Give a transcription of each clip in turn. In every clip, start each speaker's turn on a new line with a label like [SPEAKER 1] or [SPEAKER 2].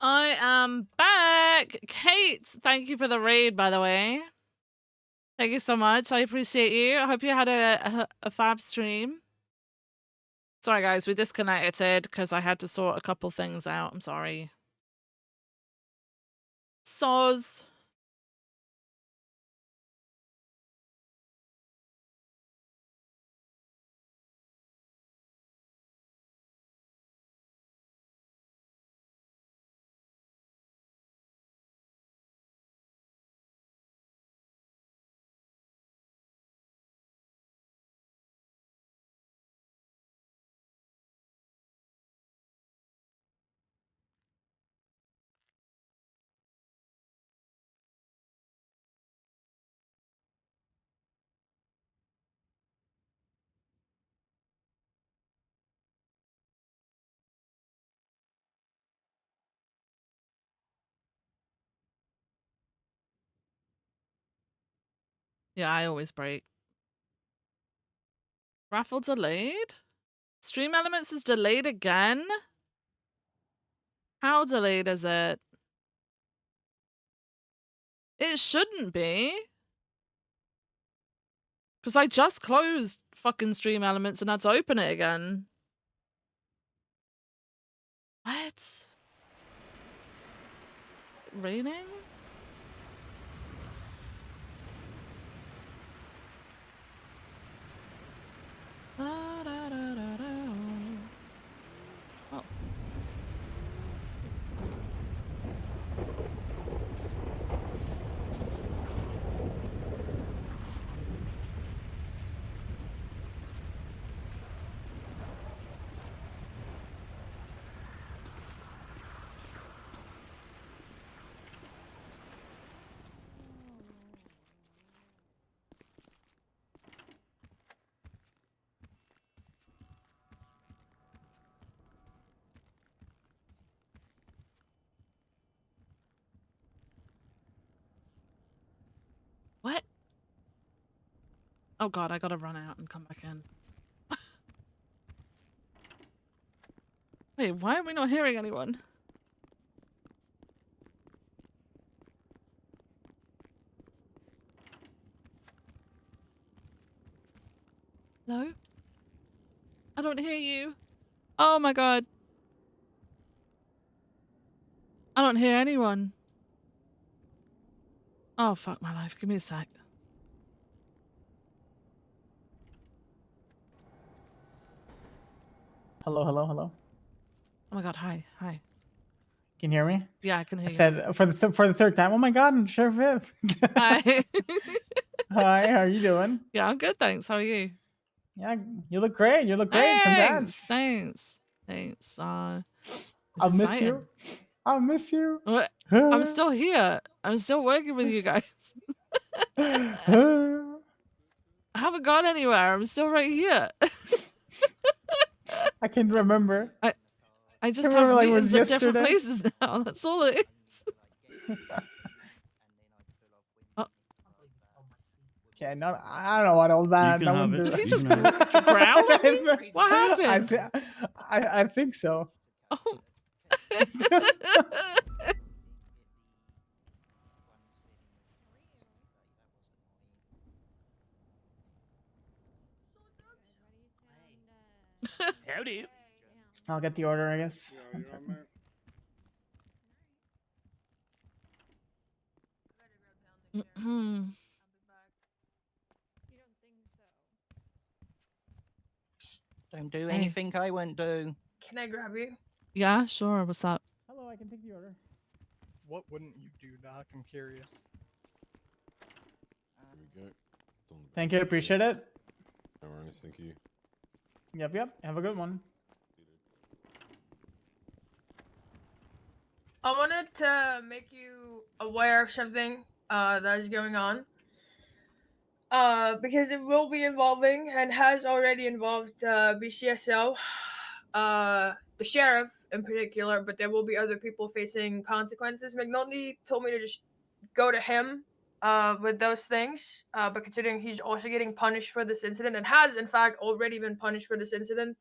[SPEAKER 1] I am back. Kate, thank you for the raid, by the way. Thank you so much. I appreciate you. I hope you had a fab stream. Sorry, guys, we disconnected because I had to sort a couple things out. I'm sorry. Soz. Yeah, I always break. Raffle delayed? Stream Elements is delayed again? How delayed is it? It shouldn't be. Because I just closed fucking Stream Elements and had to open it again. What? Raining? Da, da, da, da, da. Oh. What? Oh god, I gotta run out and come back in. Wait, why are we not hearing anyone? Hello? I don't hear you. Oh my god. I don't hear anyone. Oh fuck my life. Give me a sec.
[SPEAKER 2] Hello, hello, hello.
[SPEAKER 1] Oh my god, hi, hi.
[SPEAKER 2] Can you hear me?
[SPEAKER 1] Yeah, I can hear
[SPEAKER 2] I
[SPEAKER 1] you.
[SPEAKER 2] said for the third time. Oh my god, UndersherViv.
[SPEAKER 1] Hi.
[SPEAKER 2] Hi, how are you doing?
[SPEAKER 1] Yeah, I'm good, thanks. How are you?
[SPEAKER 2] Yeah, you look great. You look great.
[SPEAKER 1] Thanks,
[SPEAKER 2] Congrats.
[SPEAKER 1] thanks, thanks. It's
[SPEAKER 2] I'll miss
[SPEAKER 1] exciting.
[SPEAKER 2] you. I'll miss you.
[SPEAKER 1] What? I'm still here. I'm still working with you guys. I haven't gone anywhere. I'm still right here.
[SPEAKER 2] I can remember.
[SPEAKER 1] I just
[SPEAKER 2] remember
[SPEAKER 1] have
[SPEAKER 2] like it was
[SPEAKER 1] meetings at different
[SPEAKER 2] yesterday.
[SPEAKER 1] places now. That's all it is. Oh,
[SPEAKER 2] Okay, no, I don't know what all that.
[SPEAKER 3] can
[SPEAKER 2] No
[SPEAKER 3] have
[SPEAKER 2] one
[SPEAKER 3] it.
[SPEAKER 2] did.
[SPEAKER 1] did he
[SPEAKER 3] You
[SPEAKER 1] just
[SPEAKER 3] can have it.
[SPEAKER 1] growl at me? What happened?
[SPEAKER 2] I think so.
[SPEAKER 1] Oh.
[SPEAKER 3] Howdy.
[SPEAKER 2] I'll get the order, I guess.
[SPEAKER 3] Don't do
[SPEAKER 1] Hey.
[SPEAKER 3] anything I won't do.
[SPEAKER 4] Can I grab you?
[SPEAKER 1] Yeah, sure. What's up?
[SPEAKER 2] Hello, I can take the order.
[SPEAKER 5] What wouldn't you do, Doc? I'm curious.
[SPEAKER 6] Here we go.
[SPEAKER 2] Thank you, appreciate it.
[SPEAKER 6] No worries, thank you.
[SPEAKER 2] Yep, yep. Have a good one.
[SPEAKER 4] I wanted to make you aware of something that is going on. Because it will be involving and has already involved BCSO, the sheriff in particular, but there will be other people facing consequences. McNulty told me to just go to him with those things, but considering he's also getting punished for this incident and has in fact already been punished for this incident,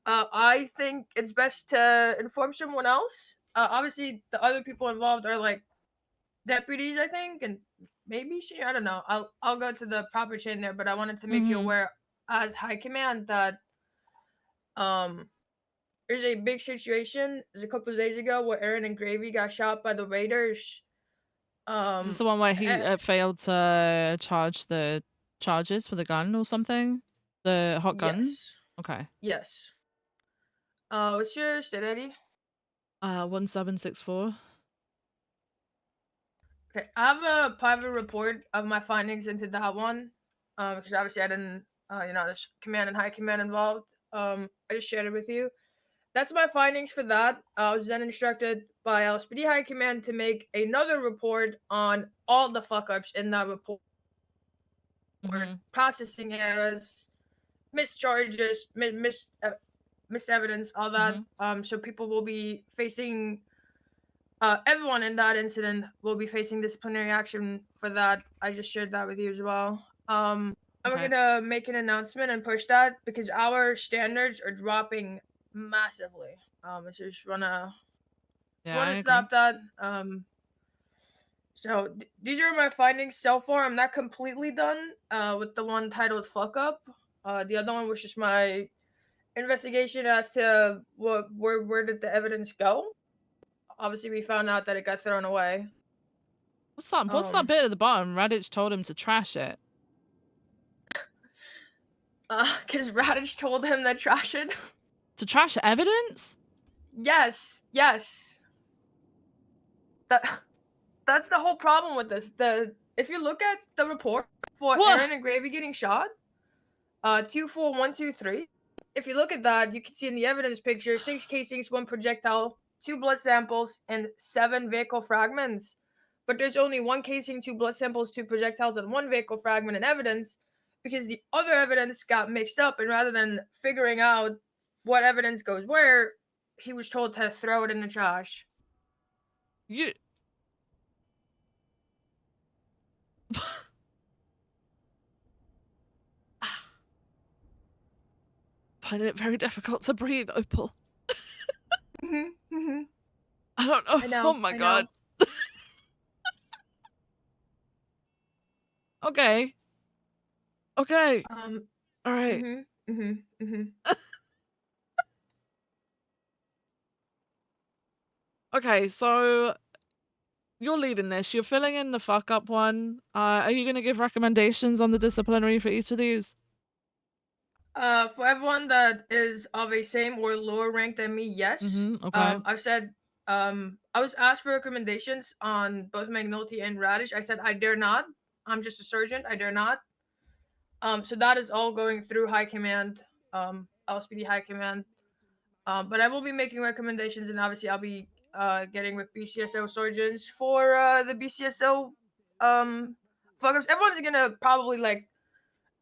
[SPEAKER 4] I think it's best to inform someone else. Obviously, the other people involved are like deputies, I think, and maybe I don't know. I'll go to the proper chain there, but I wanted to make you aware as high command that there's a big situation. It was a couple of days ago where Aaron and Gravy got shot by the Raiders.
[SPEAKER 1] Is this the one where he
[SPEAKER 4] and-
[SPEAKER 1] failed to charge the charges for the gun or something? The hot gun?
[SPEAKER 4] Yes.
[SPEAKER 1] Okay.
[SPEAKER 4] Yes. What's your state ID?
[SPEAKER 1] 1764.
[SPEAKER 4] Okay, I have a private report of my findings into that one. Because obviously I didn't, there's command and high command involved. I just shared it with you. That's my findings for that. I was then instructed by LSPD High Command to make another report on all the fuck ups in that report. Processing errors, mischarges, missed evidence, all that. So people will be facing, everyone in that incident will be facing disciplinary action for that. I just shared that with you as well. And we're gonna make an announcement and push that because our standards are dropping massively. So just wanna stop that. So these are my findings so far. I'm not completely done with the one titled "Fuck Up." The other one was just my investigation as to where did the evidence go. Obviously, we found out that it got thrown away.
[SPEAKER 1] What's that? What's that bit at the bottom? Radich told him to trash it.
[SPEAKER 4] Because Radich told him to trash it.
[SPEAKER 1] To trash evidence?
[SPEAKER 4] Yes. That's the whole problem with this. If you look at the report for Aaron and Gravy getting shot, 24123. If you look at that, you can see in the evidence picture 6 casings, 1 projectile, 2 blood samples, and 7 vehicle fragments. But there's only 1 casing, 2 blood samples, 2 projectiles, and 1 vehicle fragment in evidence because the other evidence got mixed up, and rather than figuring out what evidence goes where, he was told to throw it in the trash.
[SPEAKER 1] You... find it very difficult to breathe, Opal. I don't know.
[SPEAKER 4] I know.
[SPEAKER 1] Oh my god. Okay. All right. Okay, so you're leading this. You're filling in the fuck up one. Are you going to give recommendations on the disciplinary for each of these?
[SPEAKER 4] For everyone that is of a same or lower rank than me, yes.
[SPEAKER 1] Okay.
[SPEAKER 4] I've said, I was asked for recommendations on both McNulty and Radish. I said, I dare not. I'm just a sergeant. I dare not. So that is all going through High Command, LSPD High Command. But I will be making recommendations, and obviously I'll be getting with BCSO sergeants for the BCSO fuck-ups. Everyone's gonna probably like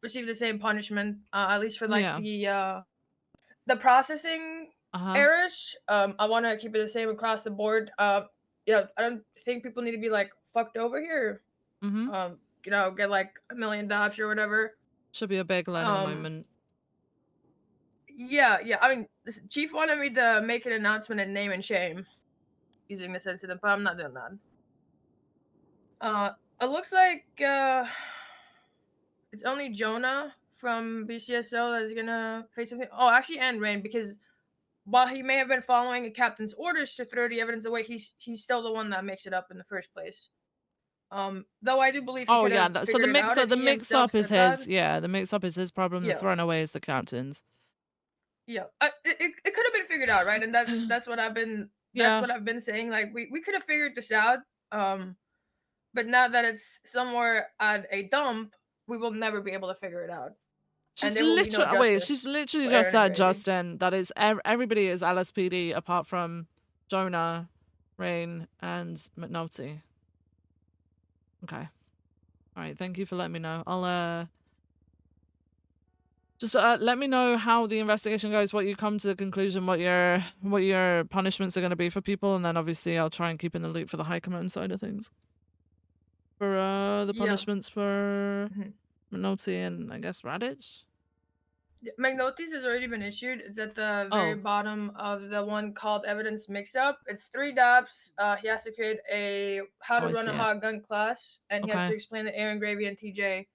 [SPEAKER 4] receive the same punishment, at least for like the processing errors. I want to keep it the same across the board. I don't think people need to be like fucked over here. Get like $1 million or whatever.
[SPEAKER 1] Should be a big learning moment.
[SPEAKER 4] Yeah. I mean, the chief wanted me to make an announcement and name and shame using this incident, but I'm not doing that. It looks like it's only Jonah from BCSO that's gonna face something. Oh, actually, and Rain, because while he may have been following a captain's orders to throw the evidence away, he's still the one that makes it up in the first place. Though I do believe. So
[SPEAKER 1] the mix up is his. Yeah, the mix up is his problem. The thrown away is the captain's.
[SPEAKER 4] Yeah, it could have been figured out, right? And that's what I've been. That's what I've been saying. Like we could have figured this out. But now that it's somewhere at a dump, we will never be able to figure it out.
[SPEAKER 1] She's literally she's literally just said, Justin, that is everybody is LSPD apart from Jonah, Rain, and McNulty. Okay. All right. Thank you for letting me know. I'll just let me know how the investigation goes, what you come to the conclusion, what your punishments are going to be for people, and then obviously I'll try and keep in the loop for the high command side of things. For the punishments for McNulty and I guess Radich.
[SPEAKER 4] McNulty's has already been issued. It's at the very
[SPEAKER 1] Oh.
[SPEAKER 4] bottom of the one called evidence mix-up. It's 3 DAPs. He has to create a how to
[SPEAKER 1] Oh, I
[SPEAKER 4] run a
[SPEAKER 1] see it.
[SPEAKER 4] hot gun class, and he has
[SPEAKER 1] Okay.
[SPEAKER 4] to explain to Aaron Gravy and TJ,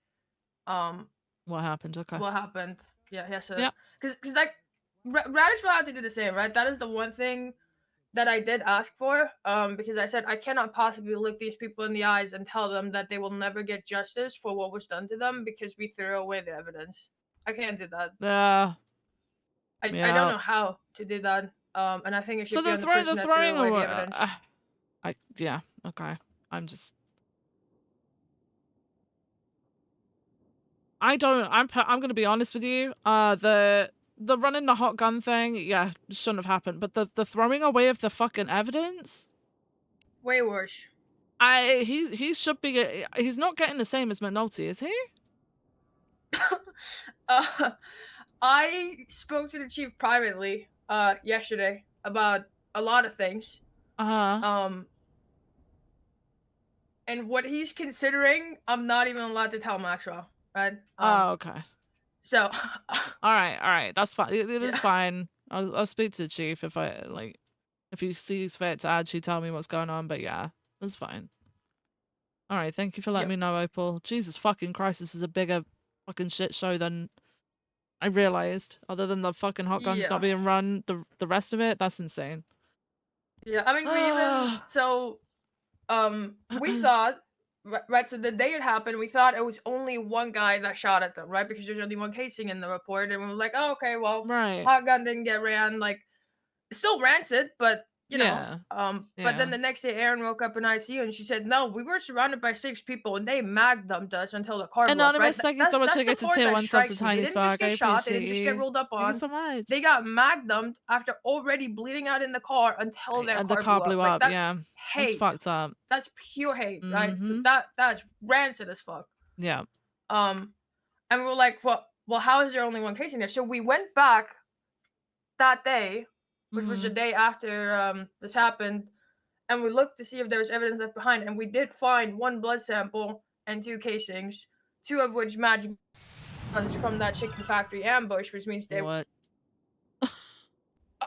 [SPEAKER 1] What happened? Okay.
[SPEAKER 4] what happened. Yeah, he has to.
[SPEAKER 1] Yep.
[SPEAKER 4] Because like, Radish will have to do the same, right? That is the one thing that I did ask for. Because I said I cannot possibly look these people in the eyes and tell them that they will never get justice for what was done to them because we threw away the evidence. I can't do that.
[SPEAKER 1] Yeah.
[SPEAKER 4] I don't
[SPEAKER 1] Yeah.
[SPEAKER 4] know how to do that. And I think it should
[SPEAKER 1] So
[SPEAKER 4] be
[SPEAKER 1] they're
[SPEAKER 4] on the person
[SPEAKER 1] throwing
[SPEAKER 4] that threw away the
[SPEAKER 1] away.
[SPEAKER 4] evidence.
[SPEAKER 1] Yeah. Okay. I'm just. I'm gonna be honest with you. The running the hot gun thing, yeah, shouldn't have happened. But the throwing away of the fucking evidence.
[SPEAKER 4] Way worse.
[SPEAKER 1] He should be. He's not getting the same as McNulty, is he?
[SPEAKER 4] I spoke to the chief privately yesterday about a lot of things. And what he's considering, I'm not even allowed to tell Maxwell, right?
[SPEAKER 1] Oh, okay.
[SPEAKER 4] So.
[SPEAKER 1] all right. That's fine. It is fine. I'll speak to the chief if if he sees fit to actually tell me what's going on. But yeah, that's fine. All right. Thank you for letting me know, Opal. Jesus fucking Christ, this is a bigger fucking shit show than I realized. Other than the fucking hot guns not being run, the rest of it, that's insane.
[SPEAKER 4] Yeah, I mean, we even we thought, right? So the day it happened, we thought it was only one guy that shot at them, right? Because there's only one casing in the report, and we were like, oh, okay, well, hot gun didn't get ran. Like, it's still rancid, but you know. But then the next day, Aaron woke up in ICU, and she said, no, we were surrounded by 6 people, and they mag-dumped us until the car blew up.
[SPEAKER 1] Anonymous,
[SPEAKER 4] Right?
[SPEAKER 1] thank you so much for getting to tier 1 sub to Tiny Spark.
[SPEAKER 4] They didn't just get shot. They didn't just get rolled up on.
[SPEAKER 1] Thank you so much.
[SPEAKER 4] They got mag-dumped after already bleeding out in the car until their car blew up. Like, that's hate.
[SPEAKER 1] It's fucked up.
[SPEAKER 4] That's pure hate, right? So that's rancid as fuck.
[SPEAKER 1] Yeah.
[SPEAKER 4] And we were like, well, how is there only one case in there? So we went back that day, which was the day after this happened, and we looked to see if there was evidence left behind, and we did find 1 blood sample and 2 casings, 2 of which matched guns from that chicken factory ambush, which means they.
[SPEAKER 1] What?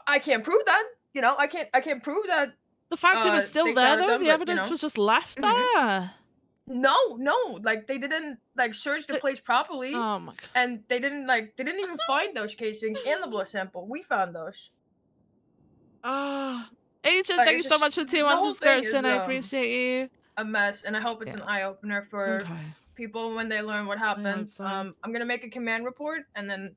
[SPEAKER 4] I can't prove that. You know, I can't prove that.
[SPEAKER 1] The fact it was still there, though. The evidence was just left there.
[SPEAKER 4] No, like they didn't like search the place properly.
[SPEAKER 1] Oh my god!
[SPEAKER 4] And they didn't even find those casings in the blood sample. We found those.
[SPEAKER 1] Agent, thank you so much for tier 1 subscription. I appreciate you.
[SPEAKER 4] A mess, and I hope it's an eye opener for people when they learn what happened.
[SPEAKER 1] So.
[SPEAKER 4] I'm gonna make a command report, and then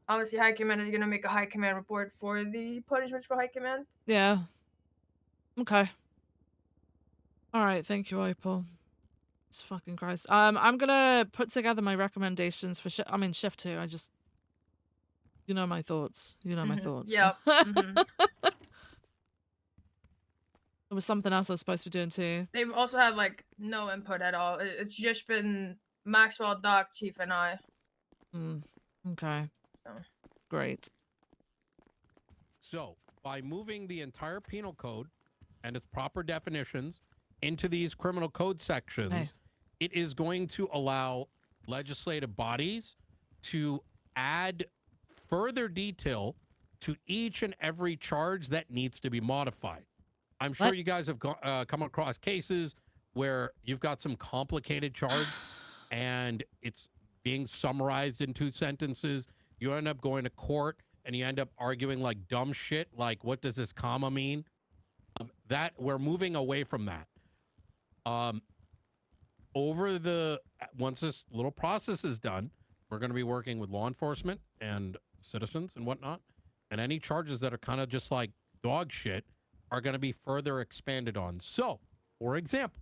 [SPEAKER 4] obviously High Command is gonna make a High Command report for the punishments for High Command.
[SPEAKER 1] Yeah. Okay. All right. Thank you, Opal. It's fucking Christ. I'm gonna put together my recommendations for shift 2. I just, you know my thoughts. You know my thoughts.
[SPEAKER 4] Yeah.
[SPEAKER 1] There was something else I was supposed to be doing too.
[SPEAKER 4] They've also had like no input at all. It's just been Maxwell, Doc, Chief, and I.
[SPEAKER 1] Okay.
[SPEAKER 4] So.
[SPEAKER 1] Great.
[SPEAKER 7] So, by moving the entire penal code and its proper definitions into these criminal code sections, it is going to allow legislative bodies to add further detail to each and every charge that needs to be modified. I'm sure you guys have come across cases where you've got some complicated charge and it's being summarized in 2 sentences. You end up going to court and you end up arguing like dumb shit, like what does this comma mean? That we're moving away from that. Once this little process is done, we're going to be working with law enforcement and citizens and whatnot, and any charges that are kind of just like dog shit are going to be further expanded on. So, for example,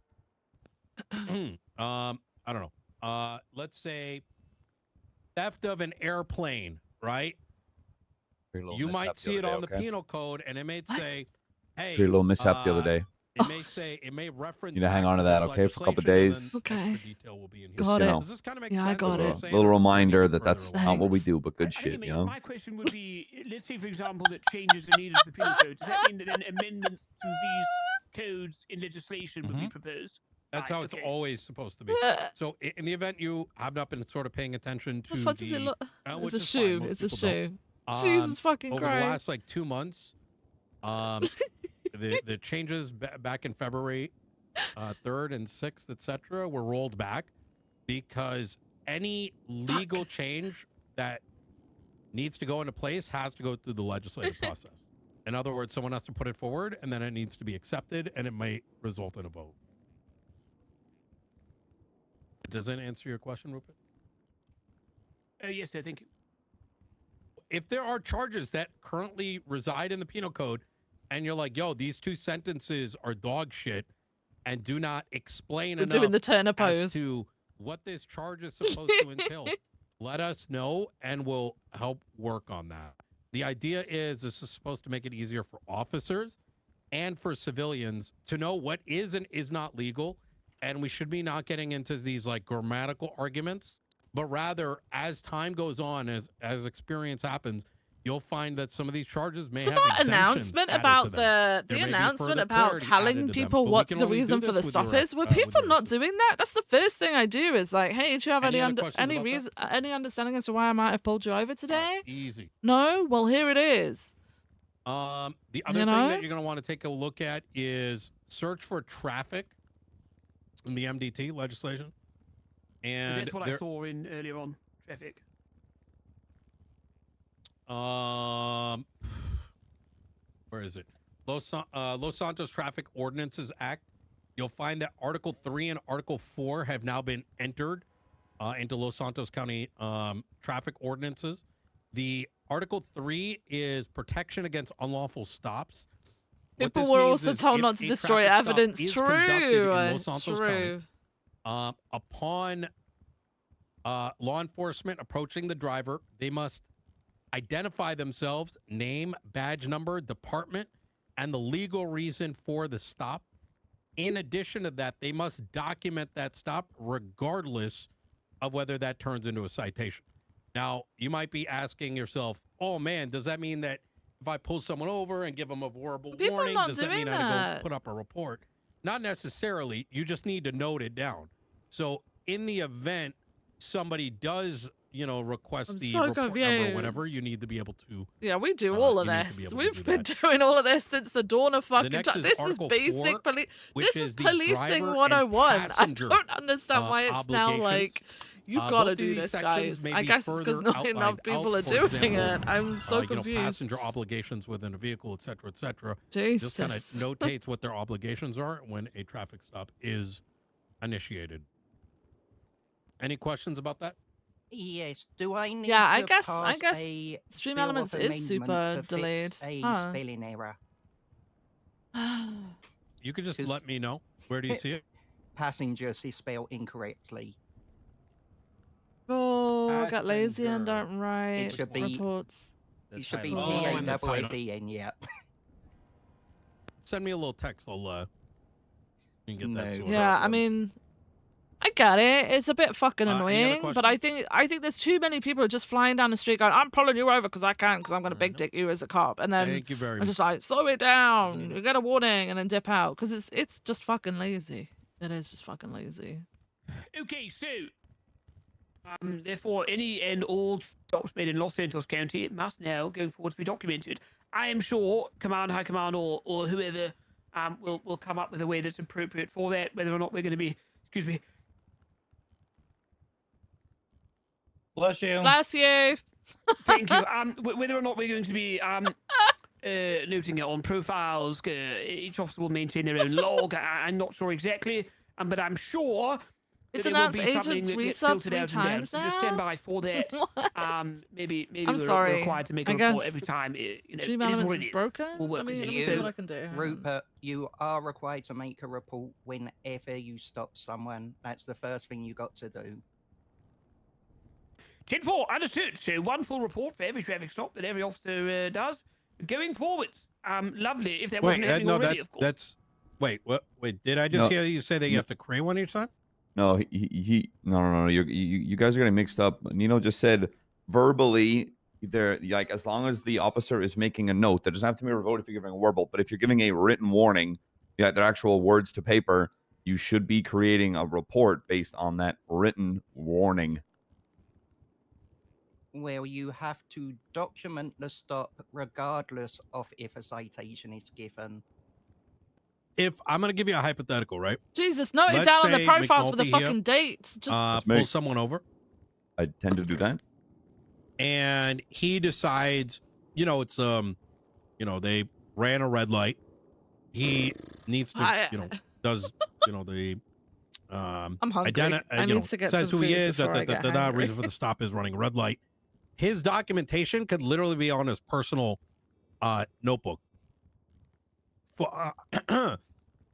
[SPEAKER 7] I don't know. Let's say theft of an airplane, right? You might see it on the penal code, and it may say, "Hey,
[SPEAKER 8] pretty little mishap the other day."
[SPEAKER 7] It may reference.
[SPEAKER 8] You know, hang on to that, okay, for a couple of days.
[SPEAKER 1] Okay.
[SPEAKER 8] Got it.
[SPEAKER 7] Does this kind of make sense?
[SPEAKER 1] I got it.
[SPEAKER 8] Little reminder that that's not what we do, but good shit, you know.
[SPEAKER 9] My question would be: let's say, for example, that changes are needed to the penal code. Does that mean that then amendments to these codes in legislation would be proposed?
[SPEAKER 7] That's
[SPEAKER 9] Right,
[SPEAKER 7] how it's
[SPEAKER 9] okay.
[SPEAKER 7] always supposed to be. So in the event you have not been sort of paying attention
[SPEAKER 1] The
[SPEAKER 7] to
[SPEAKER 1] fuck does it look? It's
[SPEAKER 7] which
[SPEAKER 1] a
[SPEAKER 7] is fine,
[SPEAKER 1] shoe.
[SPEAKER 7] most
[SPEAKER 1] It's a
[SPEAKER 7] people don't.
[SPEAKER 1] shoe. Jesus fucking
[SPEAKER 7] Over
[SPEAKER 1] Christ.
[SPEAKER 7] the last like 2 months, the changes back in February 3rd and 6th, etc., were rolled back because any legal change that needs to go into place has to go through the legislative process. In other words, someone has to put it forward, and then it needs to be accepted, and it might result in a vote. Does that answer your question, Rupert?
[SPEAKER 9] Yes, sir. Thank you.
[SPEAKER 7] If there are charges that currently reside in the penal code, and you're like, yo, these 2 sentences are dog shit, and do not explain
[SPEAKER 1] We're
[SPEAKER 7] enough
[SPEAKER 1] doing the Turner
[SPEAKER 7] as
[SPEAKER 1] pose.
[SPEAKER 7] to what this charge is supposed to entail, let us know, and we'll help work on that. The idea is this is supposed to make it easier for officers and for civilians to know what is and is not legal, and we should be not getting into these like grammatical arguments, but rather as time goes on, as experience happens, you'll find that some of these charges may
[SPEAKER 1] So
[SPEAKER 7] have
[SPEAKER 1] that
[SPEAKER 7] exemptions
[SPEAKER 1] announcement
[SPEAKER 7] added
[SPEAKER 1] about
[SPEAKER 7] to them.
[SPEAKER 1] the
[SPEAKER 7] There may be
[SPEAKER 1] announcement
[SPEAKER 7] further
[SPEAKER 1] about
[SPEAKER 7] clarity
[SPEAKER 1] telling
[SPEAKER 7] added to them,
[SPEAKER 1] people
[SPEAKER 7] but we
[SPEAKER 1] what
[SPEAKER 7] can
[SPEAKER 1] the
[SPEAKER 7] only do
[SPEAKER 1] reason for
[SPEAKER 7] this
[SPEAKER 1] the
[SPEAKER 7] with
[SPEAKER 1] stop
[SPEAKER 7] your,
[SPEAKER 1] is, were
[SPEAKER 7] with
[SPEAKER 1] people
[SPEAKER 7] your
[SPEAKER 1] not
[SPEAKER 7] assistance.
[SPEAKER 1] doing that? That's the first thing I do is like, hey, do you have
[SPEAKER 7] Any other
[SPEAKER 1] any
[SPEAKER 7] questions about that?
[SPEAKER 1] reason, any understanding as to why I might have pulled you over today?
[SPEAKER 7] Easy.
[SPEAKER 1] No? Well, here it is.
[SPEAKER 7] The other
[SPEAKER 1] You
[SPEAKER 7] thing
[SPEAKER 1] know?
[SPEAKER 7] that you're going to want to take a look at is search for traffic in the MDT legislation. And
[SPEAKER 9] That's what I saw in earlier on traffic.
[SPEAKER 7] Where is it? Los Santos Traffic Ordinances Act. You'll find that Article 3 and Article 4 have now been entered into Los Santos County traffic ordinances. The Article 3 is protection against unlawful stops. What
[SPEAKER 1] People
[SPEAKER 7] this
[SPEAKER 1] were
[SPEAKER 7] means
[SPEAKER 1] also
[SPEAKER 7] is
[SPEAKER 1] told
[SPEAKER 7] if
[SPEAKER 1] not to
[SPEAKER 7] a
[SPEAKER 1] destroy
[SPEAKER 7] traffic stop
[SPEAKER 1] evidence.
[SPEAKER 7] is conducted in Los Santos
[SPEAKER 1] True.
[SPEAKER 7] County, upon law enforcement approaching the driver, they must identify themselves, name, badge number, department, and the legal reason for the stop. In addition to that, they must document that stop regardless of whether that turns into a citation. Now, you might be asking yourself, oh man, does that mean that if I pull someone over and give them a verbal
[SPEAKER 1] People
[SPEAKER 7] warning,
[SPEAKER 1] not
[SPEAKER 7] does that mean
[SPEAKER 1] doing
[SPEAKER 7] I go
[SPEAKER 1] that.
[SPEAKER 7] put up a report? Not necessarily. You just need to note it down. So in the event somebody does, request
[SPEAKER 1] I'm
[SPEAKER 7] the
[SPEAKER 1] so
[SPEAKER 7] report number or whatever,
[SPEAKER 1] confused.
[SPEAKER 7] you need to be able to.
[SPEAKER 1] Yeah, we do all of
[SPEAKER 7] you need to be
[SPEAKER 1] this.
[SPEAKER 7] able to
[SPEAKER 1] We've
[SPEAKER 7] do
[SPEAKER 1] been
[SPEAKER 7] that.
[SPEAKER 1] doing all of this since the dawn of fucking
[SPEAKER 7] next
[SPEAKER 1] time.
[SPEAKER 7] is
[SPEAKER 1] This
[SPEAKER 7] Article
[SPEAKER 1] is basic
[SPEAKER 7] 4, which
[SPEAKER 1] This is
[SPEAKER 7] is the
[SPEAKER 1] policing
[SPEAKER 7] driver and
[SPEAKER 1] 101. I
[SPEAKER 7] passenger,
[SPEAKER 1] don't understand why it's now
[SPEAKER 7] obligations.
[SPEAKER 1] like, you
[SPEAKER 7] Both
[SPEAKER 1] gotta
[SPEAKER 7] of
[SPEAKER 1] do
[SPEAKER 7] these
[SPEAKER 1] this,
[SPEAKER 7] sections
[SPEAKER 1] guys.
[SPEAKER 7] may
[SPEAKER 1] I
[SPEAKER 7] be
[SPEAKER 1] guess it's because
[SPEAKER 7] further
[SPEAKER 1] not enough
[SPEAKER 7] outlined
[SPEAKER 1] people
[SPEAKER 7] out,
[SPEAKER 1] are
[SPEAKER 7] for
[SPEAKER 1] doing
[SPEAKER 7] example,
[SPEAKER 1] it. I'm so confused.
[SPEAKER 7] passenger obligations within a vehicle, et cetera, et cetera.
[SPEAKER 1] Jesus.
[SPEAKER 7] Just kind of notates what their obligations are when a traffic stop is initiated. Any questions about that?
[SPEAKER 3] Yes. Do I need
[SPEAKER 1] Yeah, I
[SPEAKER 3] to
[SPEAKER 1] guess
[SPEAKER 3] pass
[SPEAKER 1] Stream
[SPEAKER 3] a bill
[SPEAKER 1] Elements
[SPEAKER 3] of
[SPEAKER 1] is
[SPEAKER 3] amendment
[SPEAKER 1] super
[SPEAKER 3] to
[SPEAKER 1] delayed.
[SPEAKER 3] fix a
[SPEAKER 1] Huh.
[SPEAKER 3] spelling error?
[SPEAKER 7] You could just
[SPEAKER 3] 'Cause-
[SPEAKER 7] let me know. Where do you see it?
[SPEAKER 3] Passengers is spelled incorrectly.
[SPEAKER 1] Oh, get lazy and
[SPEAKER 5] Passenger.
[SPEAKER 1] don't write
[SPEAKER 3] should be-
[SPEAKER 1] reports.
[SPEAKER 3] It should be
[SPEAKER 1] Oh, in the title.
[SPEAKER 3] P-A-double-S-E-N, yeah.
[SPEAKER 7] Send me a little text. I'll you can get that
[SPEAKER 3] No
[SPEAKER 7] sorted.
[SPEAKER 1] Yeah, I
[SPEAKER 3] problem.
[SPEAKER 1] mean, I get it. It's a bit fucking
[SPEAKER 7] Any other
[SPEAKER 1] annoying, but I
[SPEAKER 7] questions?
[SPEAKER 1] think there's too many people just flying down the street going, "I'm pulling you over because I can, because I'm gonna big dick you as a cop," and then
[SPEAKER 7] Thank you very
[SPEAKER 1] I'm
[SPEAKER 7] much.
[SPEAKER 1] just like, "Slow it down, you get a warning," and then dip out because it's just fucking lazy. It is just fucking lazy.
[SPEAKER 9] Okay, so therefore, any and all stops made in Los Santos County must now, going forward, be documented. I am sure Command, High Command, or whoever will come up with a way that's appropriate for that. Whether or not we're going to be, excuse me,
[SPEAKER 2] Bless you.
[SPEAKER 1] Bless you.
[SPEAKER 9] thank you. Whether or not we're going to be noting it on profiles, each officer will maintain their own log. I'm not sure exactly, but I'm sure.
[SPEAKER 1] It's
[SPEAKER 9] that it will
[SPEAKER 1] announced
[SPEAKER 9] be something
[SPEAKER 1] agents
[SPEAKER 9] that gets
[SPEAKER 1] resub
[SPEAKER 9] filtered
[SPEAKER 1] 3
[SPEAKER 9] out and down.
[SPEAKER 1] times
[SPEAKER 9] So just stand
[SPEAKER 1] now.
[SPEAKER 9] by for that.
[SPEAKER 1] What?
[SPEAKER 9] Maybe
[SPEAKER 1] I'm
[SPEAKER 9] we're
[SPEAKER 1] sorry.
[SPEAKER 9] required to make
[SPEAKER 1] I
[SPEAKER 9] a report
[SPEAKER 1] guess
[SPEAKER 9] every time. It
[SPEAKER 1] Stream
[SPEAKER 9] is
[SPEAKER 1] Elements
[SPEAKER 9] what
[SPEAKER 1] is
[SPEAKER 9] it is.
[SPEAKER 1] broken.
[SPEAKER 9] We'll work
[SPEAKER 1] Let
[SPEAKER 9] with
[SPEAKER 1] me
[SPEAKER 9] it.
[SPEAKER 1] see
[SPEAKER 3] You-
[SPEAKER 1] what I can do. Hang on.
[SPEAKER 3] Rupert, you are required to make a report whenever you stop someone. That's the first thing you got to do.
[SPEAKER 9] 10-4, understood. So one full report for every traffic stop that every officer does. Going forwards, lovely. If that wasn't happening already, of course.
[SPEAKER 7] that's. Wait, what? Wait, did I just
[SPEAKER 8] No.
[SPEAKER 7] hear you say that you
[SPEAKER 8] No.
[SPEAKER 7] have to create one each time?
[SPEAKER 8] No, no. You guys are getting mixed up. Nino just said verbally, there, like as long as the officer is making a note, that doesn't have to be revoked if you're giving a verbal. But if you're giving a written warning, yeah, their actual words to paper, you should be creating a report based on that written warning.
[SPEAKER 3] Well, you have to document the stop regardless of if a citation is given.
[SPEAKER 7] If I'm going to give you a hypothetical, right?
[SPEAKER 1] Jesus, note it
[SPEAKER 7] Let's
[SPEAKER 1] down on the
[SPEAKER 7] say
[SPEAKER 1] profiles with the
[SPEAKER 7] McNulty here,
[SPEAKER 1] fucking dates. Just
[SPEAKER 8] me.
[SPEAKER 7] pull someone over,
[SPEAKER 8] I tend to do that.
[SPEAKER 7] and he decides, it's they ran a red light. He needs to, does the
[SPEAKER 1] I'm hungry. I need to get
[SPEAKER 7] says
[SPEAKER 1] some
[SPEAKER 7] who he
[SPEAKER 1] food
[SPEAKER 7] is.
[SPEAKER 1] before I get
[SPEAKER 7] The
[SPEAKER 1] hungry.
[SPEAKER 7] reason for the stop is running a red light. His documentation could literally be on his personal notebook.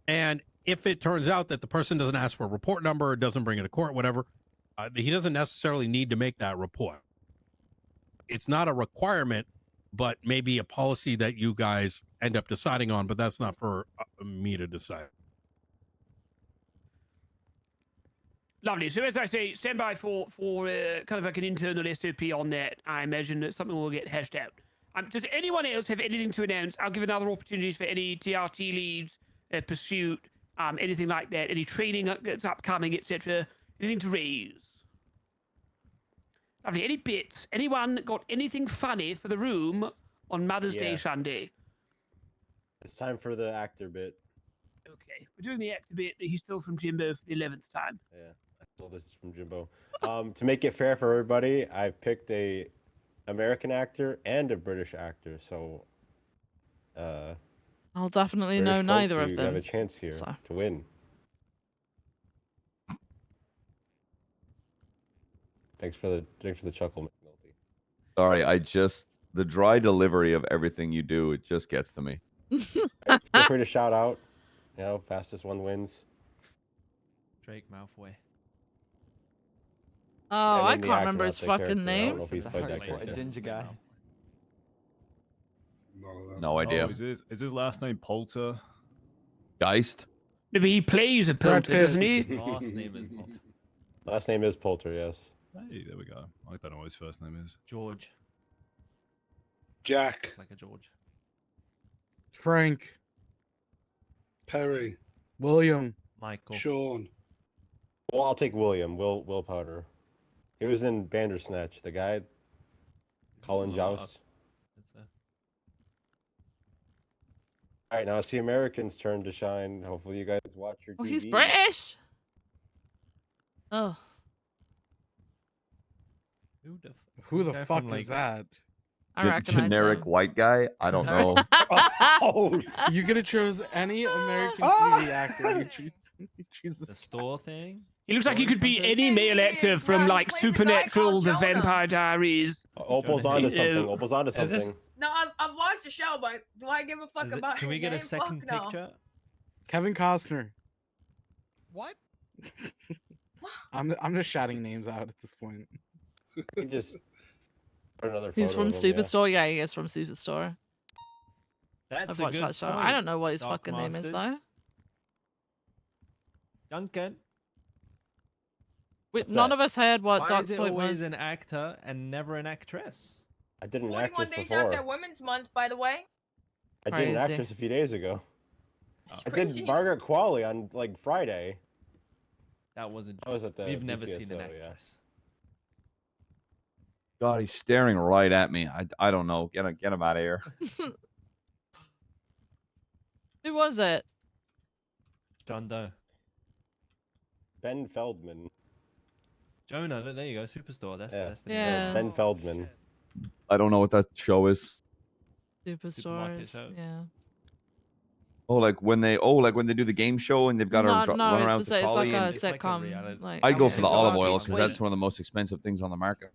[SPEAKER 7] And if it turns out that the person doesn't ask for a report number or doesn't bring it to court, whatever, he doesn't necessarily need to make that report. It's not a requirement, but maybe a policy that you guys end up deciding on, but that's not for me to decide.
[SPEAKER 9] Lovely. So as I say, stand by for kind of like an internal SOP on that. I imagine that something will get hashed out. Does anyone else have anything to announce? I'll give another opportunities for any TRT leads, pursuit, anything like that. Any training that's upcoming, etc. Anything to raise? Lovely. Any bits? Anyone got anything funny for the room on Mother's Day Sunday?
[SPEAKER 6] It's time for the actor bit.
[SPEAKER 9] Okay, we're doing the actor bit. He's still from Jimbo for the 11th time.
[SPEAKER 6] Yeah, I stole this from Jimbo. To make it fair for everybody, I've picked a American actor and a British actor, so
[SPEAKER 1] I'll definitely
[SPEAKER 6] British
[SPEAKER 1] know
[SPEAKER 6] folks,
[SPEAKER 1] neither of
[SPEAKER 6] you
[SPEAKER 1] them.
[SPEAKER 6] have a chance here
[SPEAKER 1] so.
[SPEAKER 6] to win. Thanks for the chuckle, McNulty.
[SPEAKER 8] Sorry, the dry delivery of everything you do, it just gets to me.
[SPEAKER 6] Feel free to shout out. Fastest one wins.
[SPEAKER 10] Drake Malfoy.
[SPEAKER 1] Oh, I
[SPEAKER 6] named the
[SPEAKER 1] can't
[SPEAKER 6] actor,
[SPEAKER 1] remember
[SPEAKER 6] not
[SPEAKER 1] his
[SPEAKER 6] the
[SPEAKER 1] fucking
[SPEAKER 6] character. I don't
[SPEAKER 1] name.
[SPEAKER 6] know if he's played that character.
[SPEAKER 2] A ginger guy.
[SPEAKER 8] No idea.
[SPEAKER 11] Oh, is his last name Poulter?
[SPEAKER 8] Geist?
[SPEAKER 9] Maybe he plays a Poulter, doesn't he?
[SPEAKER 10] Last name is Poulter.
[SPEAKER 6] Last name is Poulter, yes.
[SPEAKER 11] Hey, there we go. I don't know what his first name is.
[SPEAKER 10] George.
[SPEAKER 12] Jack.
[SPEAKER 10] Like a George.
[SPEAKER 12] Frank. Perry. William.
[SPEAKER 10] Michael.
[SPEAKER 12] Sean.
[SPEAKER 6] Well, I'll take William. Will Powder. He was in Bandersnatch. The guy. Colin Joust. All right, now it's the Americans' turn to shine. Hopefully, you guys watch your TV.
[SPEAKER 1] Oh, he's British. Oh.
[SPEAKER 12] Who the fuck is that?
[SPEAKER 1] I recognize
[SPEAKER 8] Generic
[SPEAKER 1] him.
[SPEAKER 8] white guy? I don't know.
[SPEAKER 12] Oh, you could have chose any American TV actor. You choose
[SPEAKER 10] the store thing.
[SPEAKER 9] He looks like he could be any male actor from like Supernatural, The Vampire Diaries.
[SPEAKER 6] Opal's onto something. Opal's onto something.
[SPEAKER 4] No, I've watched the show, but do I give a fuck about
[SPEAKER 10] Can we
[SPEAKER 4] his
[SPEAKER 10] get a
[SPEAKER 4] name?
[SPEAKER 10] second
[SPEAKER 4] Fuck no.
[SPEAKER 10] picture?
[SPEAKER 12] Kevin Costner.
[SPEAKER 5] What?
[SPEAKER 12] I'm just shouting names out at this point.
[SPEAKER 6] You just put another
[SPEAKER 1] He's
[SPEAKER 6] photo
[SPEAKER 1] from
[SPEAKER 6] of him,
[SPEAKER 1] Superstore. Yeah, he is from Superstore.
[SPEAKER 10] That's
[SPEAKER 1] I've
[SPEAKER 10] a
[SPEAKER 1] watched
[SPEAKER 10] good
[SPEAKER 1] that show.
[SPEAKER 10] point,
[SPEAKER 1] I don't know what his
[SPEAKER 10] Dark
[SPEAKER 1] fucking name is though.
[SPEAKER 10] Masters. Duncan.
[SPEAKER 1] Wait, none of us heard what
[SPEAKER 10] Why
[SPEAKER 1] Doc's
[SPEAKER 10] is it
[SPEAKER 1] point
[SPEAKER 10] always
[SPEAKER 1] was.
[SPEAKER 10] an actor and never an actress?
[SPEAKER 6] I did an
[SPEAKER 4] 41
[SPEAKER 6] actress
[SPEAKER 4] days
[SPEAKER 6] before.
[SPEAKER 4] after Women's Month, by the way.
[SPEAKER 6] I did an
[SPEAKER 1] Crazy.
[SPEAKER 6] actress a few days ago. I
[SPEAKER 4] crazy.
[SPEAKER 6] did Margaret Qualley on like Friday.
[SPEAKER 10] That wasn't.
[SPEAKER 6] I was at the
[SPEAKER 10] We've never seen
[SPEAKER 6] BCSO,
[SPEAKER 10] an
[SPEAKER 6] yeah.
[SPEAKER 10] actress.
[SPEAKER 8] God, he's staring right at me. I don't know. Get him out of here.
[SPEAKER 1] Who was it?
[SPEAKER 10] John Doe.
[SPEAKER 6] Ben Feldman.
[SPEAKER 10] Jonah. There you go. Superstore. That's the
[SPEAKER 1] Yeah.
[SPEAKER 10] name.
[SPEAKER 6] Ben Feldman.
[SPEAKER 8] I don't know what that show is.
[SPEAKER 10] Supermarket
[SPEAKER 1] Superstores.
[SPEAKER 10] show.
[SPEAKER 1] Yeah.
[SPEAKER 8] Oh, like when they do the game show and they've got to
[SPEAKER 1] No,
[SPEAKER 8] run
[SPEAKER 1] no,
[SPEAKER 8] around
[SPEAKER 1] it's
[SPEAKER 8] with the trolley.
[SPEAKER 1] like a
[SPEAKER 8] and...
[SPEAKER 1] sitcom.
[SPEAKER 10] reality-
[SPEAKER 1] Like,
[SPEAKER 8] I'd go
[SPEAKER 1] yeah.
[SPEAKER 8] for the olive oil
[SPEAKER 1] Wait.
[SPEAKER 8] because that's one of the most expensive things on the market.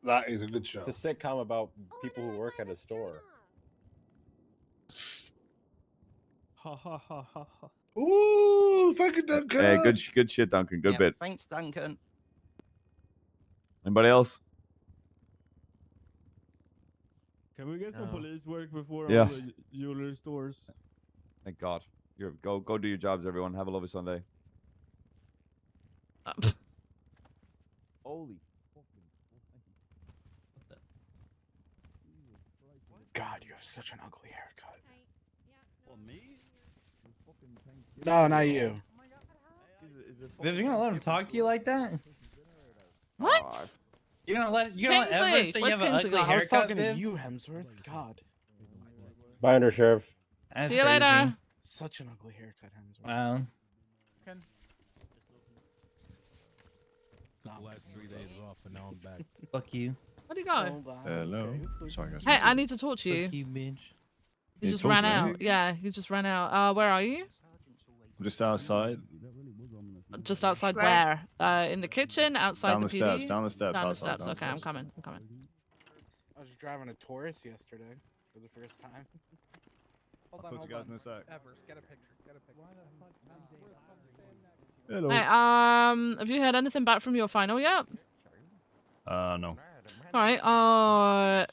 [SPEAKER 12] That is a good show.
[SPEAKER 6] It's a sitcom about people who work at a store.
[SPEAKER 10] Ha ha ha ha ha.
[SPEAKER 12] Ooh, fucking Duncan.
[SPEAKER 8] Hey, good shit, Duncan. Good
[SPEAKER 3] Yeah,
[SPEAKER 8] bit.
[SPEAKER 3] Thanks, Duncan.
[SPEAKER 8] Anybody else?
[SPEAKER 10] Can we get some police work before
[SPEAKER 8] Yeah.
[SPEAKER 10] all the jewelry stores?
[SPEAKER 8] Thank God. Go do your jobs, everyone. Have a lovely Sunday. Holy.
[SPEAKER 12] God, you have such an ugly haircut.
[SPEAKER 10] For me?
[SPEAKER 12] No, not you.
[SPEAKER 2] Viv, you gonna let him talk to you like that?
[SPEAKER 1] What?
[SPEAKER 2] You're gonna let Everett say you
[SPEAKER 1] Where's
[SPEAKER 2] have an
[SPEAKER 1] Kingsley
[SPEAKER 2] ugly
[SPEAKER 1] gone?
[SPEAKER 12] I was
[SPEAKER 2] haircut,
[SPEAKER 12] talking to
[SPEAKER 2] Viv?
[SPEAKER 12] you, Hemsworth. God.
[SPEAKER 6] Bye, Undersheriff.
[SPEAKER 2] That's
[SPEAKER 1] See you
[SPEAKER 2] crazy.
[SPEAKER 1] later.
[SPEAKER 12] Such an ugly haircut, Hemsworth.
[SPEAKER 2] Wow.
[SPEAKER 12] The last 3 days off, and now I'm back.
[SPEAKER 2] Fuck you.
[SPEAKER 1] Where'd he go?
[SPEAKER 11] Hello. Sorry, guys.
[SPEAKER 1] Hey, I need to talk to you.
[SPEAKER 2] Fuck you, bitch.
[SPEAKER 1] You
[SPEAKER 11] You
[SPEAKER 1] just
[SPEAKER 11] talk
[SPEAKER 1] ran
[SPEAKER 11] to me?
[SPEAKER 1] out. Yeah, you just ran out. Where are you?
[SPEAKER 11] I'm just outside.
[SPEAKER 1] Just outside
[SPEAKER 4] Right.
[SPEAKER 1] where? In the kitchen? Outside
[SPEAKER 11] Down
[SPEAKER 1] the
[SPEAKER 11] the
[SPEAKER 1] PD?
[SPEAKER 11] steps. Down the steps.
[SPEAKER 1] Down the
[SPEAKER 11] outside,
[SPEAKER 1] steps.
[SPEAKER 11] down the
[SPEAKER 1] Okay, I'm
[SPEAKER 11] steps.
[SPEAKER 1] coming. I'm coming.
[SPEAKER 12] I was driving a Taurus yesterday for the first time.
[SPEAKER 11] I'll talk to you guys in a sec.
[SPEAKER 5] Evers, get a picture. Get a picture.
[SPEAKER 11] Hello.
[SPEAKER 1] Hey, have you heard anything back from your final yet?
[SPEAKER 11] No.
[SPEAKER 1] All right.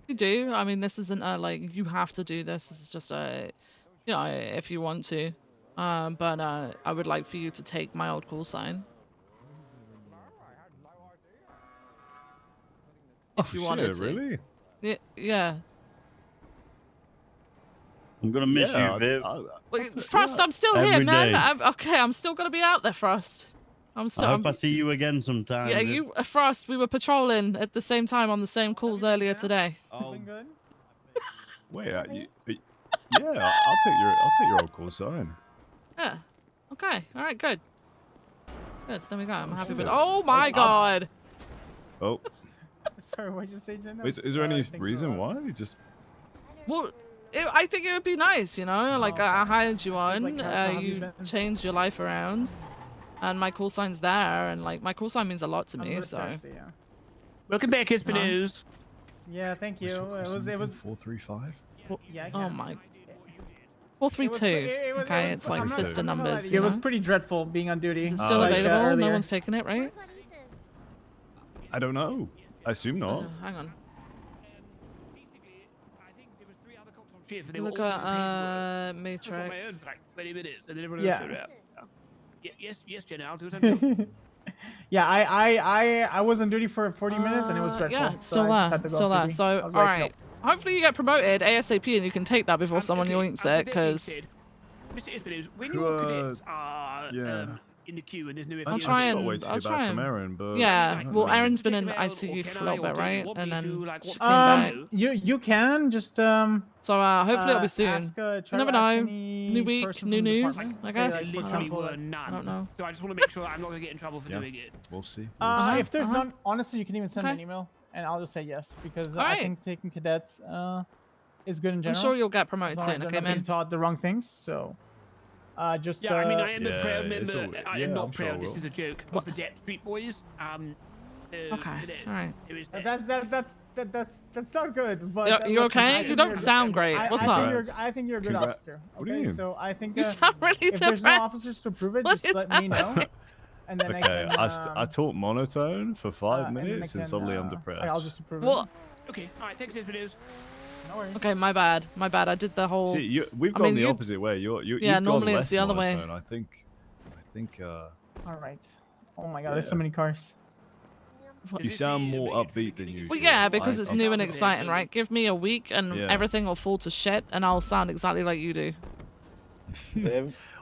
[SPEAKER 1] You do. I mean, this isn't like you have to do this. This is just you know, if you want to. But I would like for you to take my old call sign. If you wanted to.
[SPEAKER 11] Really?
[SPEAKER 1] Yeah.
[SPEAKER 13] I'm gonna miss
[SPEAKER 11] Yeah,
[SPEAKER 13] you, Viv.
[SPEAKER 1] Wait, Frost, I'm still here,
[SPEAKER 13] Every
[SPEAKER 1] man.
[SPEAKER 13] day.
[SPEAKER 1] I'm still gonna be out there, Frost. I'm still.
[SPEAKER 13] I hope I see you again sometime.
[SPEAKER 1] Yeah,
[SPEAKER 13] Viv.
[SPEAKER 1] you, Frost. We were patrolling at the same time on the same calls earlier today.
[SPEAKER 11] Oh. Wait, yeah, I'll take your old call sign.
[SPEAKER 1] Yeah. Okay. All right. Good. Good. There we go. I'm happy with. Oh my God.
[SPEAKER 11] Oh,
[SPEAKER 2] Sorry, what'd you say, Jenna?
[SPEAKER 11] is there any reason why? You just
[SPEAKER 1] Well, I think it would be nice, you know. Like I hired you on.
[SPEAKER 2] like, how have you
[SPEAKER 1] You
[SPEAKER 2] been?
[SPEAKER 1] changed your life around, and my call sign's there, and like my call sign means a lot to me. So.
[SPEAKER 9] Welcome back, Espinosa.
[SPEAKER 2] Yeah, thank you. It was
[SPEAKER 11] 435.
[SPEAKER 2] yeah.
[SPEAKER 1] Oh my. 432. Okay, it's like sister numbers.
[SPEAKER 2] It was pretty dreadful being on duty.
[SPEAKER 1] Is it still available? No one's taken it, right?
[SPEAKER 11] I don't know. I assume not.
[SPEAKER 1] Hang on.
[SPEAKER 9] They
[SPEAKER 1] Look
[SPEAKER 9] were all
[SPEAKER 1] at
[SPEAKER 9] from my own
[SPEAKER 1] Matrix.
[SPEAKER 9] practice, 20 minutes, and then everyone
[SPEAKER 2] Yeah.
[SPEAKER 9] else showed up. Yes, Jenna, I'll do something.
[SPEAKER 2] Yeah, I was on duty for 40 minutes and it was dreadful.
[SPEAKER 1] Yeah,
[SPEAKER 2] so
[SPEAKER 1] still
[SPEAKER 2] I just
[SPEAKER 1] there.
[SPEAKER 2] had to go
[SPEAKER 1] Still
[SPEAKER 2] off
[SPEAKER 1] there.
[SPEAKER 2] duty.
[SPEAKER 1] So,
[SPEAKER 2] I
[SPEAKER 1] all
[SPEAKER 2] was like,
[SPEAKER 1] right.
[SPEAKER 2] nope.
[SPEAKER 1] Hopefully you get promoted ASAP and you can take that before someone yoinks it, because.
[SPEAKER 9] Mr. Espinosa, when
[SPEAKER 11] Who,
[SPEAKER 9] your cadets are
[SPEAKER 11] yeah.
[SPEAKER 9] in the queue and there's no
[SPEAKER 1] I'll
[SPEAKER 9] FDO,
[SPEAKER 1] try
[SPEAKER 11] I'll
[SPEAKER 1] and.
[SPEAKER 11] wait till
[SPEAKER 1] I'll
[SPEAKER 11] you get
[SPEAKER 1] try
[SPEAKER 11] back from
[SPEAKER 1] and.
[SPEAKER 11] Aaron, but
[SPEAKER 1] Yeah,
[SPEAKER 11] I don't
[SPEAKER 1] well,
[SPEAKER 11] know.
[SPEAKER 1] Aaron's been
[SPEAKER 9] Take
[SPEAKER 1] in
[SPEAKER 9] them out, or
[SPEAKER 1] ICU
[SPEAKER 9] can
[SPEAKER 1] for a
[SPEAKER 9] I,
[SPEAKER 1] little
[SPEAKER 9] or
[SPEAKER 1] bit,
[SPEAKER 9] do you
[SPEAKER 1] right?
[SPEAKER 9] want
[SPEAKER 1] And
[SPEAKER 9] me to,
[SPEAKER 1] then
[SPEAKER 9] like,
[SPEAKER 1] she
[SPEAKER 9] what-
[SPEAKER 1] came back.
[SPEAKER 2] You can just
[SPEAKER 1] So hopefully it'll be soon.
[SPEAKER 2] ask, try
[SPEAKER 1] You
[SPEAKER 2] to
[SPEAKER 1] never
[SPEAKER 2] ask
[SPEAKER 1] know.
[SPEAKER 2] any
[SPEAKER 1] New week,
[SPEAKER 2] person
[SPEAKER 1] new
[SPEAKER 2] from the
[SPEAKER 1] news,
[SPEAKER 2] department.
[SPEAKER 1] I
[SPEAKER 2] Say,
[SPEAKER 1] guess.
[SPEAKER 2] like,
[SPEAKER 9] There
[SPEAKER 2] for
[SPEAKER 9] literally
[SPEAKER 2] example,
[SPEAKER 9] were
[SPEAKER 2] like,
[SPEAKER 9] none.
[SPEAKER 1] I don't know.
[SPEAKER 9] So I just want to make sure I'm not going to get in trouble for
[SPEAKER 11] Yeah.
[SPEAKER 9] doing it.
[SPEAKER 11] We'll see.
[SPEAKER 2] if there's none, honestly, you can even send me
[SPEAKER 1] Okay.
[SPEAKER 2] an email and I'll just say yes because
[SPEAKER 1] All
[SPEAKER 2] I
[SPEAKER 1] right.
[SPEAKER 2] think taking cadets is good in
[SPEAKER 1] I'm
[SPEAKER 2] general.
[SPEAKER 1] sure you'll get
[SPEAKER 2] as
[SPEAKER 1] promoted
[SPEAKER 2] long
[SPEAKER 1] soon,
[SPEAKER 2] as they're
[SPEAKER 1] okay,
[SPEAKER 2] not being
[SPEAKER 1] man?
[SPEAKER 2] taught the wrong things. So just
[SPEAKER 9] Yeah, I mean, I am
[SPEAKER 11] Yeah,
[SPEAKER 9] a proud
[SPEAKER 11] it's
[SPEAKER 9] member.
[SPEAKER 11] all-
[SPEAKER 9] I
[SPEAKER 11] yeah,
[SPEAKER 9] am
[SPEAKER 11] I'm
[SPEAKER 9] not
[SPEAKER 11] sure I
[SPEAKER 9] proud. This
[SPEAKER 11] will.
[SPEAKER 9] is a joke. Of the Depp Street Boys.
[SPEAKER 1] Okay, all right.
[SPEAKER 9] It was
[SPEAKER 2] that's not good. But
[SPEAKER 1] You
[SPEAKER 2] listen, I
[SPEAKER 1] okay?
[SPEAKER 2] think
[SPEAKER 1] You don't
[SPEAKER 2] you're-
[SPEAKER 1] sound great.
[SPEAKER 2] I
[SPEAKER 1] What's
[SPEAKER 2] think
[SPEAKER 1] up?
[SPEAKER 2] you're- I think you're a good
[SPEAKER 11] Congra-
[SPEAKER 2] officer.
[SPEAKER 11] What do you
[SPEAKER 2] Okay,
[SPEAKER 11] mean?
[SPEAKER 2] so I think
[SPEAKER 1] You sound really
[SPEAKER 2] if there's no
[SPEAKER 1] depressed.
[SPEAKER 2] officers to prove it,
[SPEAKER 1] What
[SPEAKER 2] just
[SPEAKER 1] is
[SPEAKER 2] let me know. And then
[SPEAKER 11] Okay,
[SPEAKER 2] I can,
[SPEAKER 11] I taught monotone for 5
[SPEAKER 2] and then I
[SPEAKER 11] minutes and
[SPEAKER 2] can,
[SPEAKER 11] suddenly I'm depressed.
[SPEAKER 2] I'll just approve
[SPEAKER 1] Well,
[SPEAKER 2] it.
[SPEAKER 9] Okay, all right. Thanks, Espinosa.
[SPEAKER 2] No worries.
[SPEAKER 1] okay, my bad. My bad. I did the whole.
[SPEAKER 11] See, we've
[SPEAKER 1] I
[SPEAKER 11] gone
[SPEAKER 1] mean,
[SPEAKER 11] the
[SPEAKER 1] you-
[SPEAKER 11] opposite way.
[SPEAKER 1] Yeah,
[SPEAKER 11] You've gone
[SPEAKER 1] normally it's
[SPEAKER 11] less
[SPEAKER 1] the other way.
[SPEAKER 11] monotone. I think
[SPEAKER 2] All right. Oh my God, there's so
[SPEAKER 11] Yeah.
[SPEAKER 2] many cars.
[SPEAKER 11] you sound more upbeat than usual.
[SPEAKER 1] Well, yeah, because it's new and
[SPEAKER 11] I'm-
[SPEAKER 1] exciting, right? Give me a week and
[SPEAKER 11] Yeah.
[SPEAKER 1] everything will fall to shit, and I'll sound exactly like you do.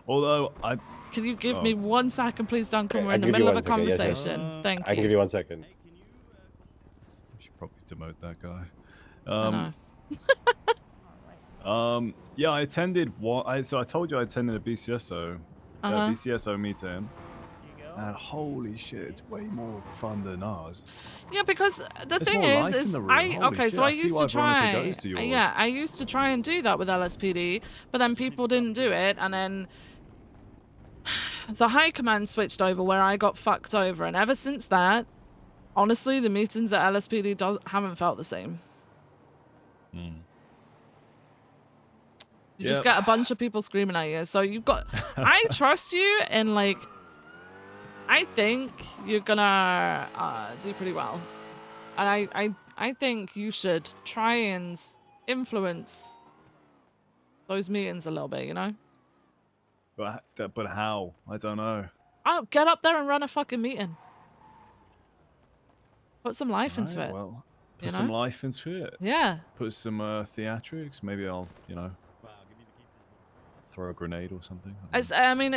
[SPEAKER 11] Although I
[SPEAKER 1] Can you give me 1 second, please, Duncan?
[SPEAKER 6] Okay,
[SPEAKER 1] We're
[SPEAKER 6] I'll
[SPEAKER 1] in the
[SPEAKER 6] give you
[SPEAKER 1] middle of a
[SPEAKER 6] 1 second, yes, yes.
[SPEAKER 1] conversation. Thank you.
[SPEAKER 6] I can give you 1 second.
[SPEAKER 11] should probably demote that guy.
[SPEAKER 1] I know.
[SPEAKER 11] Yeah, I attended one. So I told you I attended a BCSO,
[SPEAKER 1] Uh-huh.
[SPEAKER 11] BCSO meeting. And holy shit, it's way more fun than ours.
[SPEAKER 1] Yeah, because the
[SPEAKER 11] There's
[SPEAKER 1] thing
[SPEAKER 11] more
[SPEAKER 1] is,
[SPEAKER 11] life in the room. Holy
[SPEAKER 1] okay, so
[SPEAKER 11] shit,
[SPEAKER 1] I
[SPEAKER 11] I see
[SPEAKER 1] used
[SPEAKER 11] why
[SPEAKER 1] to try,
[SPEAKER 11] Veronica goes to yours.
[SPEAKER 1] yeah, I used to try and do that with LSPD, but then people didn't do it, and then the high command switched over where I got fucked over, and ever since that, honestly, the meetings at LSPD haven't felt the same. You just
[SPEAKER 11] Yep.
[SPEAKER 1] get a bunch of people screaming at you, so you've got. I trust you, and like, I think you're gonna do pretty well, and I think you should try and influence those meetings a little bit, you know?
[SPEAKER 11] But how? I don't know.
[SPEAKER 1] Oh, get up there and run a fucking meeting. Put some life into
[SPEAKER 11] Right,
[SPEAKER 1] it.
[SPEAKER 11] well,
[SPEAKER 1] you
[SPEAKER 11] put
[SPEAKER 1] know?
[SPEAKER 11] some life into it.
[SPEAKER 1] Yeah.
[SPEAKER 11] Put some theatrics. Maybe I'll, throw a grenade or something?
[SPEAKER 1] I mean,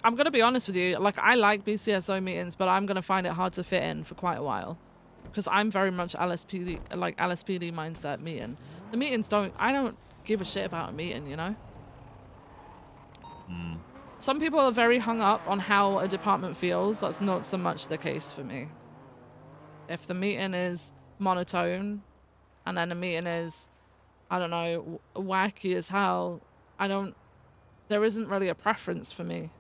[SPEAKER 1] I'm gonna be honest with you. Like, I like BCSO meetings, but I'm gonna find it hard to fit in for quite a while, because I'm very much LSPD mindset meeting. The meetings I don't give a shit about a meeting, you know. Some people are very hung up on how a department feels. That's not so much the case for me. If the meeting is monotone, and then the meeting is, I don't know, wacky as hell, there isn't really a preference for me.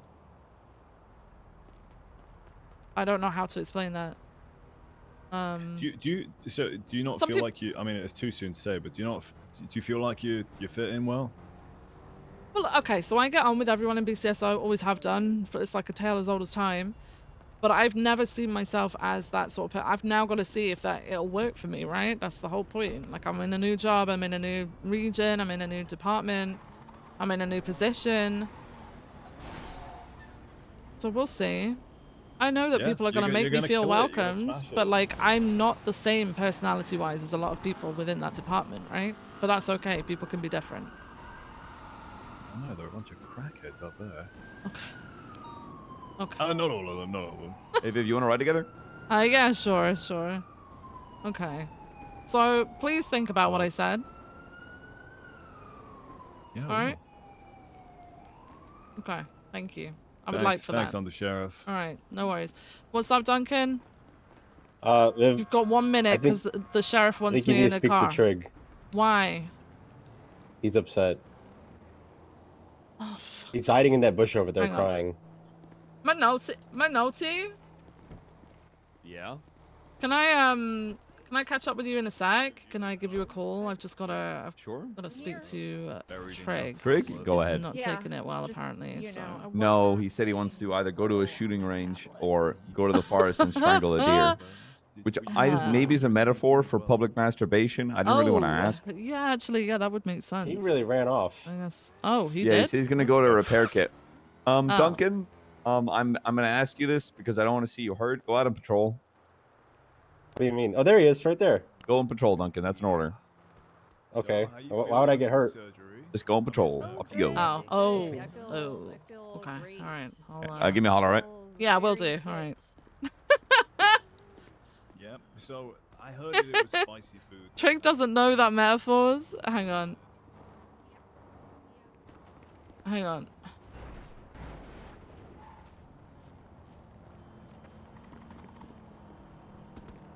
[SPEAKER 1] I don't know how to explain that.
[SPEAKER 11] Do you not feel like you? I mean, it's too soon to say, but do you feel like you fit in well?
[SPEAKER 1] Well, okay, so I get on with everyone in BCSO, always have done. It's like a tale as old as time. But I've never seen myself as that sort of person. I've now got to see if it'll work for me, right? That's the whole point. Like, I'm in a new job, I'm in a new region, I'm in a new department, I'm in a new position. So we'll see. I know that people are going to make me feel welcomed, but like, I'm not the same personality-wise as a lot of people within that department, right? But that's okay. People can be different.
[SPEAKER 11] I know, there are a bunch of crackheads up there.
[SPEAKER 1] Okay. Okay.
[SPEAKER 11] Not all of them, not all of them.
[SPEAKER 8] Hey, Viv, you want to ride together?
[SPEAKER 1] Yeah, sure. Okay. So, please think about what I said.
[SPEAKER 11] Yeah.
[SPEAKER 1] Alright? Okay. Thank you. I would like for
[SPEAKER 11] Thanks,
[SPEAKER 1] that.
[SPEAKER 11] Undersheriff.
[SPEAKER 1] Alright. No worries. What's up, Duncan?
[SPEAKER 6] Viv,
[SPEAKER 1] You've got 1 minute because the sheriff wants me in a car.
[SPEAKER 6] I think you need to speak to Trig.
[SPEAKER 1] Why?
[SPEAKER 6] He's upset.
[SPEAKER 1] Oh,
[SPEAKER 6] he's hiding in that bush over there
[SPEAKER 1] Hang on.
[SPEAKER 6] crying.
[SPEAKER 1] My notey?
[SPEAKER 8] Yeah.
[SPEAKER 1] Can I catch up with you in a sec? Can I give you a call? I've just gotta speak to Trig.
[SPEAKER 8] Trig, go ahead.
[SPEAKER 1] Not taking it well, apparently. So.
[SPEAKER 8] No, he said he wants to either go to a shooting range or go to the forest and strangle a deer. Which maybe is a metaphor for public masturbation. I didn't really want to ask.
[SPEAKER 1] Yeah, actually, that would make sense.
[SPEAKER 6] He really ran off.
[SPEAKER 1] I guess. Oh, he
[SPEAKER 8] Yeah,
[SPEAKER 1] did?
[SPEAKER 8] he said he's gonna go to a repair kit. Duncan, I'm gonna ask you this because I don't want to see you hurt. Go out and patrol.
[SPEAKER 6] What do you mean? Oh, there he is, right there.
[SPEAKER 8] Go and patrol, Duncan. That's an order.
[SPEAKER 6] Okay. Why would I get hurt?
[SPEAKER 8] Just go and patrol. Off you go.
[SPEAKER 1] Okay. All right.
[SPEAKER 8] Give me a holler, all right?
[SPEAKER 1] Yeah, will do. All right.
[SPEAKER 11] Yep. So I heard it was spicy food.
[SPEAKER 1] Trig doesn't know that metaphors. Hang on.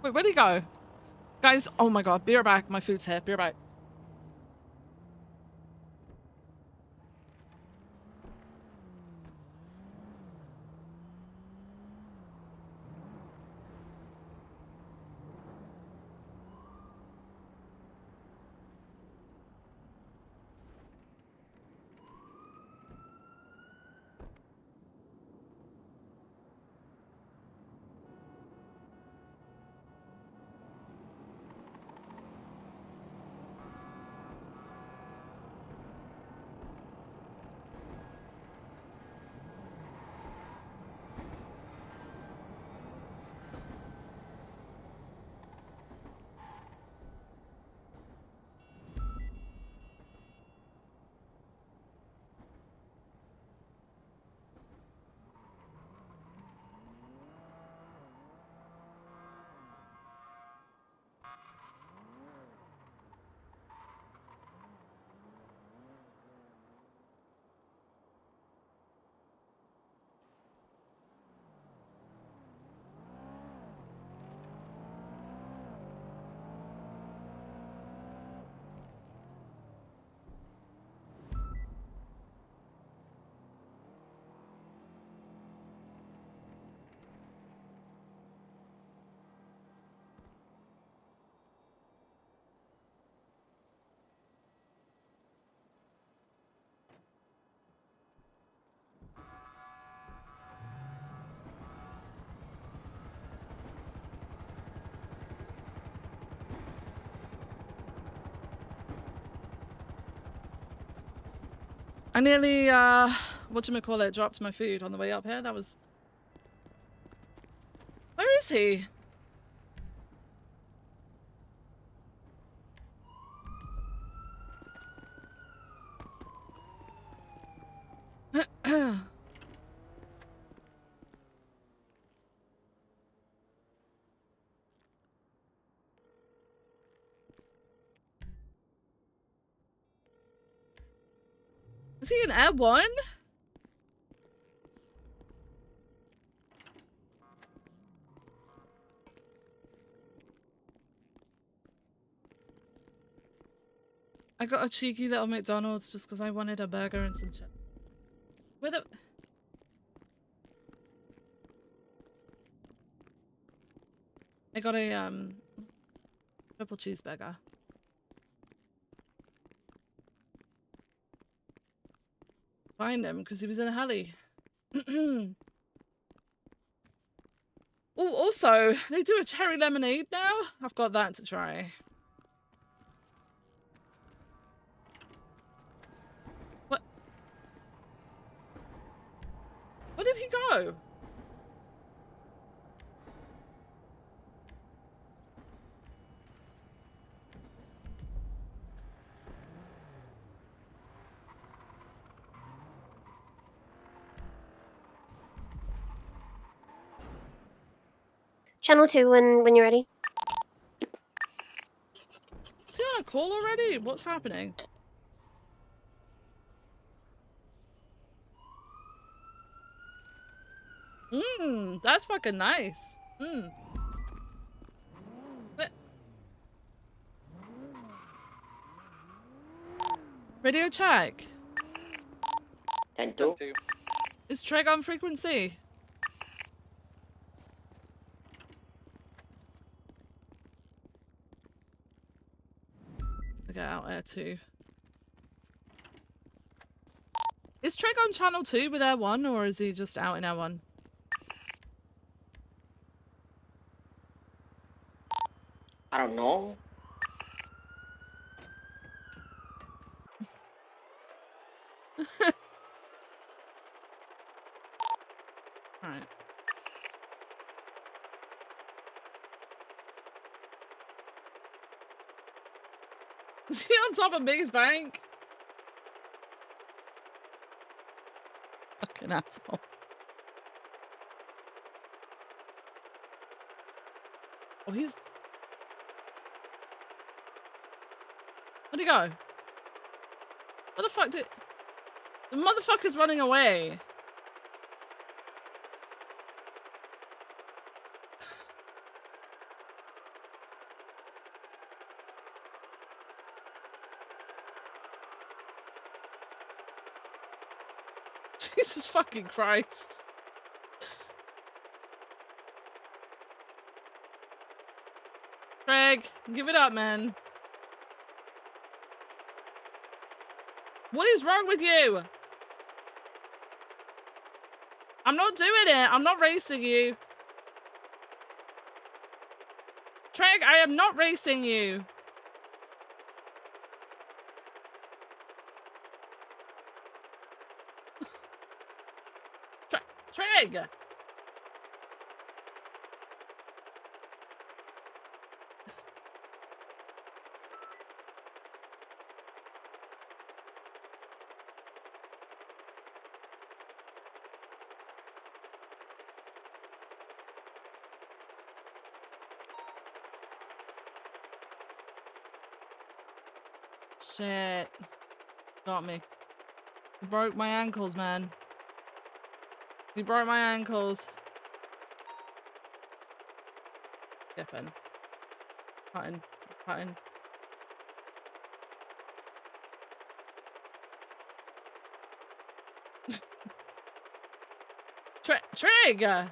[SPEAKER 1] Wait, where'd he go? Guys, oh my god, be right back. My food's here. Be right back. I nearly, whatchamacallit, dropped my food on the way up here. That was... Where is he? Is he an Air 1? I got a cheeky little McDonald's just because I wanted a burger and some chips. Where the... I got a, triple cheeseburger. Find him because he was in a heli. Oh, also, they do a cherry lemonade now. I've got that to try. What? Where did he go?
[SPEAKER 14] Channel 2 when you're ready.
[SPEAKER 1] Is he on a call already? What's happening? That's fucking nice. What? Radio check.
[SPEAKER 14] 10-2.
[SPEAKER 1] Is Treg on frequency? I get out Air 2. Is Treg on channel 2 with Air 1 or is he just out in Air 1?
[SPEAKER 14] I don't know.
[SPEAKER 1] Alright. Is he on top of Big's bank? Fucking asshole. Oh, he's... Where'd he go? Where the fuck did... The motherfucker's running away. Jesus fucking Christ. Craig, give it up, man. What is wrong with you? I'm not doing it. I'm not racing you. Treg, I am not racing you. Treg! Shit. Got me. You broke my ankles, man. You broke my ankles. Skipping. Cutting. Cutting. Trig!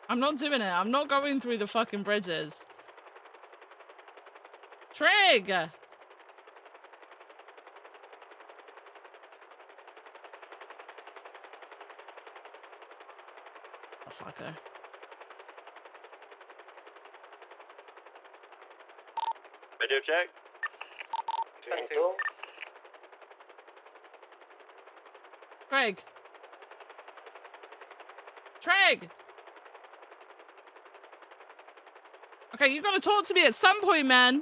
[SPEAKER 1] I'm not doing it. I'm not going through the fucking bridges. Trig! Oh, fucker.
[SPEAKER 15] Radio check.
[SPEAKER 14] 10-2.
[SPEAKER 1] Craig. Treg! Okay, you gotta talk to me at some point, man.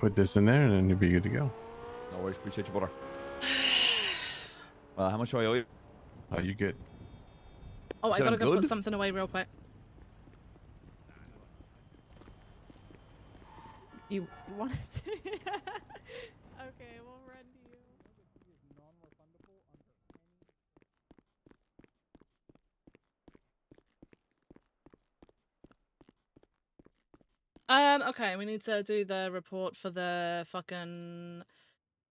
[SPEAKER 16] put this in there, and then you'll be good to go.
[SPEAKER 8] No worries. Appreciate you, brother. How much do I owe you?
[SPEAKER 16] Oh, you good?
[SPEAKER 1] Oh, I
[SPEAKER 8] said
[SPEAKER 1] gotta
[SPEAKER 8] I'm
[SPEAKER 1] go put
[SPEAKER 8] good?
[SPEAKER 1] something away real quick.
[SPEAKER 17] You want to? Okay, we'll run to you.
[SPEAKER 1] Okay, we need to do the report for the fucking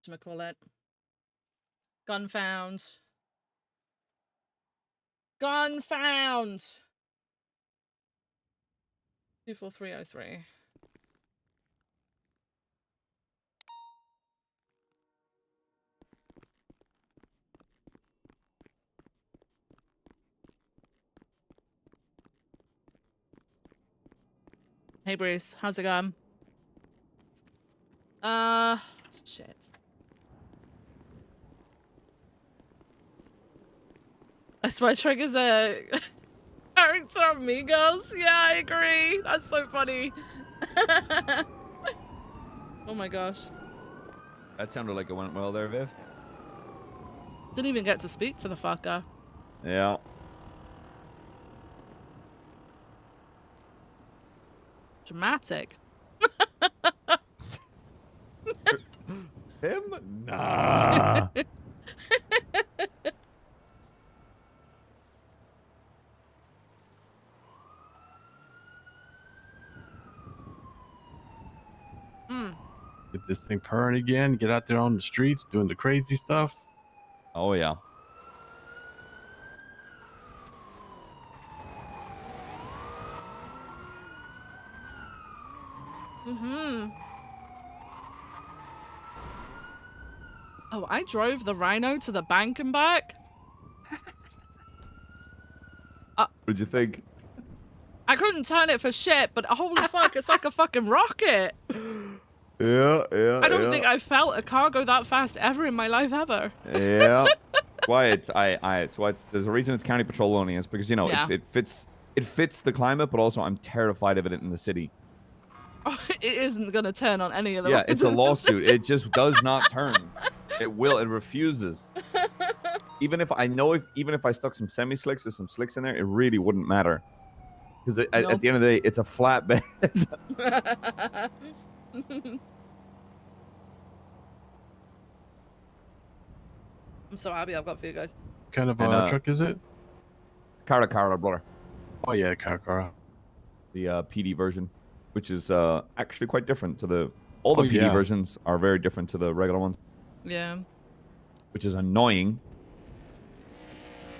[SPEAKER 1] whatchamacallit? Gun found. Gun found. 24303. Hey Bruce, how's it going? Shit. I swear Trigger's a character on Migos. Yeah, I agree. That's so funny. Oh my gosh.
[SPEAKER 8] That sounded like it went well there, Viv.
[SPEAKER 1] Didn't even get to speak to the fucker.
[SPEAKER 8] Yeah.
[SPEAKER 1] Dramatic.
[SPEAKER 8] Him? Nah.
[SPEAKER 16] Get this thing purring again. Get out there on the streets doing the crazy stuff.
[SPEAKER 8] Oh yeah.
[SPEAKER 1] Oh, I drove the Rhino to the bank and back.
[SPEAKER 8] What'd you think?
[SPEAKER 1] I couldn't turn it for shit, but holy fuck, it's like a fucking rocket.
[SPEAKER 8] Yeah.
[SPEAKER 1] I don't think I felt a car go that fast ever in my life ever.
[SPEAKER 8] Yeah. Why it's it's why it's there's a reason it's county patrol only. It's because
[SPEAKER 1] Yeah.
[SPEAKER 8] it fits the climate, but also I'm terrified of it in the city.
[SPEAKER 1] It isn't gonna turn on any of the
[SPEAKER 8] Yeah,
[SPEAKER 1] roads
[SPEAKER 8] it's a
[SPEAKER 1] in the
[SPEAKER 8] lawsuit.
[SPEAKER 1] city.
[SPEAKER 8] It just does not turn. It will. It refuses. Even if I stuck some semi slicks or some slicks in there, it really wouldn't matter. Because at the end of the day, it's a flatbed.
[SPEAKER 1] I'm so happy I've got for you guys.
[SPEAKER 16] What kind of truck is it?
[SPEAKER 8] Cara, brother.
[SPEAKER 16] Oh yeah, Cara.
[SPEAKER 8] The PD version, which is actually quite different to the all the PD versions are very different to the regular ones.
[SPEAKER 1] Yeah.
[SPEAKER 8] Which is annoying.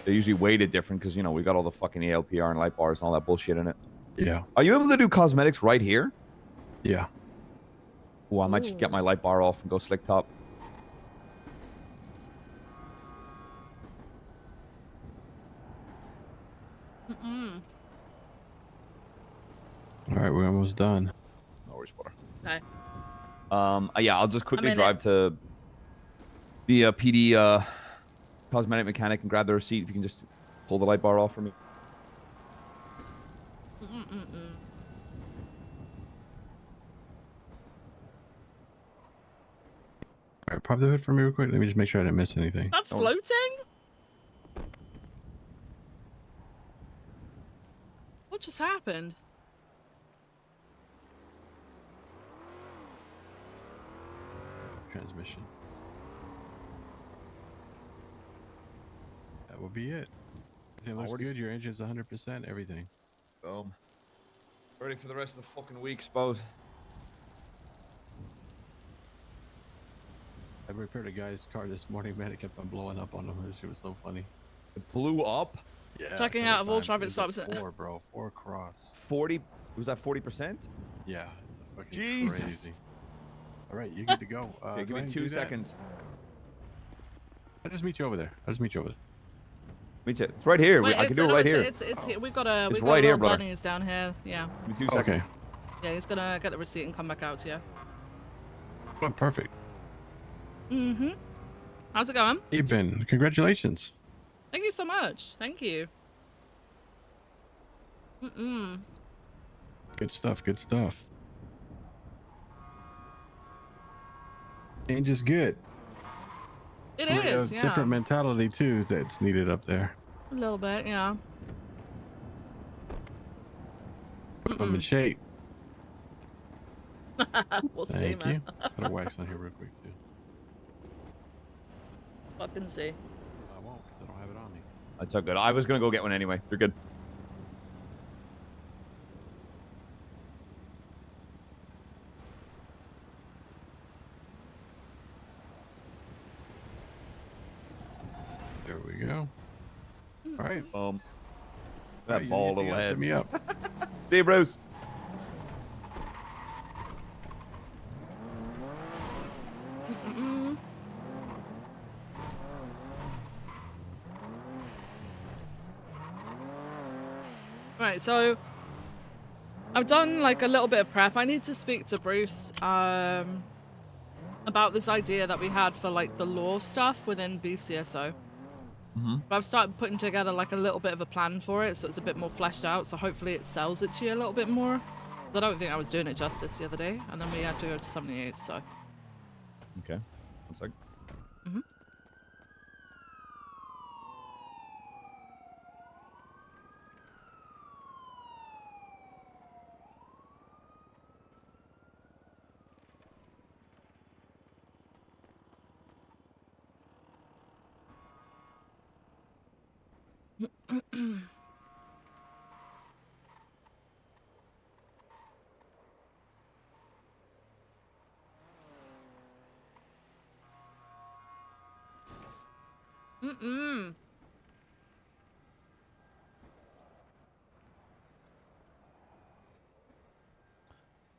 [SPEAKER 8] They're usually weighted different because we got all the fucking ALPR and light bars and all that bullshit in it.
[SPEAKER 16] Yeah.
[SPEAKER 8] Are you able to do cosmetics right here?
[SPEAKER 16] Yeah.
[SPEAKER 8] Oh, I might just get my light bar off and go slick top.
[SPEAKER 1] Mm-mm.
[SPEAKER 16] All right, we're almost done.
[SPEAKER 8] No worries, brother.
[SPEAKER 1] Okay.
[SPEAKER 8] Yeah, I'll just quickly
[SPEAKER 1] I'm in
[SPEAKER 8] drive to the PD cosmetic mechanic and grab the receipt. If you can just pull the light bar off for me.
[SPEAKER 1] Mm-mm-mm.
[SPEAKER 16] All right, pop the hood for me real quick. Let me just make sure I didn't miss anything.
[SPEAKER 1] That floating? What just happened?
[SPEAKER 16] Transmission. That will be it. Everything looks good. Your engine's 100%. Everything.
[SPEAKER 8] Boom. Ready for the rest of the fucking week, suppose.
[SPEAKER 16] I repaired a guy's car this morning, man. It kept on blowing up on him. This shit was so funny.
[SPEAKER 8] It blew up?
[SPEAKER 16] Yeah.
[SPEAKER 1] Checking out of all traffic stops.
[SPEAKER 16] 4, bro. 4 across.
[SPEAKER 8] 40? Was that 40%?
[SPEAKER 16] Yeah. It's fucking
[SPEAKER 8] Jesus.
[SPEAKER 16] crazy. All right, you're good to go.
[SPEAKER 8] Okay,
[SPEAKER 16] go
[SPEAKER 8] give me
[SPEAKER 16] ahead and
[SPEAKER 8] 2
[SPEAKER 16] do that.
[SPEAKER 8] seconds.
[SPEAKER 16] I'll just meet you over there.
[SPEAKER 8] Me too. It's right here.
[SPEAKER 1] Wait,
[SPEAKER 8] I can do it right here.
[SPEAKER 1] It's here. We've got a
[SPEAKER 8] It's
[SPEAKER 1] we've got
[SPEAKER 8] right
[SPEAKER 1] a
[SPEAKER 8] here,
[SPEAKER 1] little
[SPEAKER 8] brother.
[SPEAKER 1] Benny's down here. Yeah.
[SPEAKER 8] Give me 2 seconds.
[SPEAKER 16] Okay.
[SPEAKER 1] Yeah, he's gonna get the receipt and come back out to you.
[SPEAKER 16] Oh, perfect.
[SPEAKER 1] Mm-hmm. How's it going?
[SPEAKER 16] Hey, Ben. Congratulations.
[SPEAKER 1] Thank you so much. Thank you. Mm-mm.
[SPEAKER 16] Good stuff. Good stuff. Change is good.
[SPEAKER 1] It
[SPEAKER 16] We have
[SPEAKER 1] is, yeah.
[SPEAKER 16] different mentality too that's needed up there.
[SPEAKER 1] A little bit, yeah.
[SPEAKER 16] I'm in shape.
[SPEAKER 1] We'll see,
[SPEAKER 16] Thank
[SPEAKER 1] man.
[SPEAKER 16] you. Got a wax on here real quick too.
[SPEAKER 1] Fucking see.
[SPEAKER 16] I won't because I don't have it on me.
[SPEAKER 8] That's all good. I was gonna go get one anyway. You're good.
[SPEAKER 16] There we go. All right.
[SPEAKER 8] That
[SPEAKER 16] Right,
[SPEAKER 8] ball
[SPEAKER 16] you
[SPEAKER 8] little
[SPEAKER 16] guys
[SPEAKER 8] head.
[SPEAKER 16] hit me up.
[SPEAKER 8] See you, Bruce.
[SPEAKER 1] Right, so I've done like a little bit of prep. I need to speak to Bruce about this idea that we had for like the law stuff within BCSO. But I've started putting together like a little bit of a plan for it, so it's a bit more fleshed out, so hopefully it sells it to you a little bit more. 'Cause I don't think I was doing it justice the other day, and then we had to go to 78, so.
[SPEAKER 8] Okay. One sec.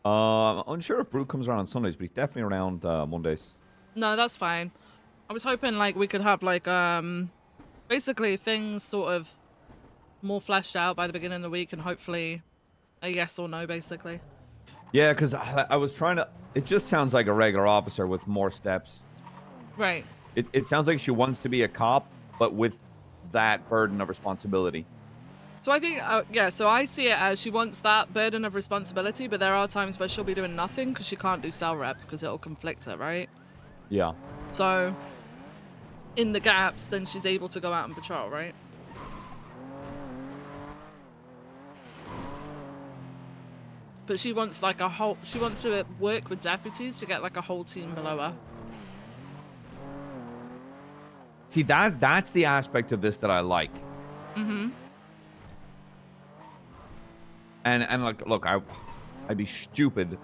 [SPEAKER 8] I'm unsure if Brew comes around on Sundays, but he's definitely around Mondays.
[SPEAKER 1] No, that's fine. I was hoping like we could have like basically things sort of more fleshed out by the beginning of the week, and hopefully a yes or no, basically.
[SPEAKER 8] Yeah, because I was trying to. It just sounds like a regular officer with more steps.
[SPEAKER 1] Right.
[SPEAKER 8] It sounds like she wants to be a cop, but with that burden of responsibility.
[SPEAKER 1] So I think, yeah, so I see it as she wants that burden of responsibility, but there are times where she'll be doing nothing because she can't do cell reps because it'll conflict her, right?
[SPEAKER 8] Yeah.
[SPEAKER 1] So in the gaps, then she's able to go out and patrol, right? But she wants like she wants to work with deputies to get like a whole team below her.
[SPEAKER 8] See, that's the aspect of this that I like. And look, I'd be stupid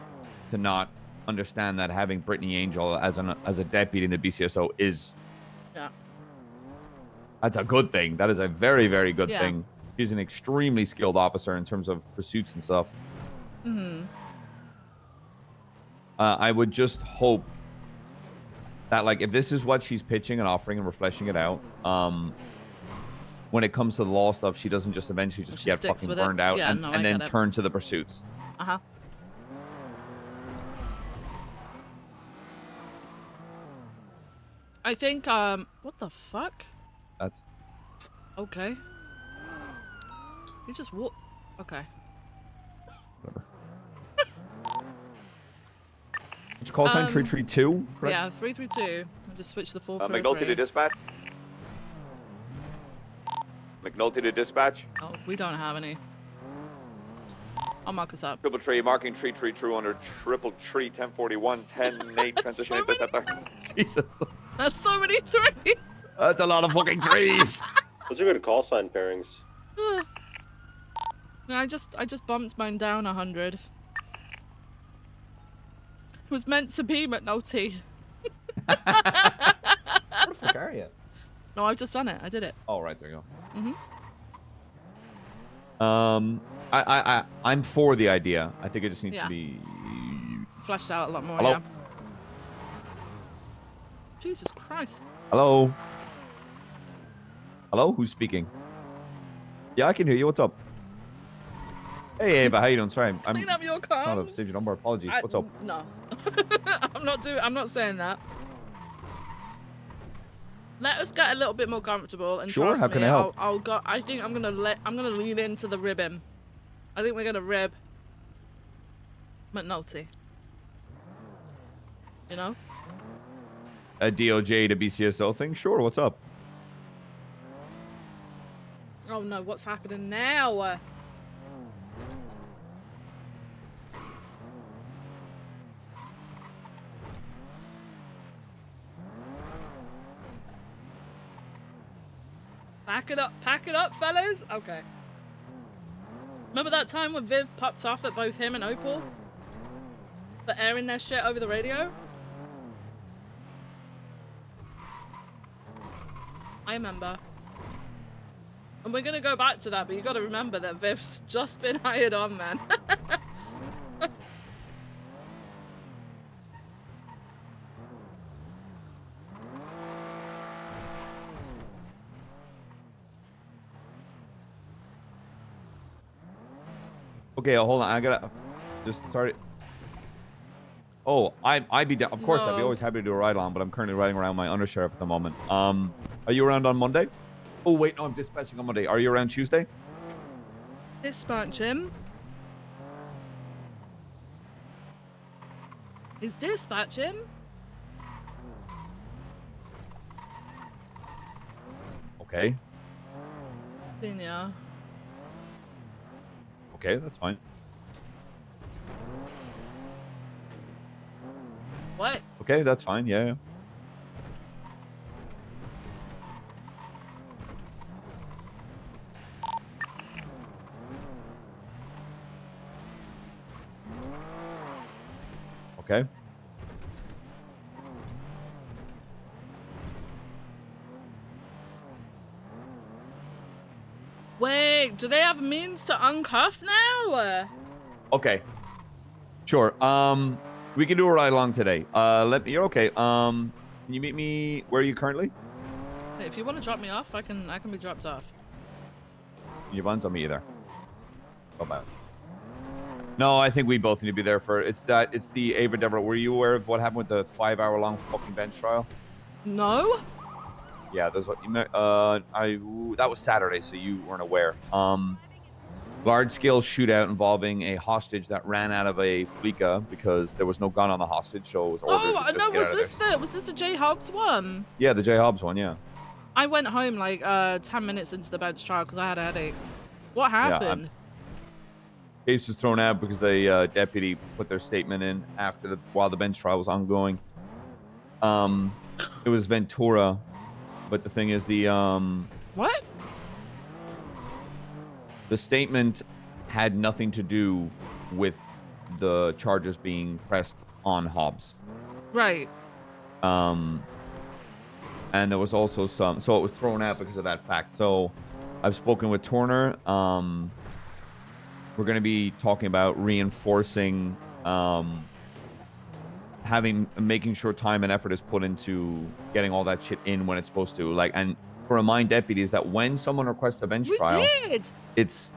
[SPEAKER 8] to not understand that having Brittany Angel as a deputy in the BCSO is that's a good thing. That is a very, very good thing. She's an extremely skilled officer in terms of pursuits and stuff. I would just hope that like if this is what she's pitching and offering and we're fleshing it out, when it comes to the law stuff, she doesn't just eventually just get fucking burned out and then turn to the pursuits.
[SPEAKER 1] I think, what the fuck?
[SPEAKER 8] That's...
[SPEAKER 1] Okay. You just walk... Okay.
[SPEAKER 8] Whatever. What's your call sign? 332? Correct?
[SPEAKER 1] Yeah, 332. I just switched the 433.
[SPEAKER 18] McNulty to dispatch. McNulty to dispatch.
[SPEAKER 1] Oh, we don't have any. I'll mark us up.
[SPEAKER 18] Triple tree, marking tree true under triple tree 1041, 10-8 transition interceptor.
[SPEAKER 8] Jesus.
[SPEAKER 1] That's so many threes.
[SPEAKER 8] That's a lot of fucking trees.
[SPEAKER 6] Those are good call sign pairings.
[SPEAKER 1] No, I just bumped mine down 100. It was meant to be, McNulty.
[SPEAKER 8] What the fuck are you?
[SPEAKER 1] No, I've just done it. I did it.
[SPEAKER 8] Oh, right, there you go. I'm for the idea. I think it just needs to be
[SPEAKER 1] fleshed out a lot more.
[SPEAKER 8] Hello?
[SPEAKER 1] Yeah. Jesus Christ.
[SPEAKER 8] Hello. Hello, who's speaking? Yeah, I can hear you. What's up? Hey, Ava, how you doing? Sorry, I'm
[SPEAKER 1] Clean up your
[SPEAKER 8] not
[SPEAKER 1] comms.
[SPEAKER 8] a stage number. Apologies. What's up?
[SPEAKER 1] No. I'm not saying that. Let us get a little bit more comfortable and
[SPEAKER 8] Sure,
[SPEAKER 1] trust
[SPEAKER 8] how
[SPEAKER 1] me,
[SPEAKER 8] can I help?
[SPEAKER 1] I'll go. I think I'm gonna lean into the ribbing. I think we're gonna rib McNulty. You know?
[SPEAKER 8] a DOJ to BCSO thing? Sure. What's up?
[SPEAKER 1] Oh no, what's happening now? Pack it up, fellas. Okay. Remember that time when Viv popped off at both him and Opal for airing their shit over the radio? I remember. And we're gonna go back to that, but you gotta remember that Viv's just been hired on, man.
[SPEAKER 8] Okay, hold on. I gotta just start it. Oh, I'd be down. Of course, I'd be
[SPEAKER 1] No.
[SPEAKER 8] always happy to do a ride along, but I'm currently riding around my undersheriff at the moment. Are you around on Monday? Oh wait, no, I'm dispatching on Monday. Are you around Tuesday?
[SPEAKER 1] Dispatch him. Is dispatch him?
[SPEAKER 8] Okay.
[SPEAKER 1] Yeah.
[SPEAKER 8] Okay, that's fine.
[SPEAKER 1] What?
[SPEAKER 8] Okay, that's fine. Yeah. Okay.
[SPEAKER 1] Wait, do they have means to uncuff now?
[SPEAKER 8] Okay. Sure. We can do a ride along today. You're okay. Can you meet me? Where are you currently?
[SPEAKER 1] Hey, if you want to drop me off, I can be dropped off.
[SPEAKER 8] Your buns, I'll meet you there. Go back. No, I think we both need to be there for it's the Ava Deborah. Were you aware of what happened with the 5-hour-long fucking bench trial?
[SPEAKER 1] No?
[SPEAKER 8] Yeah, there's what you meant. That was Saturday, so you weren't aware. Large-scale shootout involving a hostage that ran out of a Fleeca because there was no gun on the hostage, so it was ordered to just
[SPEAKER 1] no,
[SPEAKER 8] get out of
[SPEAKER 1] was this a J Hobbs one?
[SPEAKER 8] Yeah, the J. Hobbs one, yeah.
[SPEAKER 1] I went home like 10 minutes into the bench trial because I had a headache. What happened?
[SPEAKER 8] Case was thrown out because a deputy put their statement in while the bench trial was ongoing. It was Ventura, but the thing is
[SPEAKER 1] what?
[SPEAKER 8] The statement had nothing to do with the charges being pressed on Hobbs.
[SPEAKER 1] Right.
[SPEAKER 8] And there was also so it was thrown out because of that fact. So I've spoken with Turner. We're going to be talking about reinforcing, making sure time and effort is put into getting all that shit in when it's supposed to. And to remind deputies that when someone requests a bench trial, it's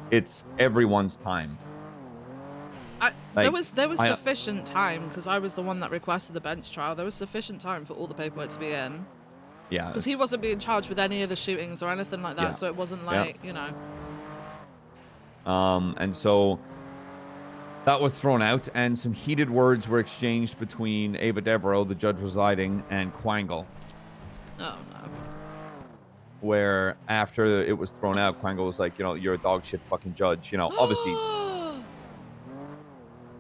[SPEAKER 8] everyone's time.
[SPEAKER 1] There was sufficient time because I was the one that requested the bench trial. There was sufficient time for all the paperwork to be in.
[SPEAKER 8] Yeah.
[SPEAKER 1] Because he wasn't being charged with any of the shootings or anything like that,
[SPEAKER 8] Yeah.
[SPEAKER 1] so it wasn't like, you know.
[SPEAKER 8] And so that was thrown out, and some heated words were exchanged between Ava Devereaux, the judge residing, and Quangle.
[SPEAKER 1] Oh, no.
[SPEAKER 8] Where after it was thrown out, Quangle was like, you're a dog shit fucking judge. Obviously,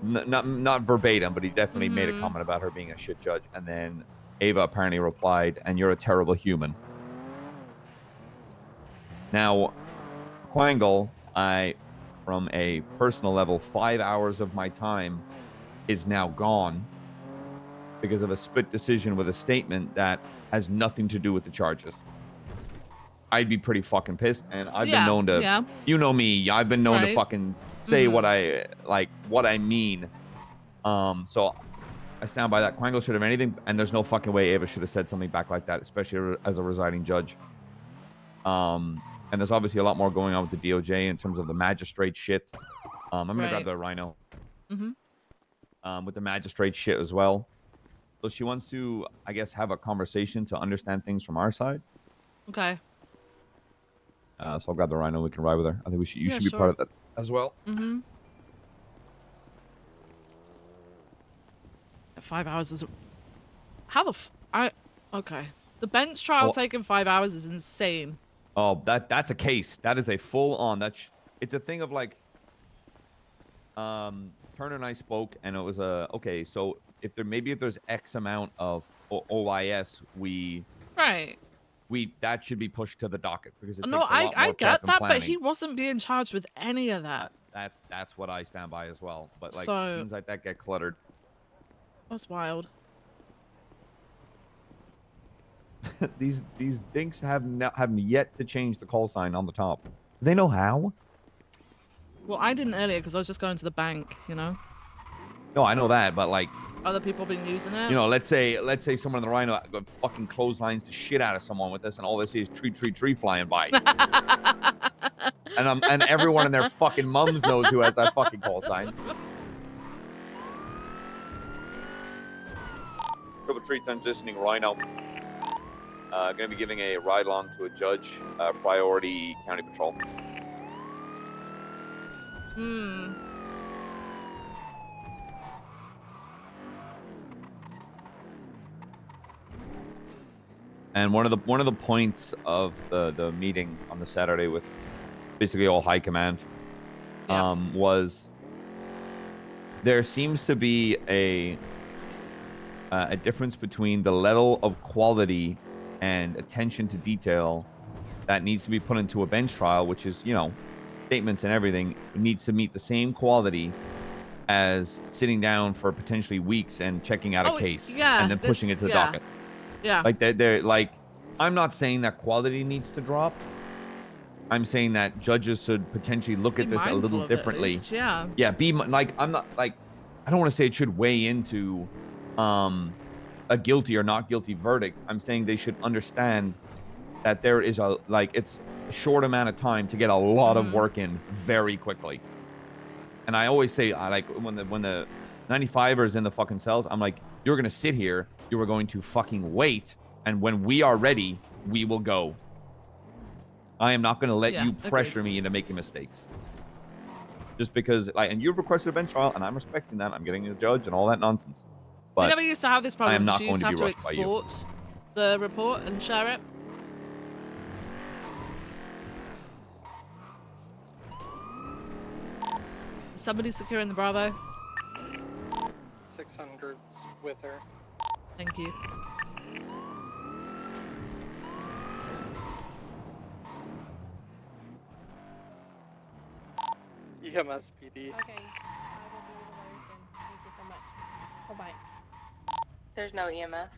[SPEAKER 8] not verbatim, but he definitely made a comment about her being a shit judge. And then Ava apparently replied, and you're a terrible human. Now, Quangle, from a personal level, 5 hours of my time is now gone because of a split decision with a statement that has nothing to do with the charges. I'd be pretty fucking pissed, and I've been known to, you know me, I've been known to fucking say what I mean. So I stand by that. Quangle should have anything, and there's no fucking way Ava should have said something back like that, especially as a residing judge. And there's obviously a lot more going on with the DOJ in terms of the magistrate shit. I'm gonna grab the rhino. With the magistrate shit as well. So she wants to, I guess, have a conversation to understand things from our side.
[SPEAKER 1] Okay.
[SPEAKER 8] So I'll grab the rhino. We can ride with her. I think you should be part of that as well.
[SPEAKER 1] 5 hours is. How the Okay. The bench trial
[SPEAKER 8] Well-
[SPEAKER 1] taking 5 hours is insane.
[SPEAKER 8] Oh, that's a case. That is a full on. It's a thing of like. Turner and I spoke, and it was okay. So if there's X amount of OIS,
[SPEAKER 1] Right.
[SPEAKER 8] that should be pushed to the docket because it
[SPEAKER 1] No,
[SPEAKER 8] takes a lot
[SPEAKER 1] I
[SPEAKER 8] more
[SPEAKER 1] get
[SPEAKER 8] prep and
[SPEAKER 1] that, but
[SPEAKER 8] planning.
[SPEAKER 1] he wasn't being charged with any of that.
[SPEAKER 8] That's what I stand by as well. But like
[SPEAKER 1] So-
[SPEAKER 8] things like that get cluttered.
[SPEAKER 1] That's wild.
[SPEAKER 8] these dinks have yet to change the call sign on the top. Do they know how?
[SPEAKER 1] Well, I didn't earlier because I was just going to the bank, you know?
[SPEAKER 8] No, I know that, but like,
[SPEAKER 1] Other people been using it.
[SPEAKER 8] you know, let's say someone in the Rhino fucking clotheslines the shit out of someone with this, and all they see is tree flying by. and everyone and their fucking mums knows who has that fucking call sign.
[SPEAKER 18] Triple tree transitioning Rhino. Going to be giving a ride along to a judge, priority county patrol.
[SPEAKER 1] Hmm.
[SPEAKER 8] And one of the points of the meeting on the Saturday with basically all high command was there seems to be a difference between the level of quality and attention to detail that needs to be put into a bench trial, which is, you know, statements and everything. It needs to meet the same quality as sitting down for potentially weeks and checking out a case and then pushing it to the docket.
[SPEAKER 1] Yeah.
[SPEAKER 8] Like they're like, I'm not saying that quality needs to drop. I'm saying that judges should potentially look at this a little differently.
[SPEAKER 1] Least, yeah.
[SPEAKER 8] Yeah. I'm not like, I don't want to say it should weigh into a guilty or not guilty verdict. I'm saying they should understand that there is it's a short amount of time to get a lot of work in very quickly. And I always say, like when the 95ers in the fucking cells, I'm like, you're gonna sit here, you are going to fucking wait, and when we are ready, we will go. I am not gonna let you pressure me into making mistakes. Just because, like, and you've requested a bench trial, and I'm respecting that. I'm getting a judge and all that nonsense. But
[SPEAKER 1] we never used to have this problem.
[SPEAKER 8] I am not
[SPEAKER 1] You
[SPEAKER 8] going
[SPEAKER 1] used
[SPEAKER 8] to
[SPEAKER 1] have
[SPEAKER 8] be
[SPEAKER 1] to
[SPEAKER 8] rushed by you.
[SPEAKER 1] export the report and share it. Somebody securing the Bravo.
[SPEAKER 19] 600's with her.
[SPEAKER 1] Thank you.
[SPEAKER 19] EMS PD.
[SPEAKER 17] Okay, I will be the lawyer soon. Thank you so much. Bye-bye.
[SPEAKER 20] There's no EMS.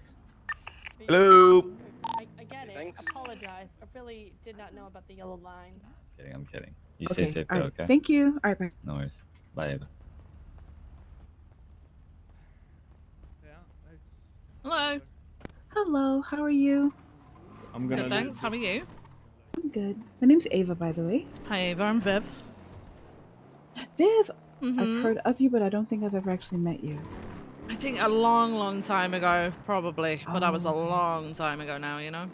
[SPEAKER 8] Hello.
[SPEAKER 17] I get it.
[SPEAKER 19] Thanks.
[SPEAKER 17] Apologize. I really did not know about the yellow line.
[SPEAKER 21] Kidding, I'm kidding. You
[SPEAKER 22] Okay,
[SPEAKER 21] stay safe,
[SPEAKER 22] all
[SPEAKER 21] though,
[SPEAKER 22] right.
[SPEAKER 21] okay?
[SPEAKER 22] Thank you. All right, bye.
[SPEAKER 21] No worries. Bye, Ava.
[SPEAKER 1] Hello.
[SPEAKER 22] Hello, how are you?
[SPEAKER 10] I'm
[SPEAKER 1] Good, thanks. How are you?
[SPEAKER 22] I'm good. My name's Ava, by the way.
[SPEAKER 1] Hi, Ava. I'm Viv.
[SPEAKER 22] Viv, I've
[SPEAKER 1] Mhm.
[SPEAKER 22] heard of you, but I don't think I've ever actually met you.
[SPEAKER 1] I think a long, long time ago, probably. But that was a long time ago now, you know?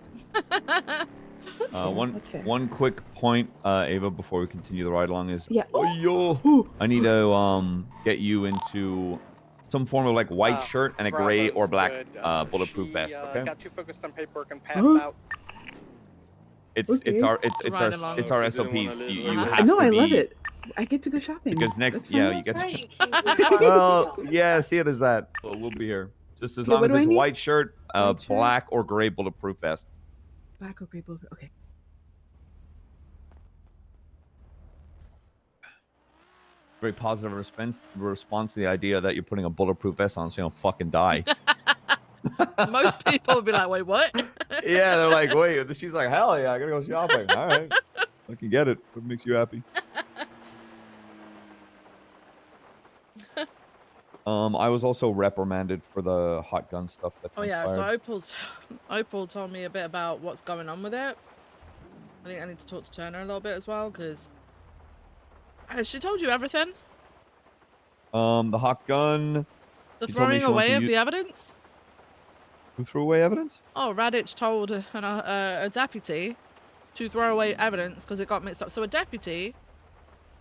[SPEAKER 8] One quick point, Ava, before we continue the ride along is,
[SPEAKER 22] Yeah.
[SPEAKER 8] I need to get you into some form of like white shirt and a gray or black bulletproof vest. Okay.
[SPEAKER 19] Got too focused on paperwork and passed out.
[SPEAKER 8] It's
[SPEAKER 22] Okay.
[SPEAKER 8] our
[SPEAKER 19] To ride along.
[SPEAKER 8] it's our
[SPEAKER 19] If you
[SPEAKER 8] SOPs.
[SPEAKER 19] didn't wanna
[SPEAKER 8] You
[SPEAKER 19] live
[SPEAKER 8] have
[SPEAKER 22] No,
[SPEAKER 8] to
[SPEAKER 22] I
[SPEAKER 8] be,
[SPEAKER 22] love it. I get to go shopping.
[SPEAKER 8] because next
[SPEAKER 22] That's
[SPEAKER 8] yeah
[SPEAKER 22] fine.
[SPEAKER 8] you get
[SPEAKER 20] Right,
[SPEAKER 8] to, well yeah, see it as that. We'll be here just as
[SPEAKER 22] Okay,
[SPEAKER 8] long
[SPEAKER 22] what
[SPEAKER 8] as
[SPEAKER 22] do I
[SPEAKER 8] it's
[SPEAKER 22] need?
[SPEAKER 8] white shirt,
[SPEAKER 22] White shirt?
[SPEAKER 8] black or gray bulletproof vest.
[SPEAKER 22] Black or gray bullet. Okay.
[SPEAKER 8] Very positive response to the idea that you're putting a bulletproof vest on so you don't fucking die.
[SPEAKER 1] Most people would be like, wait, what?
[SPEAKER 8] Yeah, they're like, wait. She's like, hell yeah, I gotta go shopping. All right, I can get it. What makes you happy? I was also reprimanded for the hot gun stuff that
[SPEAKER 1] Oh yeah, so
[SPEAKER 8] transpired.
[SPEAKER 1] Opal told me a bit about what's going on with it. I think I need to talk to Turner a little bit as well, because has she told you everything?
[SPEAKER 8] The hot gun.
[SPEAKER 1] The
[SPEAKER 8] she told me
[SPEAKER 1] throwing
[SPEAKER 8] she wants
[SPEAKER 1] away
[SPEAKER 8] to
[SPEAKER 1] of
[SPEAKER 8] use-
[SPEAKER 1] the evidence?
[SPEAKER 8] Who threw away evidence?
[SPEAKER 1] Oh, Radich told a deputy to throw away evidence because it got mixed up. So a deputy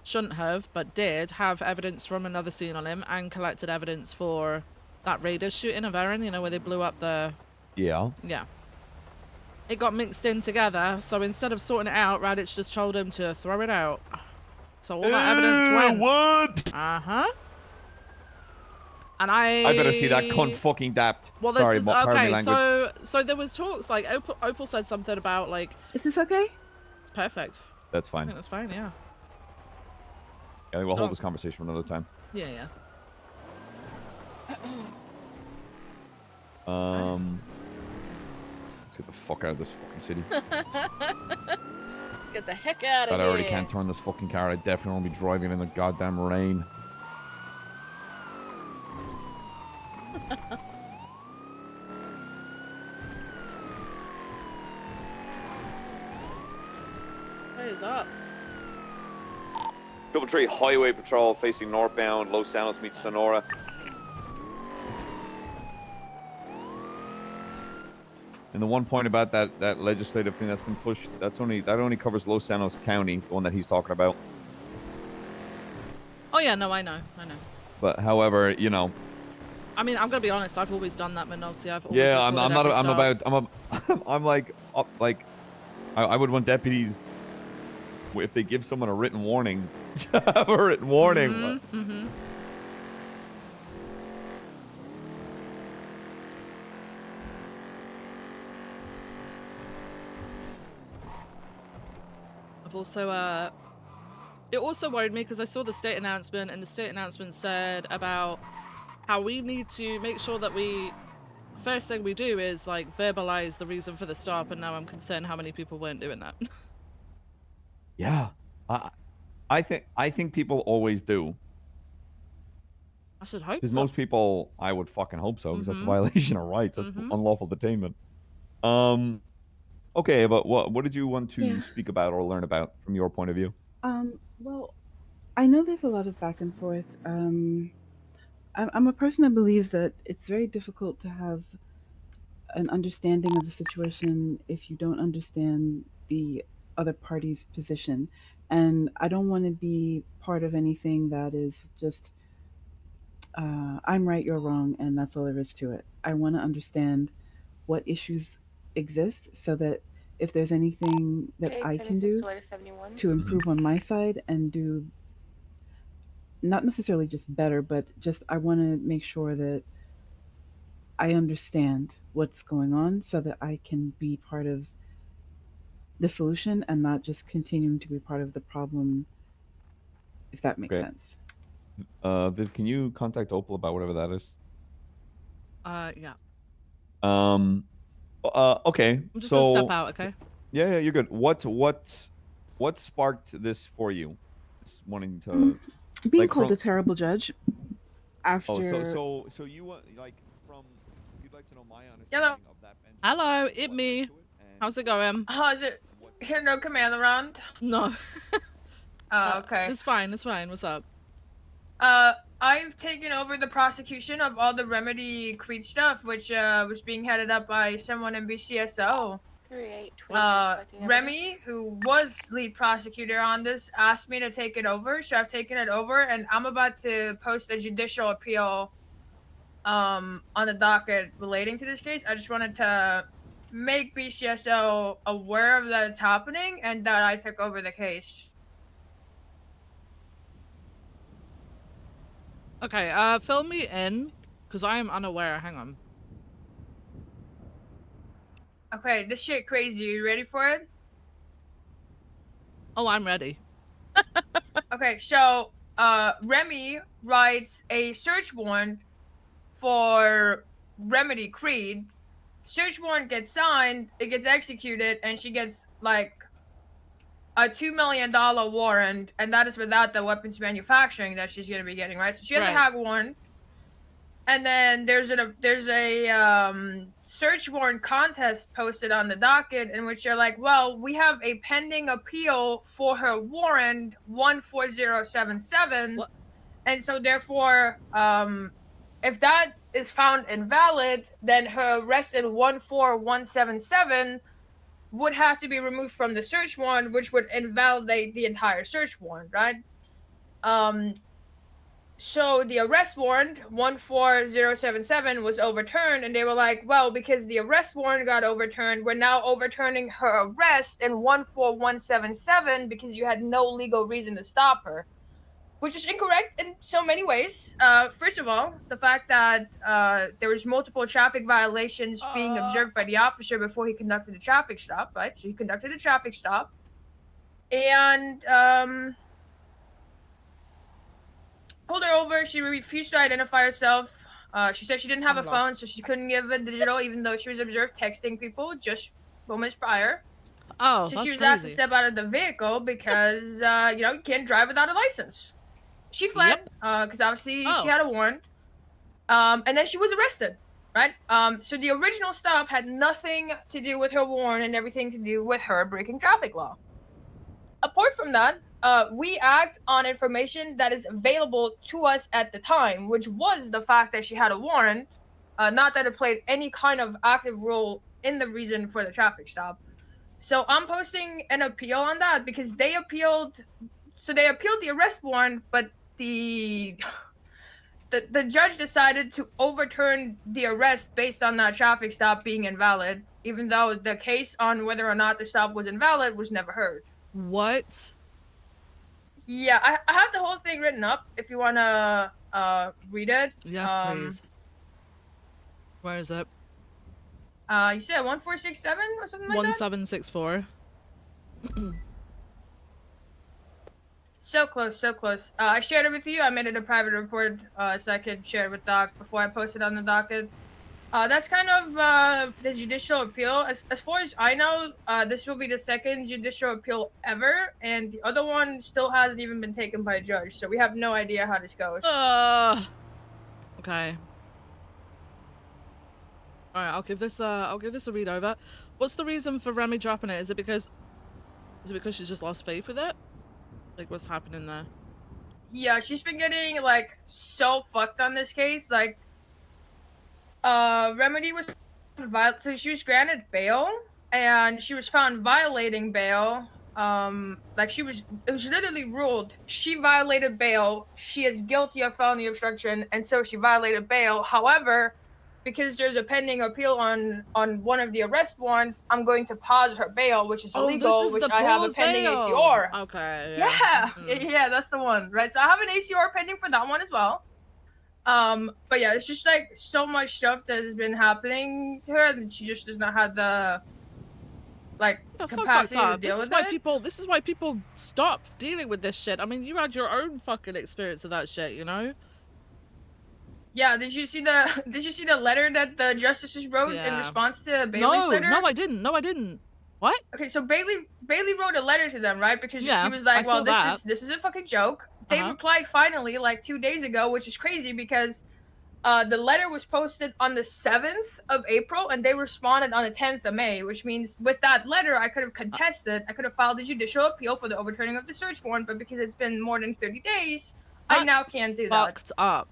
[SPEAKER 1] shouldn't have, but did have evidence from another scene on him and collected evidence for that Raiders shooting of Erin, you know, where they blew up the
[SPEAKER 8] Yeah.
[SPEAKER 1] Yeah. It got mixed in together, so instead of sorting it out, Raditz just told him to throw it out. So all that evidence went.
[SPEAKER 8] What?
[SPEAKER 1] Uh-huh. And I
[SPEAKER 8] better see that cunt fucking dapped.
[SPEAKER 1] Well, this
[SPEAKER 8] Sorry,
[SPEAKER 1] is
[SPEAKER 8] pardon me
[SPEAKER 1] okay.
[SPEAKER 8] language.
[SPEAKER 1] So there was talks like Opal said something about like.
[SPEAKER 22] Is this okay?
[SPEAKER 1] It's perfect.
[SPEAKER 8] That's
[SPEAKER 1] I
[SPEAKER 8] fine.
[SPEAKER 1] think that's fine. Yeah.
[SPEAKER 8] Yeah, we'll hold this conversation for another time.
[SPEAKER 1] Yeah.
[SPEAKER 8] Let's get the fuck out of this fucking city.
[SPEAKER 1] Get the heck out of
[SPEAKER 8] God,
[SPEAKER 1] here.
[SPEAKER 8] I already can't turn this fucking car. I definitely won't be driving in the goddamn rain.
[SPEAKER 1] What is up?
[SPEAKER 18] Tree Highway Patrol facing northbound. Los Angeles meets Sonora.
[SPEAKER 8] And the one point about that legislative thing that's been pushed, that only covers Los Angeles County, the one that he's talking about.
[SPEAKER 1] Oh yeah, no, I know.
[SPEAKER 8] But however, you know.
[SPEAKER 1] I mean, I'm gonna be honest. I've always done that, Minotti. I've always
[SPEAKER 8] Yeah, I would want deputies, if they give someone a written warning, to have a written warning.
[SPEAKER 1] Mm-hmm. I've also it also worried me because I saw the state announcement, and the state announcement said about how we need to make sure that first thing we do is like verbalize the reason for the stop, and now I'm concerned how many people weren't doing that.
[SPEAKER 8] Yeah, I think people always do.
[SPEAKER 1] I should hope.
[SPEAKER 8] Because most people, I would fucking hope so, because that's a
[SPEAKER 1] Mhm.
[SPEAKER 8] violation of rights. That's unlawful detainment. Okay, but what did you want to speak about or learn about from your point of view?
[SPEAKER 22] Well, I know there's a lot of back and forth. I'm a person that believes that it's very difficult to have an understanding of a situation if you don't understand the other party's position. And I don't want to be part of anything that is just, I'm right, you're wrong, and that's all there is to it. I want to understand what issues exist so that if there's anything that I can do to improve on my side and do not necessarily just better, but just I want to make sure that I understand what's going on so that I can be part of the solution and not just continuing to be part of the problem, if that makes sense.
[SPEAKER 8] Viv, can you contact Opal about whatever that is?
[SPEAKER 1] Yeah.
[SPEAKER 8] Okay.
[SPEAKER 1] I'm just gonna step out, okay?
[SPEAKER 8] Yeah, you're good. What sparked this for you? Just wanting to
[SPEAKER 22] Being called a terrible judge after.
[SPEAKER 8] So you want like from? You'd like to know my understanding
[SPEAKER 3] Hello.
[SPEAKER 8] of that bench.
[SPEAKER 1] Hello, it me. How's it going?
[SPEAKER 3] How's it? Is there no command around?
[SPEAKER 1] No.
[SPEAKER 3] Oh, okay.
[SPEAKER 1] It's fine. What's up?
[SPEAKER 3] I've taken over the prosecution of all the Remedy Creed stuff, which was being headed up by someone in BCSO. Remy, who was lead prosecutor on this, asked me to take it over, so I've taken it over, and I'm about to post a judicial appeal on the docket relating to this case. I just wanted to make BCSO aware of that it's happening and that I took over the case.
[SPEAKER 1] Okay, fill me in, because I am unaware. Hang on.
[SPEAKER 3] Okay, this shit crazy. You ready for it?
[SPEAKER 1] Oh, I'm ready.
[SPEAKER 3] Okay, so, Remy writes a search warrant for Remedy Creed. Search warrant gets signed, it gets executed, and she gets, like, a $2 million warrant, and that is without the weapons manufacturing that she's gonna be getting, right? So she has a hag warrant, and then there's a search warrant contest posted on the docket in which you're like, well, we have a pending appeal for her warrant 14077, and so therefore, if that is found invalid, then her arrest in 14177 would have to be removed from the search warrant, which would invalidate the entire search warrant, right? So the arrest warrant 14077 was overturned, and they were like, well, because the arrest warrant got overturned, we're now overturning her arrest in 14177 because you had no legal reason to stop her, which is incorrect in so many ways. First of all, the fact that there was multiple traffic violations being observed by the officer before he conducted a traffic stop, right? So he conducted a traffic stop, and pulled her over. She refused to identify herself. She said she didn't have a phone, so she couldn't give a digital, even though she was observed texting people just moments prior.
[SPEAKER 1] Oh,
[SPEAKER 3] so
[SPEAKER 1] that's
[SPEAKER 3] she was asked to
[SPEAKER 1] crazy.
[SPEAKER 3] step out of the vehicle because you can't drive without a license. She fled because obviously she had a warrant. And then she was arrested, right? So the original stop had nothing to do with her warrant and everything to do with her breaking traffic law. Apart from that, we act on information that is available to us at the time, which was the fact that she had a warrant, not that it played any kind of active role in the reason for the traffic stop. So I'm posting an appeal on that because they appealed. So they appealed the arrest warrant, but the judge decided to overturn the arrest based on that traffic stop being invalid, even though the case on whether or not the stop was invalid was never heard.
[SPEAKER 1] What?
[SPEAKER 3] Yeah, I have the whole thing written up if you wanna read it.
[SPEAKER 1] Yes, please. Where is it?
[SPEAKER 3] You said 1467 or something like that?
[SPEAKER 1] 1764.
[SPEAKER 3] So close, so close. I shared it with you. I made it a private report so I could share it with Doc before I post it on the docket. That's kind of the judicial appeal. As far as I know, this will be the second judicial appeal ever, and the other one still hasn't even been taken by a judge, so we have no idea how this goes.
[SPEAKER 1] Okay. All right, I'll give this a read over. What's the reason for Remy dropping it? Is it because she's just lost faith with it? Like, what's happening there?
[SPEAKER 3] Yeah, she's been getting like so fucked on this case. Like, Remedy was so she was granted bail, and she was found violating bail. It was literally ruled she violated bail. She is guilty of felony obstruction, and so she violated bail. However, because there's a pending appeal on one of the arrest warrants, I'm going to pause her bail, which is illegal,
[SPEAKER 1] this is
[SPEAKER 3] which
[SPEAKER 1] the
[SPEAKER 3] I have a
[SPEAKER 1] pause
[SPEAKER 3] pending
[SPEAKER 1] bail.
[SPEAKER 3] ACR.
[SPEAKER 1] Okay.
[SPEAKER 3] Yeah, that's the one, right? So I have an ACR pending for that one as well. But yeah, it's just like so much stuff that has been happening to her, and she just does not have the
[SPEAKER 1] That's
[SPEAKER 3] capacity
[SPEAKER 1] so fucked
[SPEAKER 3] to
[SPEAKER 1] up.
[SPEAKER 3] deal with it.
[SPEAKER 1] This is why people stop dealing with this shit. I mean, you had your own fucking experience of that shit, you know?
[SPEAKER 3] Yeah, did you see the letter that the justices wrote in response to Bailey's letter?
[SPEAKER 1] No, I didn't. What?
[SPEAKER 3] Okay, so Bailey wrote a letter to them, right? Because he was like,
[SPEAKER 1] I saw
[SPEAKER 3] well, this is a fucking joke. They replied finally like 2 days ago, which is crazy because the letter was posted on the 7th of April and they responded on the 10th of May, which means with that letter I could have contested, I could have filed a judicial appeal for the overturning of the search warrant, but because it's been more than 30 days, I now can't do that.
[SPEAKER 1] Fucked up.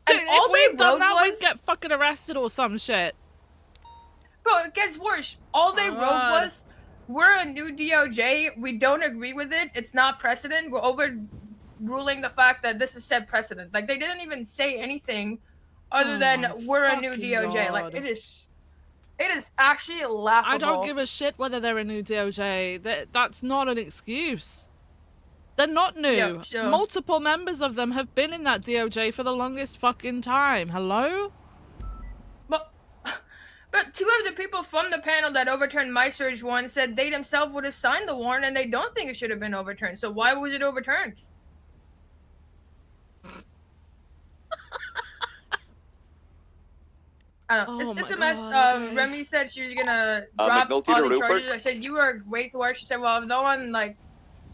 [SPEAKER 3] And
[SPEAKER 1] Dude,
[SPEAKER 3] all
[SPEAKER 1] if we'd
[SPEAKER 3] they
[SPEAKER 1] done
[SPEAKER 3] wrote
[SPEAKER 1] that,
[SPEAKER 3] was,
[SPEAKER 1] we'd get fucking arrested or some shit.
[SPEAKER 3] Bro, it gets worse. All they wrote was, we're a new DOJ, we don't agree with it, it's not precedent, we're overruling the fact that this is said precedent. Like, they didn't even say anything other than we're a new DOJ.
[SPEAKER 1] God.
[SPEAKER 3] Like, it is actually laughable.
[SPEAKER 1] I don't give a shit whether they're a new DOJ. That's not an excuse. They're not new.
[SPEAKER 3] Yeah, sure.
[SPEAKER 1] Multiple members of them have been in that DOJ for the longest fucking time. Hello?
[SPEAKER 3] But two of the people from the panel that overturned my search warrant said they themselves would have signed the warrant and they don't think it should have been overturned. So why was it overturned? It's a mess. Remy said she was gonna drop all
[SPEAKER 18] McNulty,
[SPEAKER 3] the
[SPEAKER 18] real
[SPEAKER 3] charges.
[SPEAKER 18] quick.
[SPEAKER 3] I said you are way too harsh. She said, well,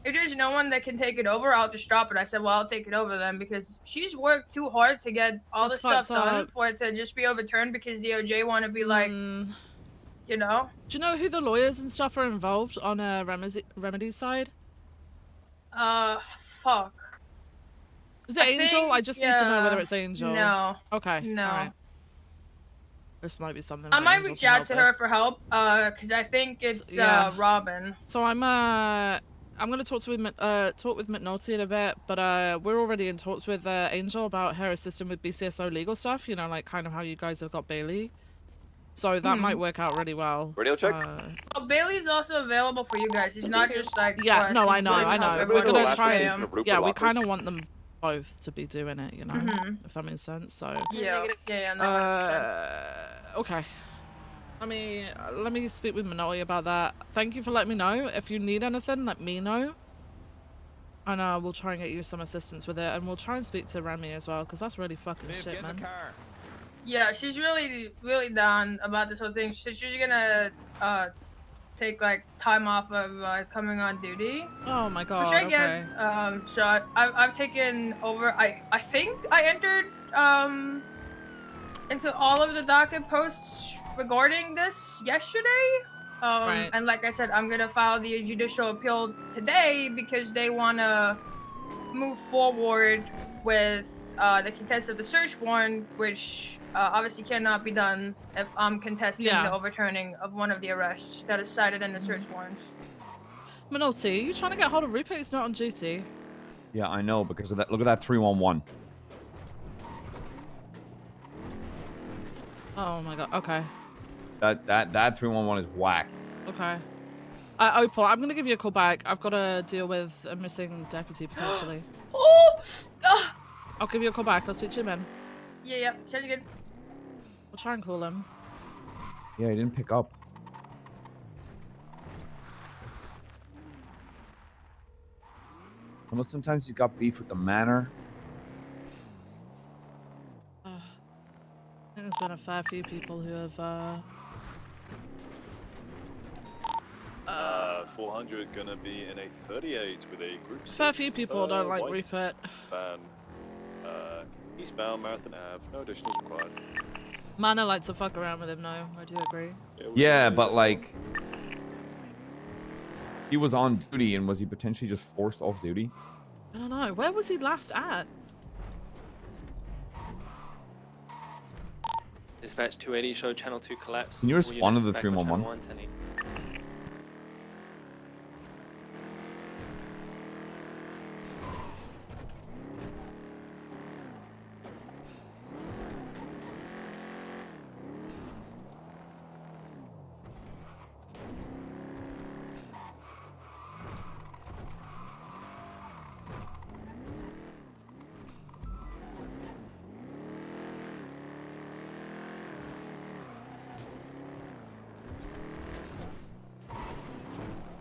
[SPEAKER 3] if there's no one that can take it over, I'll just drop it. I said, well, I'll take it over then because she's worked too hard to get all the stuff done for it to just be overturned because DOJ want to be like, you know.
[SPEAKER 1] Do you know who the lawyers and stuff are involved on Remedy's side?
[SPEAKER 3] Fuck.
[SPEAKER 1] Is it Angel? I just need to know whether it's Angel.
[SPEAKER 3] No.
[SPEAKER 1] Okay.
[SPEAKER 3] No.
[SPEAKER 1] All right. This might be something.
[SPEAKER 3] I might reach out to her for help, because I think it's Robin.
[SPEAKER 1] So I'm I'm gonna talk with McNulty in a bit, but we're already in talks with Angel about her assisting with BCSO legal stuff. You know, like kind of how you guys have got Bailey. So that might work out really well.
[SPEAKER 18] Radio check.
[SPEAKER 3] Oh, Bailey's also available for you guys. He's not just like
[SPEAKER 1] Yeah, no, I
[SPEAKER 3] she's
[SPEAKER 1] know,
[SPEAKER 3] willing to
[SPEAKER 1] I
[SPEAKER 3] help
[SPEAKER 1] know.
[SPEAKER 3] everyone
[SPEAKER 1] We're gonna
[SPEAKER 3] else
[SPEAKER 1] try.
[SPEAKER 3] spam.
[SPEAKER 1] Yeah, we kind of want them both to be doing it. You know, if that makes sense. So.
[SPEAKER 3] Yeah, no, 100%.
[SPEAKER 1] Okay. Let me speak with Manoli about that. Thank you for letting me know. If you need anything, let me know. And we'll try and get you some assistance with it, and we'll try and speak to Remy as well, because that's really fucking shit, man.
[SPEAKER 3] Yeah, she's really down about this whole thing. She's gonna take like time off of coming on duty.
[SPEAKER 1] Oh my god.
[SPEAKER 3] Which I get.
[SPEAKER 1] Okay.
[SPEAKER 3] So I've taken over. I think I entered into all of the docket posts regarding this yesterday.
[SPEAKER 1] Right.
[SPEAKER 3] And like I said, I'm gonna file the judicial appeal today because they wanna move forward with the contest of the search warrant, which obviously cannot be done if I'm contesting the overturning of one of the arrests that is cited in the search warrants.
[SPEAKER 1] Manolti, are you trying to get hold of Rupert? He's not on duty.
[SPEAKER 8] Yeah, I know because of that. Look at that 311.
[SPEAKER 1] Oh my god. Okay.
[SPEAKER 8] That 311 is whack.
[SPEAKER 1] Okay. Opal, I'm gonna give you a call back. I've got to deal with a missing deputy potentially. I'll give you a call back. I'll speak to you then.
[SPEAKER 3] Yeah. Sounds good.
[SPEAKER 1] We'll try and call him.
[SPEAKER 8] Yeah, he didn't pick up. I know sometimes he's got beef with the manor.
[SPEAKER 1] I think there's been a fair few people who have
[SPEAKER 15] 400 gonna be in a 38 with a group.
[SPEAKER 1] fair few people don't like
[SPEAKER 15] white
[SPEAKER 1] Rupert.
[SPEAKER 15] van. Eastbound Marathon Ave. No additionals required.
[SPEAKER 1] Manor likes to fuck around with him, no. I do agree.
[SPEAKER 8] Yeah, but like, he was on duty, and was he potentially just forced off duty?
[SPEAKER 1] I don't know. Where was he last at?
[SPEAKER 4] Dispatch 280, show channel 2 collapse.
[SPEAKER 8] Can you
[SPEAKER 4] All
[SPEAKER 8] respond to
[SPEAKER 4] units
[SPEAKER 8] the
[SPEAKER 4] back on channel
[SPEAKER 8] 311?
[SPEAKER 4] 110.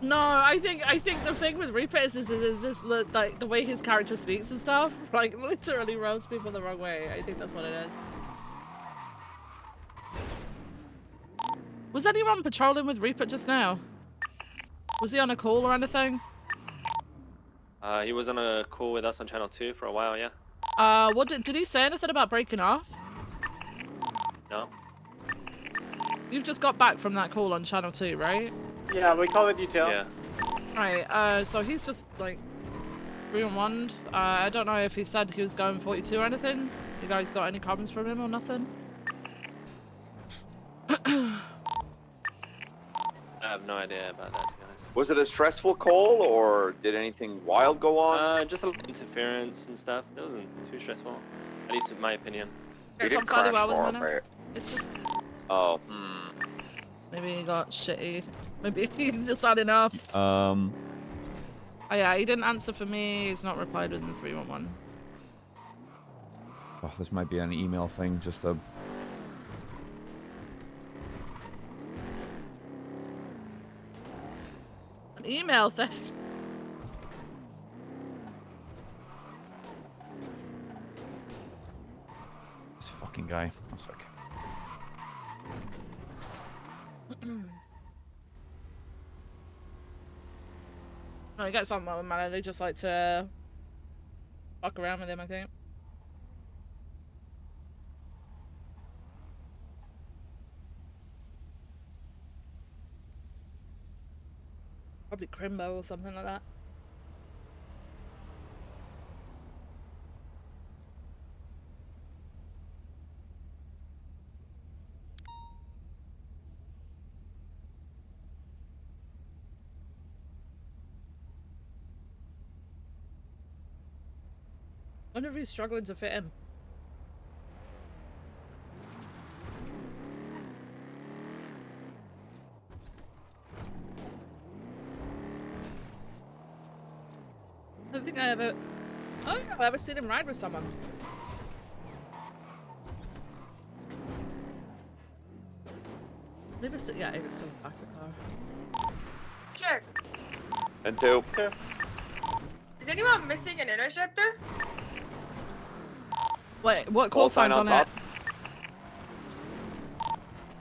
[SPEAKER 1] No, I think the thing with Rupert is just like the way his character speaks and stuff. Like literally rubs people the wrong way. I think that's what it is. Was anyone patrolling with Rupert just now? Was he on a call or anything?
[SPEAKER 4] He was on a call with us on channel 2 for a while, yeah?
[SPEAKER 1] What did he say anything about breaking off?
[SPEAKER 4] No.
[SPEAKER 1] You've just got back from that call on channel 2, right?
[SPEAKER 19] Yeah, we call it detail.
[SPEAKER 4] Yeah.
[SPEAKER 1] Right, so he's just like 3-on-1. I don't know if he said he was going 42 or anything. You guys got any comments from him or nothing?
[SPEAKER 4] I have no idea about that, to be honest.
[SPEAKER 18] Was it a stressful call, or did anything wild go on?
[SPEAKER 4] Just a little interference and stuff. It wasn't too stressful, at least in my opinion.
[SPEAKER 1] It's on fairly well with Manor. It's just
[SPEAKER 18] Oh,
[SPEAKER 1] maybe he got shitty. Maybe he just had enough. Oh yeah, he didn't answer for me. He's not replied within the 311.
[SPEAKER 8] Oh, this might be an email thing, just a...
[SPEAKER 1] An email thing.
[SPEAKER 8] This fucking guy. One sec.
[SPEAKER 1] No, he gets on well with Manor. They just like to fuck around with him, I think. Probably Crimbo or something like that. Wonder if he's struggling to fit in. I don't think I ever. I don't know. I ever seen him ride with someone. Maybe still, yeah, I was still in the back of the car.
[SPEAKER 3] Check.
[SPEAKER 18] And 2.
[SPEAKER 3] Is anyone missing an interceptor?
[SPEAKER 1] Wait, what call signs on it?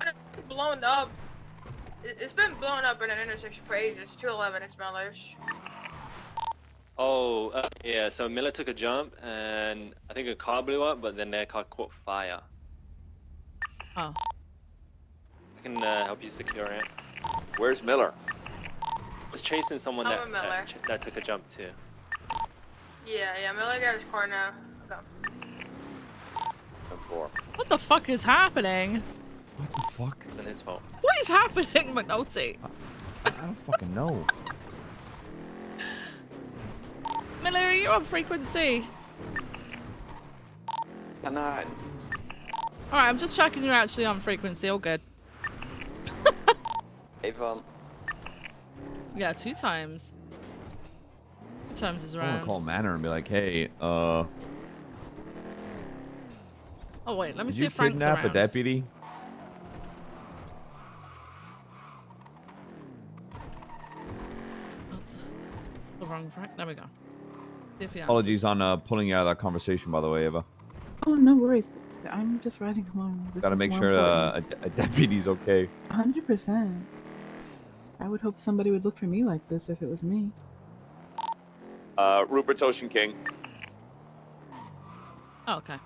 [SPEAKER 3] It's blown up. It's been blown up in an intersection for ages. 211 is Miller's.
[SPEAKER 4] Oh, yeah, so Miller took a jump, and I think a car blew up, but then their car caught fire.
[SPEAKER 1] Oh.
[SPEAKER 4] I can help you secure it.
[SPEAKER 18] Where's Miller?
[SPEAKER 4] Was chasing someone
[SPEAKER 3] I'm a Miller.
[SPEAKER 4] that took a jump too.
[SPEAKER 3] Yeah, Miller got his car now. Okay.
[SPEAKER 18] 4.
[SPEAKER 1] What the fuck is happening?
[SPEAKER 8] What the fuck?
[SPEAKER 4] It wasn't his fault.
[SPEAKER 1] What is happening, McNulty?
[SPEAKER 8] I don't fucking know.
[SPEAKER 1] Miller, are you on frequency?
[SPEAKER 18] 9.
[SPEAKER 1] Alright, I'm just checking you're actually on frequency. All good.
[SPEAKER 18] Hey,
[SPEAKER 1] Yeah, 2 times. 2 times is
[SPEAKER 8] I want
[SPEAKER 1] around.
[SPEAKER 8] to call Manor and be like, hey,
[SPEAKER 1] Oh wait, let me
[SPEAKER 8] did
[SPEAKER 1] see
[SPEAKER 8] you
[SPEAKER 1] if Frank's
[SPEAKER 8] kidnap
[SPEAKER 1] around.
[SPEAKER 8] a deputy?
[SPEAKER 1] That's the wrong Frank. There we go. See if he answers.
[SPEAKER 8] Apologies on pulling you out of that conversation, by the way, Eva.
[SPEAKER 22] Oh, no worries. I'm just riding along. This
[SPEAKER 8] Gotta
[SPEAKER 22] is
[SPEAKER 8] make
[SPEAKER 22] more
[SPEAKER 8] sure
[SPEAKER 22] important.
[SPEAKER 8] a deputy's okay.
[SPEAKER 22] 100%. I would hope somebody would look for me like this if it was me.
[SPEAKER 18] Rupert's Ocean King.
[SPEAKER 1] Oh, okay.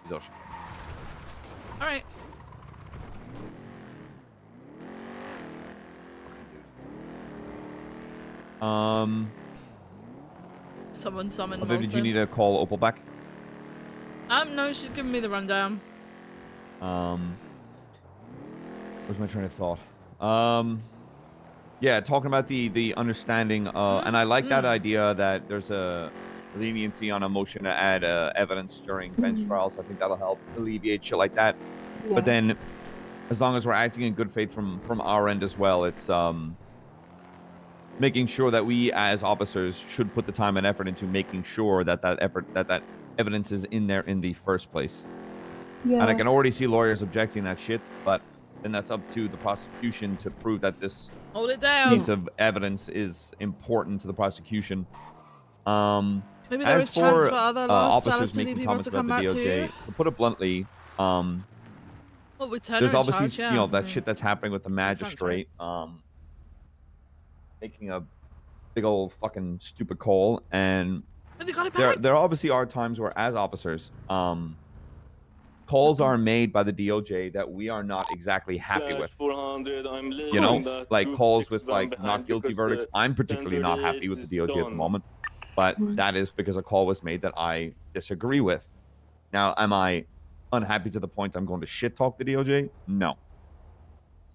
[SPEAKER 8] He's Ocean.
[SPEAKER 1] Alright. Someone summon
[SPEAKER 8] Viv, did you
[SPEAKER 1] Molten.
[SPEAKER 8] need to call Opal back?
[SPEAKER 1] No, she's giving me the rundown.
[SPEAKER 8] Where's my train of thought? Yeah, talking about the understanding, and I like that idea that there's a leniency on a motion to add evidence during bench trials. I think that'll help alleviate shit like that.
[SPEAKER 22] Yeah.
[SPEAKER 8] But then, as long as we're acting in good faith from our end as well, it's making sure that we as officers should put the time and effort into making sure that that evidence is in there in the first place.
[SPEAKER 22] Yeah.
[SPEAKER 8] And I can already see lawyers objecting that shit, but then that's up to the prosecution to prove that this
[SPEAKER 1] Hold it down.
[SPEAKER 8] piece of evidence is important to the prosecution.
[SPEAKER 1] Maybe there
[SPEAKER 8] as
[SPEAKER 1] is chance
[SPEAKER 8] for
[SPEAKER 1] for other lost
[SPEAKER 8] officers
[SPEAKER 1] LSPD
[SPEAKER 8] making
[SPEAKER 1] people
[SPEAKER 8] comments
[SPEAKER 1] to
[SPEAKER 8] about
[SPEAKER 1] come
[SPEAKER 8] the
[SPEAKER 1] back to
[SPEAKER 8] DOJ,
[SPEAKER 1] you.
[SPEAKER 8] to put it bluntly,
[SPEAKER 1] Well, with Turner
[SPEAKER 8] there's
[SPEAKER 1] in
[SPEAKER 8] obviously
[SPEAKER 1] charge, yeah.
[SPEAKER 8] you know that shit that's happening with the
[SPEAKER 1] That sounds right.
[SPEAKER 8] magistrate making a big old fucking stupid call, and
[SPEAKER 1] Have you got it back?
[SPEAKER 8] there obviously are times where as officers calls are made by the DOJ that we are not exactly happy with. You know, like calls with like not guilty verdicts. I'm particularly not happy with the DOJ at the moment, but that is because a call was made that I disagree with. Now, am I unhappy to the point I'm going to shit talk the DOJ? No.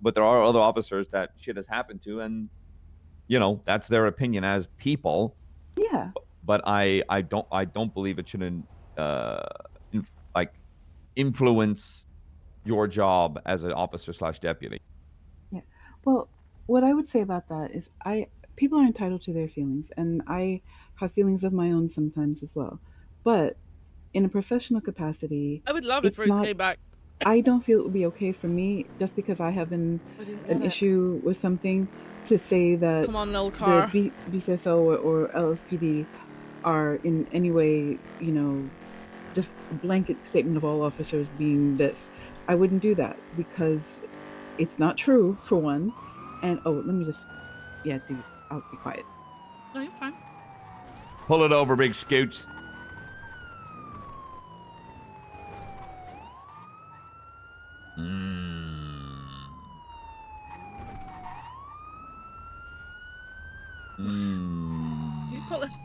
[SPEAKER 8] But there are other officers that shit has happened to, and you know that's their opinion as people.
[SPEAKER 22] Yeah.
[SPEAKER 8] But I don't believe it shouldn't influence your job as an officer / deputy.
[SPEAKER 22] Yeah. Well, what I would say about that is people are entitled to their feelings, and I have feelings of my own sometimes as well. But in a professional capacity,
[SPEAKER 1] I would love if
[SPEAKER 22] it's
[SPEAKER 1] Ruth
[SPEAKER 22] not.
[SPEAKER 1] came back.
[SPEAKER 22] I don't feel it would be okay for me just because I have an issue with something to say that
[SPEAKER 1] Come on, little car.
[SPEAKER 22] the BCSO or LSPD are in any way, you know, just a blanket statement of all officers being this. I wouldn't do that because it's not true, for one. And let me just, dude, I'll be quiet.
[SPEAKER 1] No, you're fine.
[SPEAKER 8] Pull it over, big scoots.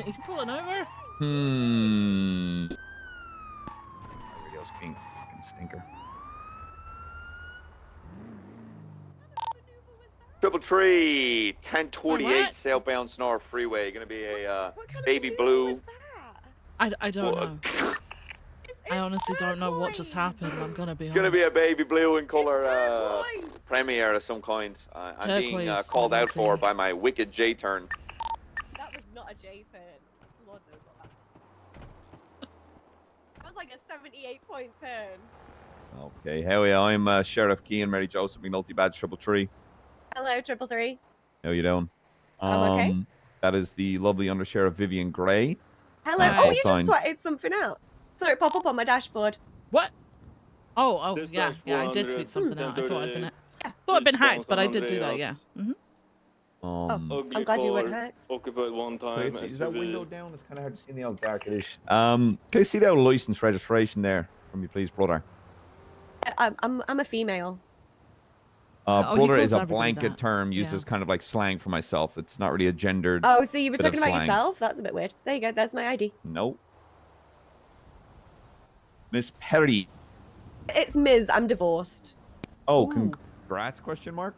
[SPEAKER 1] You pulling over?
[SPEAKER 8] Radio's being a fucking stinker.
[SPEAKER 18] Triple Tree, 1028
[SPEAKER 1] Wait, what?
[SPEAKER 18] southbound Sonora Freeway. Gonna be a baby blue
[SPEAKER 1] I don't know. I honestly don't know what just happened. I'm gonna be
[SPEAKER 18] It's
[SPEAKER 1] honest.
[SPEAKER 18] gonna be a baby blue in color premiere of some kind. I'm being
[SPEAKER 1] Turquoise,
[SPEAKER 18] called out for
[SPEAKER 1] naughty.
[SPEAKER 18] by my wicked J turn.
[SPEAKER 17] That was not a J turn. Lord knows what that was. That was like a 78-point turn.
[SPEAKER 8] Okay, hell yeah, I'm Sheriff Kean, Mary Joseph, McNulty Badge 333.
[SPEAKER 17] Hello, 333.
[SPEAKER 8] How you doing?
[SPEAKER 17] I'm okay.
[SPEAKER 8] That is the lovely Undersheriff Vivian Gray.
[SPEAKER 17] Hello.
[SPEAKER 8] Uh,
[SPEAKER 17] Oh,
[SPEAKER 8] call
[SPEAKER 17] you
[SPEAKER 8] sign.
[SPEAKER 17] just tweeted something out. Saw it pop up on my dashboard.
[SPEAKER 1] What? Oh, yeah, I did tweet something out. I thought I'd been, hacked, but I did do that. Yeah.
[SPEAKER 17] I'm glad you weren't hacked.
[SPEAKER 15] Occupied one time.
[SPEAKER 8] Is that window down? It's kind of hard to see in the old dark it is. Can I see that license registration there from you, please, brother?
[SPEAKER 17] I'm a female.
[SPEAKER 8] Brother is a blanket term used as kind of like slang for myself. It's not really a gendered.
[SPEAKER 17] Oh, so you were
[SPEAKER 8] bit of
[SPEAKER 17] talking about
[SPEAKER 8] slang.
[SPEAKER 17] yourself? That's a bit weird. There you go. There's my ID.
[SPEAKER 8] Nope. Miss Perry.
[SPEAKER 17] It's Ms. I'm divorced.
[SPEAKER 8] Oh, congrats? Question mark.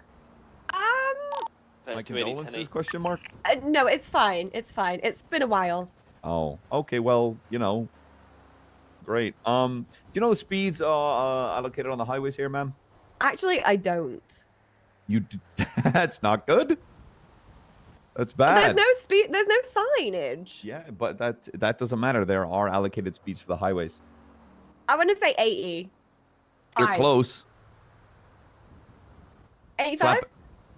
[SPEAKER 8] My
[SPEAKER 15] 280,
[SPEAKER 8] condolences? Question mark.
[SPEAKER 17] No, it's fine. It's fine. It's been a while.
[SPEAKER 8] Oh, okay. Well, you know, great. Do you know the speeds allocated on the highways here, ma'am?
[SPEAKER 17] Actually, I don't.
[SPEAKER 8] That's not good. That's bad.
[SPEAKER 17] There's no speed. There's no signage.
[SPEAKER 8] Yeah, but that doesn't matter. There are allocated speeds for the highways.
[SPEAKER 17] I want to say 80.
[SPEAKER 8] You're
[SPEAKER 17] 5.
[SPEAKER 8] close.
[SPEAKER 17] 85.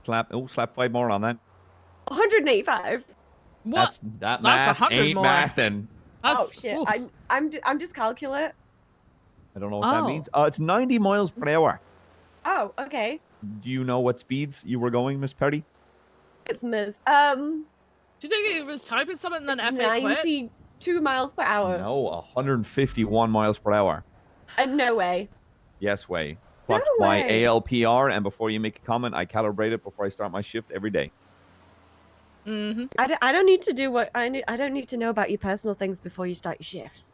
[SPEAKER 8] Slap 5 more on that.
[SPEAKER 17] 185.
[SPEAKER 1] What?
[SPEAKER 8] That
[SPEAKER 1] That's
[SPEAKER 8] math
[SPEAKER 1] 100
[SPEAKER 8] ain't
[SPEAKER 1] more.
[SPEAKER 8] mathin'.
[SPEAKER 17] Oh shit! I'm dyscalculate.
[SPEAKER 8] I don't know what that means. It's 90 miles per hour.
[SPEAKER 17] Oh, okay.
[SPEAKER 8] Do you know what speeds you were going, Miss Perry?
[SPEAKER 17] It's Ms.
[SPEAKER 1] Do you think he was typing something and then F8 quit?
[SPEAKER 17] 92 miles per hour.
[SPEAKER 8] No, 151 miles per hour.
[SPEAKER 17] No way.
[SPEAKER 8] Yes, way. Clocked by
[SPEAKER 17] way.
[SPEAKER 8] ALPR, and before you make a comment, I calibrate it before I start my shift every day.
[SPEAKER 17] Mm-hmm. I don't need to do what I don't need to know about your personal things before you start your shifts.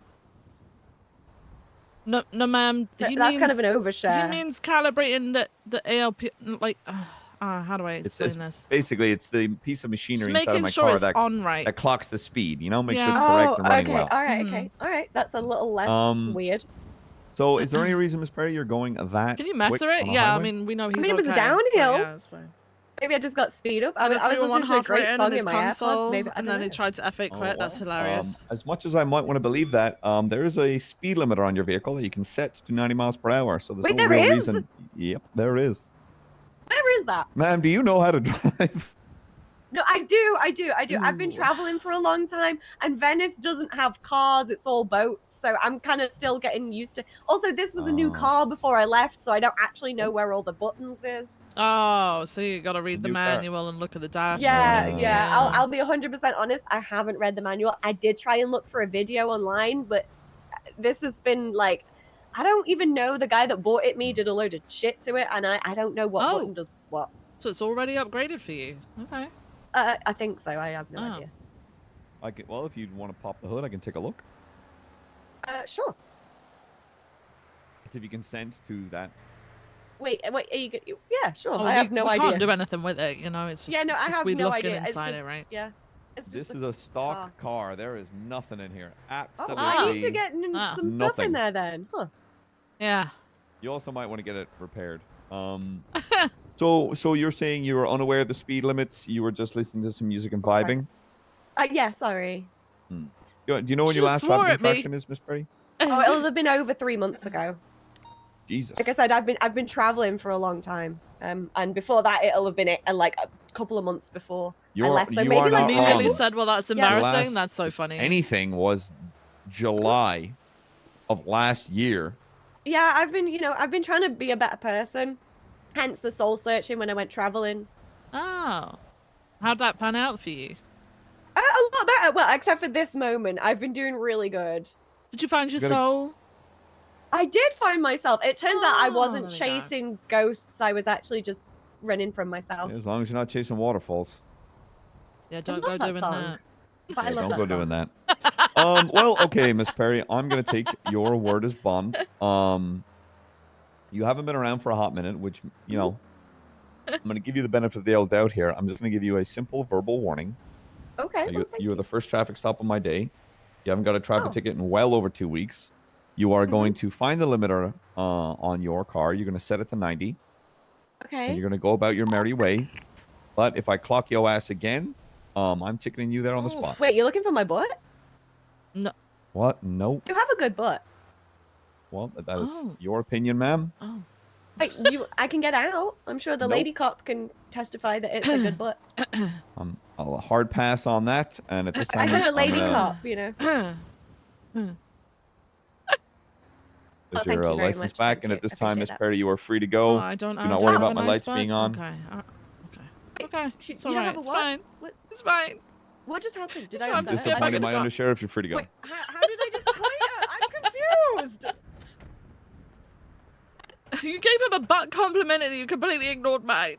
[SPEAKER 1] No, ma'am.
[SPEAKER 17] That's kind of an overshare.
[SPEAKER 1] He means calibrating the ALP, like, how do I explain this?
[SPEAKER 8] Basically, it's the piece of machinery
[SPEAKER 1] Just
[SPEAKER 8] inside of
[SPEAKER 1] making
[SPEAKER 8] my
[SPEAKER 1] sure
[SPEAKER 8] car
[SPEAKER 1] it's
[SPEAKER 8] that,
[SPEAKER 1] on right.
[SPEAKER 8] that clocks the speed, you know, make sure
[SPEAKER 1] Yeah.
[SPEAKER 8] it's correct and running
[SPEAKER 17] okay.
[SPEAKER 8] well.
[SPEAKER 17] All right, okay. All right. That's a little less weird.
[SPEAKER 8] So is there any reason, Miss Perry, you're going that
[SPEAKER 1] Can you
[SPEAKER 8] quick
[SPEAKER 1] meter it?
[SPEAKER 8] on a
[SPEAKER 1] Yeah, I
[SPEAKER 8] highway?
[SPEAKER 1] mean, we know he's
[SPEAKER 17] I mean, it was
[SPEAKER 1] okay,
[SPEAKER 17] downhill.
[SPEAKER 1] So yeah, it's fine.
[SPEAKER 17] Maybe I just got speed up. I was
[SPEAKER 1] Honestly,
[SPEAKER 17] listening to a great
[SPEAKER 1] in
[SPEAKER 17] song
[SPEAKER 1] his
[SPEAKER 17] in my
[SPEAKER 1] console,
[SPEAKER 17] AirPods. Maybe,
[SPEAKER 1] and then he tried to F8 quit. That's hilarious.
[SPEAKER 8] As much as I might want to believe that, there is a speed limiter on your vehicle that you can set to 90 miles per hour. So there's
[SPEAKER 17] Wait,
[SPEAKER 8] no
[SPEAKER 17] there
[SPEAKER 8] real
[SPEAKER 17] is?
[SPEAKER 8] reason. Yep, there is.
[SPEAKER 17] Where is that?
[SPEAKER 8] Ma'am, do you know how to drive?
[SPEAKER 17] No, I do. I've been traveling for a long time, and Venice doesn't have cars. It's all boats. So I'm kind of still getting used to. Also, this was a new car before I left, so I don't actually know where all the buttons is.
[SPEAKER 1] Oh, so you got to read the
[SPEAKER 8] new car.
[SPEAKER 1] manual and look at the dash.
[SPEAKER 17] Yeah. I'll be 100% honest. I haven't read the manual. I did try and look for a video online, but this has been like, I don't even know. The guy that bought it me did a load of shit to it, and I don't know what button does what.
[SPEAKER 1] So it's already upgraded for you. Okay.
[SPEAKER 17] I think so. I have no idea.
[SPEAKER 8] Well, if you want to pop the hood, I can take a look.
[SPEAKER 17] Sure.
[SPEAKER 8] If you consent to that.
[SPEAKER 17] Wait, are you? Yeah, sure.
[SPEAKER 1] Oh,
[SPEAKER 17] I have no
[SPEAKER 1] we
[SPEAKER 17] idea.
[SPEAKER 1] can't do anything with it, you know. It's just,
[SPEAKER 17] yeah, no,
[SPEAKER 1] it's
[SPEAKER 17] I
[SPEAKER 1] just
[SPEAKER 17] have
[SPEAKER 1] we
[SPEAKER 17] no
[SPEAKER 1] looking
[SPEAKER 17] idea. It's
[SPEAKER 1] inside
[SPEAKER 17] just,
[SPEAKER 1] it, right?
[SPEAKER 17] Yeah. It's
[SPEAKER 8] This
[SPEAKER 17] just
[SPEAKER 8] is a stock car. There is nothing in here.
[SPEAKER 17] Oh,
[SPEAKER 8] Absolutely.
[SPEAKER 17] I need to get some stuff in
[SPEAKER 8] nothing.
[SPEAKER 17] there then. Huh.
[SPEAKER 1] Yeah.
[SPEAKER 8] You also might want to get it repaired. So you're saying you were unaware of the speed limits? You were just listening to some music and vibing?
[SPEAKER 17] Yeah, sorry.
[SPEAKER 8] Do you know when
[SPEAKER 1] She
[SPEAKER 8] your
[SPEAKER 1] just
[SPEAKER 8] last traffic
[SPEAKER 1] swore at me.
[SPEAKER 8] infraction is, Miss Perry?
[SPEAKER 17] Oh, it'll have been over 3 months ago.
[SPEAKER 8] Jesus.
[SPEAKER 17] Like I said, I've been traveling for a long time. And before that, it'll have been like a couple of months before I left. So
[SPEAKER 8] you
[SPEAKER 17] maybe
[SPEAKER 8] are
[SPEAKER 17] like
[SPEAKER 8] not
[SPEAKER 1] Immediately
[SPEAKER 8] wrong.
[SPEAKER 1] said, well, that's
[SPEAKER 8] Your
[SPEAKER 1] embarrassing.
[SPEAKER 8] last
[SPEAKER 1] That's so funny.
[SPEAKER 8] Anything was July of last year.
[SPEAKER 17] Yeah, I've been trying to be a better person. Hence the soul searching when I went traveling.
[SPEAKER 1] Oh. How'd that pan out for you?
[SPEAKER 17] A lot better. Well, except for this moment, I've been doing really good.
[SPEAKER 1] Did you find your
[SPEAKER 8] You gotta-
[SPEAKER 1] soul?
[SPEAKER 17] I did find myself. It turns out I wasn't
[SPEAKER 1] there we go.
[SPEAKER 17] chasing ghosts. I was actually just running from myself.
[SPEAKER 8] As long as you're not chasing waterfalls.
[SPEAKER 1] Yeah, don't
[SPEAKER 17] love
[SPEAKER 1] go
[SPEAKER 17] that
[SPEAKER 1] doing
[SPEAKER 17] song.
[SPEAKER 1] that.
[SPEAKER 17] But I
[SPEAKER 8] Yeah,
[SPEAKER 17] love
[SPEAKER 8] don't
[SPEAKER 17] that
[SPEAKER 8] go
[SPEAKER 17] song.
[SPEAKER 8] doing that. Well, okay, Miss Perry, I'm gonna take your word as bond. You haven't been around for a hot minute, which I'm gonna give you the benefit of the old doubt here. I'm just gonna give you a simple verbal warning.
[SPEAKER 17] Okay.
[SPEAKER 8] You are the first traffic stop of my day. You haven't got a traffic ticket in well over 2 weeks. You are going to find the limiter on your car. You're going to set it to 90.
[SPEAKER 17] Okay.
[SPEAKER 8] And you're going to go about your merry way. But if I clock your ass again, I'm ticketing you there on the spot.
[SPEAKER 17] Wait, you're looking for my butt?
[SPEAKER 1] No.
[SPEAKER 8] What? No.
[SPEAKER 17] You have a good butt.
[SPEAKER 8] Well, that is your opinion, ma'am.
[SPEAKER 1] Oh.
[SPEAKER 17] Wait, I can get out. I'm sure the
[SPEAKER 8] Nope.
[SPEAKER 17] lady cop can testify that it's a good butt.
[SPEAKER 8] I'll hard pass on that. And at this
[SPEAKER 17] I
[SPEAKER 8] time,
[SPEAKER 17] said the
[SPEAKER 8] I'm
[SPEAKER 17] lady
[SPEAKER 8] gonna-
[SPEAKER 17] cop, you know.
[SPEAKER 8] There's
[SPEAKER 17] thank
[SPEAKER 8] your
[SPEAKER 17] you very
[SPEAKER 8] license
[SPEAKER 17] much,
[SPEAKER 8] back,
[SPEAKER 17] thank
[SPEAKER 8] and
[SPEAKER 17] you.
[SPEAKER 8] at this
[SPEAKER 17] I
[SPEAKER 8] time,
[SPEAKER 17] appreciate
[SPEAKER 8] Miss
[SPEAKER 17] that.
[SPEAKER 8] Perry, you are free to go.
[SPEAKER 1] Oh, I don't.
[SPEAKER 8] Do not worry about my lights being on.
[SPEAKER 1] Okay. Okay. It's
[SPEAKER 17] You don't
[SPEAKER 1] alright.
[SPEAKER 17] have a
[SPEAKER 1] It's
[SPEAKER 17] what?
[SPEAKER 1] fine. It's fine.
[SPEAKER 17] What just happened? Did
[SPEAKER 1] It's
[SPEAKER 17] I
[SPEAKER 1] fine,
[SPEAKER 17] upset
[SPEAKER 1] just
[SPEAKER 17] her?
[SPEAKER 1] get back
[SPEAKER 8] Disappointed
[SPEAKER 1] in the
[SPEAKER 8] my
[SPEAKER 1] car.
[SPEAKER 8] undersheriff, you're free to go.
[SPEAKER 17] Wait, how did I disappoint her? I'm confused.
[SPEAKER 1] You gave him a butt compliment and you completely ignored mine.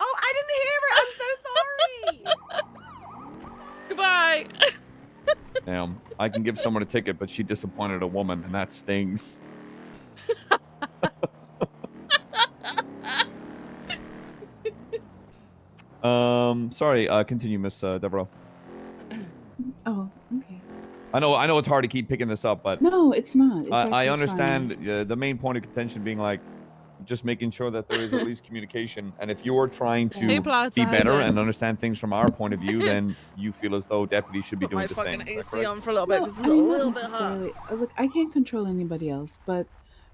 [SPEAKER 17] Oh, I didn't hear it. I'm so sorry.
[SPEAKER 1] Goodbye.
[SPEAKER 8] Damn, I can give someone a ticket, but she disappointed a woman, and that stings. Sorry. Continue, Miss Devereaux.
[SPEAKER 22] Oh, okay.
[SPEAKER 8] I know it's hard to keep picking this up, but
[SPEAKER 22] No, it's not. It's
[SPEAKER 8] I
[SPEAKER 22] actually
[SPEAKER 8] understand
[SPEAKER 22] fine.
[SPEAKER 8] the main point of contention being like just making sure that there is at least communication. And if you're trying to
[SPEAKER 1] People are
[SPEAKER 8] be better
[SPEAKER 1] tired.
[SPEAKER 8] and understand things from our point of view, then you feel as though deputies should be
[SPEAKER 1] Put my
[SPEAKER 8] doing the same.
[SPEAKER 1] fucking
[SPEAKER 8] Is that
[SPEAKER 1] AC
[SPEAKER 8] correct?
[SPEAKER 1] on for a little bit
[SPEAKER 22] No,
[SPEAKER 1] because
[SPEAKER 22] I
[SPEAKER 1] it's a
[SPEAKER 22] mean, not
[SPEAKER 1] little bit hot.
[SPEAKER 22] necessarily. Look, I can't control anybody else, but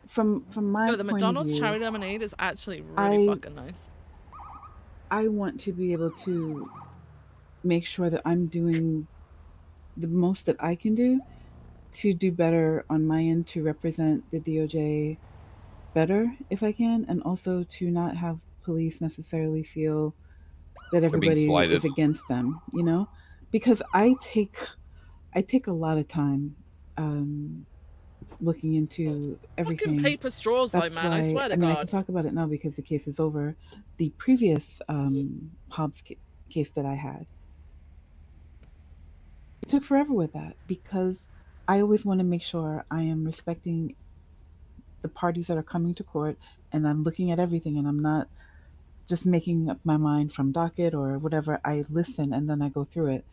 [SPEAKER 22] from my
[SPEAKER 1] No, the
[SPEAKER 22] point
[SPEAKER 1] McDonald's
[SPEAKER 22] of view,
[SPEAKER 1] cherry lemonade is actually really
[SPEAKER 22] I-
[SPEAKER 1] fucking nice.
[SPEAKER 22] I want to be able to make sure that I'm doing the most that I can do to do better on my end to represent the DOJ better if I can, and also to not have police necessarily feel that
[SPEAKER 8] They're being
[SPEAKER 22] everybody
[SPEAKER 8] slighted.
[SPEAKER 22] is against them, you know? Because I take a lot of time looking into everything.
[SPEAKER 1] Fucking paper straws though, man. I swear to
[SPEAKER 22] I mean, I
[SPEAKER 1] God.
[SPEAKER 22] can talk about it now because the case is over. The previous Hobbs case that I had, it took forever with that because I always want to make sure I am respecting the parties that are coming to court and I'm looking at everything and I'm not just making up my mind from docket or whatever. I listen and then I go through it.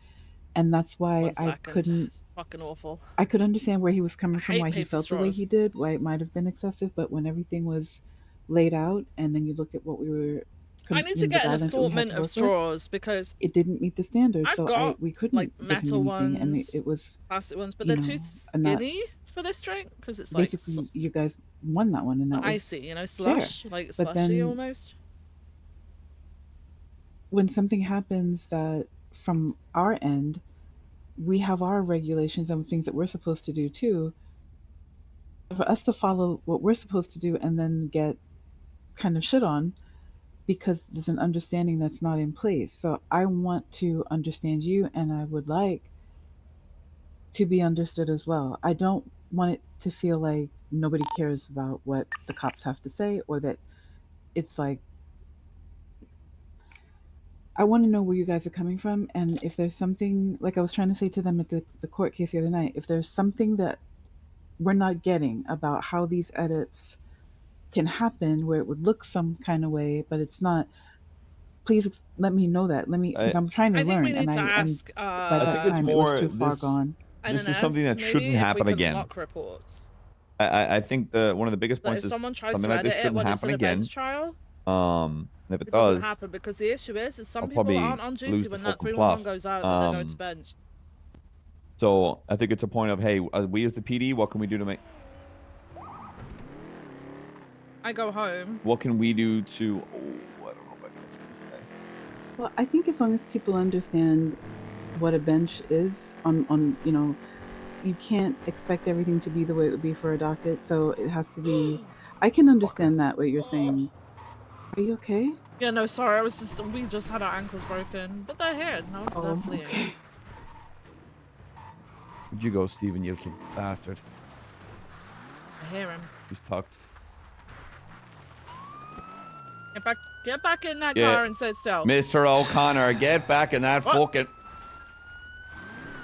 [SPEAKER 22] And that's why
[SPEAKER 1] 1
[SPEAKER 22] I
[SPEAKER 1] second.
[SPEAKER 22] couldn't.
[SPEAKER 1] It's fucking awful.
[SPEAKER 22] I could understand where he was coming from,
[SPEAKER 1] hate
[SPEAKER 22] why he
[SPEAKER 1] paper
[SPEAKER 22] felt the way
[SPEAKER 1] straws.
[SPEAKER 22] he did, why it might have been excessive, but when everything was laid out and then you look at what we were
[SPEAKER 1] I need to get an assortment of straws because
[SPEAKER 22] it didn't meet the standards,
[SPEAKER 1] I've
[SPEAKER 22] so
[SPEAKER 1] got
[SPEAKER 22] we couldn't
[SPEAKER 1] like
[SPEAKER 22] give him
[SPEAKER 1] metal
[SPEAKER 22] anything, and
[SPEAKER 1] ones,
[SPEAKER 22] it was
[SPEAKER 1] plastic ones, but
[SPEAKER 22] you
[SPEAKER 1] they're
[SPEAKER 22] know,
[SPEAKER 1] too
[SPEAKER 22] and that-
[SPEAKER 1] skinny for this drink because it's like
[SPEAKER 22] basically you guys won that one, and that was
[SPEAKER 1] icy, you know,
[SPEAKER 22] fair.
[SPEAKER 1] slush, like
[SPEAKER 22] But
[SPEAKER 1] slushy
[SPEAKER 22] then
[SPEAKER 1] almost.
[SPEAKER 22] when something happens that from our end, we have our regulations and things that we're supposed to do too. For us to follow what we're supposed to do and then get kind of shit on because there's an understanding that's not in place. So I want to understand you, and I would like to be understood as well. I don't want it to feel like nobody cares about what the cops have to say, or that it's like, I want to know where you guys are coming from, and if there's something, like I was trying to say to them at the court case the other night, if there's something that we're not getting about how these edits can happen where it would look some kind of way, but it's not, please let me know that. Let me, because I'm trying to
[SPEAKER 1] I think
[SPEAKER 22] learn,
[SPEAKER 1] we need
[SPEAKER 22] and
[SPEAKER 1] to
[SPEAKER 22] and
[SPEAKER 1] ask.
[SPEAKER 22] by
[SPEAKER 8] I
[SPEAKER 22] that
[SPEAKER 8] think it's
[SPEAKER 22] time
[SPEAKER 8] more
[SPEAKER 22] it was too far gone.
[SPEAKER 8] This is something that
[SPEAKER 1] maybe
[SPEAKER 8] shouldn't
[SPEAKER 1] if
[SPEAKER 8] happen
[SPEAKER 1] we can
[SPEAKER 8] again.
[SPEAKER 1] lock reports.
[SPEAKER 8] I think one of the biggest
[SPEAKER 1] That
[SPEAKER 8] points
[SPEAKER 1] if
[SPEAKER 8] is
[SPEAKER 1] someone tries
[SPEAKER 8] something
[SPEAKER 1] to
[SPEAKER 8] like this
[SPEAKER 1] edit it
[SPEAKER 8] shouldn't
[SPEAKER 1] when it's
[SPEAKER 8] happen
[SPEAKER 1] in a
[SPEAKER 8] again.
[SPEAKER 1] bench trial,
[SPEAKER 8] And if it
[SPEAKER 1] it doesn't
[SPEAKER 8] does,
[SPEAKER 1] happen because the issue is some
[SPEAKER 8] I'll
[SPEAKER 1] people
[SPEAKER 8] probably
[SPEAKER 1] aren't on
[SPEAKER 8] lose
[SPEAKER 1] duty
[SPEAKER 8] the
[SPEAKER 1] when that
[SPEAKER 8] fucking
[SPEAKER 1] 311
[SPEAKER 8] plot.
[SPEAKER 1] goes out and they're going to bench.
[SPEAKER 8] So I think it's a point of, hey, we as the PD, what can we do to make?
[SPEAKER 1] I go home.
[SPEAKER 8] What can we do to? Oh, I don't know if I can answer this guy.
[SPEAKER 22] Well, I think as long as people understand what a bench is, on you know, you can't expect everything to be the way it would be for a docket. So it has to be. I can understand that what you're saying. Are you okay?
[SPEAKER 1] Yeah, no, sorry, we just had our ankles broken, but they're here. No, they're fleeing.
[SPEAKER 22] Okay.
[SPEAKER 8] Where'd you go, Steven? You little bastard.
[SPEAKER 1] I hear him.
[SPEAKER 8] He's tucked.
[SPEAKER 1] Get back in that
[SPEAKER 8] Yeah.
[SPEAKER 1] car and sit still.
[SPEAKER 8] Mr. O'Connor, get back in that
[SPEAKER 1] What?
[SPEAKER 8] fucking.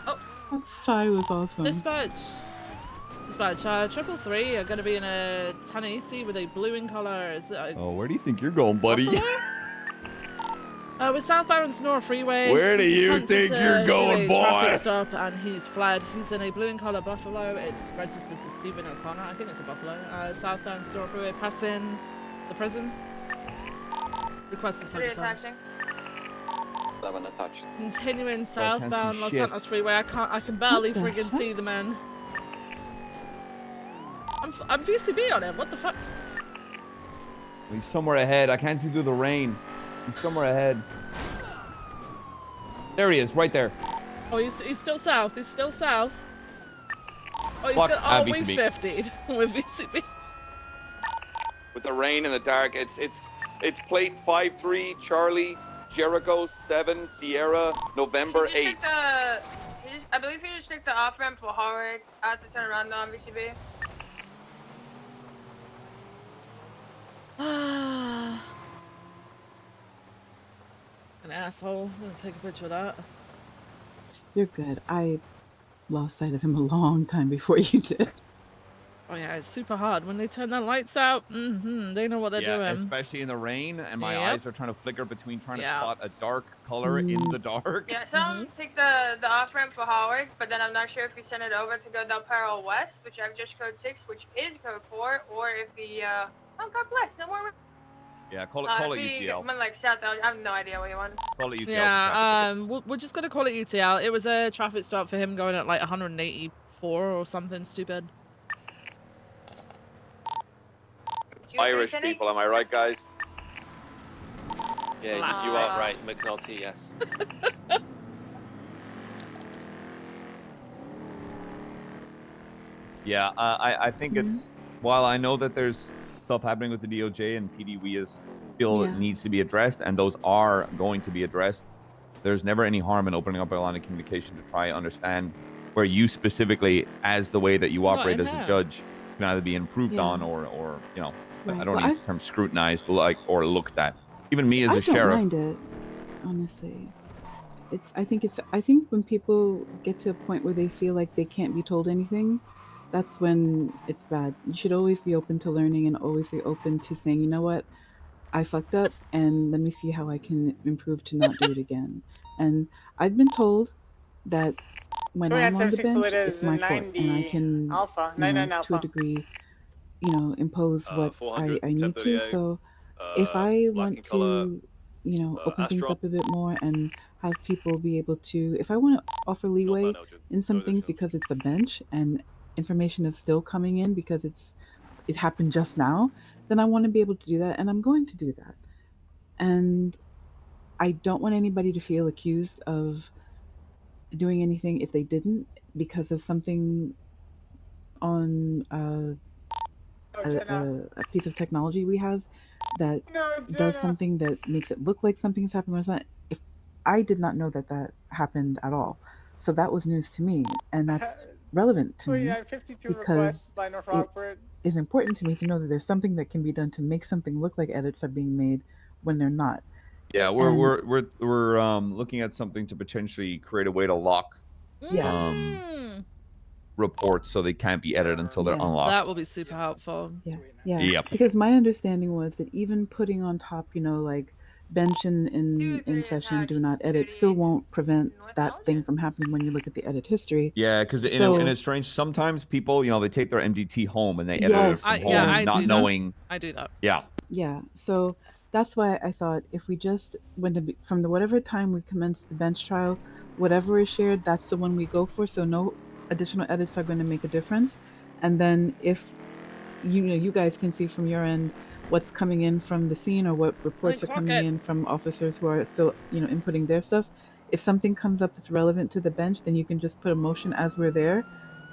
[SPEAKER 22] That sigh was awesome.
[SPEAKER 1] Dispatch. 333 are going to be in a 1080 with a blue in color. Is that
[SPEAKER 8] Oh, where do you think you're going, buddy?
[SPEAKER 1] We're southbound on Sonora Freeway.
[SPEAKER 8] Where do
[SPEAKER 1] He's
[SPEAKER 8] you
[SPEAKER 1] attempted
[SPEAKER 8] think you're
[SPEAKER 1] to
[SPEAKER 8] going,
[SPEAKER 1] do a traffic
[SPEAKER 8] boy?
[SPEAKER 1] stop and he's fled. He's in a blue and color Buffalo. It's registered to Stephen O'Connor. I think it's a Buffalo. Southbound Sonora Freeway, passing the prison. Requested service.
[SPEAKER 20] attaching.
[SPEAKER 18] 11 attached.
[SPEAKER 1] Continuing
[SPEAKER 8] So I can't see
[SPEAKER 1] southbound Los
[SPEAKER 8] shit.
[SPEAKER 1] Santos Freeway. I can barely
[SPEAKER 22] What the
[SPEAKER 1] friggin'
[SPEAKER 22] heck?
[SPEAKER 1] see the man. I'm VCB on him. What the fuck?
[SPEAKER 8] He's somewhere ahead. I can't see through the rain. He's somewhere ahead. There he is, right there.
[SPEAKER 1] Oh, he's still south. He's still south. Oh, he's
[SPEAKER 8] Fuck,
[SPEAKER 1] got. Oh, we
[SPEAKER 8] VCB.
[SPEAKER 1] 50'd with VCB.
[SPEAKER 18] With the rain and the dark, it's plate 53 Charlie Jericho 7 Sierra November 8.
[SPEAKER 3] I believe he just took the off ramp for Howard. I have to turn around now on VCB.
[SPEAKER 1] An asshole. I'm gonna take a picture of that.
[SPEAKER 22] You're good. I lost sight of him a long time before you did.
[SPEAKER 1] Oh yeah, it's super hard when they turn their lights out. They know what they're doing.
[SPEAKER 8] Especially in the rain, and my
[SPEAKER 1] Yep.
[SPEAKER 8] eyes are trying to flicker between trying to
[SPEAKER 1] Yeah.
[SPEAKER 8] spot a dark color in the dark.
[SPEAKER 3] Yeah, some take the off ramp for Howard, but then I'm not sure if he sent it over to go Del Perro West, which I have just code 6, which is code 4, or if he oh God bless, no more.
[SPEAKER 8] Yeah, call
[SPEAKER 3] If
[SPEAKER 8] it
[SPEAKER 3] he
[SPEAKER 8] UTL.
[SPEAKER 3] went like south, I have no idea what he went.
[SPEAKER 8] Call it UTL.
[SPEAKER 1] Yeah, we're just gonna call it UTL. It was a traffic stop for him going at like 184 or something stupid.
[SPEAKER 18] Irish people, am I right, guys?
[SPEAKER 4] Yeah, you are right, McNulty, yes.
[SPEAKER 8] Yeah, I think it's, while I know that there's stuff happening with the DOJ and PD, feel it needs to be addressed, and those are going to be addressed. There's never any harm in opening up a line of communication to try and understand where you specifically, as the way that you operate as a judge, can either be improved on or you know, I don't use the term scrutinized, or looked at. Even me as a sheriff.
[SPEAKER 22] I don't mind it, honestly. I think when people get to a point where they feel like they can't be told anything, that's when it's bad. You should always be open to learning and always be open to saying, you know what, I fucked up and let me see how I can improve to not do it again. And I've been told that when I'm on the bench, it's my court and I can,
[SPEAKER 19] Alpha,
[SPEAKER 22] you know,
[SPEAKER 19] 99
[SPEAKER 22] to a
[SPEAKER 19] Alpha.
[SPEAKER 22] degree, you know, impose what
[SPEAKER 15] 400,
[SPEAKER 22] I need to.
[SPEAKER 15] 1038,
[SPEAKER 22] So if I
[SPEAKER 15] black
[SPEAKER 22] want
[SPEAKER 15] and colour,
[SPEAKER 22] to, you know, open things
[SPEAKER 15] Astra.
[SPEAKER 22] up a bit more and have people be able to, if I want to offer leeway in some things because it's a bench and information is still coming in because it happened just now, then I want to be able to do that, and I'm going to do that. And I don't want anybody to feel accused of doing anything if they didn't because of something on a piece of technology we have that does something that makes it look like something's happened when it's not. If I did not know that that happened at all, so that was news to me, and that's relevant to me
[SPEAKER 19] 52
[SPEAKER 22] because
[SPEAKER 19] requests by North
[SPEAKER 22] it
[SPEAKER 19] Rockford.
[SPEAKER 22] is important to me to know that there's something that can be done to make something look like edits are being made when they're not.
[SPEAKER 8] Yeah, we're looking at something to potentially create a way to lock reports so they can't be edited until they're unlocked.
[SPEAKER 1] That will be super helpful.
[SPEAKER 22] Yeah.
[SPEAKER 8] Yep.
[SPEAKER 22] Because my understanding was that even putting on top, you know, like bench in session, do not edit, still won't prevent that thing from happening when you look at the edit history.
[SPEAKER 8] Yeah, because in a strange, sometimes people, you know, they take their MDT home and they edit it
[SPEAKER 22] Yes.
[SPEAKER 8] from home,
[SPEAKER 1] I
[SPEAKER 8] not
[SPEAKER 1] do
[SPEAKER 8] knowing.
[SPEAKER 1] I do that.
[SPEAKER 8] Yeah.
[SPEAKER 22] Yeah. So that's why I thought if we just from the whatever time we commence the bench trial, whatever is shared, that's the one we go for. So no additional edits are going to make a difference. And then if you guys can see from your end what's coming in from the scene or what reports are coming in from officers who are still, you know, inputting their stuff. If something comes up that's relevant to the bench, then you can just put a motion as we're there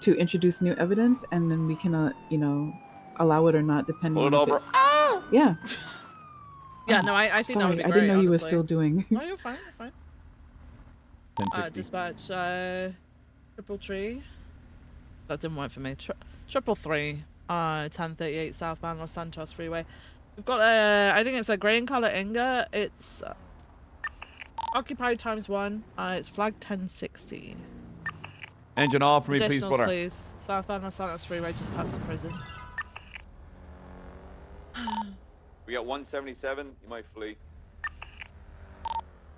[SPEAKER 22] to introduce new evidence, and then we can, you know, allow it or not depending
[SPEAKER 18] Pull it
[SPEAKER 22] on
[SPEAKER 18] over.
[SPEAKER 22] Yeah.
[SPEAKER 1] Yeah, no, I think that would
[SPEAKER 22] Sorry,
[SPEAKER 1] be
[SPEAKER 22] I
[SPEAKER 1] great.
[SPEAKER 22] didn't know you were
[SPEAKER 1] honestly.
[SPEAKER 22] still doing.
[SPEAKER 1] No, you're fine. You're fine.
[SPEAKER 8] 1060.
[SPEAKER 1] Dispatch, triple tree. That didn't work for me. Triple three. 1038 southbound Los Santos Freeway. We've got I think it's a grey in color Inga. It's occupied ×1. It's flagged 1060.
[SPEAKER 8] Engine off for me, please,
[SPEAKER 1] Additionals,
[SPEAKER 8] brother.
[SPEAKER 1] please. Southbound Los Santos Freeway, just past the prison.
[SPEAKER 18] We got 177. You might flee.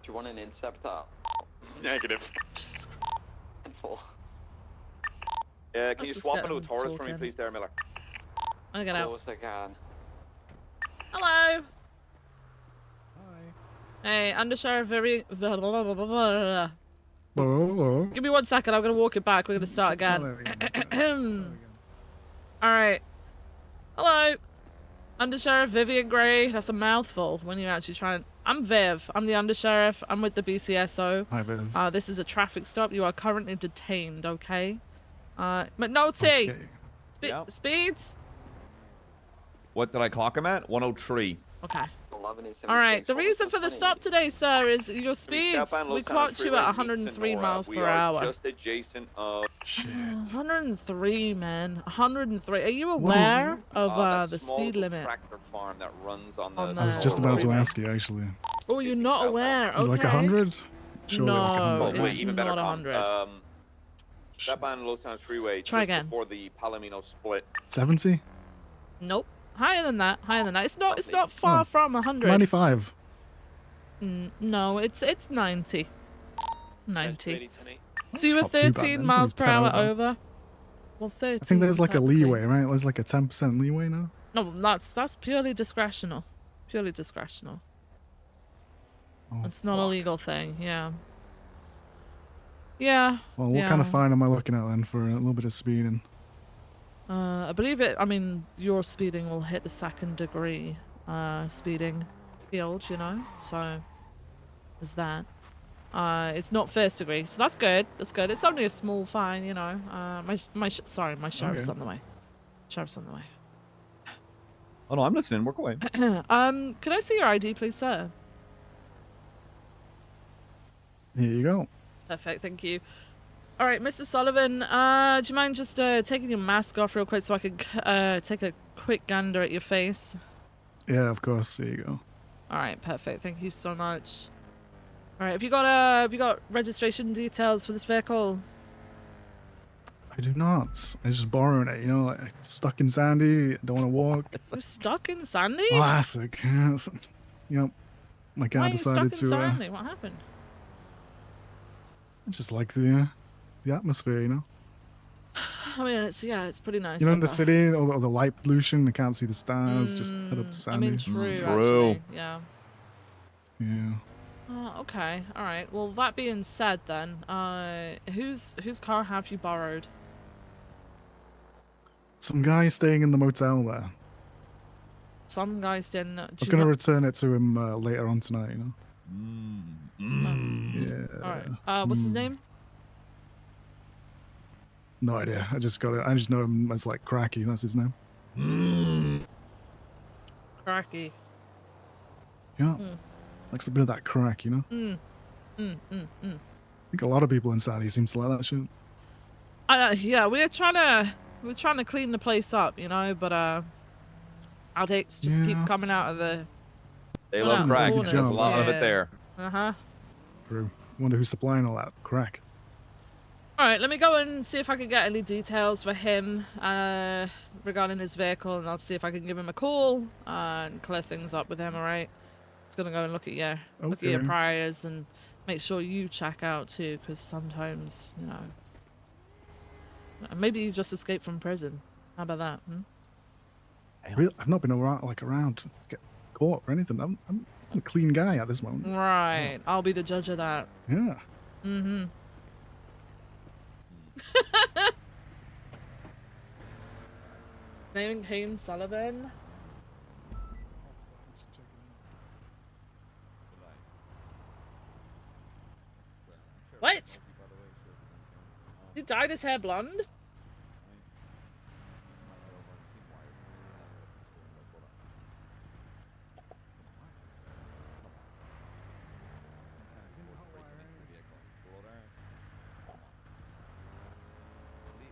[SPEAKER 23] you want an Inceptor?
[SPEAKER 18] Negative.
[SPEAKER 23] Full.
[SPEAKER 18] Can
[SPEAKER 1] Let's
[SPEAKER 18] you
[SPEAKER 1] just
[SPEAKER 18] swap
[SPEAKER 1] get
[SPEAKER 18] into a
[SPEAKER 1] them
[SPEAKER 18] Taurus for me,
[SPEAKER 1] talking.
[SPEAKER 18] please, there, Miller?
[SPEAKER 1] I'm gonna get
[SPEAKER 23] Of
[SPEAKER 1] out.
[SPEAKER 23] course I can.
[SPEAKER 1] Hello. Hey, Undersheriff very. Give me 1 second. I'm gonna walk it back. We're gonna start again. All right. Hello. Undersheriff Vivian Gray. That's a mouthful when you're actually trying. I'm Viv. I'm the Undersheriff. I'm with the BCSO.
[SPEAKER 7] Hi, Viv.
[SPEAKER 1] This is a traffic stop. You are currently detained. Okay. McNulty.
[SPEAKER 7] Okay.
[SPEAKER 1] Speeds.
[SPEAKER 8] What did I clock him at? 103.
[SPEAKER 1] Okay.
[SPEAKER 23] 11 is
[SPEAKER 1] All right. The reason for the stop today, sir, is your speeds. We clocked you at 103 miles per hour.
[SPEAKER 18] Just adjacent of.
[SPEAKER 1] 103, man. 103. Are you aware of the speed limit?
[SPEAKER 18] Tractor farm that runs on
[SPEAKER 1] On
[SPEAKER 7] I was
[SPEAKER 1] the
[SPEAKER 7] just about to
[SPEAKER 1] freeway?
[SPEAKER 7] ask you, actually.
[SPEAKER 1] Oh, you're not aware.
[SPEAKER 7] Is it like
[SPEAKER 1] Okay.
[SPEAKER 7] 100? Surely like
[SPEAKER 1] No,
[SPEAKER 7] 100.
[SPEAKER 1] it's
[SPEAKER 18] even better,
[SPEAKER 1] not
[SPEAKER 18] Tom.
[SPEAKER 1] 100.
[SPEAKER 18] Steppan Los Angeles Freeway.
[SPEAKER 1] Try
[SPEAKER 18] just
[SPEAKER 1] again.
[SPEAKER 18] Before the Palomino split.
[SPEAKER 7] 70?
[SPEAKER 1] Nope. Higher than that. Higher than that. It's not far from 100.
[SPEAKER 7] 95.
[SPEAKER 1] No, it's 90. 90. So
[SPEAKER 7] That's
[SPEAKER 1] you were
[SPEAKER 7] not too bad
[SPEAKER 1] 13
[SPEAKER 7] then. It's
[SPEAKER 1] miles
[SPEAKER 7] only
[SPEAKER 1] per
[SPEAKER 7] 10
[SPEAKER 1] hour
[SPEAKER 7] over.
[SPEAKER 1] over. Well, 13.
[SPEAKER 7] I think there's like a
[SPEAKER 1] technically.
[SPEAKER 7] leeway, right? There's like a 10% leeway now.
[SPEAKER 1] No, that's purely discretional. Purely discretional.
[SPEAKER 7] Oh,
[SPEAKER 1] It's not a legal thing. Yeah. Yeah.
[SPEAKER 7] Well, what
[SPEAKER 1] yeah.
[SPEAKER 7] kind of fine am I looking at then for a little bit of speeding?
[SPEAKER 1] I believe it. I mean, your speeding will hit the 2nd degree speeding field, you know. So there's that. It's not 1st degree, so that's good. That's good. It's only a small fine, you know. My sheriff's
[SPEAKER 7] Okay.
[SPEAKER 1] on the way. Sheriff's on the way.
[SPEAKER 8] Oh no, I'm listening. Work away.
[SPEAKER 1] Can I see your ID, please, sir?
[SPEAKER 7] Here you go.
[SPEAKER 1] Perfect, thank you. All right, Mr. Sullivan, do you mind just taking your mask off real quick so I could take a quick gander at your face?
[SPEAKER 7] Yeah, of course. There you go.
[SPEAKER 1] All right, perfect. Thank you so much. All right, have you got registration details for this vehicle?
[SPEAKER 7] I do not. I'm just borrowing it, you know, like stuck in Sandy, don't want to walk.
[SPEAKER 1] You're stuck in Sandy?
[SPEAKER 7] Classic. Yes. Yep. My
[SPEAKER 1] Why
[SPEAKER 7] car
[SPEAKER 1] are you stuck
[SPEAKER 7] decided
[SPEAKER 1] in
[SPEAKER 7] to.
[SPEAKER 1] Sandy? What happened?
[SPEAKER 7] I just like the atmosphere, you know.
[SPEAKER 1] I mean, it's pretty nice.
[SPEAKER 7] You know, in
[SPEAKER 1] up
[SPEAKER 7] the
[SPEAKER 1] there.
[SPEAKER 7] city, all the light pollution, I can't see the stars. Just head up to
[SPEAKER 1] I
[SPEAKER 7] Sandy.
[SPEAKER 1] mean, true, actually. Yeah.
[SPEAKER 7] Yeah.
[SPEAKER 1] Okay. All right. Well, that being said, then, whose car have you borrowed?
[SPEAKER 7] Some guy staying in the motel there.
[SPEAKER 1] Some guys didn't.
[SPEAKER 7] I was going to return it to him later on tonight, you know. Yeah.
[SPEAKER 1] All right. What's his name?
[SPEAKER 7] No idea. I just got it. I just know him as like Cracky. That's his name.
[SPEAKER 1] Cracky.
[SPEAKER 7] Yeah. Likes a bit of that crack, you know. I think a lot of people in Saudi seem to like that shit.
[SPEAKER 1] Yeah, we're trying to clean the place up, you know, but addicts just keep coming out of the.
[SPEAKER 8] They
[SPEAKER 1] coming out
[SPEAKER 8] love
[SPEAKER 1] of the
[SPEAKER 8] crack.
[SPEAKER 1] corners.
[SPEAKER 8] There's a lot of it
[SPEAKER 1] Yeah.
[SPEAKER 8] there.
[SPEAKER 7] True. Wonder who's supplying all that crack.
[SPEAKER 1] All right, let me go and see if I can get any details for him regarding his vehicle, and I'll see if I can give him a call and clear things up with him. All right, just gonna go and look at your
[SPEAKER 7] Okay.
[SPEAKER 1] priors and make sure you check out too, because sometimes, you know, maybe you just escaped from prison. How about that?
[SPEAKER 7] I've not been around to get caught or anything. I'm a clean guy at this moment.
[SPEAKER 1] Right, I'll be the judge of that.
[SPEAKER 7] Yeah.
[SPEAKER 1] Mm-hmm. Naming Kane Sullivan. What? He dyed his hair blonde?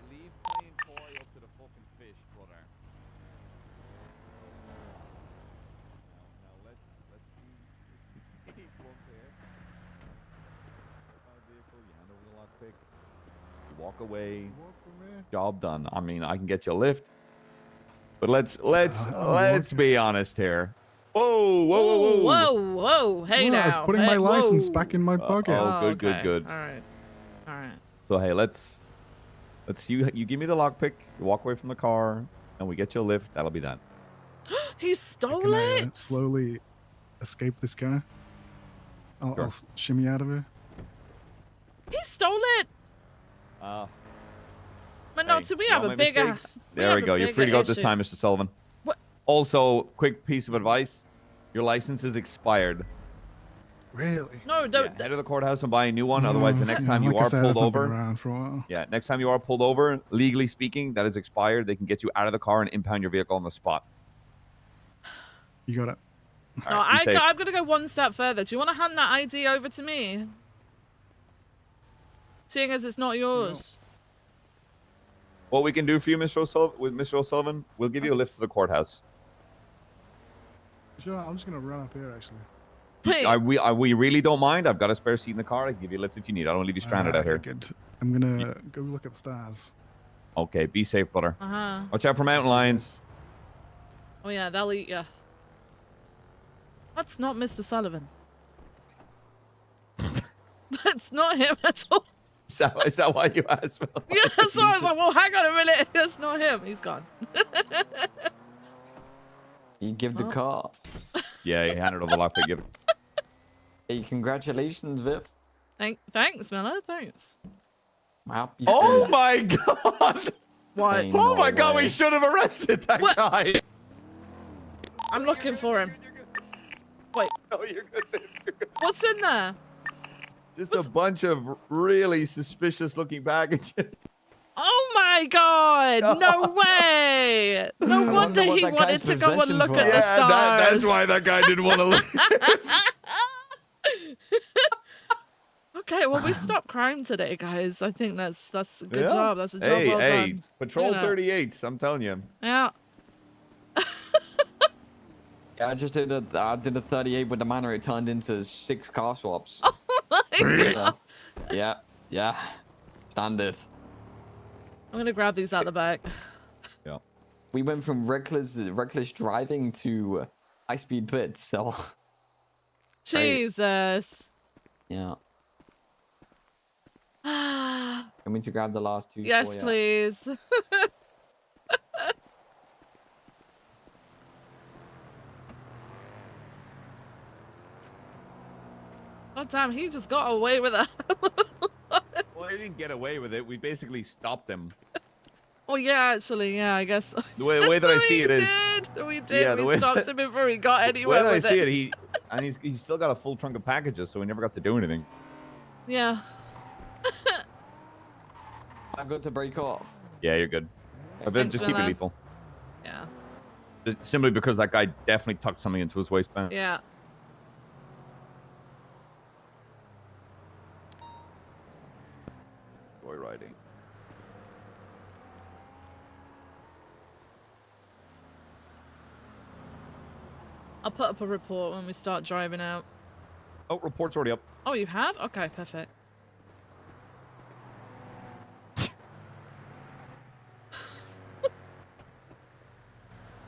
[SPEAKER 8] Leave plain toy up to the fucking fish, brother. Now let's be blunt here. Vehicle, you hand over the lockpick. You walk away. Job done. I mean, I can get you a lift. But let's be honest here. Whoa, whoa, whoa, whoa.
[SPEAKER 1] Whoa, whoa. Hey,
[SPEAKER 7] Well,
[SPEAKER 1] now.
[SPEAKER 7] I was putting
[SPEAKER 1] hey,
[SPEAKER 7] my license
[SPEAKER 1] whoa.
[SPEAKER 7] back in my pocket.
[SPEAKER 8] Oh, good,
[SPEAKER 1] okay.
[SPEAKER 8] good, good.
[SPEAKER 1] All right. All right.
[SPEAKER 8] So hey, let's you give me the lockpick. You walk away from the car, and we get you a lift. That'll be that.
[SPEAKER 1] He stole
[SPEAKER 7] Can I
[SPEAKER 1] it?
[SPEAKER 7] slowly escape this car? I'll,
[SPEAKER 8] Sure.
[SPEAKER 7] I'll shimmy out of here.
[SPEAKER 1] He stole it. But no,
[SPEAKER 8] Hey,
[SPEAKER 1] so we
[SPEAKER 8] see
[SPEAKER 1] have
[SPEAKER 8] all
[SPEAKER 1] a
[SPEAKER 8] my
[SPEAKER 1] bigger.
[SPEAKER 8] mistakes? There we go. You're free to go this time, Mr. Sullivan.
[SPEAKER 1] What?
[SPEAKER 8] Also, quick piece of advice: your license is expired.
[SPEAKER 7] Really?
[SPEAKER 1] No,
[SPEAKER 8] Yeah, head to the courthouse and buy a new one. Otherwise, the next time you
[SPEAKER 7] like I
[SPEAKER 8] are
[SPEAKER 7] said,
[SPEAKER 8] pulled
[SPEAKER 7] I've not been
[SPEAKER 8] over,
[SPEAKER 7] around for a while.
[SPEAKER 8] yeah, next time you are pulled over, legally speaking, that is expired. They can get you out of the car and impound your vehicle on the spot.
[SPEAKER 7] You got it.
[SPEAKER 1] No, I'm going to go one step further. Do you want to hand that ID over to me? Seeing as it's not yours.
[SPEAKER 8] What we can do for you, Mr. O'Sullivan, we'll give you a lift to the courthouse.
[SPEAKER 7] Sure, I'm just gonna run up here actually.
[SPEAKER 8] We really don't mind. I've got a spare seat in the car. I can give you a lift if you need. I don't leave you stranded out here.
[SPEAKER 7] Good. I'm gonna go look at the stars.
[SPEAKER 8] Okay, be safe, brother.
[SPEAKER 1] Uh-huh.
[SPEAKER 8] Watch out for mountain lions.
[SPEAKER 1] Oh, yeah, they'll eat you. That's not Mr. Sullivan. That's not him at all.
[SPEAKER 8] Is that why you asked for?
[SPEAKER 1] Yeah, that's why I was like, well, hang on a minute. That's not him. He's gone.
[SPEAKER 23] You give the
[SPEAKER 1] Oh.
[SPEAKER 23] car.
[SPEAKER 8] Yeah, he handed over the lockpick. Give it.
[SPEAKER 23] Hey, congratulations, Viv.
[SPEAKER 1] Thanks, Miller. Thanks.
[SPEAKER 23] Wow.
[SPEAKER 8] Oh my god!
[SPEAKER 1] What?
[SPEAKER 23] Ain't
[SPEAKER 8] Oh
[SPEAKER 23] no
[SPEAKER 8] my god, we
[SPEAKER 23] way.
[SPEAKER 8] should have arrested that guy.
[SPEAKER 1] I'm looking for him. Wait.
[SPEAKER 18] No, you're good.
[SPEAKER 1] What's in there?
[SPEAKER 8] Just a bunch of really suspicious-looking packages.
[SPEAKER 1] Oh my god! No way! No wonder
[SPEAKER 23] what
[SPEAKER 1] he
[SPEAKER 23] that
[SPEAKER 1] wanted
[SPEAKER 23] guy's
[SPEAKER 1] to go and
[SPEAKER 23] possessions
[SPEAKER 1] look
[SPEAKER 23] were.
[SPEAKER 1] at the
[SPEAKER 8] Yeah,
[SPEAKER 1] stars.
[SPEAKER 8] that's why that guy didn't want to leave.
[SPEAKER 1] Okay, well we stopped crime today, guys. I think that's a good
[SPEAKER 8] Yeah.
[SPEAKER 1] job. That's a job
[SPEAKER 8] Hey,
[SPEAKER 1] well
[SPEAKER 8] hey,
[SPEAKER 1] done.
[SPEAKER 8] Patrol
[SPEAKER 1] You know.
[SPEAKER 8] 38s, I'm telling you.
[SPEAKER 1] Yeah.
[SPEAKER 23] I just did a 38 with the manor. It turned into 6 car swaps.
[SPEAKER 1] Oh my god.
[SPEAKER 23] Yeah. Standard.
[SPEAKER 1] I'm gonna grab these out the back.
[SPEAKER 8] Yeah.
[SPEAKER 23] We went from reckless driving to high-speed bits. So. Great.
[SPEAKER 1] Jesus.
[SPEAKER 23] Yeah. Want me to grab the last 2?
[SPEAKER 1] Yes,
[SPEAKER 23] for ya?
[SPEAKER 1] please. God damn, he just got away with that.
[SPEAKER 8] Well, he didn't get away with it. We basically stopped him.
[SPEAKER 1] Oh yeah, actually, yeah, I guess.
[SPEAKER 8] The way that I see it is.
[SPEAKER 1] We did.
[SPEAKER 8] Yeah, the
[SPEAKER 1] we
[SPEAKER 8] way
[SPEAKER 1] stopped
[SPEAKER 8] that-
[SPEAKER 1] him before he got
[SPEAKER 8] The way
[SPEAKER 1] anywhere
[SPEAKER 8] that I
[SPEAKER 1] with
[SPEAKER 8] see
[SPEAKER 1] it.
[SPEAKER 8] it, he's still got a full trunk of packages, so we never got to do anything.
[SPEAKER 1] Yeah.
[SPEAKER 23] I'm good to break off.
[SPEAKER 8] Yeah, you're good. But
[SPEAKER 1] Thanks
[SPEAKER 8] just
[SPEAKER 1] for
[SPEAKER 8] keep it
[SPEAKER 1] that.
[SPEAKER 8] lethal.
[SPEAKER 1] Yeah.
[SPEAKER 8] Simply because that guy definitely tucked something into his waistband.
[SPEAKER 1] Yeah.
[SPEAKER 23] Joyriding.
[SPEAKER 1] I'll put up a report when we start driving out.
[SPEAKER 8] Oh, report's already up.
[SPEAKER 1] Oh, you have? Okay, perfect.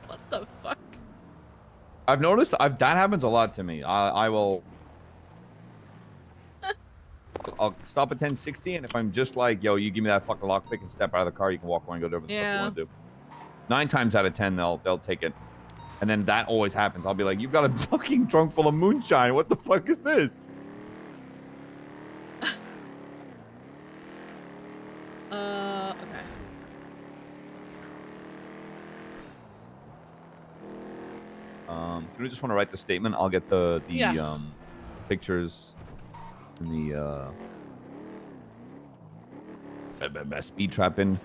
[SPEAKER 1] What the fuck?
[SPEAKER 8] I've noticed that happens a lot to me. I will. I'll stop at 1060, and if I'm just like, yo, you give me that fucking lockpick and step out of the car, you can walk away and go do whatever the fuck you want to do. 9 times out of 10, they'll take it. And then that always happens. I'll be like, you've got a fucking trunk full of moonshine. What the fuck is this?
[SPEAKER 1] Okay.
[SPEAKER 8] Do we just want to write the statement? I'll get the
[SPEAKER 1] Yeah.
[SPEAKER 8] pictures and the speed trap in.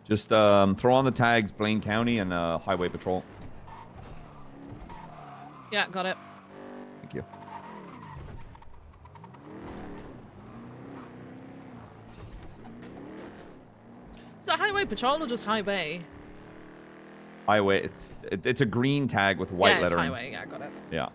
[SPEAKER 8] Just throw on the tags Blaine County and Highway Patrol.
[SPEAKER 1] Yeah, got it.
[SPEAKER 8] Thank you.
[SPEAKER 1] Is that Highway Patrol or just Highway?
[SPEAKER 8] Highway. It's a green tag with white
[SPEAKER 1] yeah, it's
[SPEAKER 8] lettering.
[SPEAKER 1] Highway. Yeah, got it.
[SPEAKER 8] Yeah.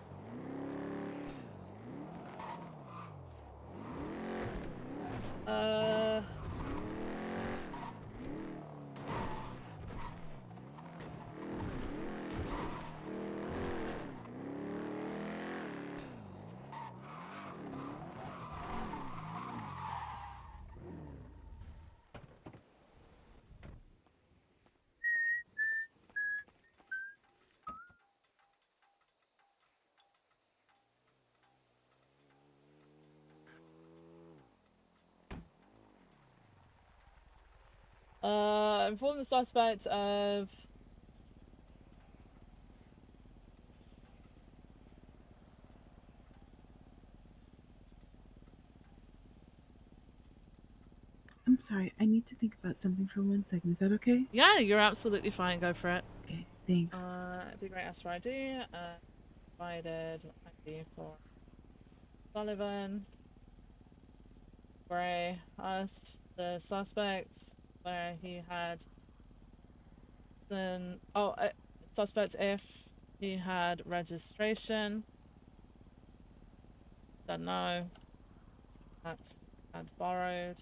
[SPEAKER 1] inform the suspect of...
[SPEAKER 22] I'm sorry, I need to think about something for 1 second. Is that okay?
[SPEAKER 1] Yeah, you're absolutely fine. Go for it.
[SPEAKER 22] Okay, thanks.
[SPEAKER 1] It'd be great. Ask for ID. Provided ID for Sullivan. Gray asked the suspect where he had then suspect if he had registration. Said no. That had borrowed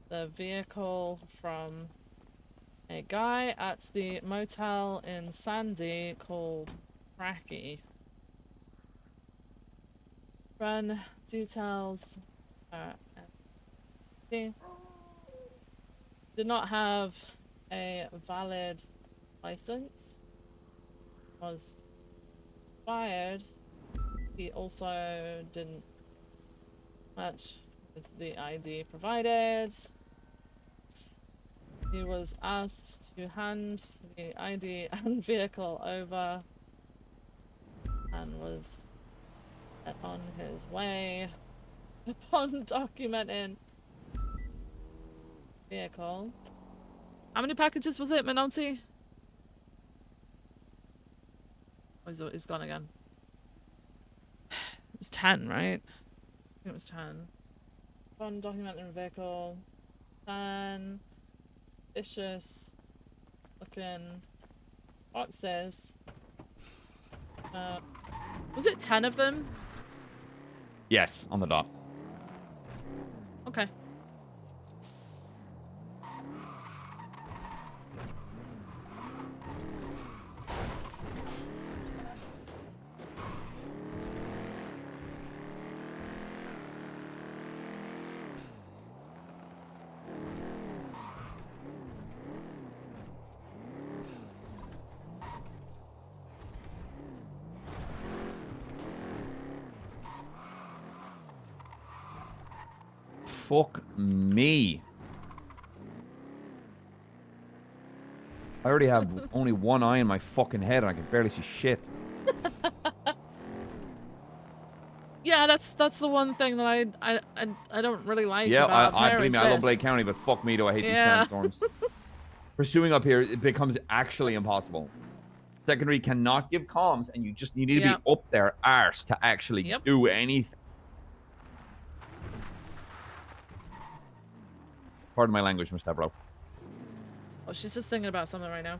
[SPEAKER 1] the vehicle from a guy at the motel in Sandy called Cracky. Run details. Did not have a valid license. Was fired. He also didn't match with the ID provided. He was asked to hand the ID and vehicle over and was on his way. Upon documenting vehicle. How many packages was it, Minotti? Oh, he's gone again. It was 10, right? I think it was 10. Upon documenting vehicle. 10 vicious looking boxes. Was it 10 of them?
[SPEAKER 8] Yes, on the dot.
[SPEAKER 1] Okay.
[SPEAKER 8] Fuck me. I already have only one eye in my fucking head and I can barely see shit.
[SPEAKER 1] Yeah, that's the one thing that I don't really like
[SPEAKER 8] Yeah,
[SPEAKER 1] about
[SPEAKER 8] I
[SPEAKER 1] here
[SPEAKER 8] believe
[SPEAKER 1] is
[SPEAKER 8] me, I love
[SPEAKER 1] this.
[SPEAKER 8] Blake County, but fuck me, do I hate these
[SPEAKER 1] Yeah.
[SPEAKER 8] sandstorms. Pursuing up here, it becomes actually impossible. Secondary cannot give comms, and you just need to be up there arse to actually do anything. Pardon my language, Mr. Bro.
[SPEAKER 1] Oh, she's just thinking about something right now.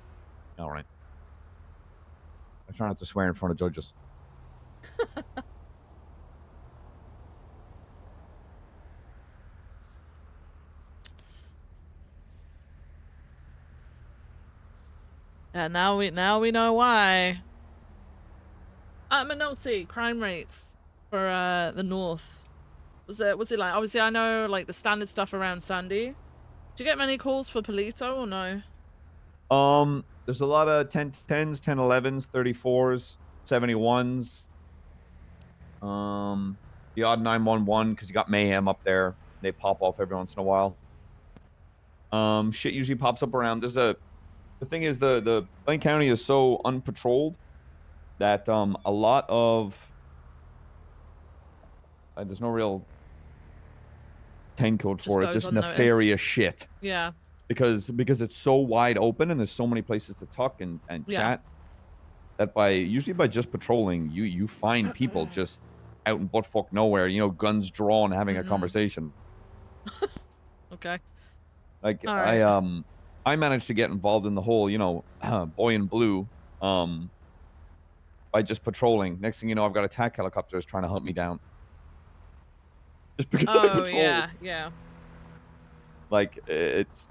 [SPEAKER 8] All right. I try not to swear in front of judges.
[SPEAKER 1] Yeah, now we know why. Minotti, crime rates for the north. Was it like, obviously I know like the standard stuff around Sandy. Did you get many calls for Polito or no?
[SPEAKER 8] There's a lot of 1010s, 1011s, 34s, 71s. The odd 911 because you got mayhem up there. They pop off every once in a while. Shit usually pops up around. The thing is the Blaine County is so unpatrolled that a lot of there's no real 10 code for it. Just
[SPEAKER 1] unnoticed.
[SPEAKER 8] nefarious shit.
[SPEAKER 1] Yeah.
[SPEAKER 8] Because it's so wide open and there's so many places to tuck and chat that usually by just patrolling you find people just out in buttfuck nowhere, you know, guns drawn, having a conversation.
[SPEAKER 1] Okay.
[SPEAKER 8] Like
[SPEAKER 1] all right.
[SPEAKER 8] I managed to get involved in the whole, you know, boy in blue by just patrolling. Next thing you know, I've got attack helicopters trying to hunt me down. Just because I patrol.
[SPEAKER 1] Yeah.
[SPEAKER 8] Like it's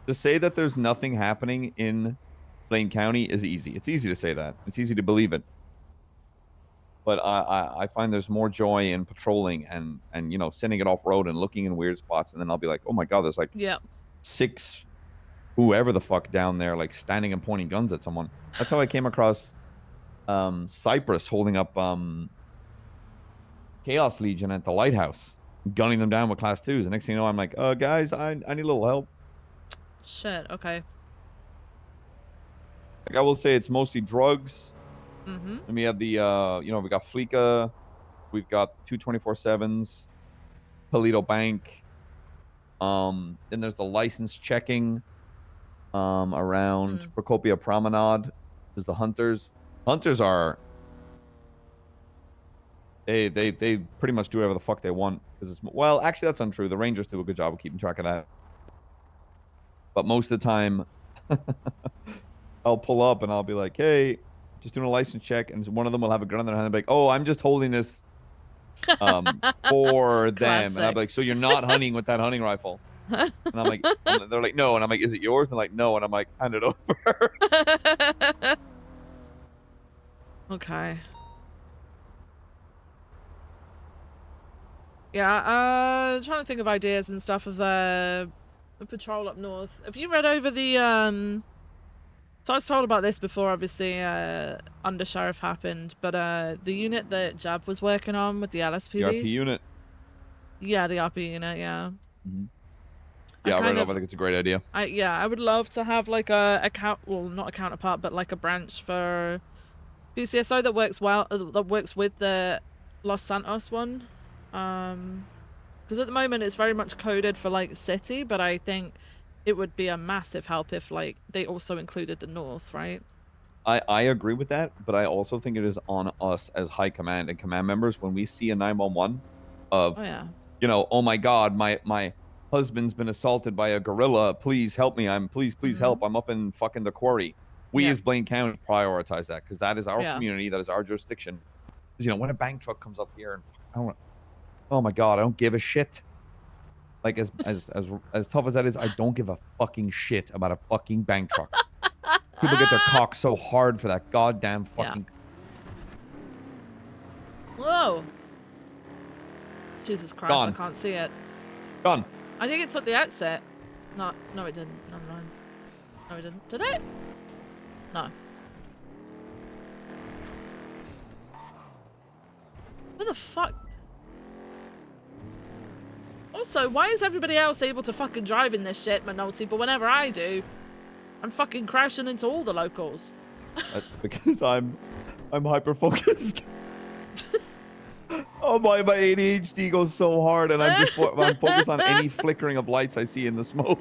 [SPEAKER 8] to say that there's nothing happening in Blaine County is easy. It's easy to say that. It's easy to believe it. But I find there's more joy in patrolling and you know, sending it off road and looking in weird spots, and then I'll be like, oh my god, there's like 6 whoever the fuck down there like standing and pointing guns at someone. That's how I came across Cypress holding up Chaos Legion at the lighthouse, gunning them down with class 2s. The next thing you know, I'm like, guys, I need a little help.
[SPEAKER 1] shit. Okay.
[SPEAKER 8] Like I will say, it's mostly drugs.
[SPEAKER 1] Mm-hmm.
[SPEAKER 8] And we have the, you know, we got Fleeka, we've got 224/7s, Palito Bank. Then there's the license checking. Around Procopia Promenade is the Hunters. Hunters are they pretty much do whatever the fuck they want because it's well, actually that's untrue. The Rangers do a good job of keeping track of that. But most of the time, I'll pull up and I'll be like, "Hey, just doing a license check," and one of them will have a gun in their hand and be like, "Oh, I'm just holding this for them," and I'll be like, "So you're not hunting with that hunting rifle?" And I'm like, they're like, "No," and I'm like, "Is it yours?" And they're like, "No," and I'm like, "Hand it over."
[SPEAKER 1] Okay. Yeah, trying to think of ideas and stuff of the patrol up north. Have you read over the so I was told about this before obviously under sheriff happened, but the unit that Jab was working on with the LSPD.
[SPEAKER 8] The RP unit.
[SPEAKER 1] Yeah, the RP unit, yeah.
[SPEAKER 8] Yeah, I read it
[SPEAKER 1] kind
[SPEAKER 8] up. I think it's a great idea.
[SPEAKER 1] I would love to have like a not a counterpart, but like a branch for BCSO that works that works with the Los Santos one. Because at the moment it's very much coded for like city, but I think it would be a massive help if like they also included the north, right?
[SPEAKER 8] I agree with that, but I also think it is on us as high command and command members when we see a 911 of,
[SPEAKER 1] Oh yeah.
[SPEAKER 8] you know, oh my God, my husband's been assaulted by a gorilla. Please help me. Please help. I'm up in fucking the quarry. We as Blaine County prioritize that because that is our community, that is our jurisdiction. Because you know when a bank truck comes up here and oh my God, I don't give a shit. Like as tough as that is, I don't give a fucking shit about a fucking bank truck. People get their cock so hard for that goddamn fucking.
[SPEAKER 1] Whoa. Jesus Christ,
[SPEAKER 8] Gone.
[SPEAKER 1] I can't see it.
[SPEAKER 8] Gone.
[SPEAKER 1] I think it took the exit. No, it didn't. Never mind. No, it didn't. Did it? No. Where the fuck? Also, why is everybody else able to fucking drive in this shit, Minotti, but whenever I do, I'm fucking crashing into all the locals?
[SPEAKER 8] That's because I'm hyper focused. Oh my ADHD goes so hard, and I'm focused on any flickering of lights I see in the smoke.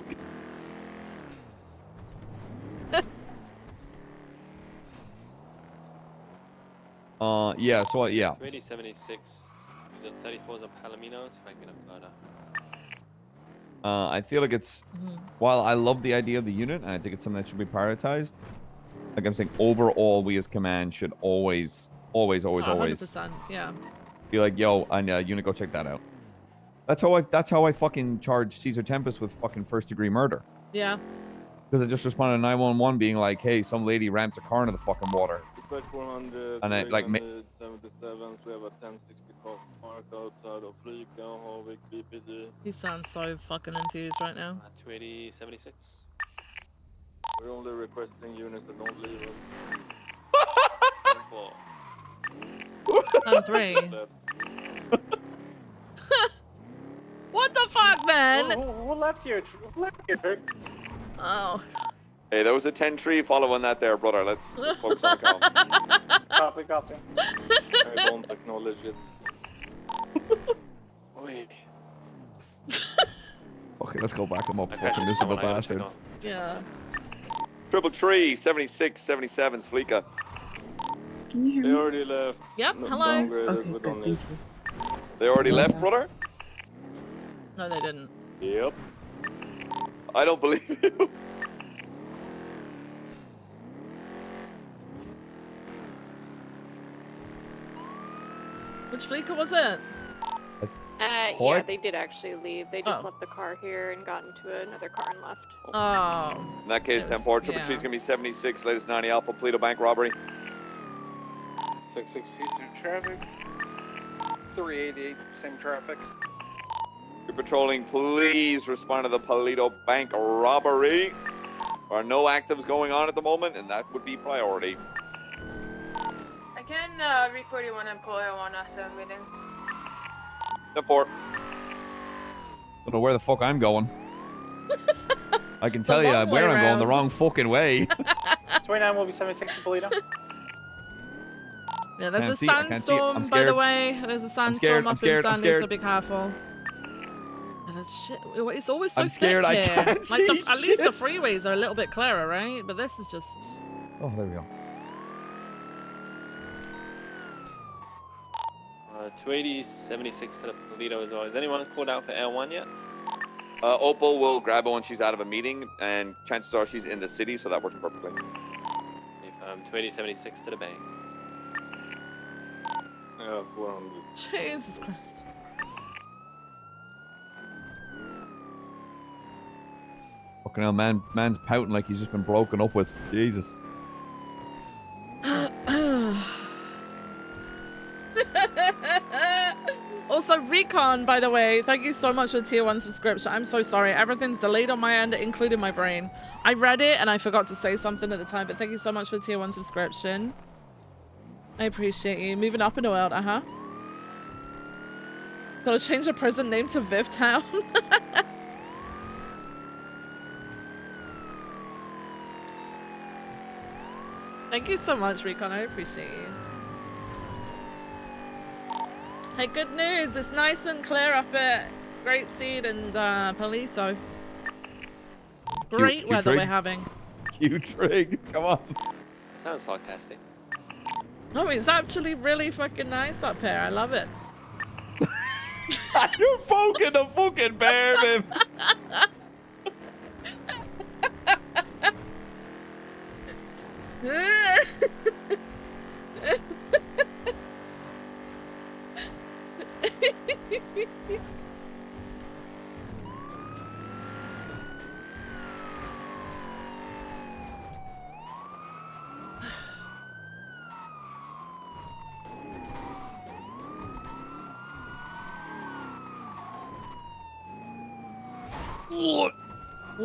[SPEAKER 8] Yeah. So yeah.
[SPEAKER 4] 2076. The 34s of Palominos. If I can get a photo.
[SPEAKER 8] I feel like it's while I love the idea of the unit, and I think it's something that should be prioritized. Like I'm saying, overall, we as command should always
[SPEAKER 1] 100%, yeah.
[SPEAKER 8] be like, yo, unit, go check that out. That's how I fucking charged Caesar Tempest with fucking first-degree murder.
[SPEAKER 1] Yeah.
[SPEAKER 8] Because I just responded to 911 being like, hey, some lady ramped a car into the fucking water. And I like
[SPEAKER 15] 77, we have a 1060 car parked outside of Fleeka, Harvik, BPD.
[SPEAKER 1] He sounds so fucking enthused right now.
[SPEAKER 4] 280, 76.
[SPEAKER 15] We're only requesting units that don't leave us.
[SPEAKER 1] 3. What the fuck, man?
[SPEAKER 19] Who left here? Who left here?
[SPEAKER 1] Oh.
[SPEAKER 18] Hey, there was a 10-tree following that there, brother. Let's focus on the call.
[SPEAKER 19] Copy.
[SPEAKER 15] I don't acknowledge it. Wait.
[SPEAKER 8] Okay, let's go back him up, fucking miserable bastard.
[SPEAKER 1] Yeah.
[SPEAKER 18] 333, 76, 77, Fleeka.
[SPEAKER 22] Can you hear
[SPEAKER 15] They
[SPEAKER 22] me?
[SPEAKER 15] already left.
[SPEAKER 1] Yep,
[SPEAKER 15] No,
[SPEAKER 1] hello.
[SPEAKER 15] downgraded,
[SPEAKER 22] Okay,
[SPEAKER 15] we
[SPEAKER 22] good,
[SPEAKER 15] don't
[SPEAKER 22] thank
[SPEAKER 15] need.
[SPEAKER 22] you.
[SPEAKER 18] They already left, brother?
[SPEAKER 1] No, they didn't.
[SPEAKER 15] Yep.
[SPEAKER 18] I don't believe you.
[SPEAKER 1] Which Fleeka was it?
[SPEAKER 9] Yeah, they did actually leave. They just left the car here and got into another car and left.
[SPEAKER 1] Oh.
[SPEAKER 18] In that case, 10-4, Triple T's gonna be 76, latest 90 Alpha, Palito Bank robbery.
[SPEAKER 19] 660 Eastern traffic. 388, same traffic.
[SPEAKER 18] You're patrolling, please respond to the Palito Bank robbery. There are no actives going on at the moment, and that would be priority.
[SPEAKER 3] I can record you when I'm calling one after the meeting.
[SPEAKER 18] 10-4.
[SPEAKER 8] Don't know where the fuck I'm going. I can tell you,
[SPEAKER 1] long
[SPEAKER 8] where
[SPEAKER 1] way
[SPEAKER 8] I'm going the
[SPEAKER 1] round.
[SPEAKER 8] wrong fucking way.
[SPEAKER 5] 29 will be 76 to Polito.
[SPEAKER 1] Yeah, there's a
[SPEAKER 8] Can't see it, I can't see it. I'm
[SPEAKER 1] sandstorm, by the
[SPEAKER 8] scared.
[SPEAKER 1] way. There's a
[SPEAKER 8] scared,
[SPEAKER 1] sandstorm
[SPEAKER 8] I'm
[SPEAKER 1] up
[SPEAKER 8] scared,
[SPEAKER 1] in
[SPEAKER 8] I'm
[SPEAKER 1] Sandy, so
[SPEAKER 8] scared.
[SPEAKER 1] be careful. Shit. It's always so
[SPEAKER 8] I'm scared,
[SPEAKER 1] thick
[SPEAKER 8] I
[SPEAKER 1] here.
[SPEAKER 8] can't
[SPEAKER 1] Like
[SPEAKER 8] see
[SPEAKER 1] at least the
[SPEAKER 8] shit.
[SPEAKER 1] freeways are a little bit clearer, right? But this is just.
[SPEAKER 8] Oh, there we go.
[SPEAKER 4] 280, 76 to the Polito as well. Is anyone called out for L1 yet?
[SPEAKER 18] Opal will grab her when she's out of a meeting, and chances are she's in the city, so that works perfectly.
[SPEAKER 4] 280, 76 to the bank.
[SPEAKER 15] Yeah, 400.
[SPEAKER 1] Jesus Christ.
[SPEAKER 8] Fucking hell, man's pouting like he's just been broken up with. Jesus.
[SPEAKER 1] Also, Recon, by the way, thank you so much for the tier 1 subscription. I'm so sorry. Everything's delayed on my end, including my brain. I read it and I forgot to say something at the time, but thank you so much for the tier 1 subscription. I appreciate you. Moving up in the world, Gotta change the prison name to Viv Town. Thank you so much, Recon. I appreciate you. Hey, good news. It's nice and clear up at Grapeseed and Polito. Great weather we're having.
[SPEAKER 8] Cute trig. Come on.
[SPEAKER 4] That sounds sarcastic.
[SPEAKER 1] No, it's actually really fucking nice up here. I love it.
[SPEAKER 8] You're poking the fucking bear, man.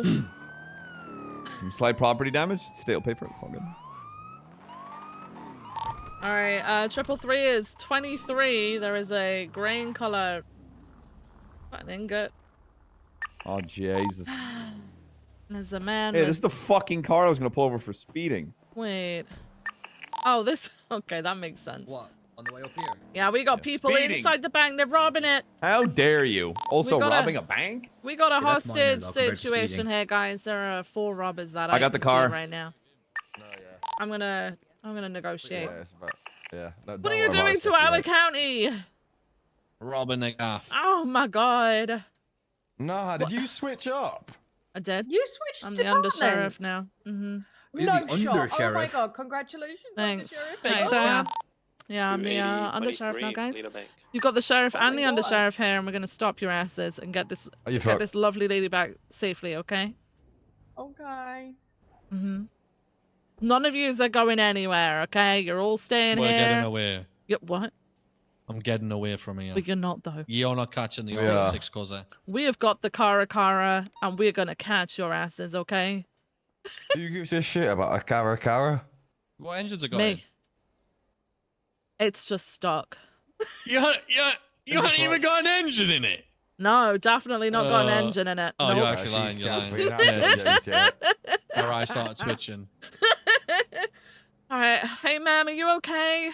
[SPEAKER 8] Some slight property damage. State will pay for it. It's all good.
[SPEAKER 1] All right, 333 is 23. There is a grain color. I think good.
[SPEAKER 8] Oh, Jesus.
[SPEAKER 1] There's a man.
[SPEAKER 8] Hey,
[SPEAKER 1] with...
[SPEAKER 8] this is the fucking car I was going to pull over for speeding.
[SPEAKER 1] Wait. Oh, this. Okay, that makes sense.
[SPEAKER 12] What? On the way up here?
[SPEAKER 1] Yeah, we got people
[SPEAKER 8] speeding.
[SPEAKER 1] inside the bank. They're robbing it.
[SPEAKER 8] How dare you? Also
[SPEAKER 1] got
[SPEAKER 8] robbing a bank?
[SPEAKER 1] We got a
[SPEAKER 12] Yeah, that's minor,
[SPEAKER 1] hostage
[SPEAKER 12] though, compared to
[SPEAKER 1] situation
[SPEAKER 12] speeding.
[SPEAKER 1] here, guys. There are 4 robbers that
[SPEAKER 8] I got the
[SPEAKER 1] can see
[SPEAKER 8] car.
[SPEAKER 1] right now.
[SPEAKER 12] No, yeah.
[SPEAKER 1] I'm gonna negotiate.
[SPEAKER 12] Yeah, it's about, yeah. No,
[SPEAKER 1] What are you doing to our county?
[SPEAKER 12] Robbing a gaff.
[SPEAKER 1] Oh my god.
[SPEAKER 12] Nah, did you switch up?
[SPEAKER 1] I did.
[SPEAKER 17] You switched
[SPEAKER 1] I'm the
[SPEAKER 17] departments.
[SPEAKER 1] undersheriff now.
[SPEAKER 12] You're
[SPEAKER 17] No
[SPEAKER 12] the
[SPEAKER 17] shot. Oh my
[SPEAKER 12] undersheriff.
[SPEAKER 17] god, congratulations,
[SPEAKER 1] Thanks.
[SPEAKER 17] undersheriff.
[SPEAKER 1] Thanks.
[SPEAKER 17] Oh,
[SPEAKER 1] Yeah, I'm the
[SPEAKER 4] 280,
[SPEAKER 1] undersheriff now,
[SPEAKER 4] 23,
[SPEAKER 1] guys.
[SPEAKER 4] Polito Bank.
[SPEAKER 1] You've got the sheriff and the
[SPEAKER 17] my God.
[SPEAKER 1] undersheriff here, and we're gonna stop your asses and get this
[SPEAKER 12] Are you fucked?
[SPEAKER 1] lovely lady back safely, okay?
[SPEAKER 17] Okay.
[SPEAKER 1] None of yous are going anywhere, okay? You're all staying
[SPEAKER 12] We're
[SPEAKER 1] here.
[SPEAKER 12] getting away.
[SPEAKER 1] What?
[SPEAKER 12] I'm getting away from here.
[SPEAKER 1] But you're not though.
[SPEAKER 12] You're not catching the
[SPEAKER 16] Yeah.
[SPEAKER 12] 6 cuzzer.
[SPEAKER 1] We have got the Cara, and we're gonna catch your asses, okay?
[SPEAKER 16] Who gives a shit about a Cara?
[SPEAKER 12] What engines are going?
[SPEAKER 1] Me. It's just stock.
[SPEAKER 12] You haven't even got an engine in it.
[SPEAKER 1] No, definitely not got an engine in it.
[SPEAKER 12] Oh,
[SPEAKER 1] Nope.
[SPEAKER 12] you're actually lying. You're lying. Her eyes started twitching.
[SPEAKER 1] All right. Hey, ma'am, are you okay?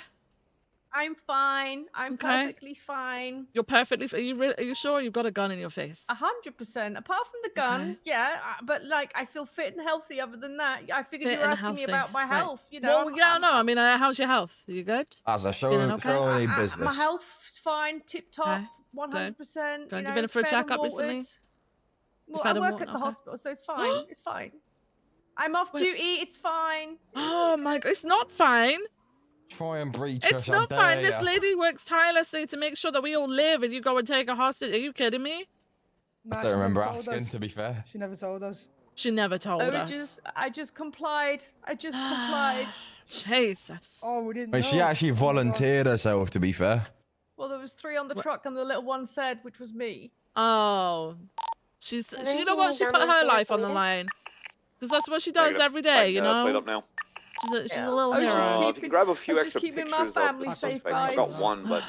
[SPEAKER 17] I'm fine. I'm
[SPEAKER 1] Okay.
[SPEAKER 17] perfectly fine.
[SPEAKER 1] You're perfectly. Are you sure you've got a gun in your face?
[SPEAKER 17] 100%. Apart from the gun,
[SPEAKER 1] Okay.
[SPEAKER 17] yeah. But like, I feel fit and healthy. Other than that, I figured
[SPEAKER 1] Fit
[SPEAKER 17] you were
[SPEAKER 1] and
[SPEAKER 17] asking me
[SPEAKER 1] healthy.
[SPEAKER 17] about my
[SPEAKER 1] Right.
[SPEAKER 17] health. You know.
[SPEAKER 1] Well, yeah, no. I mean, how's your health? Are you good?
[SPEAKER 16] As a
[SPEAKER 1] Feeling okay?
[SPEAKER 16] show business.
[SPEAKER 17] My health's fine, tip top,
[SPEAKER 1] Okay.
[SPEAKER 17] 100%.
[SPEAKER 1] Good.
[SPEAKER 17] You know,
[SPEAKER 1] You been for a
[SPEAKER 17] fed and
[SPEAKER 1] checkup recently?
[SPEAKER 17] watered.
[SPEAKER 1] You
[SPEAKER 17] Well,
[SPEAKER 1] fed
[SPEAKER 17] I
[SPEAKER 1] and
[SPEAKER 17] work
[SPEAKER 1] watered?
[SPEAKER 17] at the
[SPEAKER 1] Okay.
[SPEAKER 17] hospital, so it's fine. It's fine. I'm off
[SPEAKER 1] Wait.
[SPEAKER 17] duty. It's fine.
[SPEAKER 1] Oh my god, it's not fine.
[SPEAKER 16] Try and breach
[SPEAKER 1] It's
[SPEAKER 16] us,
[SPEAKER 1] not
[SPEAKER 16] I
[SPEAKER 1] fine.
[SPEAKER 16] dare
[SPEAKER 1] This
[SPEAKER 16] ya.
[SPEAKER 1] lady works tirelessly to make sure that we all live, and you go and take a hostage. Are you kidding me?
[SPEAKER 16] I don't remember asking, to be fair.
[SPEAKER 2] She never told us.
[SPEAKER 1] She never told us.
[SPEAKER 17] I just complied. I just complied.
[SPEAKER 1] Jesus.
[SPEAKER 2] Oh, we didn't
[SPEAKER 16] I mean, she actually volunteered herself, to be fair.
[SPEAKER 17] Well, there was 3 on the truck, and the little one said, which was me.
[SPEAKER 1] Oh, you know what? She put her life on the line because that's what she does
[SPEAKER 18] Negative.
[SPEAKER 1] every day. You
[SPEAKER 18] Plate
[SPEAKER 1] know,
[SPEAKER 18] up now.
[SPEAKER 1] she's a little
[SPEAKER 17] I was just
[SPEAKER 1] hero.
[SPEAKER 18] If you can grab a few
[SPEAKER 17] I was just
[SPEAKER 18] extra
[SPEAKER 17] keeping
[SPEAKER 18] pictures
[SPEAKER 17] my
[SPEAKER 18] of
[SPEAKER 17] family
[SPEAKER 18] the
[SPEAKER 17] safe,
[SPEAKER 18] suspect. I've got
[SPEAKER 17] guys.
[SPEAKER 18] one, but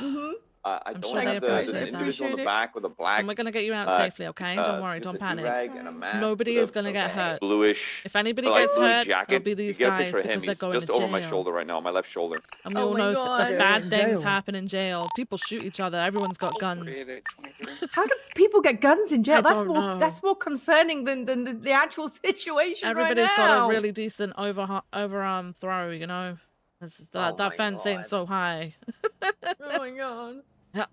[SPEAKER 18] I don't
[SPEAKER 1] sure they
[SPEAKER 18] have the
[SPEAKER 1] appreciate
[SPEAKER 18] individual in the
[SPEAKER 1] that.
[SPEAKER 18] back with a black.
[SPEAKER 1] And we're gonna get you out safely, okay? Don't worry,
[SPEAKER 18] just
[SPEAKER 1] don't
[SPEAKER 18] a
[SPEAKER 1] panic.
[SPEAKER 18] do-rag and a mask
[SPEAKER 1] Nobody
[SPEAKER 18] with
[SPEAKER 1] is gonna get hurt.
[SPEAKER 18] Bluish.
[SPEAKER 1] If anybody
[SPEAKER 18] light
[SPEAKER 1] gets
[SPEAKER 18] blue
[SPEAKER 1] hurt,
[SPEAKER 18] jacket.
[SPEAKER 1] it'll be
[SPEAKER 18] You
[SPEAKER 1] these
[SPEAKER 18] get a
[SPEAKER 1] guys
[SPEAKER 18] picture of him.
[SPEAKER 1] because they're
[SPEAKER 18] He's
[SPEAKER 1] going
[SPEAKER 18] just
[SPEAKER 1] to
[SPEAKER 18] over my
[SPEAKER 1] jail.
[SPEAKER 18] shoulder right now, my left shoulder.
[SPEAKER 1] And we all know bad things happen in jail. People shoot each other. Everyone's got guns.
[SPEAKER 11] How do people get guns in jail?
[SPEAKER 1] I don't know.
[SPEAKER 11] That's more concerning than the actual situation
[SPEAKER 1] Everybody's
[SPEAKER 11] right now.
[SPEAKER 1] got a really decent overarm throw, you know. That fence ain't so high.
[SPEAKER 11] Oh my god.
[SPEAKER 1] Yeah.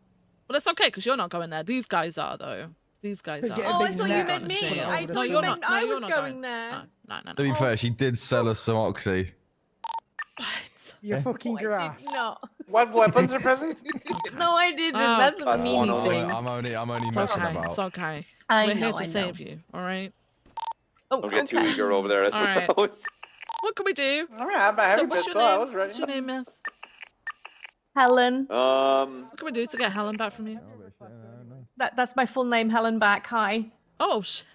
[SPEAKER 1] But it's okay because you're not going there. These guys are though. These guys are.
[SPEAKER 11] Oh, I thought you meant me. I thought you meant I was going there.
[SPEAKER 1] No.
[SPEAKER 12] To be fair, she did sell us some oxy.
[SPEAKER 2] You fucking grass.
[SPEAKER 11] No.
[SPEAKER 5] What weapons are present?
[SPEAKER 11] No, I didn't.
[SPEAKER 1] Oh,
[SPEAKER 11] That doesn't mean anything.
[SPEAKER 12] I'm only
[SPEAKER 1] It's
[SPEAKER 12] messing
[SPEAKER 1] okay.
[SPEAKER 12] about.
[SPEAKER 1] It's okay.
[SPEAKER 11] I
[SPEAKER 1] We're here
[SPEAKER 11] know,
[SPEAKER 1] to
[SPEAKER 11] I know.
[SPEAKER 1] save you. All right.
[SPEAKER 11] Oh,
[SPEAKER 18] Don't get too eager over there.
[SPEAKER 1] All right. What can we do?
[SPEAKER 5] All right, I'm a heavy
[SPEAKER 1] So what's your
[SPEAKER 5] pistol. I
[SPEAKER 1] name?
[SPEAKER 5] was ready.
[SPEAKER 1] What's your name, miss?
[SPEAKER 11] Helen.
[SPEAKER 1] What can we do to get Helen back from you?
[SPEAKER 11] That's my full name, Helen Back. Hi.
[SPEAKER 1] Oh shit.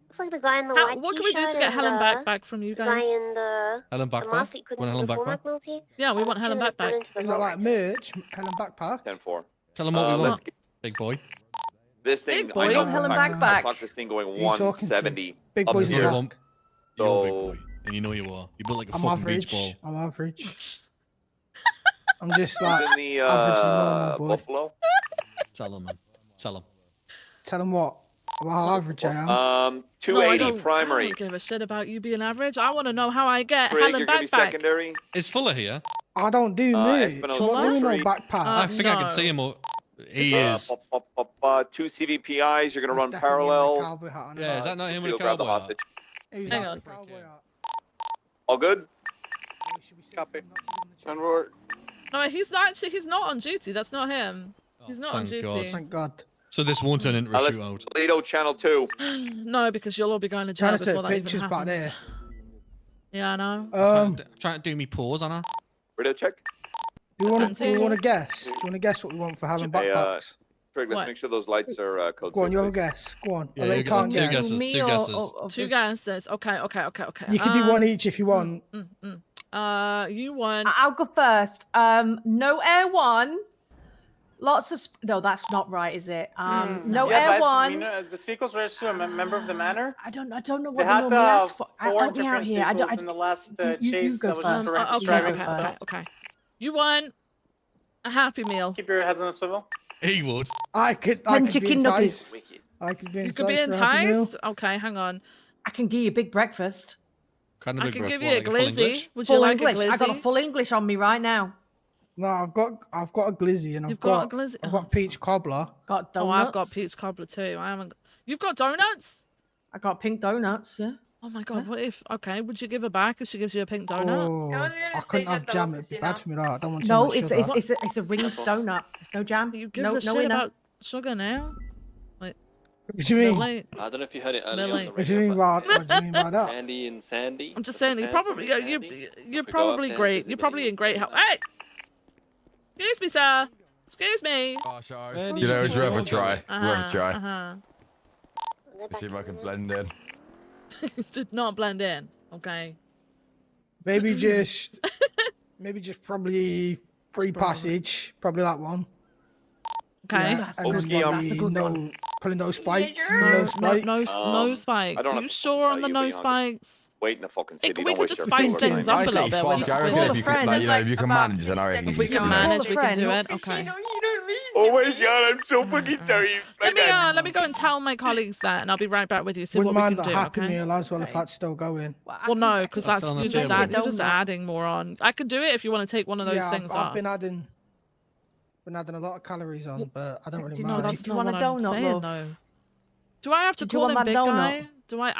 [SPEAKER 13] Looks like the guy in the white
[SPEAKER 1] What can we do to
[SPEAKER 13] t-shirt
[SPEAKER 1] get
[SPEAKER 13] and
[SPEAKER 1] Helen
[SPEAKER 13] the
[SPEAKER 1] back from you
[SPEAKER 13] guy
[SPEAKER 1] guys?
[SPEAKER 13] in the
[SPEAKER 12] Helen
[SPEAKER 13] the
[SPEAKER 12] backpack?
[SPEAKER 13] mask that you couldn't
[SPEAKER 12] Want
[SPEAKER 13] see
[SPEAKER 12] Helen
[SPEAKER 13] before,
[SPEAKER 12] backpack?
[SPEAKER 13] McNulty.
[SPEAKER 1] Yeah, we want Helen back.
[SPEAKER 2] Is that like merch? Helen backpack?
[SPEAKER 18] 10-4.
[SPEAKER 12] Tell them what we
[SPEAKER 18] let's
[SPEAKER 12] want.
[SPEAKER 18] get
[SPEAKER 12] Big boy.
[SPEAKER 18] this thing.
[SPEAKER 1] Big boy.
[SPEAKER 18] I know
[SPEAKER 11] Helen
[SPEAKER 18] for a fact,
[SPEAKER 11] backpack.
[SPEAKER 18] I clocked this thing going
[SPEAKER 2] Who you talking to?
[SPEAKER 18] 170.
[SPEAKER 2] Big
[SPEAKER 18] up
[SPEAKER 2] boys in
[SPEAKER 18] here.
[SPEAKER 2] the
[SPEAKER 12] You're
[SPEAKER 2] back.
[SPEAKER 12] a big
[SPEAKER 18] So
[SPEAKER 12] boy, and you know you are. You built like a
[SPEAKER 2] I'm
[SPEAKER 12] fucking beach
[SPEAKER 2] average.
[SPEAKER 12] ball.
[SPEAKER 2] I'm average. I'm just
[SPEAKER 18] who's
[SPEAKER 2] like
[SPEAKER 18] in the
[SPEAKER 2] average and normal boy.
[SPEAKER 18] Buffalo.
[SPEAKER 12] Tell them, man. Tell them.
[SPEAKER 2] Tell them what? About how average I am.
[SPEAKER 1] No, I
[SPEAKER 18] 280
[SPEAKER 1] don't, I
[SPEAKER 18] primary.
[SPEAKER 1] don't give a shit about you being average. I want to know how I get
[SPEAKER 18] Craig,
[SPEAKER 1] Helen
[SPEAKER 18] you're gonna be
[SPEAKER 1] back.
[SPEAKER 18] secondary.
[SPEAKER 12] Is Fuller here?
[SPEAKER 2] I don't do merch.
[SPEAKER 18] Espino's
[SPEAKER 2] I'm not doing no
[SPEAKER 18] three.
[SPEAKER 2] backpack.
[SPEAKER 12] I think I can
[SPEAKER 1] no.
[SPEAKER 12] see him. He is.
[SPEAKER 18] 2 CVPIs. You're gonna run
[SPEAKER 2] Definitely
[SPEAKER 18] parallel.
[SPEAKER 2] a cowboy hat on.
[SPEAKER 12] Yeah, is that not him with a
[SPEAKER 18] You'll grab the
[SPEAKER 12] cowboy hat?
[SPEAKER 18] hostage.
[SPEAKER 2] He was
[SPEAKER 1] Hang
[SPEAKER 2] like
[SPEAKER 1] on.
[SPEAKER 2] a cowboy hat.
[SPEAKER 18] All good?
[SPEAKER 15] Copy.
[SPEAKER 2] And
[SPEAKER 1] No, he's not on duty. That's not him. He's not on
[SPEAKER 12] thank
[SPEAKER 1] duty.
[SPEAKER 12] God.
[SPEAKER 2] Thank God.
[SPEAKER 12] So this won't turn into a
[SPEAKER 18] Let's
[SPEAKER 12] shootout.
[SPEAKER 18] Toledo Channel 2.
[SPEAKER 1] No, because you'll all be going to jail
[SPEAKER 2] Trying to
[SPEAKER 1] before
[SPEAKER 2] take
[SPEAKER 1] that even
[SPEAKER 2] pictures
[SPEAKER 1] happens.
[SPEAKER 2] back there.
[SPEAKER 1] Yeah, I know.
[SPEAKER 12] Trying to do me pause on her.
[SPEAKER 18] Radio check.
[SPEAKER 2] Do you want
[SPEAKER 1] Fancy.
[SPEAKER 2] to guess? Do you want to guess what we want for Helen
[SPEAKER 18] Hey,
[SPEAKER 2] backpacks?
[SPEAKER 18] Craig, let's
[SPEAKER 1] What?
[SPEAKER 18] make sure those lights are code
[SPEAKER 2] Go on, you have a
[SPEAKER 18] please.
[SPEAKER 2] guess. Go on.
[SPEAKER 12] Yeah,
[SPEAKER 2] they
[SPEAKER 12] you
[SPEAKER 2] can't
[SPEAKER 12] got two
[SPEAKER 2] guess.
[SPEAKER 12] guesses.
[SPEAKER 11] Me
[SPEAKER 12] Two
[SPEAKER 11] or-
[SPEAKER 12] guesses.
[SPEAKER 11] or-
[SPEAKER 1] Two guesses. Okay.
[SPEAKER 2] You can do one each if you want.
[SPEAKER 1] You won.
[SPEAKER 11] I'll go first. No Air One. Lots of no, that's not right, is it? No
[SPEAKER 5] yeah,
[SPEAKER 11] Air
[SPEAKER 5] but,
[SPEAKER 11] One.
[SPEAKER 5] You know, this vehicle's registered to a member of the manor.
[SPEAKER 11] I don't know
[SPEAKER 5] They
[SPEAKER 11] what they
[SPEAKER 5] had
[SPEAKER 11] normally ask for.
[SPEAKER 5] 4
[SPEAKER 11] Help me out
[SPEAKER 5] different
[SPEAKER 11] here.
[SPEAKER 5] vehicles in the last
[SPEAKER 11] you
[SPEAKER 5] chase
[SPEAKER 11] go
[SPEAKER 5] that was just
[SPEAKER 11] first.
[SPEAKER 5] reckless
[SPEAKER 1] Okay.
[SPEAKER 5] driving.
[SPEAKER 1] Okay. You won a Happy Meal.
[SPEAKER 5] Keep your heads on a swivel.
[SPEAKER 12] He would.
[SPEAKER 2] I could
[SPEAKER 11] Then
[SPEAKER 2] be
[SPEAKER 11] chicken
[SPEAKER 2] enticed.
[SPEAKER 11] nuggets.
[SPEAKER 2] I could be
[SPEAKER 1] You
[SPEAKER 2] enticed.
[SPEAKER 1] could be
[SPEAKER 2] for a Happy Meal.
[SPEAKER 1] enticed. Okay, hang on.
[SPEAKER 11] I can give you a big breakfast.
[SPEAKER 12] Kind of
[SPEAKER 1] I
[SPEAKER 12] big
[SPEAKER 1] can
[SPEAKER 12] breath.
[SPEAKER 1] give
[SPEAKER 12] What,
[SPEAKER 1] you a
[SPEAKER 12] like full
[SPEAKER 1] glizzy.
[SPEAKER 12] English?
[SPEAKER 1] Would you
[SPEAKER 11] Full
[SPEAKER 1] like
[SPEAKER 11] English.
[SPEAKER 1] a glizzy?
[SPEAKER 11] I got a full English on me right now.
[SPEAKER 2] No, I've got a glizzy and
[SPEAKER 1] You've got a glizzy?
[SPEAKER 2] I've got peach cobbler.
[SPEAKER 11] Got
[SPEAKER 1] Oh,
[SPEAKER 11] donuts.
[SPEAKER 1] I've got peach cobbler too. I haven't. You've got donuts?
[SPEAKER 11] I got pink donuts. Yeah.
[SPEAKER 1] Oh my god. What if? Okay, would you give her back if she gives you a pink donut?
[SPEAKER 2] Oh, I couldn't have jam. It'd be bad for me. That I don't want too
[SPEAKER 11] No,
[SPEAKER 2] much
[SPEAKER 11] it's
[SPEAKER 2] sugar.
[SPEAKER 11] it's a ringed donut. It's no jam.
[SPEAKER 1] You give
[SPEAKER 11] no
[SPEAKER 1] a shit
[SPEAKER 11] inner.
[SPEAKER 1] about sugar now? Like,
[SPEAKER 2] What do you mean?
[SPEAKER 1] Late.
[SPEAKER 4] I don't know if you heard it earlier.
[SPEAKER 1] Lily.
[SPEAKER 4] On the
[SPEAKER 2] What do you
[SPEAKER 4] radio,
[SPEAKER 2] mean
[SPEAKER 4] but
[SPEAKER 2] by what do you mean by that?
[SPEAKER 4] Andy and Sandy.
[SPEAKER 1] I'm just
[SPEAKER 4] Dr.
[SPEAKER 1] saying, you
[SPEAKER 4] Sands,
[SPEAKER 1] probably
[SPEAKER 4] sorry,
[SPEAKER 1] you're
[SPEAKER 4] Sandy.
[SPEAKER 1] you're
[SPEAKER 4] If we go up
[SPEAKER 1] probably
[SPEAKER 4] there,
[SPEAKER 1] great.
[SPEAKER 4] does
[SPEAKER 1] You're
[SPEAKER 4] it
[SPEAKER 1] probably
[SPEAKER 4] mean
[SPEAKER 1] in great
[SPEAKER 4] we
[SPEAKER 1] health.
[SPEAKER 4] go
[SPEAKER 1] Hey, excuse me, sir. Excuse me.
[SPEAKER 12] You know, it's worth a try. Worth a try.
[SPEAKER 1] Uh-huh.
[SPEAKER 12] Let's see if I can blend in.
[SPEAKER 1] Did not blend in. Okay.
[SPEAKER 2] Maybe just probably free passage. Probably that one.
[SPEAKER 1] Okay.
[SPEAKER 2] Yeah, and then maybe pulling those spikes. No
[SPEAKER 1] No
[SPEAKER 2] spikes.
[SPEAKER 1] spikes. Are you sure on the no spikes?
[SPEAKER 18] Wait in the fucking city.
[SPEAKER 1] we
[SPEAKER 18] Don't
[SPEAKER 1] could
[SPEAKER 18] waste
[SPEAKER 1] just
[SPEAKER 18] your
[SPEAKER 1] spice
[SPEAKER 18] fucking
[SPEAKER 1] things
[SPEAKER 18] time.
[SPEAKER 1] up a little bit.
[SPEAKER 12] I reckon if you can, like, if you can manage, then I reckon
[SPEAKER 1] If
[SPEAKER 12] you
[SPEAKER 1] we
[SPEAKER 12] can
[SPEAKER 1] can
[SPEAKER 12] do it.
[SPEAKER 1] manage, we can do it. Okay.
[SPEAKER 18] Oh my god, I'm so fucking sorry.
[SPEAKER 1] Let me go and tell my colleagues that, and I'll be right back with you. See
[SPEAKER 2] Wouldn't
[SPEAKER 1] what
[SPEAKER 2] mind
[SPEAKER 1] we
[SPEAKER 2] a
[SPEAKER 1] can do.
[SPEAKER 2] Happy
[SPEAKER 1] Okay.
[SPEAKER 2] Meal as well if that's still going.
[SPEAKER 1] Well, no, because
[SPEAKER 12] That's
[SPEAKER 1] that's
[SPEAKER 12] on the
[SPEAKER 1] you're
[SPEAKER 12] table.
[SPEAKER 1] just adding more on. I could do it if you want to take one of those
[SPEAKER 2] Yeah,
[SPEAKER 1] things
[SPEAKER 2] I've
[SPEAKER 1] off.
[SPEAKER 2] been adding a lot of calories on, but I don't really
[SPEAKER 1] No,
[SPEAKER 2] mind.
[SPEAKER 1] that's not
[SPEAKER 11] want
[SPEAKER 1] what
[SPEAKER 11] a
[SPEAKER 1] I'm
[SPEAKER 11] donut,
[SPEAKER 1] saying,
[SPEAKER 11] love?
[SPEAKER 1] though. Do I have to
[SPEAKER 11] Did you
[SPEAKER 1] call
[SPEAKER 11] want
[SPEAKER 1] him
[SPEAKER 11] that
[SPEAKER 1] big
[SPEAKER 11] donut?
[SPEAKER 1] guy?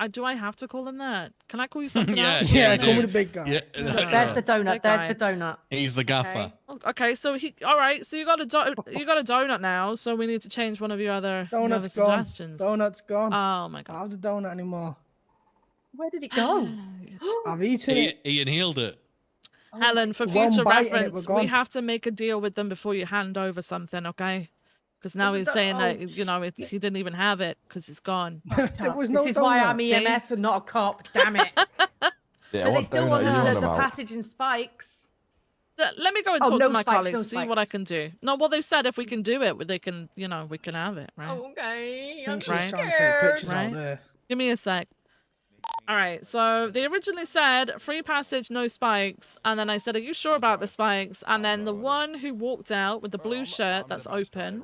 [SPEAKER 1] Do I have to call him that? Can I call you something
[SPEAKER 12] Yeah,
[SPEAKER 1] else?
[SPEAKER 2] Yeah,
[SPEAKER 12] you
[SPEAKER 2] call me
[SPEAKER 12] do.
[SPEAKER 2] the big guy.
[SPEAKER 12] Yeah.
[SPEAKER 11] There's the donut.
[SPEAKER 1] Big
[SPEAKER 11] There's
[SPEAKER 1] guy.
[SPEAKER 11] the donut.
[SPEAKER 12] He's the gaffer.
[SPEAKER 1] Okay, so all right. So you got a donut now. So we need to change one of your other
[SPEAKER 2] Donut's gone.
[SPEAKER 1] suggestions.
[SPEAKER 2] Donut's gone.
[SPEAKER 1] Oh my god.
[SPEAKER 2] I don't have the donut anymore.
[SPEAKER 11] Where did it go?
[SPEAKER 2] I've eaten it.
[SPEAKER 12] He inhaled it.
[SPEAKER 1] Helen, for
[SPEAKER 2] One
[SPEAKER 1] future
[SPEAKER 2] bite and it
[SPEAKER 1] reference,
[SPEAKER 2] were
[SPEAKER 1] we
[SPEAKER 2] gone.
[SPEAKER 1] have to make a deal with them before you hand over something, okay? Because now he's saying that he didn't even have it because it's gone.
[SPEAKER 2] There was no
[SPEAKER 11] This is why I'm
[SPEAKER 2] donut.
[SPEAKER 11] EMS and not a cop. Damn it.
[SPEAKER 12] Yeah,
[SPEAKER 11] But they
[SPEAKER 12] what
[SPEAKER 11] still
[SPEAKER 12] donut
[SPEAKER 11] want
[SPEAKER 12] are you on
[SPEAKER 11] the
[SPEAKER 12] about?
[SPEAKER 11] passage and spikes.
[SPEAKER 1] Let me go and
[SPEAKER 11] Oh,
[SPEAKER 1] talk
[SPEAKER 11] no
[SPEAKER 1] to my
[SPEAKER 11] spikes,
[SPEAKER 1] colleagues,
[SPEAKER 11] no
[SPEAKER 1] see what I
[SPEAKER 11] spikes.
[SPEAKER 1] can do. No, well, they've said if we can do it, they can, we can have it, right?
[SPEAKER 11] Okay.
[SPEAKER 2] I think she's
[SPEAKER 1] Right.
[SPEAKER 2] trying to take pictures
[SPEAKER 1] Right.
[SPEAKER 2] out there.
[SPEAKER 1] Give me a sec. All right, so they originally said free passage, no spikes, and then I said, are you sure about the spikes? And then the one who walked out with the blue shirt that's open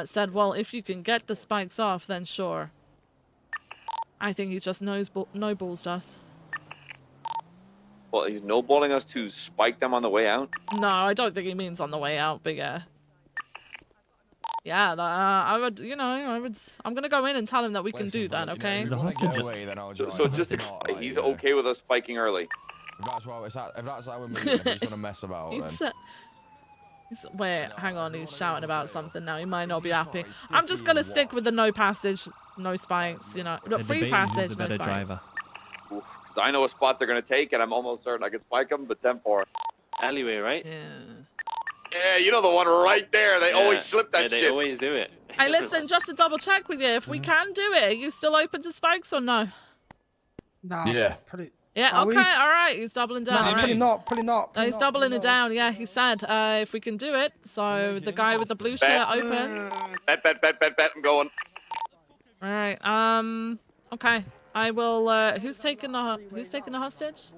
[SPEAKER 1] said, well, if you can get the spikes off, then sure. I think he just no-balls us.
[SPEAKER 18] Well, he's no-balling us to spike them on the way out.
[SPEAKER 1] No, I don't think he means on the way out, but yeah. Yeah, I would, I'm going to go in and tell him that we can do that, okay?
[SPEAKER 12] If you wanna get away, then I'll join.
[SPEAKER 18] So
[SPEAKER 12] If
[SPEAKER 18] just
[SPEAKER 12] not,
[SPEAKER 18] explain,
[SPEAKER 12] like,
[SPEAKER 18] he's
[SPEAKER 12] yeah.
[SPEAKER 18] okay with us spiking early.
[SPEAKER 12] If that's how we're moving, if he's gonna mess about, then.
[SPEAKER 1] Wait, hang on, he's shouting about something now. He might not be happy. I'm just going to stick with the no passage, no spikes, no, free passage, no spikes.
[SPEAKER 18] Because I know a spot they're going to take, and I'm almost certain I can spike them, but 10-4.
[SPEAKER 4] Alleyway, right?
[SPEAKER 1] Yeah.
[SPEAKER 18] Yeah, you know the one right there. They always slip that
[SPEAKER 4] yeah,
[SPEAKER 18] shit.
[SPEAKER 4] They always do it.
[SPEAKER 1] Hey, listen, just to double check with you, if we can do it, are you still open to spikes or no?
[SPEAKER 2] Nah,
[SPEAKER 12] Yeah.
[SPEAKER 2] pretty.
[SPEAKER 1] Yeah,
[SPEAKER 2] Are
[SPEAKER 1] okay,
[SPEAKER 2] we?
[SPEAKER 1] all right. He's doubling down.
[SPEAKER 2] Nah,
[SPEAKER 1] all
[SPEAKER 2] pretty
[SPEAKER 1] right.
[SPEAKER 2] not, pretty not.
[SPEAKER 1] No, he's doubling it down. Yeah, he said if we can do it. So the guy with the blue shirt open.
[SPEAKER 18] Bet, I'm going.
[SPEAKER 1] All right. Okay. I will. Who's taking the hostage?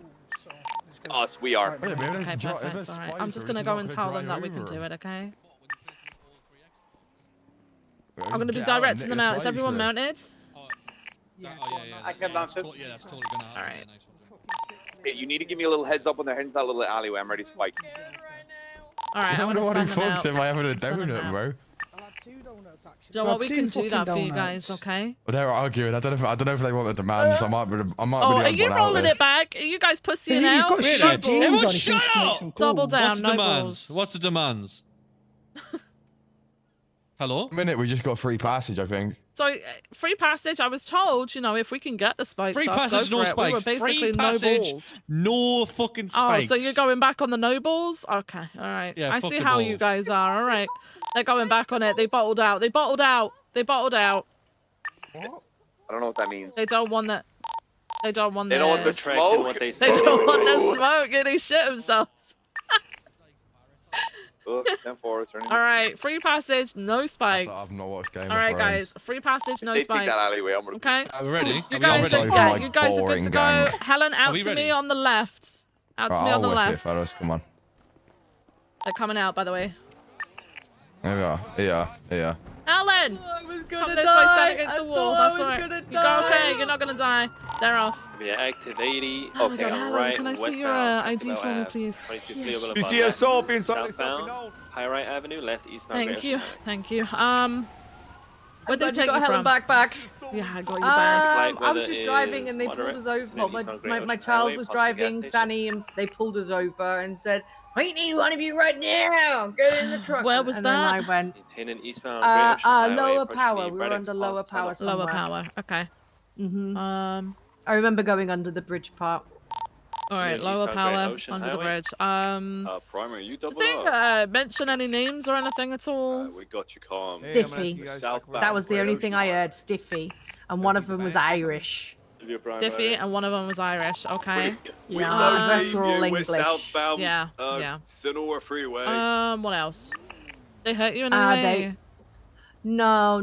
[SPEAKER 18] Us, we are.
[SPEAKER 1] Okay, perfect. All right. I'm just gonna go and tell them that we can do it. Okay. I'm gonna be directing them out. Is everyone mounted?
[SPEAKER 5] I can bounce it.
[SPEAKER 12] Yeah, that's totally gonna happen.
[SPEAKER 1] All right.
[SPEAKER 18] Hey, you need to give me a little heads up when they're heading to that little alleyway. I'm ready to spike.
[SPEAKER 1] All right.
[SPEAKER 12] I
[SPEAKER 1] I'm
[SPEAKER 12] don't know what
[SPEAKER 1] gonna
[SPEAKER 12] he
[SPEAKER 1] send them
[SPEAKER 12] fucked
[SPEAKER 1] out.
[SPEAKER 12] if I having a
[SPEAKER 1] Send them
[SPEAKER 12] donut,
[SPEAKER 1] out.
[SPEAKER 12] bro.
[SPEAKER 1] Do you know what? We can do that for you guys. Okay.
[SPEAKER 12] But they're arguing. I don't know if they want the demands. I might be.
[SPEAKER 1] Oh,
[SPEAKER 12] the
[SPEAKER 1] are
[SPEAKER 12] odd
[SPEAKER 1] you
[SPEAKER 12] one out
[SPEAKER 1] rolling
[SPEAKER 12] there.
[SPEAKER 1] it back? Are you guys pussying
[SPEAKER 2] He's
[SPEAKER 1] out?
[SPEAKER 2] got shit jeans on. He
[SPEAKER 12] Everyone
[SPEAKER 2] thinks
[SPEAKER 12] shut
[SPEAKER 2] he makes
[SPEAKER 12] up!
[SPEAKER 2] him cool.
[SPEAKER 1] Double down.
[SPEAKER 12] What's the
[SPEAKER 1] No
[SPEAKER 12] demands?
[SPEAKER 1] balls.
[SPEAKER 12] What's the demands? Hello? A minute, we just got free passage, I think.
[SPEAKER 1] So free passage. I was told, if we can get the spikes,
[SPEAKER 12] Free
[SPEAKER 1] off,
[SPEAKER 12] passage,
[SPEAKER 1] go
[SPEAKER 12] no
[SPEAKER 1] for it. We were
[SPEAKER 12] spikes.
[SPEAKER 1] basically
[SPEAKER 12] Free
[SPEAKER 1] no
[SPEAKER 12] passage,
[SPEAKER 1] balls.
[SPEAKER 12] no fucking
[SPEAKER 1] Oh,
[SPEAKER 12] spikes.
[SPEAKER 1] so you're going back on the no balls? Okay, all right.
[SPEAKER 12] Yeah,
[SPEAKER 1] I
[SPEAKER 12] fuck
[SPEAKER 1] see
[SPEAKER 12] the
[SPEAKER 1] how you
[SPEAKER 12] balls.
[SPEAKER 1] guys are. All right, they're going back on it. They bottled out. They bottled out. They bottled out.
[SPEAKER 18] What? I don't know what that means.
[SPEAKER 1] They don't want that. They don't want.
[SPEAKER 18] They don't want the smoke.
[SPEAKER 4] What they
[SPEAKER 1] They don't want the smoke, and they shit themselves.
[SPEAKER 18] Oh, 10-4, turning.
[SPEAKER 1] All right, free passage, no spikes.
[SPEAKER 12] I've not watched Game
[SPEAKER 1] All right,
[SPEAKER 12] of Thrones.
[SPEAKER 1] guys, free passage, no
[SPEAKER 18] They
[SPEAKER 1] spikes.
[SPEAKER 18] take that alleyway. I'm gonna.
[SPEAKER 1] Okay.
[SPEAKER 12] We're ready.
[SPEAKER 1] You
[SPEAKER 12] Are we
[SPEAKER 1] guys,
[SPEAKER 12] ready?
[SPEAKER 1] yeah,
[SPEAKER 12] Like
[SPEAKER 1] you guys are good
[SPEAKER 12] boring
[SPEAKER 1] to go.
[SPEAKER 12] gang.
[SPEAKER 1] Helen, out
[SPEAKER 12] we
[SPEAKER 1] to me
[SPEAKER 12] ready?
[SPEAKER 1] on the left. Out to me on the
[SPEAKER 12] I'll whip it,
[SPEAKER 1] left.
[SPEAKER 12] fellas. Come on.
[SPEAKER 1] They're coming out, by the way.
[SPEAKER 12] Here we are. Here.
[SPEAKER 1] Helen!
[SPEAKER 11] I was
[SPEAKER 1] Come
[SPEAKER 11] gonna
[SPEAKER 1] this way,
[SPEAKER 11] die.
[SPEAKER 1] stand against the wall. That's all right. You go okay, you're not gonna die. They're off.
[SPEAKER 4] Yeah, active 80.
[SPEAKER 1] Oh my
[SPEAKER 4] Okay,
[SPEAKER 1] God,
[SPEAKER 4] on
[SPEAKER 1] Helen,
[SPEAKER 4] right.
[SPEAKER 1] can I see
[SPEAKER 4] westbound,
[SPEAKER 1] your ID
[SPEAKER 4] Castillo
[SPEAKER 1] for me,
[SPEAKER 4] Ave,
[SPEAKER 1] please?
[SPEAKER 4] 22 Clearville
[SPEAKER 8] BCSO being something
[SPEAKER 4] southbound, High Right Avenue, left eastbound.
[SPEAKER 1] Thank
[SPEAKER 4] Greater
[SPEAKER 1] you,
[SPEAKER 4] Chicago.
[SPEAKER 1] thank you. Where'd they
[SPEAKER 11] Glad
[SPEAKER 1] take
[SPEAKER 11] you got
[SPEAKER 1] you
[SPEAKER 11] Helen
[SPEAKER 1] from?
[SPEAKER 11] back.
[SPEAKER 1] Yeah, I got you back.
[SPEAKER 4] Flight
[SPEAKER 11] I was
[SPEAKER 4] weather
[SPEAKER 11] just driving
[SPEAKER 4] is
[SPEAKER 11] and they pulled
[SPEAKER 4] moderate.
[SPEAKER 11] us over. Well,
[SPEAKER 4] Eastbound Great
[SPEAKER 11] my
[SPEAKER 4] Ocean
[SPEAKER 11] child
[SPEAKER 4] Highway,
[SPEAKER 11] was
[SPEAKER 4] past the gas
[SPEAKER 11] driving,
[SPEAKER 4] station.
[SPEAKER 11] Sani, and they pulled us over and said, "We need one of you right now. Get in the truck."
[SPEAKER 1] Where was
[SPEAKER 11] and
[SPEAKER 1] that?
[SPEAKER 11] then I went,
[SPEAKER 4] Maintaining eastbound Great Ocean Highway,
[SPEAKER 11] lower
[SPEAKER 4] approaching
[SPEAKER 11] power.
[SPEAKER 4] the
[SPEAKER 11] We were
[SPEAKER 4] Braddock
[SPEAKER 11] under lower
[SPEAKER 4] Plaza
[SPEAKER 11] power
[SPEAKER 4] tunnel.
[SPEAKER 1] Lower
[SPEAKER 11] somewhere.
[SPEAKER 1] power. Okay.
[SPEAKER 11] I remember going under the bridge part.
[SPEAKER 1] All right,
[SPEAKER 4] Eastbound
[SPEAKER 1] lower
[SPEAKER 4] Great
[SPEAKER 1] power
[SPEAKER 4] Ocean
[SPEAKER 1] under the
[SPEAKER 4] Highway.
[SPEAKER 1] bridge.
[SPEAKER 15] Primary, you
[SPEAKER 1] Did
[SPEAKER 15] double
[SPEAKER 1] they
[SPEAKER 15] up.
[SPEAKER 1] mention any names or anything at all?
[SPEAKER 15] We got you calm.
[SPEAKER 11] Stiffy. That was the only thing I heard. Stiffy, and one of them was Irish.
[SPEAKER 1] Diffie, and one of them was Irish. Okay.
[SPEAKER 11] Yeah, the rest were all English.
[SPEAKER 15] Southbound,
[SPEAKER 1] Yeah, yeah.
[SPEAKER 15] Senora Freeway.
[SPEAKER 1] What else? They hurt you in any way?
[SPEAKER 11] No,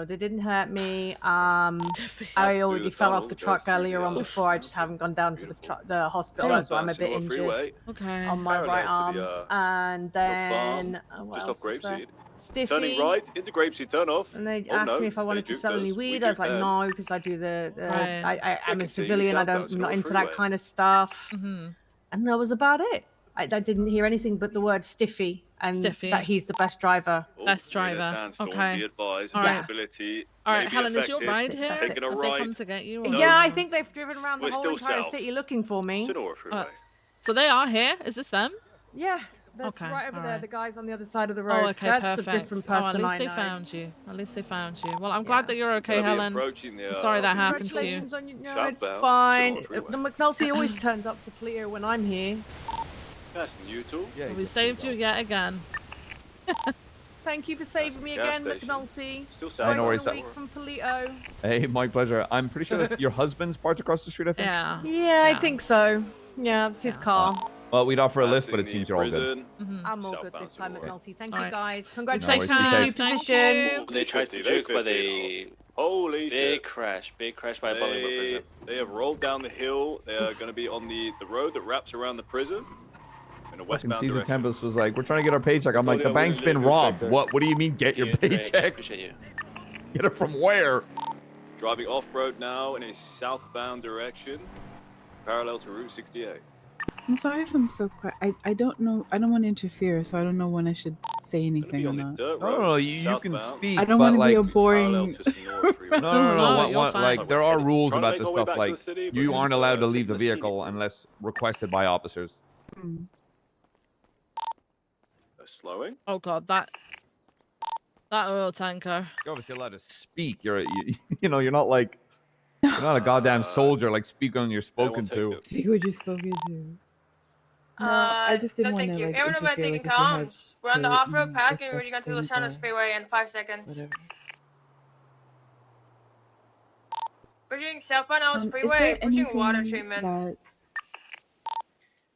[SPEAKER 11] they didn't hurt me. I already fell off the truck earlier on before. I just haven't gone down to the hospital, that's why I'm a bit injured
[SPEAKER 1] Okay.
[SPEAKER 11] on my right arm.
[SPEAKER 15] the,
[SPEAKER 11] And then what
[SPEAKER 15] just
[SPEAKER 11] else
[SPEAKER 15] off
[SPEAKER 11] was there?
[SPEAKER 15] Grapeseed.
[SPEAKER 11] Stiffy.
[SPEAKER 15] Turning right into Grapeseed, turn off.
[SPEAKER 11] And they
[SPEAKER 15] Oh,
[SPEAKER 11] asked
[SPEAKER 15] no,
[SPEAKER 11] me if I wanted
[SPEAKER 15] they
[SPEAKER 11] to
[SPEAKER 15] do,
[SPEAKER 11] sell any
[SPEAKER 15] 'cause we
[SPEAKER 11] weed.
[SPEAKER 15] do
[SPEAKER 11] I was like,
[SPEAKER 15] can.
[SPEAKER 11] no, because I do
[SPEAKER 1] Right.
[SPEAKER 11] I'm a
[SPEAKER 15] can see you
[SPEAKER 11] civilian. I'm
[SPEAKER 15] southbound
[SPEAKER 11] not
[SPEAKER 15] Senora
[SPEAKER 11] into that
[SPEAKER 15] Freeway.
[SPEAKER 11] kind of stuff.
[SPEAKER 1] Mm-hmm.
[SPEAKER 11] And that was about it. I didn't hear anything but the word Stiffy, and
[SPEAKER 1] Stiffy.
[SPEAKER 11] that he's the best driver.
[SPEAKER 1] Best driver. Okay. All right. All right, Helen, is your ride here?
[SPEAKER 11] That's
[SPEAKER 1] Have
[SPEAKER 11] it.
[SPEAKER 1] they come to get you? or
[SPEAKER 11] Yeah,
[SPEAKER 1] no?
[SPEAKER 11] I think they've driven around the
[SPEAKER 15] We're
[SPEAKER 11] whole
[SPEAKER 15] still
[SPEAKER 11] entire
[SPEAKER 15] south.
[SPEAKER 11] city looking for me.
[SPEAKER 15] Senora Freeway.
[SPEAKER 1] So they are here. Is this them?
[SPEAKER 11] Yeah, that's
[SPEAKER 1] Okay,
[SPEAKER 11] right over there.
[SPEAKER 1] alright.
[SPEAKER 11] The guy's on the other side of the road.
[SPEAKER 1] Oh, okay,
[SPEAKER 11] That's
[SPEAKER 1] perfect.
[SPEAKER 11] a different
[SPEAKER 1] Oh, at
[SPEAKER 11] person
[SPEAKER 1] least
[SPEAKER 11] I
[SPEAKER 1] they
[SPEAKER 11] know.
[SPEAKER 1] found you. At least they found you. Well, I'm glad that you're okay,
[SPEAKER 15] Gonna be
[SPEAKER 1] Helen.
[SPEAKER 15] approaching the,
[SPEAKER 1] I'm sorry that happened to you.
[SPEAKER 11] Congratulations on your... No, it's
[SPEAKER 15] Southbound
[SPEAKER 11] fine.
[SPEAKER 15] Senora
[SPEAKER 11] The
[SPEAKER 15] Freeway.
[SPEAKER 11] McNulty always turns up to Pleo when I'm here.
[SPEAKER 15] That's you too.
[SPEAKER 8] Yeah,
[SPEAKER 1] We saved you yet again.
[SPEAKER 11] Thank you for saving me
[SPEAKER 15] gas
[SPEAKER 11] again,
[SPEAKER 15] station.
[SPEAKER 11] McNulty.
[SPEAKER 15] Still
[SPEAKER 8] Hey,
[SPEAKER 15] south.
[SPEAKER 8] no worries,
[SPEAKER 11] Twice in a week from Polito.
[SPEAKER 8] Hey, my pleasure. I'm pretty sure that your husband's parked across the street, I think.
[SPEAKER 1] Yeah.
[SPEAKER 11] Yeah, I think so. Yeah, it's his car.
[SPEAKER 8] Well, we'd offer a lift, but it
[SPEAKER 15] Passing
[SPEAKER 8] seems
[SPEAKER 15] the
[SPEAKER 8] you're all good.
[SPEAKER 15] prison.
[SPEAKER 11] I'm all good this time,
[SPEAKER 15] Southbound
[SPEAKER 11] McNulty. Thank
[SPEAKER 1] All
[SPEAKER 11] you
[SPEAKER 1] right.
[SPEAKER 11] guys.
[SPEAKER 8] worries,
[SPEAKER 11] Congratulations
[SPEAKER 8] be
[SPEAKER 11] on your new
[SPEAKER 8] safe.
[SPEAKER 1] Thank
[SPEAKER 11] position.
[SPEAKER 1] you.
[SPEAKER 4] They tried to
[SPEAKER 15] 250,
[SPEAKER 4] juke, but
[SPEAKER 15] 250.
[SPEAKER 4] they
[SPEAKER 15] Holy shit.
[SPEAKER 4] big crash by Bolingbrook Prison.
[SPEAKER 15] They have rolled down the hill. They are going to be on the road that wraps around the prison in a
[SPEAKER 8] Fucking
[SPEAKER 15] westbound
[SPEAKER 8] Caesar
[SPEAKER 15] direction.
[SPEAKER 8] Tempest was like, we're trying to get our paycheck. I'm like, the
[SPEAKER 15] Claudia,
[SPEAKER 8] bank's
[SPEAKER 15] we're
[SPEAKER 8] been
[SPEAKER 15] legal
[SPEAKER 8] robbed.
[SPEAKER 15] sector.
[SPEAKER 8] What do you mean get your
[SPEAKER 4] You, Drake, I
[SPEAKER 8] paycheck?
[SPEAKER 4] appreciate you.
[SPEAKER 8] Get it from where?
[SPEAKER 15] Driving off-road now in a southbound direction, parallel to Route 68.
[SPEAKER 22] I'm sorry if I'm so quiet. I don't know. I don't want to interfere, so I don't know when I should say
[SPEAKER 15] Gonna
[SPEAKER 22] anything
[SPEAKER 15] be
[SPEAKER 22] or
[SPEAKER 15] on the
[SPEAKER 22] not.
[SPEAKER 15] dirt
[SPEAKER 8] No,
[SPEAKER 15] road,
[SPEAKER 8] no, you can
[SPEAKER 15] southbound.
[SPEAKER 8] speak,
[SPEAKER 22] I don't
[SPEAKER 8] but
[SPEAKER 22] want to be
[SPEAKER 8] like,
[SPEAKER 22] a
[SPEAKER 15] Parallel
[SPEAKER 22] boring.
[SPEAKER 15] to Sonora Freeway.
[SPEAKER 8] no.
[SPEAKER 1] you're fine.
[SPEAKER 8] Like, there are rules
[SPEAKER 15] Trying to
[SPEAKER 8] about
[SPEAKER 15] make
[SPEAKER 8] this
[SPEAKER 15] our way
[SPEAKER 8] stuff.
[SPEAKER 15] back to
[SPEAKER 8] Like,
[SPEAKER 15] the city, but
[SPEAKER 8] you
[SPEAKER 15] just,
[SPEAKER 8] aren't allowed to leave the
[SPEAKER 15] taking the
[SPEAKER 8] vehicle
[SPEAKER 15] scenic route.
[SPEAKER 8] unless requested by officers.
[SPEAKER 22] Hmm.
[SPEAKER 15] Slowing.
[SPEAKER 1] Oh god, that oil tanker.
[SPEAKER 8] You're obviously allowed to speak. You're you're not like, you're not a goddamn soldier. Like, speak when you're spoken to.
[SPEAKER 22] See what you're spoken to. No, I just didn't
[SPEAKER 3] No,
[SPEAKER 22] want
[SPEAKER 3] thank
[SPEAKER 22] to
[SPEAKER 3] you.
[SPEAKER 22] like
[SPEAKER 3] Everyone
[SPEAKER 22] interfere.
[SPEAKER 3] taking
[SPEAKER 22] Like if you had
[SPEAKER 3] comms. We're on the
[SPEAKER 22] to,
[SPEAKER 3] off-road path and we're
[SPEAKER 22] discuss
[SPEAKER 3] going to Los
[SPEAKER 22] things
[SPEAKER 3] Santos
[SPEAKER 22] or
[SPEAKER 3] Freeway in 5 seconds.
[SPEAKER 22] whatever.
[SPEAKER 3] Pushing southbound Ellis
[SPEAKER 22] Is
[SPEAKER 3] Freeway,
[SPEAKER 22] there
[SPEAKER 3] pushing water
[SPEAKER 22] anything
[SPEAKER 3] treatment.
[SPEAKER 22] that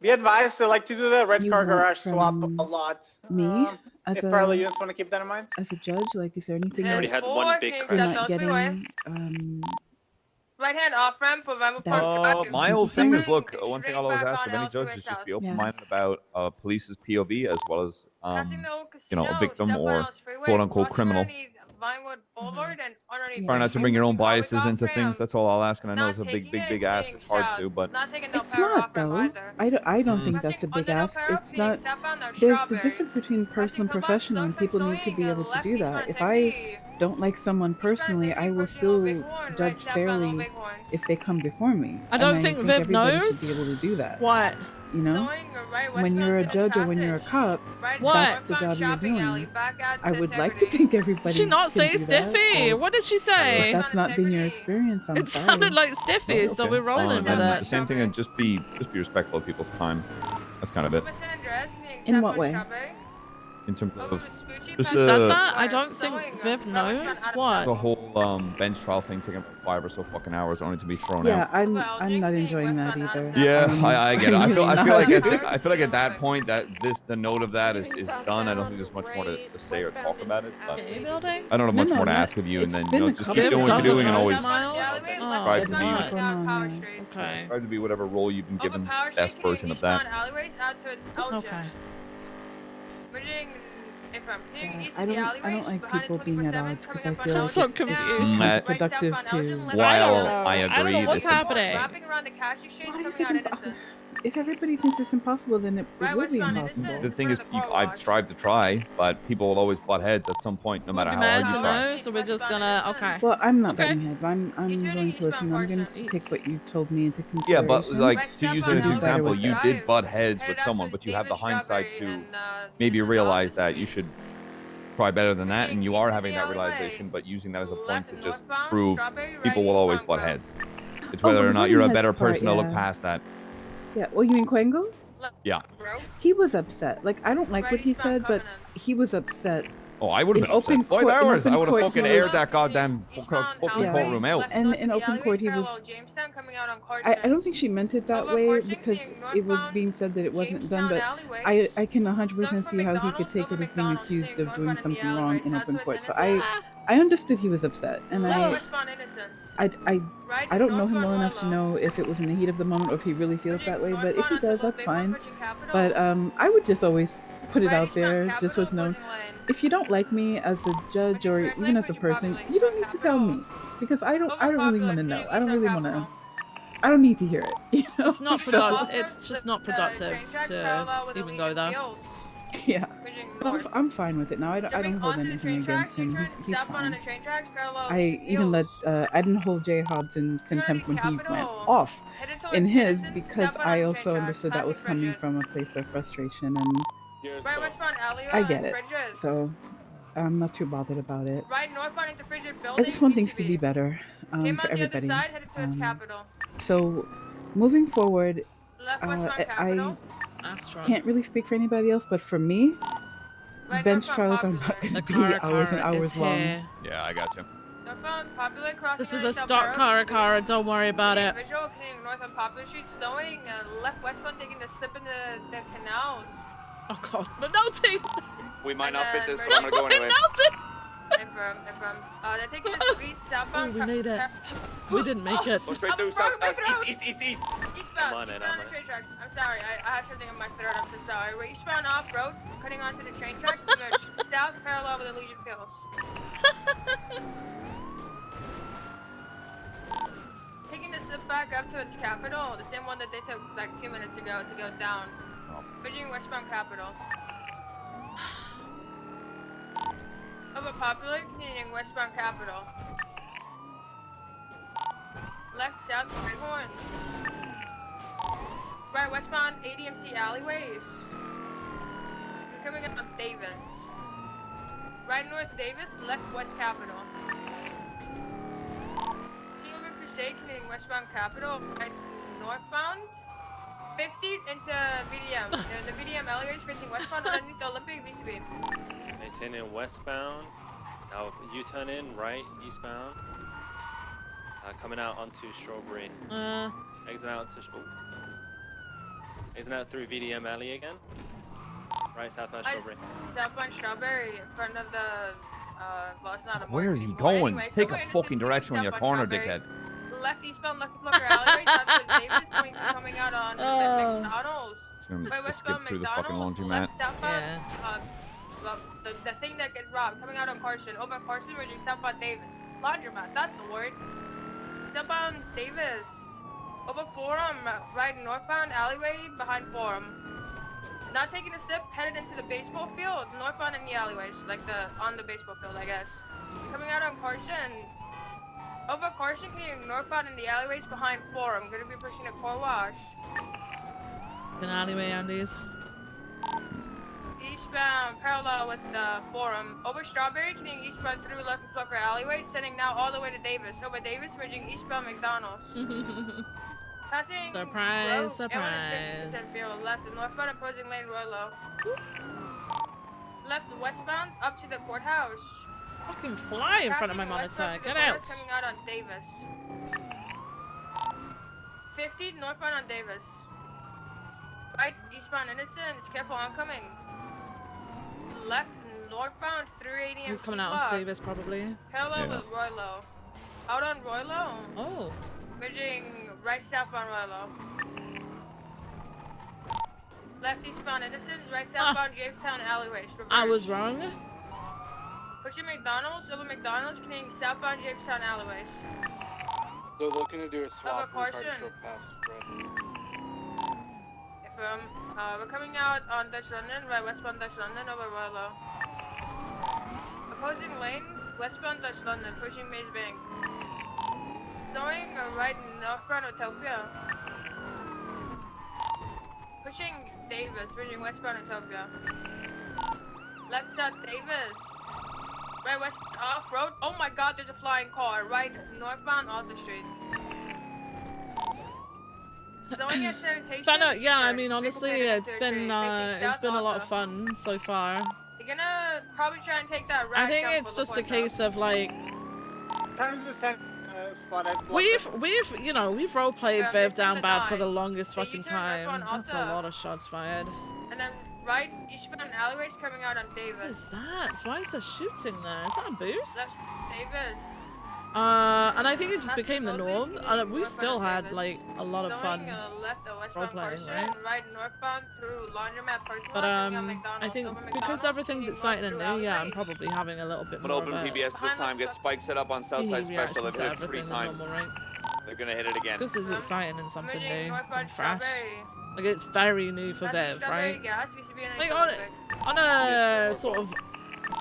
[SPEAKER 2] Be advised, they like to do the red
[SPEAKER 22] you
[SPEAKER 2] car
[SPEAKER 22] want
[SPEAKER 2] garage swap
[SPEAKER 22] from
[SPEAKER 2] a lot.
[SPEAKER 22] me as
[SPEAKER 2] If
[SPEAKER 22] a
[SPEAKER 2] parallel units want to keep that in mind.
[SPEAKER 22] as a judge? Like, is there anything
[SPEAKER 4] We already
[SPEAKER 22] that
[SPEAKER 4] had one big
[SPEAKER 22] you're
[SPEAKER 4] crash.
[SPEAKER 22] not getting?
[SPEAKER 3] Right hand off ramp for Vampa Park.
[SPEAKER 8] My whole thing is, look, one thing I'll always
[SPEAKER 3] back
[SPEAKER 8] ask
[SPEAKER 3] on
[SPEAKER 8] of any
[SPEAKER 3] Ellis
[SPEAKER 8] judge
[SPEAKER 3] Freeway
[SPEAKER 8] is just
[SPEAKER 3] south.
[SPEAKER 8] be open-minded about police's POV as well as,
[SPEAKER 3] Passing the old
[SPEAKER 8] a victim
[SPEAKER 3] step on
[SPEAKER 8] or
[SPEAKER 3] Ellis Freeway,
[SPEAKER 8] quote-unquote
[SPEAKER 3] crossing
[SPEAKER 8] criminal.
[SPEAKER 3] underneath Vinewood Boulevard and underneath
[SPEAKER 8] Try not to bring your own
[SPEAKER 3] Always
[SPEAKER 8] biases into
[SPEAKER 3] off-ramp.
[SPEAKER 8] things. That's all I'll ask, and I know
[SPEAKER 3] Not
[SPEAKER 8] it's a big,
[SPEAKER 3] taking
[SPEAKER 8] big ask.
[SPEAKER 3] anything
[SPEAKER 8] It's hard
[SPEAKER 3] south.
[SPEAKER 8] to, but
[SPEAKER 3] Not taking no
[SPEAKER 22] It's
[SPEAKER 3] power
[SPEAKER 22] not
[SPEAKER 3] off ramp
[SPEAKER 22] though.
[SPEAKER 3] either.
[SPEAKER 22] I don't think that's a big ask. It's not. There's the difference between personal and professional, and people need to be able to do that. If I don't like someone personally, I will still judge fairly if they come before me.
[SPEAKER 1] I don't
[SPEAKER 22] and
[SPEAKER 1] think
[SPEAKER 22] I think
[SPEAKER 1] Viv
[SPEAKER 22] everybody
[SPEAKER 1] knows.
[SPEAKER 22] should be able to do that.
[SPEAKER 1] What?
[SPEAKER 22] You know, when you're a judge or when you're a cop,
[SPEAKER 1] What?
[SPEAKER 22] that's the job you're doing. I would like to think everybody.
[SPEAKER 1] Did she not
[SPEAKER 22] can
[SPEAKER 1] say
[SPEAKER 22] do that,
[SPEAKER 1] Stiffy?
[SPEAKER 22] but
[SPEAKER 1] What did she
[SPEAKER 22] If
[SPEAKER 1] say?
[SPEAKER 22] that's not been your experience, I'm
[SPEAKER 1] It
[SPEAKER 22] sorry.
[SPEAKER 1] sounded like Stiffy, so we're rolling with
[SPEAKER 8] The
[SPEAKER 1] it.
[SPEAKER 8] same thing, and just be respectful of people's time. That's kind of it.
[SPEAKER 22] In what way?
[SPEAKER 8] In terms of
[SPEAKER 1] She
[SPEAKER 8] just
[SPEAKER 1] said that? I don't think Viv knows. What?
[SPEAKER 8] the whole bench trial thing taking 5 or so fucking hours only to be thrown
[SPEAKER 22] Yeah,
[SPEAKER 8] out.
[SPEAKER 22] I'm not enjoying that either.
[SPEAKER 8] Yeah, I get it. I feel
[SPEAKER 22] really
[SPEAKER 8] like at that point that the note of that is done. I don't think there's much more to say or talk about it. But I don't have much more to ask of you, and then just keep doing what you're doing and always strive to be strive to be whatever role you've been given, the best version of that.
[SPEAKER 1] Okay.
[SPEAKER 22] I don't like people being at odds because I feel like
[SPEAKER 1] so
[SPEAKER 22] it's
[SPEAKER 1] confused.
[SPEAKER 22] productive to.
[SPEAKER 8] While I agree,
[SPEAKER 1] I don't know what's
[SPEAKER 8] it's a-
[SPEAKER 1] happening.
[SPEAKER 22] Why is it if everybody thinks it's impossible, then it will be impossible.
[SPEAKER 8] The thing is, I've strived to try, but people will always butt heads at some point, no matter
[SPEAKER 1] Be
[SPEAKER 8] how
[SPEAKER 1] mad
[SPEAKER 8] hard
[SPEAKER 1] to
[SPEAKER 8] you try.
[SPEAKER 1] know, so we're just gonna okay.
[SPEAKER 22] Well, I'm not
[SPEAKER 1] Okay.
[SPEAKER 22] butting heads. I'm going to listen. I'm going to take what you told me into
[SPEAKER 8] Yeah,
[SPEAKER 22] consideration.
[SPEAKER 8] but like to use it as an
[SPEAKER 22] and do better
[SPEAKER 8] example,
[SPEAKER 22] with
[SPEAKER 8] you
[SPEAKER 22] it.
[SPEAKER 8] did butt heads with someone, but you have the hindsight to maybe realize that you should try better than that, and you are having that realization, but using that as a point to just prove people will always butt heads. It's whether or not you're a better person to look past that.
[SPEAKER 22] Yeah. Well, you mean Quango?
[SPEAKER 8] Yeah.
[SPEAKER 22] He was upset. Like I don't like what he said, but he was upset.
[SPEAKER 8] Oh, I would have
[SPEAKER 22] In
[SPEAKER 8] been upset.
[SPEAKER 22] open
[SPEAKER 8] 5
[SPEAKER 22] court- in
[SPEAKER 8] hours. I
[SPEAKER 22] open
[SPEAKER 8] would have
[SPEAKER 22] court,
[SPEAKER 8] fucking
[SPEAKER 22] he
[SPEAKER 8] aired
[SPEAKER 22] was-
[SPEAKER 8] that goddamn fucking
[SPEAKER 22] Yeah.
[SPEAKER 8] courtroom out.
[SPEAKER 22] And in open court, he was. I don't think she meant it that way because it was being said that it wasn't done, but I can 100% see how he could take it as being accused of doing something wrong in open court. So I understood he was upset, and I don't know him well enough to know if it was in the heat of the moment or if he really feels that way. But if he does, that's fine. But I would just always put it out there, just so it's known. If you don't like me as a judge or even as a person, you don't need to tell me because I don't really want to know. I don't really want to. I don't need to hear it. You know?
[SPEAKER 1] It's not
[SPEAKER 22] So-
[SPEAKER 1] productive. It's just not productive to even go there.
[SPEAKER 22] Yeah, I'm fine with it now. I don't hold anything against him. He's fine. I even let I didn't hold Jay Hobbs in contempt when he went off in his because I also understood that was coming from a place of frustration, and I get it. So I'm not too bothered about it. I just want things to be better for everybody. So moving forward, I can't really speak for anybody else, but for me, bench trials are not going to be hours and hours long.
[SPEAKER 8] Yeah, I got you.
[SPEAKER 3] Northbound Popular crossing.
[SPEAKER 1] This is a stock car, don't worry about it.
[SPEAKER 3] Visual continuing north on Popular Street, snowing. Left westbound taking the slip into the canals.
[SPEAKER 1] Oh god, McNulty!
[SPEAKER 18] We might not fit this, but
[SPEAKER 1] No,
[SPEAKER 18] I'm gonna go anyway.
[SPEAKER 1] McNulty!
[SPEAKER 3] Infirm. They're taking the street southbound.
[SPEAKER 1] Oh, we made it. We didn't make it.
[SPEAKER 18] Go straight through south, east.
[SPEAKER 3] Eastbound.
[SPEAKER 18] I'm
[SPEAKER 3] on the train tracks. I'm sorry, I have something in my throat. I'm so sorry. We're eastbound off road, cutting onto the train tracks. South parallel with the Legion Hills. Taking the slip back up to its capital, the same one that they took like 2 minutes ago to go down. Bridging westbound capital. Over Popular, continuing westbound capital. Left south right horn. Right westbound ADMC alleyways. You're coming up on Davis. Right north Davis, left west capital. Silver Crusade, continuing westbound capital. Right northbound. 50 into VDM. The VDM alleyways facing westbound underneath the Olympic VCB.
[SPEAKER 4] Maintaining westbound. Now U-turn in, right, eastbound. Coming out onto Strawberry. Exit out to exit out through VDM alley again. Right, southbound Strawberry.
[SPEAKER 3] Southbound Strawberry in front of the well, it's not a
[SPEAKER 8] Where are
[SPEAKER 3] mortgage
[SPEAKER 8] you
[SPEAKER 3] anymore.
[SPEAKER 8] going?
[SPEAKER 3] Anyway,
[SPEAKER 8] Take
[SPEAKER 3] so
[SPEAKER 8] a
[SPEAKER 3] we're in
[SPEAKER 8] fucking
[SPEAKER 3] the
[SPEAKER 8] direction when you're
[SPEAKER 3] southbound
[SPEAKER 8] corner,
[SPEAKER 3] Strawberry.
[SPEAKER 8] dickhead.
[SPEAKER 3] Left eastbound Lucky Plucker alleyway, south to Davis, coming out on McDonald's.
[SPEAKER 8] Just skip through the fucking laundromat.
[SPEAKER 3] Southbound, well, the thing that gets robbed, coming out on Carson, over Carson, we're just southbound Davis. Laundromat, that's the word. Southbound Davis, over Forum, right northbound alleyway behind Forum. Not taking a step, headed into the baseball field, northbound in the alleyways, like on the baseball field, I guess. Coming out on Carson, over Carson, continuing northbound in the alleyways behind Forum. Gonna be pushing a car wash.
[SPEAKER 1] An alleyway, Andes.
[SPEAKER 3] Eastbound, parallel with the Forum. Over Strawberry, continuing eastbound through Lucky Plucker alleyway, sending now all the way to Davis. Over Davis, merging eastbound McDonald's. Passing
[SPEAKER 1] Surprise,
[SPEAKER 3] road,
[SPEAKER 1] surprise.
[SPEAKER 3] Field, left and northbound opposing lane Roylo. Left westbound up to the courthouse.
[SPEAKER 1] Fucking fly in front of my monitor. Get out.
[SPEAKER 3] Coming out on Davis. 50 northbound on Davis. Right eastbound Innocence. Careful oncoming. Left northbound through ADM.
[SPEAKER 1] He's coming out on Davis probably.
[SPEAKER 3] Parallel with Roylo. Out on Roylo.
[SPEAKER 1] Oh.
[SPEAKER 3] Bridging right southbound Roylo. Left eastbound Innocence. Right southbound Jamestown alleyways.
[SPEAKER 1] I was wrong.
[SPEAKER 3] Pushing McDonald's, over McDonald's, continuing southbound Jamestown alleyways.
[SPEAKER 15] They're looking to do a swap
[SPEAKER 3] Over Carson.
[SPEAKER 15] past spread.
[SPEAKER 3] We're coming out on Dutch London, right westbound Dutch London, over Roylo. Opposing lane, westbound Dutch London, pushing Maze Bank. Snowing, right northbound Utopia. Pushing Davis, bridging westbound Utopia. Left south Davis. Right west off road. Oh my god, there's a flying car. Right northbound Alta Street. Snowing at sanitation.
[SPEAKER 1] Yeah, I mean honestly, it's been a lot of fun so far.
[SPEAKER 3] You're gonna probably try and take that right.
[SPEAKER 1] I think it's just a case of like we've role played Viv down bad for the longest fucking time. That's a lot of shots fired.
[SPEAKER 3] And then right eastbound alleyways coming out on Davis.
[SPEAKER 1] What is that? Why is there shooting there? Is that a boost?
[SPEAKER 3] Left Davis.
[SPEAKER 1] And I think it just became the norm. We still had like a lot of fun role playing, right?
[SPEAKER 3] Right northbound through Laundromat parking
[SPEAKER 1] But
[SPEAKER 3] lot,
[SPEAKER 1] I think because everything's exciting and new, yeah, I'm probably having a little bit
[SPEAKER 18] But
[SPEAKER 1] more
[SPEAKER 18] open
[SPEAKER 1] of a
[SPEAKER 18] PBS this time. Get spikes set up on Southside Special.
[SPEAKER 1] reaction
[SPEAKER 18] They've
[SPEAKER 1] to
[SPEAKER 18] hit it 3
[SPEAKER 1] everything than
[SPEAKER 18] times.
[SPEAKER 1] normal, right?
[SPEAKER 18] They're gonna hit it again.
[SPEAKER 1] It's because it's exciting and something
[SPEAKER 3] Merging
[SPEAKER 1] new
[SPEAKER 3] northbound
[SPEAKER 1] and fresh.
[SPEAKER 3] Strawberry.
[SPEAKER 1] Like it's very new for
[SPEAKER 3] That's
[SPEAKER 1] Viv,
[SPEAKER 3] Strawberry
[SPEAKER 1] right?
[SPEAKER 3] gas, we should be in a
[SPEAKER 1] Like
[SPEAKER 3] traffic.
[SPEAKER 1] on a sort of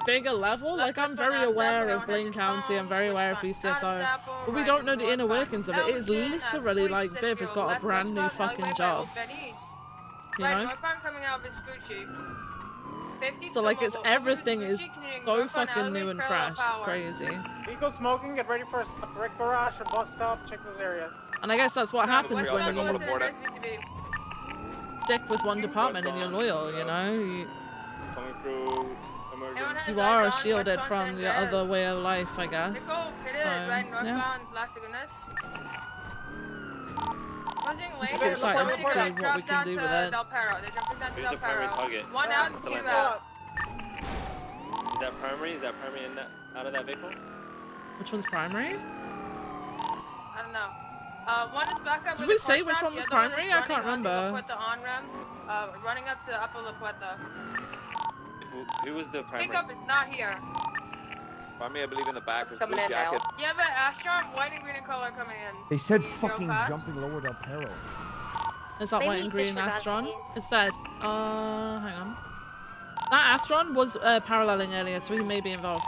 [SPEAKER 1] bigger level, like I'm very aware of Blaine County, I'm very aware of BCSO, but we don't know the inner workings of it. It is literally like Viv has got a brand new fucking job, you
[SPEAKER 3] Right
[SPEAKER 1] know?
[SPEAKER 3] northbound coming out of Vespucci. 50
[SPEAKER 1] So like it's
[SPEAKER 3] over
[SPEAKER 1] everything is
[SPEAKER 3] Vespucci, continuing
[SPEAKER 1] so
[SPEAKER 3] northbound
[SPEAKER 1] fucking new
[SPEAKER 3] alleyway,
[SPEAKER 1] and
[SPEAKER 3] parallel
[SPEAKER 1] fresh. It's
[SPEAKER 3] power.
[SPEAKER 1] crazy.
[SPEAKER 2] Vehicle smoking, get ready for a brick garage or bus stop, check those areas.
[SPEAKER 1] And I guess that's what happens
[SPEAKER 3] Westbound
[SPEAKER 1] when you
[SPEAKER 3] North End, SVCB.
[SPEAKER 1] stick with one department and you're loyal, you know?
[SPEAKER 15] Coming through
[SPEAKER 1] You are shielded from the other way of life, I guess.
[SPEAKER 3] Nicole, hit it right northbound Las Lagunas.
[SPEAKER 1] I'm just excited to see what we can do with it.
[SPEAKER 3] Del Perro. They're jumping down to
[SPEAKER 4] Who's
[SPEAKER 3] Del
[SPEAKER 4] the primary
[SPEAKER 3] Perro.
[SPEAKER 4] target?
[SPEAKER 3] One out,
[SPEAKER 4] Still
[SPEAKER 3] two
[SPEAKER 4] in
[SPEAKER 3] out.
[SPEAKER 4] Is that primary? Is that primary in that, out of that vehicle?
[SPEAKER 1] Which one's primary?
[SPEAKER 3] I don't know. One is back up.
[SPEAKER 1] Did
[SPEAKER 3] with
[SPEAKER 1] we
[SPEAKER 3] the
[SPEAKER 1] say
[SPEAKER 3] car
[SPEAKER 1] which
[SPEAKER 3] shop,
[SPEAKER 1] one was
[SPEAKER 3] the other
[SPEAKER 1] primary?
[SPEAKER 3] is
[SPEAKER 1] I can't
[SPEAKER 3] running onto
[SPEAKER 1] remember.
[SPEAKER 3] La Puerta on-ramp, running up to Upper La Puerta.
[SPEAKER 4] Who was the primary?
[SPEAKER 3] Pickup is not here.
[SPEAKER 18] Primary, I believe, in the back is
[SPEAKER 3] coming
[SPEAKER 18] blue
[SPEAKER 3] in
[SPEAKER 18] jacket.
[SPEAKER 3] now. Yeah, but Astron, white and green in color coming in.
[SPEAKER 2] They said
[SPEAKER 3] You go
[SPEAKER 2] fucking
[SPEAKER 3] past?
[SPEAKER 2] jumping lower Del Perro.
[SPEAKER 1] Is that
[SPEAKER 3] Maybe
[SPEAKER 1] white and green
[SPEAKER 3] disregard
[SPEAKER 1] Astron?
[SPEAKER 3] these.
[SPEAKER 1] It's that. Hang on. That Astron was paralleling earlier, so he may be involved.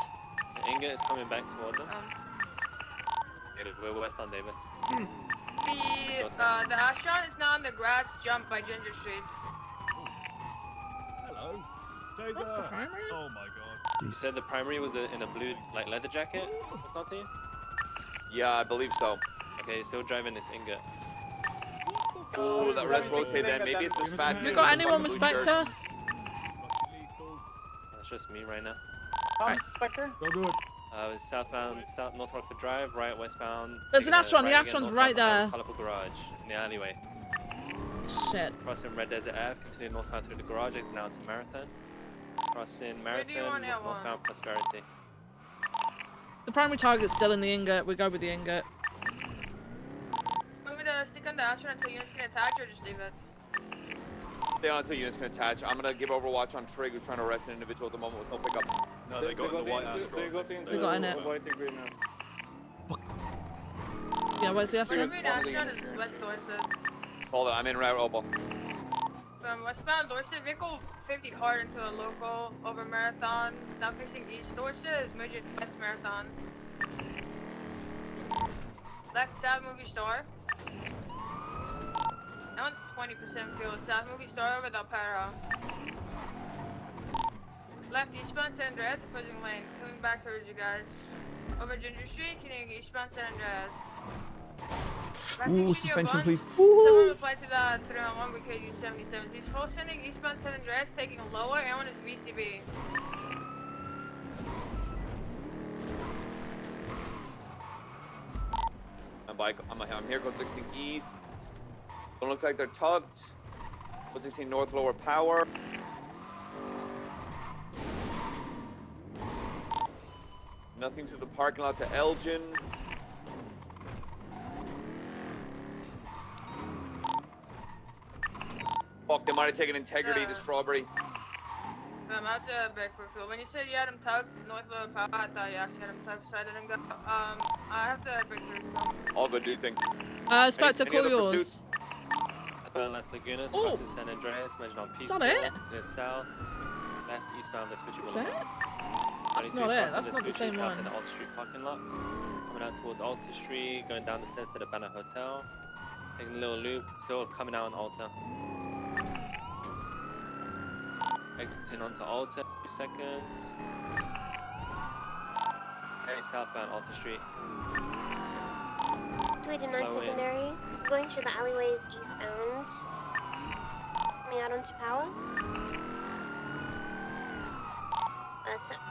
[SPEAKER 4] The Inga is coming back towards him. We're west on Davis.
[SPEAKER 3] The Astron is now on the grass jump by Ginger Street.
[SPEAKER 10] Hello.
[SPEAKER 1] That's the primary?
[SPEAKER 10] Oh my god.
[SPEAKER 4] You said the primary was in a blue like leather jacket, McNulty?
[SPEAKER 18] Yeah, I believe so.
[SPEAKER 4] Okay, he's still driving this Inga.
[SPEAKER 18] Oh, that red's rotate then. Maybe it's this fat
[SPEAKER 1] You
[SPEAKER 18] dude
[SPEAKER 1] got
[SPEAKER 18] with the
[SPEAKER 1] anyone
[SPEAKER 18] fucking
[SPEAKER 1] with
[SPEAKER 18] blue shirt.
[SPEAKER 1] Spectre?
[SPEAKER 4] That's just me right now.
[SPEAKER 19] Spectre?
[SPEAKER 10] Go do it.
[SPEAKER 4] Southbound, North Rockford Drive, right westbound.
[SPEAKER 1] There's an
[SPEAKER 4] taking a
[SPEAKER 1] Astron, the
[SPEAKER 4] right again,
[SPEAKER 1] Astron's
[SPEAKER 4] northbound
[SPEAKER 1] right
[SPEAKER 4] behind
[SPEAKER 1] there.
[SPEAKER 4] Colourful Garage in the alleyway.
[SPEAKER 1] Shit.
[SPEAKER 4] Crossing Red Desert Ave, continue northbound through the garage, exit now to Marathon. Crossing
[SPEAKER 3] Where do you
[SPEAKER 4] Marathon,
[SPEAKER 3] want L1?
[SPEAKER 4] northbound Prosperity.
[SPEAKER 1] The primary target's still in the ingot. We go with the ingot.
[SPEAKER 3] Want me to stick on the Astron until units can attach or just leave it?
[SPEAKER 18] Stay on until units can attach. I'm gonna give Overwatch on Trig, who's trying to arrest an individual at the moment with no pickup.
[SPEAKER 15] No, they got in the white Astron.
[SPEAKER 1] They got in it.
[SPEAKER 15] White and green now.
[SPEAKER 1] Yeah, where's the
[SPEAKER 3] The
[SPEAKER 1] Astron?
[SPEAKER 3] green Astron is West Dorset.
[SPEAKER 18] Hold on, I'm in route, Obo.
[SPEAKER 3] Westbound Dorset, vehicle 50 hard into a local over Marathon. Now facing East Dorset, merging West Marathon. Left South Movie Store. That one's 20% fuel. South Movie Store over Del Perro. Left eastbound San Andreas, opposing lane. Coming back towards you guys. Over Ginger Street, continuing eastbound San Andreas.
[SPEAKER 8] Ooh, suspension, please.
[SPEAKER 3] Someone replied to that 311 with KU-77. He's full sending eastbound San Andreas, taking a lower, and one is VCB.
[SPEAKER 18] I'm here, code 16 east. Don't look like they're tugged. Code 16 north, lower power. Nothing to the parking lot to Elgin. Fuck, they might have taken integrity to Strawberry.
[SPEAKER 3] I'm out to Bedford Field. When you said you had him tugged north lower power, I thought you actually had him tugged, so I didn't go. I have to Bedford Field.
[SPEAKER 18] All good, do you think?
[SPEAKER 1] Spectre, call yours.
[SPEAKER 4] Las Lagunas, crossing San Andreas, merging on Peace.
[SPEAKER 1] Is that it?
[SPEAKER 4] To the south. Left eastbound Vespucci
[SPEAKER 1] Is
[SPEAKER 4] Boulevard.
[SPEAKER 1] that? That's not it. That's not the same one.
[SPEAKER 4] In the Alta Street parking lot. Coming out towards Alta Street, going down the stairs to the Banner Hotel. Taking a little loop, still coming out on Alta. Exiting onto Alta, 2 seconds. Okay, southbound Alta Street.
[SPEAKER 13] 289 secondary, going through the alleyways eastbound. Coming out onto power.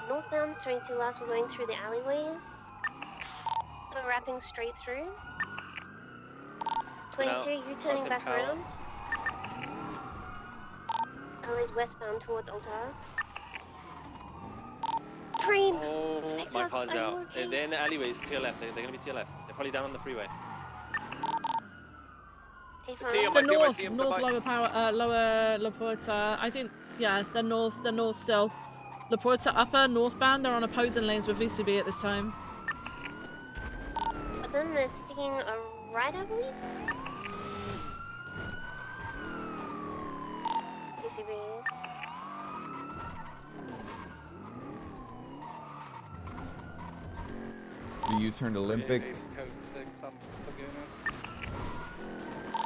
[SPEAKER 13] Northbound, starting to last, we're going through the alleyways. So we're wrapping straight through. 22, you turning back around. Alleyways westbound towards Alta. Train!
[SPEAKER 4] Oh, my car's out. They're in the alleyways to your left. They're gonna be to your left. They're probably down on the freeway.
[SPEAKER 1] The north lower power, lower La Puerta. I think, yeah, the north still. La Puerta upper, northbound, they're on opposing lanes with VCB at this time.
[SPEAKER 13] But then they're sticking a right, I believe? VCB.
[SPEAKER 8] The U-turned Olympic.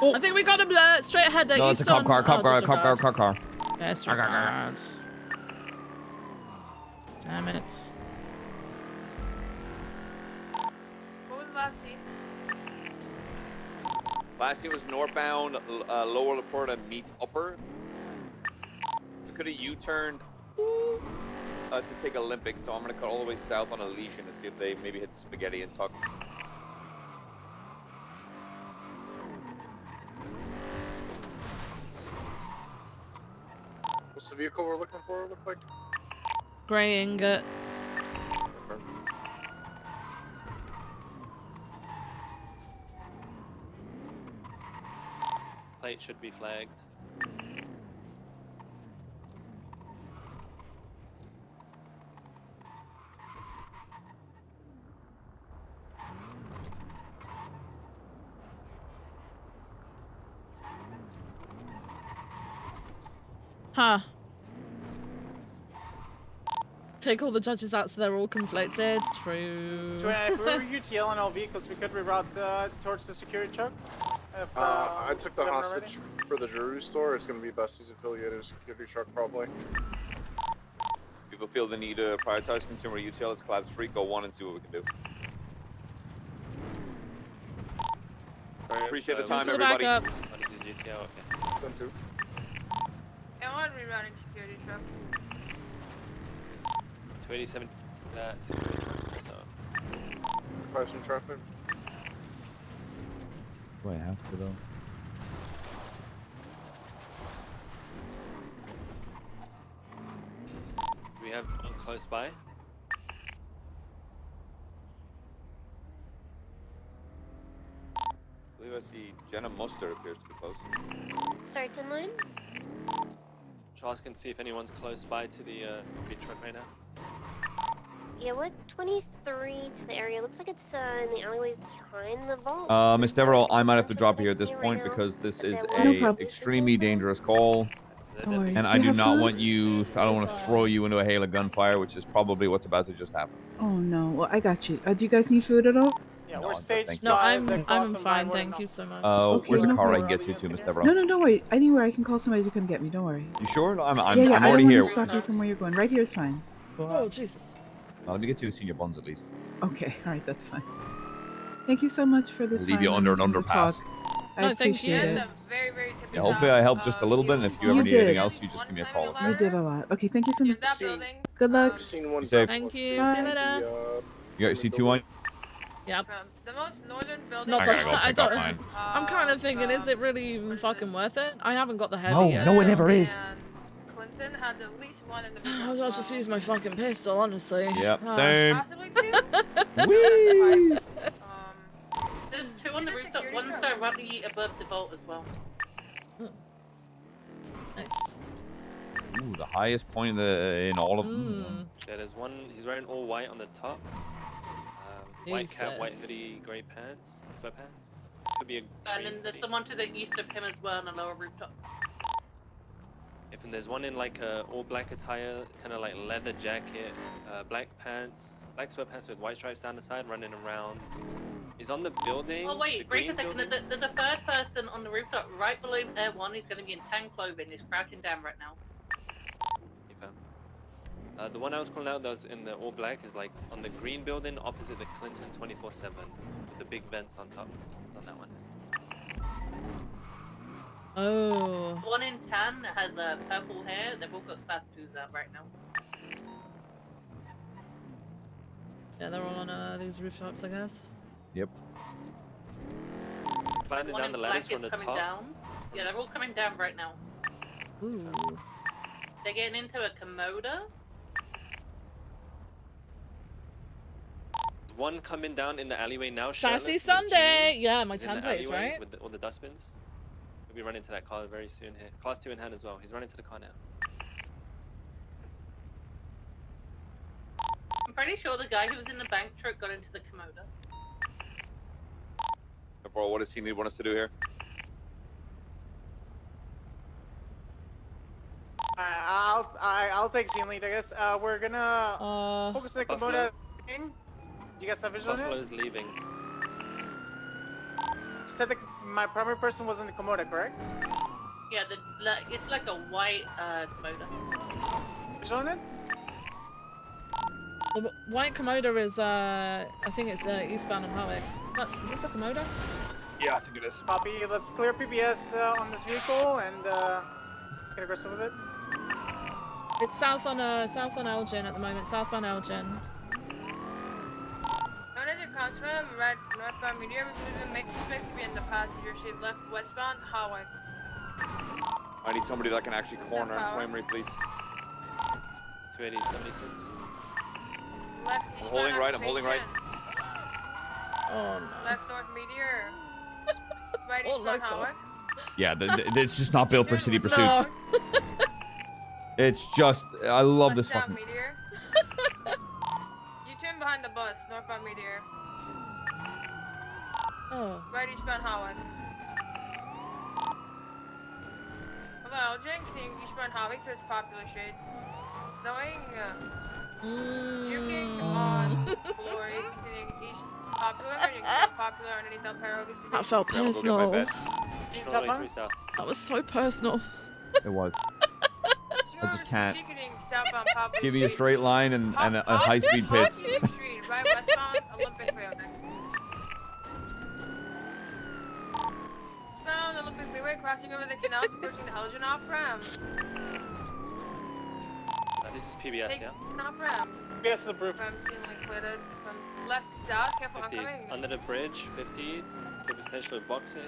[SPEAKER 1] Oh. I think we got him straight ahead.
[SPEAKER 8] No, it's a cop car.
[SPEAKER 1] Yes, regards. Damn it.
[SPEAKER 3] What was last scene?
[SPEAKER 18] Last scene was northbound, lower La Puerta meets upper. Could have U-turned to take Olympic, so I'm gonna cut all the way south on Elysian and see if they maybe hit Spaghetti and Tuck.
[SPEAKER 15] What's the vehicle we're looking for? Look like
[SPEAKER 1] Grey ingot.
[SPEAKER 4] Plate should be flagged.
[SPEAKER 1] Huh. Take all the judges out so they're all conflicted. True.
[SPEAKER 2] If we were UTL on all vehicles, we could reroute towards the security truck. If,
[SPEAKER 15] I took the
[SPEAKER 2] if they're not
[SPEAKER 15] hostage for the Giroux store. It's gonna be Busty's affiliated security truck probably.
[SPEAKER 18] People feel the need to prioritize consumer UTL. It's collapse free. Go one and see what we can do. Appreciate the time, everybody.
[SPEAKER 4] What is his UTL? Okay.
[SPEAKER 15] Done too.
[SPEAKER 3] I want rerouting security truck.
[SPEAKER 4] 287. Security truck. So.
[SPEAKER 15] Cars in traffic.
[SPEAKER 8] Do I have to though?
[SPEAKER 4] Do we have one close by?
[SPEAKER 18] I believe I see Jenna Mustard appears to be close.
[SPEAKER 13] Sorry, 10-9?
[SPEAKER 4] Charles can see if anyone's close by to the big truck right now.
[SPEAKER 13] Yeah, we're 23 to the area. Looks like it's in the alleyways behind the vault.
[SPEAKER 8] Miss Devereaux, I might have to drop you here at this point because this is a extremely dangerous call.
[SPEAKER 22] No worries.
[SPEAKER 8] And I do not want you, I don't want to throw you into a hail of gunfire, which is probably what's about to just happen.
[SPEAKER 22] Oh no. Well, I got you. Do you guys need food at all?
[SPEAKER 2] Yeah,
[SPEAKER 8] No,
[SPEAKER 2] we're stage
[SPEAKER 8] thank
[SPEAKER 1] No,
[SPEAKER 8] you.
[SPEAKER 1] I'm fine. Thank you so much.
[SPEAKER 22] Okay,
[SPEAKER 8] Where's
[SPEAKER 22] no
[SPEAKER 8] the car I
[SPEAKER 22] problem.
[SPEAKER 8] can get you to, Miss Devereaux?
[SPEAKER 22] No, don't worry. Anywhere I can call somebody to come get me. Don't worry.
[SPEAKER 8] You sure? No, I'm
[SPEAKER 22] yeah,
[SPEAKER 8] I'm
[SPEAKER 22] I
[SPEAKER 8] already
[SPEAKER 22] don't
[SPEAKER 8] here.
[SPEAKER 22] want to stop you from where you're going. Right here is fine.
[SPEAKER 1] Oh, Jesus.
[SPEAKER 8] Let me get you to Senior Buns at least.
[SPEAKER 22] Okay, all right, that's fine. Thank you so much for the
[SPEAKER 8] I'll
[SPEAKER 22] time.
[SPEAKER 8] leave you under an
[SPEAKER 22] and the
[SPEAKER 8] underpass.
[SPEAKER 22] talk. I
[SPEAKER 1] No, thank
[SPEAKER 22] appreciate
[SPEAKER 1] you.
[SPEAKER 22] it.
[SPEAKER 3] That's a very, very typical.
[SPEAKER 8] Yeah, hopefully I helped just a little bit, and if you ever
[SPEAKER 22] You
[SPEAKER 8] need anything
[SPEAKER 22] did.
[SPEAKER 8] else, you just give me a call. Okay?
[SPEAKER 22] You did a lot. Okay, thank you so much.
[SPEAKER 3] That building.
[SPEAKER 22] Good luck.
[SPEAKER 8] Be safe.
[SPEAKER 1] Thank you.
[SPEAKER 22] Bye.
[SPEAKER 1] See you later.
[SPEAKER 8] You got your C2 on?
[SPEAKER 1] Yep.
[SPEAKER 3] The most northern building.
[SPEAKER 1] Not
[SPEAKER 8] I
[SPEAKER 1] the,
[SPEAKER 8] gotta go
[SPEAKER 1] I
[SPEAKER 8] pick up
[SPEAKER 1] don't.
[SPEAKER 8] mine.
[SPEAKER 1] I'm kind of thinking, is it really even fucking worth it? I haven't got the heavy
[SPEAKER 8] No,
[SPEAKER 1] yet.
[SPEAKER 8] no, it
[SPEAKER 1] so-
[SPEAKER 8] never is.
[SPEAKER 3] Clinton has at least one in the
[SPEAKER 1] I'll just use my fucking pistol, honestly.
[SPEAKER 8] Yep,
[SPEAKER 1] Ah.
[SPEAKER 8] same.
[SPEAKER 3] Possibly two.
[SPEAKER 8] Whee!
[SPEAKER 9] There's two on the rooftop, one's directly above the vault as well.
[SPEAKER 1] Nice.
[SPEAKER 8] Ooh, the highest point in all of them.
[SPEAKER 4] Yeah, there's one. He's wearing all white on the top. White cap, white
[SPEAKER 1] Jesus.
[SPEAKER 4] hoodie, grey pants, sweatpants. Could be a
[SPEAKER 9] And
[SPEAKER 4] green
[SPEAKER 9] then there's
[SPEAKER 4] hoodie.
[SPEAKER 9] someone to the east of him as well on the lower rooftop.
[SPEAKER 4] If and there's one in like a all black attire, kind of like leather jacket, black pants, black sweatpants with white stripes down the side, running around. He's on the building.
[SPEAKER 9] Oh wait,
[SPEAKER 4] the
[SPEAKER 9] break a
[SPEAKER 4] green
[SPEAKER 9] second.
[SPEAKER 4] building.
[SPEAKER 9] There's a third person on the rooftop right below Air 1. He's going to be in tan clothing. He's crouching down right now.
[SPEAKER 4] The one I was calling out that was in the all black is like on the green building opposite the Clinton 24/7 with the big vents on top. It's on that one.
[SPEAKER 1] Oh.
[SPEAKER 9] The one in tan has purple hair. They've all got class 2s out right now.
[SPEAKER 1] Yeah, they're all on these rooftops, I guess.
[SPEAKER 8] Yep.
[SPEAKER 4] Climbing
[SPEAKER 9] One
[SPEAKER 4] down
[SPEAKER 9] in
[SPEAKER 4] the
[SPEAKER 9] black
[SPEAKER 4] ladders
[SPEAKER 9] is
[SPEAKER 4] from the
[SPEAKER 9] coming
[SPEAKER 4] top.
[SPEAKER 9] down. Yeah, they're all coming down right now.
[SPEAKER 1] Ooh.
[SPEAKER 9] They're getting into a Komoda.
[SPEAKER 4] One coming down in the alleyway now.
[SPEAKER 1] Sassy
[SPEAKER 4] shirtless with
[SPEAKER 1] Sunday!
[SPEAKER 4] jeans.
[SPEAKER 1] Yeah, my
[SPEAKER 4] He's in the
[SPEAKER 1] templates,
[SPEAKER 4] alleyway
[SPEAKER 1] right?
[SPEAKER 4] With all the dustbins. He'll be running to that car very soon here. Class 2 in hand as well. He's running to the car now.
[SPEAKER 9] I'm pretty sure the guy who was in the bank truck got into the Komoda.
[SPEAKER 18] Bro, what does he want us to do here?
[SPEAKER 2] I'll take scene lead, I guess. We're gonna focus on the
[SPEAKER 4] Buffalo.
[SPEAKER 2] Komoda thing. You guys have vision on it?
[SPEAKER 4] Buffalo's leaving.
[SPEAKER 2] You said my primary person was in the Komoda, correct?
[SPEAKER 9] Yeah, it's like a white Komoda.
[SPEAKER 2] Vision on it?
[SPEAKER 1] The white Komoda is, I think it's eastbound and Hawick. Is this a Komoda?
[SPEAKER 2] Yeah, I think it is. Copy. Let's clear PBS on this vehicle and get aggressive with it.
[SPEAKER 1] It's south on Elgin at the moment. Southbound Elgin.
[SPEAKER 3] Comes from red northbound medium. Expect to be in the passenger seat left westbound highway.
[SPEAKER 18] I need somebody that can actually corner primary, please.
[SPEAKER 4] 280, 76.
[SPEAKER 3] Left
[SPEAKER 18] I'm holding right. I'm holding right.
[SPEAKER 1] Oh no.
[SPEAKER 3] Left north meteor. Right
[SPEAKER 1] Oh,
[SPEAKER 3] eastbound highway.
[SPEAKER 8] Yeah, it's just not built for city pursuits.
[SPEAKER 1] No.
[SPEAKER 8] It's just, I love this
[SPEAKER 3] South
[SPEAKER 8] fucking.
[SPEAKER 3] meteor. You turn behind the bus, northbound meteor.
[SPEAKER 1] Oh.
[SPEAKER 3] Right eastbound highway. Hello, Elgin, continuing eastbound highway towards Popular Shade. Snowing, Juking on Glory, continuing east Popular, merging to Popular underneath El Perro.
[SPEAKER 1] That felt personal.
[SPEAKER 4] Norway 3 south.
[SPEAKER 1] That was so personal.
[SPEAKER 8] It was. I just can't.
[SPEAKER 3] Southbound Popular.
[SPEAKER 8] Give me a straight line and a high-speed pits.
[SPEAKER 3] Street, right westbound Olympic Freeway. Westbound Olympic Freeway, crossing over the canal, approaching the Elgin off-ramp.
[SPEAKER 4] This is PBS, yeah?
[SPEAKER 2] Yes, it's approved.
[SPEAKER 3] From left to south, careful
[SPEAKER 4] 50.
[SPEAKER 3] oncoming.
[SPEAKER 4] Under the bridge, 50. Could potentially box it.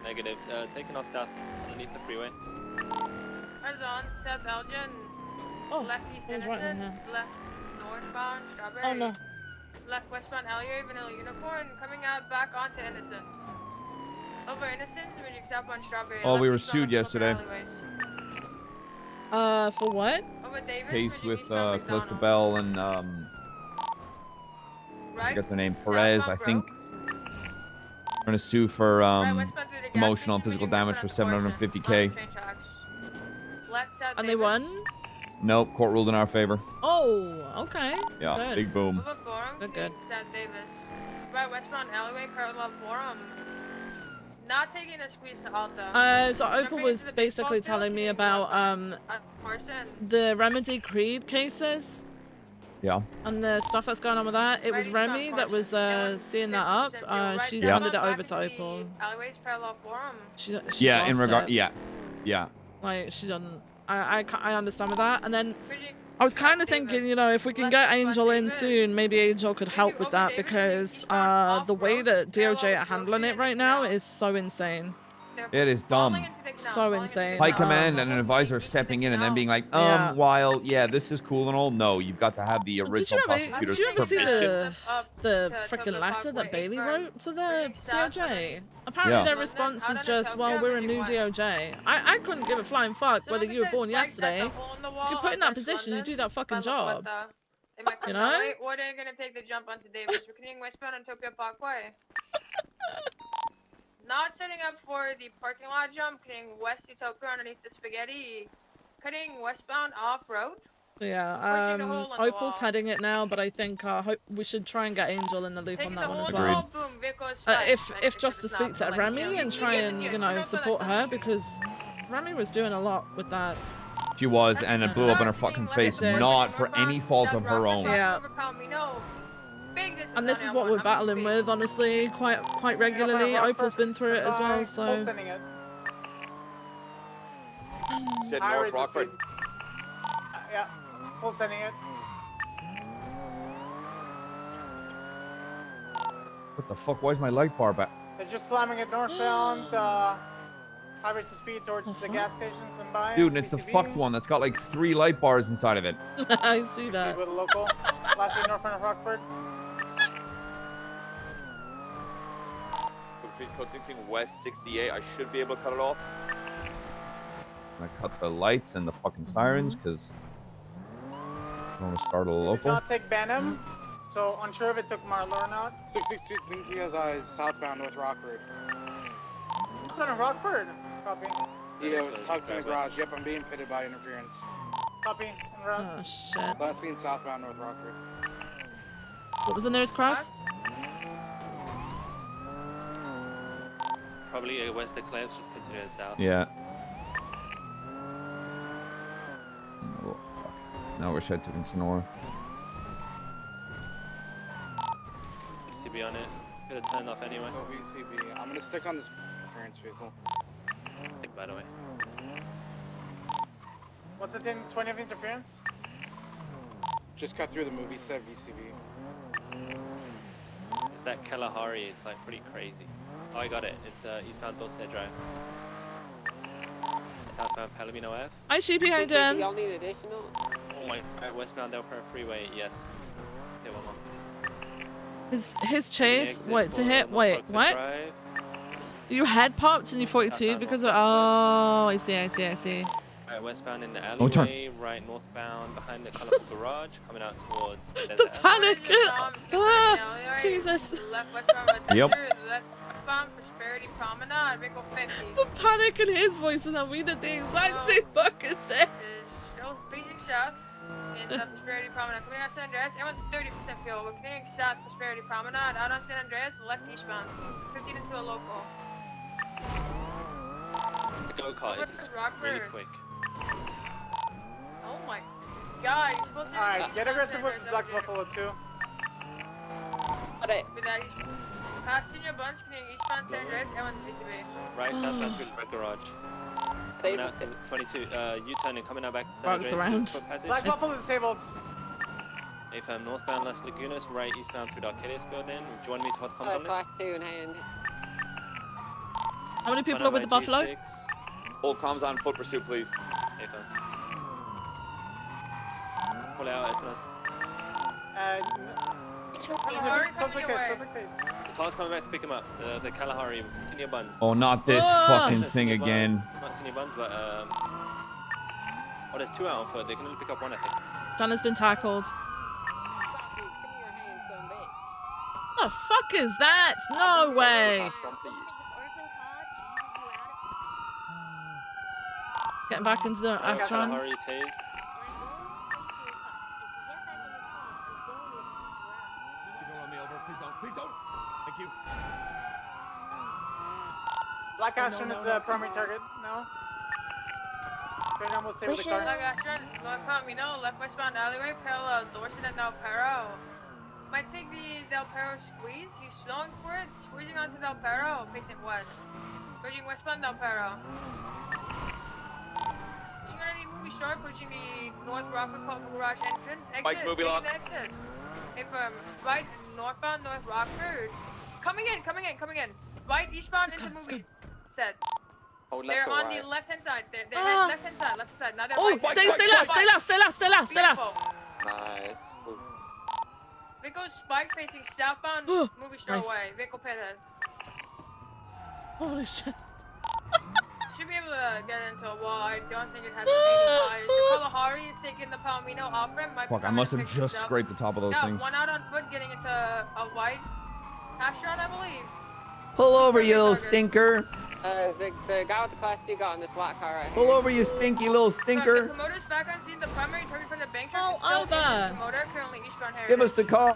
[SPEAKER 4] Negative. Taking off south underneath the freeway.
[SPEAKER 3] Eyes on, south Elgin.
[SPEAKER 1] Oh,
[SPEAKER 3] left east
[SPEAKER 1] I was right in
[SPEAKER 3] Innocent.
[SPEAKER 1] there.
[SPEAKER 3] Left northbound Strawberry.
[SPEAKER 1] Oh no.
[SPEAKER 3] Left westbound Allier, Vanilla Unicorn. Coming out back onto Innocent. Over Innocent, reaching southbound Strawberry.
[SPEAKER 8] Oh, we
[SPEAKER 3] Left
[SPEAKER 8] were
[SPEAKER 3] eastbound
[SPEAKER 8] sued
[SPEAKER 3] Little
[SPEAKER 8] yesterday.
[SPEAKER 3] Alleyways.
[SPEAKER 1] For what?
[SPEAKER 3] Over Davis,
[SPEAKER 8] Case
[SPEAKER 3] reaching
[SPEAKER 8] with
[SPEAKER 3] eastbound
[SPEAKER 8] Calista
[SPEAKER 3] McDonald.
[SPEAKER 8] Bell and I forget their name. Perez, I think. We're gonna sue for emotional and physical damage for 750K.
[SPEAKER 3] Left south
[SPEAKER 1] And they
[SPEAKER 3] Davis.
[SPEAKER 1] won?
[SPEAKER 8] Nope, court ruled in our favor.
[SPEAKER 1] Oh, okay.
[SPEAKER 8] Yeah,
[SPEAKER 1] Good.
[SPEAKER 8] big boom.
[SPEAKER 3] Over Forum,
[SPEAKER 1] Good.
[SPEAKER 3] South Davis. Right westbound alleyway, parallel Forum. Not taking a squeeze to Alta.
[SPEAKER 1] So Opal was basically telling me about the Remedy Creed cases
[SPEAKER 8] Yeah.
[SPEAKER 1] and the stuff that's going on with that. It was Remy that was seeing that up. She's handed it over to Opal.
[SPEAKER 3] Alleyways, parallel Forum.
[SPEAKER 1] She's
[SPEAKER 8] Yeah, in
[SPEAKER 1] lost
[SPEAKER 8] regard.
[SPEAKER 1] it.
[SPEAKER 8] Yeah.
[SPEAKER 1] Like she doesn't. I understand with that. And then I was kind of thinking, you know, if we can get Angel in soon, maybe Angel could help with that because the way that DOJ are handling it right now is so insane.
[SPEAKER 8] It is dumb.
[SPEAKER 1] So insane.
[SPEAKER 8] High command and an advisor stepping in and then being like,
[SPEAKER 1] Yeah.
[SPEAKER 8] while this is cool and all, no, you've got to have the original prosecutor's
[SPEAKER 1] Did you ever see
[SPEAKER 8] permission.
[SPEAKER 1] the freaking letter that Bailey wrote to the DOJ? Apparently
[SPEAKER 8] Yeah.
[SPEAKER 1] their response was just, well, we're a new DOJ. I couldn't give a flying fuck whether you were born yesterday. If you're put in that position, you do that fucking job. You know?
[SPEAKER 3] Or they're gonna take the jump onto Davis. We're continuing westbound on Tokyo Parkway. Not setting up for the parking lot jump, cutting west to Tokyo underneath the spaghetti. Cutting westbound off-road.
[SPEAKER 1] Yeah, Opal's heading it now, but I think we should try and get Angel in the loop on that one as well. If just to speak to Remy and try and, you know, support her, because Remy was doing a lot with that.
[SPEAKER 8] She was, and it blew up in her fucking face, not for any fault of her own.
[SPEAKER 1] Yeah. And this is what we're battling with, honestly, quite regularly. Opal's been through it as well, so.
[SPEAKER 18] Said North Rockford.
[SPEAKER 2] Yeah, full sending it.
[SPEAKER 8] What the fuck? Why is my light bar back?
[SPEAKER 2] They're just slamming it northbound, high rates of speed towards the gas stations and by.
[SPEAKER 8] Dude, and it's the fucked one that's got like 3 light bars inside of it.
[SPEAKER 1] I see that.
[SPEAKER 2] With a local. Last week northbound of Rockford.
[SPEAKER 18] Code 16 West 68. I should be able to cut it off.
[SPEAKER 8] I cut the lights and the fucking sirens because I want to start a
[SPEAKER 2] Did
[SPEAKER 8] local.
[SPEAKER 2] not take Benham, so unsure if it took Marlow or not.
[SPEAKER 6] 662 has eyes southbound North Rockford.
[SPEAKER 2] Northbound of Rockford. Copy.
[SPEAKER 6] Yeah, it was tucked in the garage. Yep, I'm being pitted by interference.
[SPEAKER 2] Copy. En route.
[SPEAKER 1] Oh, shit.
[SPEAKER 6] Last seen southbound North Rockford.
[SPEAKER 1] What was the nearest cross?
[SPEAKER 4] Probably west of Cliffs, just continue south.
[SPEAKER 8] Yeah. Oh, fuck. Now we're head to Sonora.
[SPEAKER 4] CB on it. Could have turned off anyway.
[SPEAKER 6] VCB. I'm gonna stick on this interference vehicle.
[SPEAKER 4] By the way.
[SPEAKER 2] What's the 20 of interference?
[SPEAKER 6] Just cut through the movie set VCV.
[SPEAKER 4] It's that Kalahari. It's like pretty crazy. Oh, I got it. It's eastbound Dorset Drive. Southbound Palomino Ave.
[SPEAKER 1] Hi, Sheepy. How you doing?
[SPEAKER 9] Y'all need additional?
[SPEAKER 4] Oh my God. Westbound Del Perro Freeway. Yes. Okay, one more.
[SPEAKER 1] His chase. Wait to hit. Wait, what?
[SPEAKER 4] Drive.
[SPEAKER 1] You head popped and you 42 because of. Oh, I see.
[SPEAKER 4] Right, westbound in the
[SPEAKER 8] Oh, turn.
[SPEAKER 4] alleyway, right northbound behind the colourful garage, coming out towards
[SPEAKER 1] The panic. Ah, Jesus.
[SPEAKER 3] Left westbound
[SPEAKER 8] Yep.
[SPEAKER 3] left westbound Prosperity Promenade, Wrinkle 50.
[SPEAKER 1] The panic in his voice and then we did the exact same fucking thing.
[SPEAKER 3] Still facing south. In the Prosperity Promenade, coming out San Andreas. Everyone's 30% fuel. We're continuing south Prosperity Promenade, out on San Andreas, left eastbound. 15 into a local.
[SPEAKER 4] The go-kart is really quick.
[SPEAKER 3] Oh my God, you're supposed to.
[SPEAKER 2] Alright, get aggressive with Black Buffalo 2.
[SPEAKER 9] Got it.
[SPEAKER 3] With that, he's passing your bunch, continuing eastbound San Andreas. Everyone's DCB.
[SPEAKER 4] Right southbound through the red garage. Coming out to 22, U-turn and coming out back to San
[SPEAKER 1] Rocks
[SPEAKER 4] Andreas.
[SPEAKER 1] around.
[SPEAKER 4] Foot passage.
[SPEAKER 2] Black Buffalo disabled.
[SPEAKER 4] AFM northbound Las Lagunas, right eastbound through the Arcadius building. Join me to hot comms on this.
[SPEAKER 9] Class 2 in hand.
[SPEAKER 1] How many people are with the Buffalo?
[SPEAKER 18] Hold comms on foot pursuit, please.
[SPEAKER 4] AFM. Pull out, Esmas.
[SPEAKER 2] Suspect case.
[SPEAKER 4] The car's coming back to pick him up. The Kalahari, senior buns.
[SPEAKER 8] Oh, not this fucking thing again.
[SPEAKER 4] Not senior buns, but oh, there's 2 out on foot. They can only pick up 1, I think.
[SPEAKER 1] John has been tackled. What the fuck is that? No way. Getting back into the Astron.
[SPEAKER 4] Kalahari tased.
[SPEAKER 8] Thank you.
[SPEAKER 2] Black Astron is the primary target now. Right now, we'll stay with the car.
[SPEAKER 3] Black Astron is north Palomino, left westbound alleyway, parallel Dorset and Del Perro. Might take the Del Perro squeeze. He's slowing for it, squeezing onto Del Perro, facing west. Pushing westbound Del Perro. Pushing on any movie store, pushing the North Rockford Garage entrance. Exit,
[SPEAKER 18] Mike, movie lock.
[SPEAKER 3] exit. If right northbound North Rockford. Coming in. Right eastbound into movie set.
[SPEAKER 18] Oh, left
[SPEAKER 3] They're
[SPEAKER 18] or
[SPEAKER 3] on
[SPEAKER 18] right?
[SPEAKER 3] the left-hand side. They're left-hand side. Now they're
[SPEAKER 1] Oh,
[SPEAKER 3] right.
[SPEAKER 1] stay left.
[SPEAKER 18] Nice.
[SPEAKER 3] Vico Spike facing southbound movie store
[SPEAKER 1] Nice.
[SPEAKER 3] way. Vico Pitted.
[SPEAKER 1] Holy shit.
[SPEAKER 3] Should be able to get into a wall. I don't think it has any fires. The Kalahari is taking the Palomino off ramp.
[SPEAKER 8] Fuck, I must have just scraped the top of those things.
[SPEAKER 3] One out on foot getting into a white Astron, I believe.
[SPEAKER 8] Pull over, you little stinker.
[SPEAKER 9] The guy with the class 2 got in this black car right
[SPEAKER 8] Pull over, you stinky little
[SPEAKER 3] The
[SPEAKER 8] stinker.
[SPEAKER 3] Komodo's back on scene. The primary target from the bank
[SPEAKER 1] Pull
[SPEAKER 3] truck is still
[SPEAKER 1] over.
[SPEAKER 3] Komodo, currently eastbound Harry.
[SPEAKER 8] Give us the car.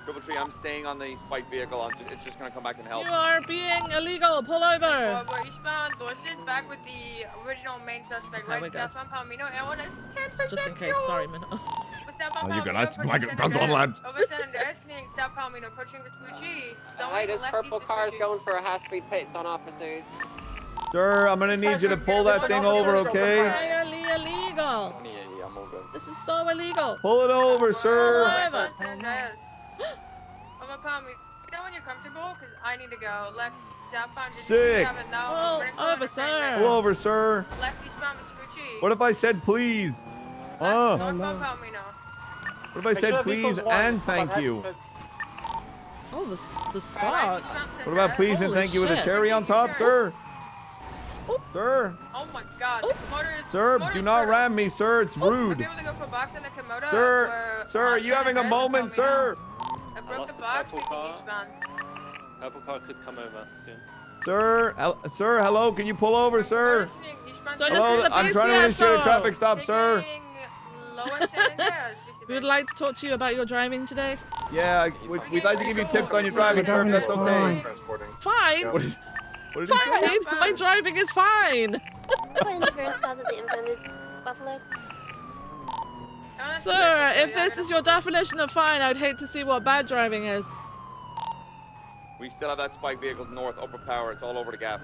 [SPEAKER 18] Triple Tree, I'm staying on the spike vehicle. It's just gonna come back and help.
[SPEAKER 1] You are being illegal. Pull over.
[SPEAKER 3] We're eastbound Dorset, back with the original main suspect,
[SPEAKER 1] Okay,
[SPEAKER 3] right southbound Palomino. Everyone is 10%
[SPEAKER 1] Just in case.
[SPEAKER 3] fuel.
[SPEAKER 1] Sorry, man.
[SPEAKER 8] Oh, you got it.
[SPEAKER 3] Over
[SPEAKER 8] Come on, lads.
[SPEAKER 3] San Andreas, continuing south Palomino, approaching Vespucci.
[SPEAKER 9] Hey, this purple car is going for a high-speed pits on officers.
[SPEAKER 8] Sir, I'm gonna need you to pull that thing over, okay?
[SPEAKER 1] Entirely illegal.
[SPEAKER 18] Yeah, I'm all good.
[SPEAKER 1] This is so illegal.
[SPEAKER 8] Pull it over, sir.
[SPEAKER 1] Pull over.
[SPEAKER 3] San Andreas. Over Palomino. You know when you're comfortable? Because I need to go. Left southbound.
[SPEAKER 8] Sick.
[SPEAKER 1] Pull over, sir.
[SPEAKER 8] Pull over, sir.
[SPEAKER 3] Left eastbound Vespucci.
[SPEAKER 8] What if I said please? Oh.
[SPEAKER 3] Northbound Palomino.
[SPEAKER 8] What if I said please and thank you?
[SPEAKER 1] Oh, the sparks.
[SPEAKER 8] What about please and thank you with a cherry on top, sir? Sir.
[SPEAKER 3] Oh my God. The Komodo is.
[SPEAKER 8] Sir,
[SPEAKER 3] Komodo
[SPEAKER 8] do
[SPEAKER 3] is
[SPEAKER 8] not
[SPEAKER 3] turtle.
[SPEAKER 8] ram me, sir. It's
[SPEAKER 3] We'll
[SPEAKER 8] rude.
[SPEAKER 3] be able to go for box in the Komodo.
[SPEAKER 8] Sir, are you having a moment, sir?
[SPEAKER 3] I broke the box facing eastbound.
[SPEAKER 4] Purple car could come over soon.
[SPEAKER 8] Sir, sir, hello, can you pull over, sir?
[SPEAKER 1] So this
[SPEAKER 8] Hello,
[SPEAKER 1] is the
[SPEAKER 8] I'm trying to initiate a
[SPEAKER 1] BCSO.
[SPEAKER 8] traffic stop, sir.
[SPEAKER 1] We would like to talk to you about your driving today.
[SPEAKER 8] Yeah, we'd like to give you tips on your driving, sir, if that's okay.
[SPEAKER 1] Fine.
[SPEAKER 8] What did he say?
[SPEAKER 1] Fine. My driving is fine. Sir, if this is your definition of fine, I'd hate to see what bad driving is.
[SPEAKER 18] We still have that spike vehicle north, upper power. It's all over the gap.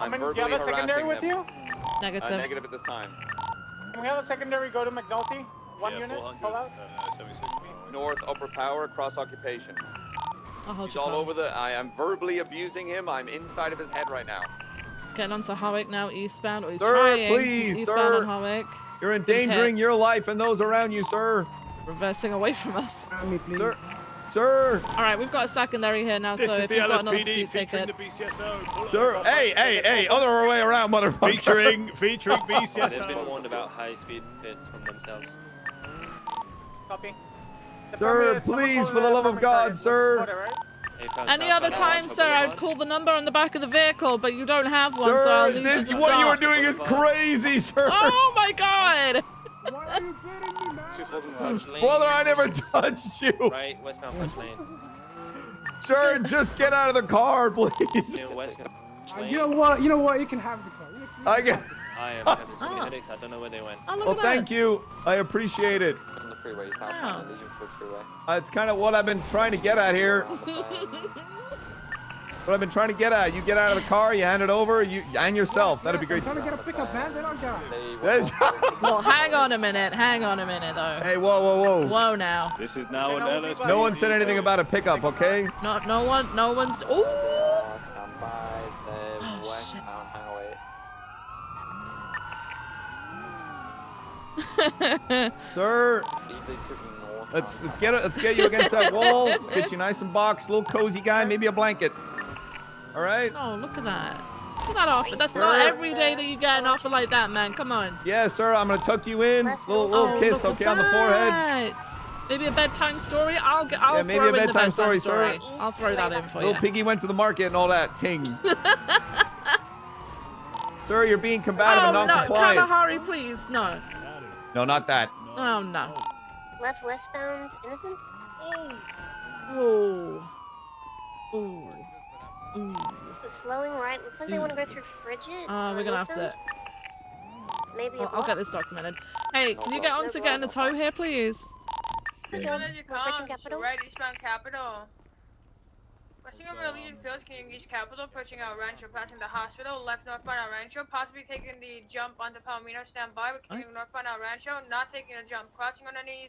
[SPEAKER 18] I'm
[SPEAKER 2] Do you
[SPEAKER 18] verbally
[SPEAKER 2] have a secondary
[SPEAKER 18] harassing
[SPEAKER 2] with
[SPEAKER 18] them.
[SPEAKER 2] you?
[SPEAKER 1] Negative.
[SPEAKER 18] Negative at this time.
[SPEAKER 2] Can we have a secondary go to McNulty? One
[SPEAKER 18] Yeah,
[SPEAKER 2] unit,
[SPEAKER 18] 400,
[SPEAKER 2] pull out.
[SPEAKER 18] 76. North upper power, cross occupation.
[SPEAKER 1] I'll hold
[SPEAKER 18] He's
[SPEAKER 1] your
[SPEAKER 18] all
[SPEAKER 1] comms.
[SPEAKER 18] over the. I am verbally abusing him. I'm inside of his head right now.
[SPEAKER 1] Getting onto Hawick now, eastbound. Or he's
[SPEAKER 8] Sir,
[SPEAKER 1] trying.
[SPEAKER 8] please,
[SPEAKER 1] He's eastbound
[SPEAKER 8] sir.
[SPEAKER 1] on Hawick.
[SPEAKER 8] You're
[SPEAKER 1] Been
[SPEAKER 8] endangering
[SPEAKER 1] hit.
[SPEAKER 8] your life and those around you, sir.
[SPEAKER 1] Reversing away from us.
[SPEAKER 8] Sir, sir.
[SPEAKER 1] All right, we've got a secondary here now, so if you've got another pursuit, take it.
[SPEAKER 8] Sir, hey, other way around, motherfucker.
[SPEAKER 10] Featuring BCSO.
[SPEAKER 4] They've been warned about high-speed pits from themselves.
[SPEAKER 2] Copy.
[SPEAKER 8] Sir, please, for the love of God, sir.
[SPEAKER 1] Any other time, sir, I'd call the number on the back of the vehicle, but you don't have one, so I'll
[SPEAKER 8] Sir,
[SPEAKER 1] leave you to
[SPEAKER 8] what you
[SPEAKER 1] stop.
[SPEAKER 8] are doing is crazy, sir.
[SPEAKER 1] Oh my God!
[SPEAKER 8] Brother, I never touched you.
[SPEAKER 4] Right, westbound French Lane.
[SPEAKER 8] Sir, just get out of the car, please.
[SPEAKER 4] Yeah, westbound French Lane.
[SPEAKER 14] You know what? You can have the car.
[SPEAKER 8] I get.
[SPEAKER 4] I am having so many headaches. I don't know where they went.
[SPEAKER 8] Well, thank you. I appreciate it.
[SPEAKER 23] On the freeway, southbound on Legion Coast Freeway.
[SPEAKER 8] It's kind of what I've been trying to get at here. What I've been trying to get at. You get out of the car, you hand it over, and yourself. That'd be great.
[SPEAKER 14] I'm trying to get a pickup, man. They don't got it.
[SPEAKER 1] Well, hang on a minute, though.
[SPEAKER 8] Hey, whoa.
[SPEAKER 1] Whoa now.
[SPEAKER 15] This is now an LSP.
[SPEAKER 8] No one said anything about a pickup, okay?
[SPEAKER 1] No one's. Ooh.
[SPEAKER 23] Stand by the westbound highway.
[SPEAKER 8] Sir, let's get you against that wall. Let's get you nice and boxed, little cozy guy, maybe a blanket. All right.
[SPEAKER 1] Oh, look at that. Look at that offer. That's not every day that you get an offer like that, man. Come on.
[SPEAKER 8] Yeah, sir. I'm gonna tuck you in. Little kiss, okay, on the forehead.
[SPEAKER 1] Maybe a bedtime story. I'll
[SPEAKER 8] Yeah, maybe
[SPEAKER 1] throw
[SPEAKER 8] a
[SPEAKER 1] in the
[SPEAKER 8] bedtime story, sir.
[SPEAKER 1] I'll throw that in for you.
[SPEAKER 8] Little piggy went to the market and all that ting. Sir, you're being combative and
[SPEAKER 1] no,
[SPEAKER 8] non-compliant.
[SPEAKER 1] Kalahari, please. No.
[SPEAKER 8] No, not that.
[SPEAKER 1] Oh, no.
[SPEAKER 13] Left westbound, Innocence?
[SPEAKER 1] Ooh. Ooh. Ooh.
[SPEAKER 13] The slowing right. Looks like they want to go through Frigid.
[SPEAKER 1] We're gonna have to.
[SPEAKER 13] Maybe
[SPEAKER 1] I'll get this documented. Hey, can you get on to getting a tow here, please?
[SPEAKER 3] Right, eastbound Capital. Crossing over Legion Fields, King East Capital, approaching out Rancho, passing the hospital, left northbound out Rancho, possibly taking the jump onto Palomino, stand by, we're continuing northbound out Rancho, not taking a jump, crossing underneath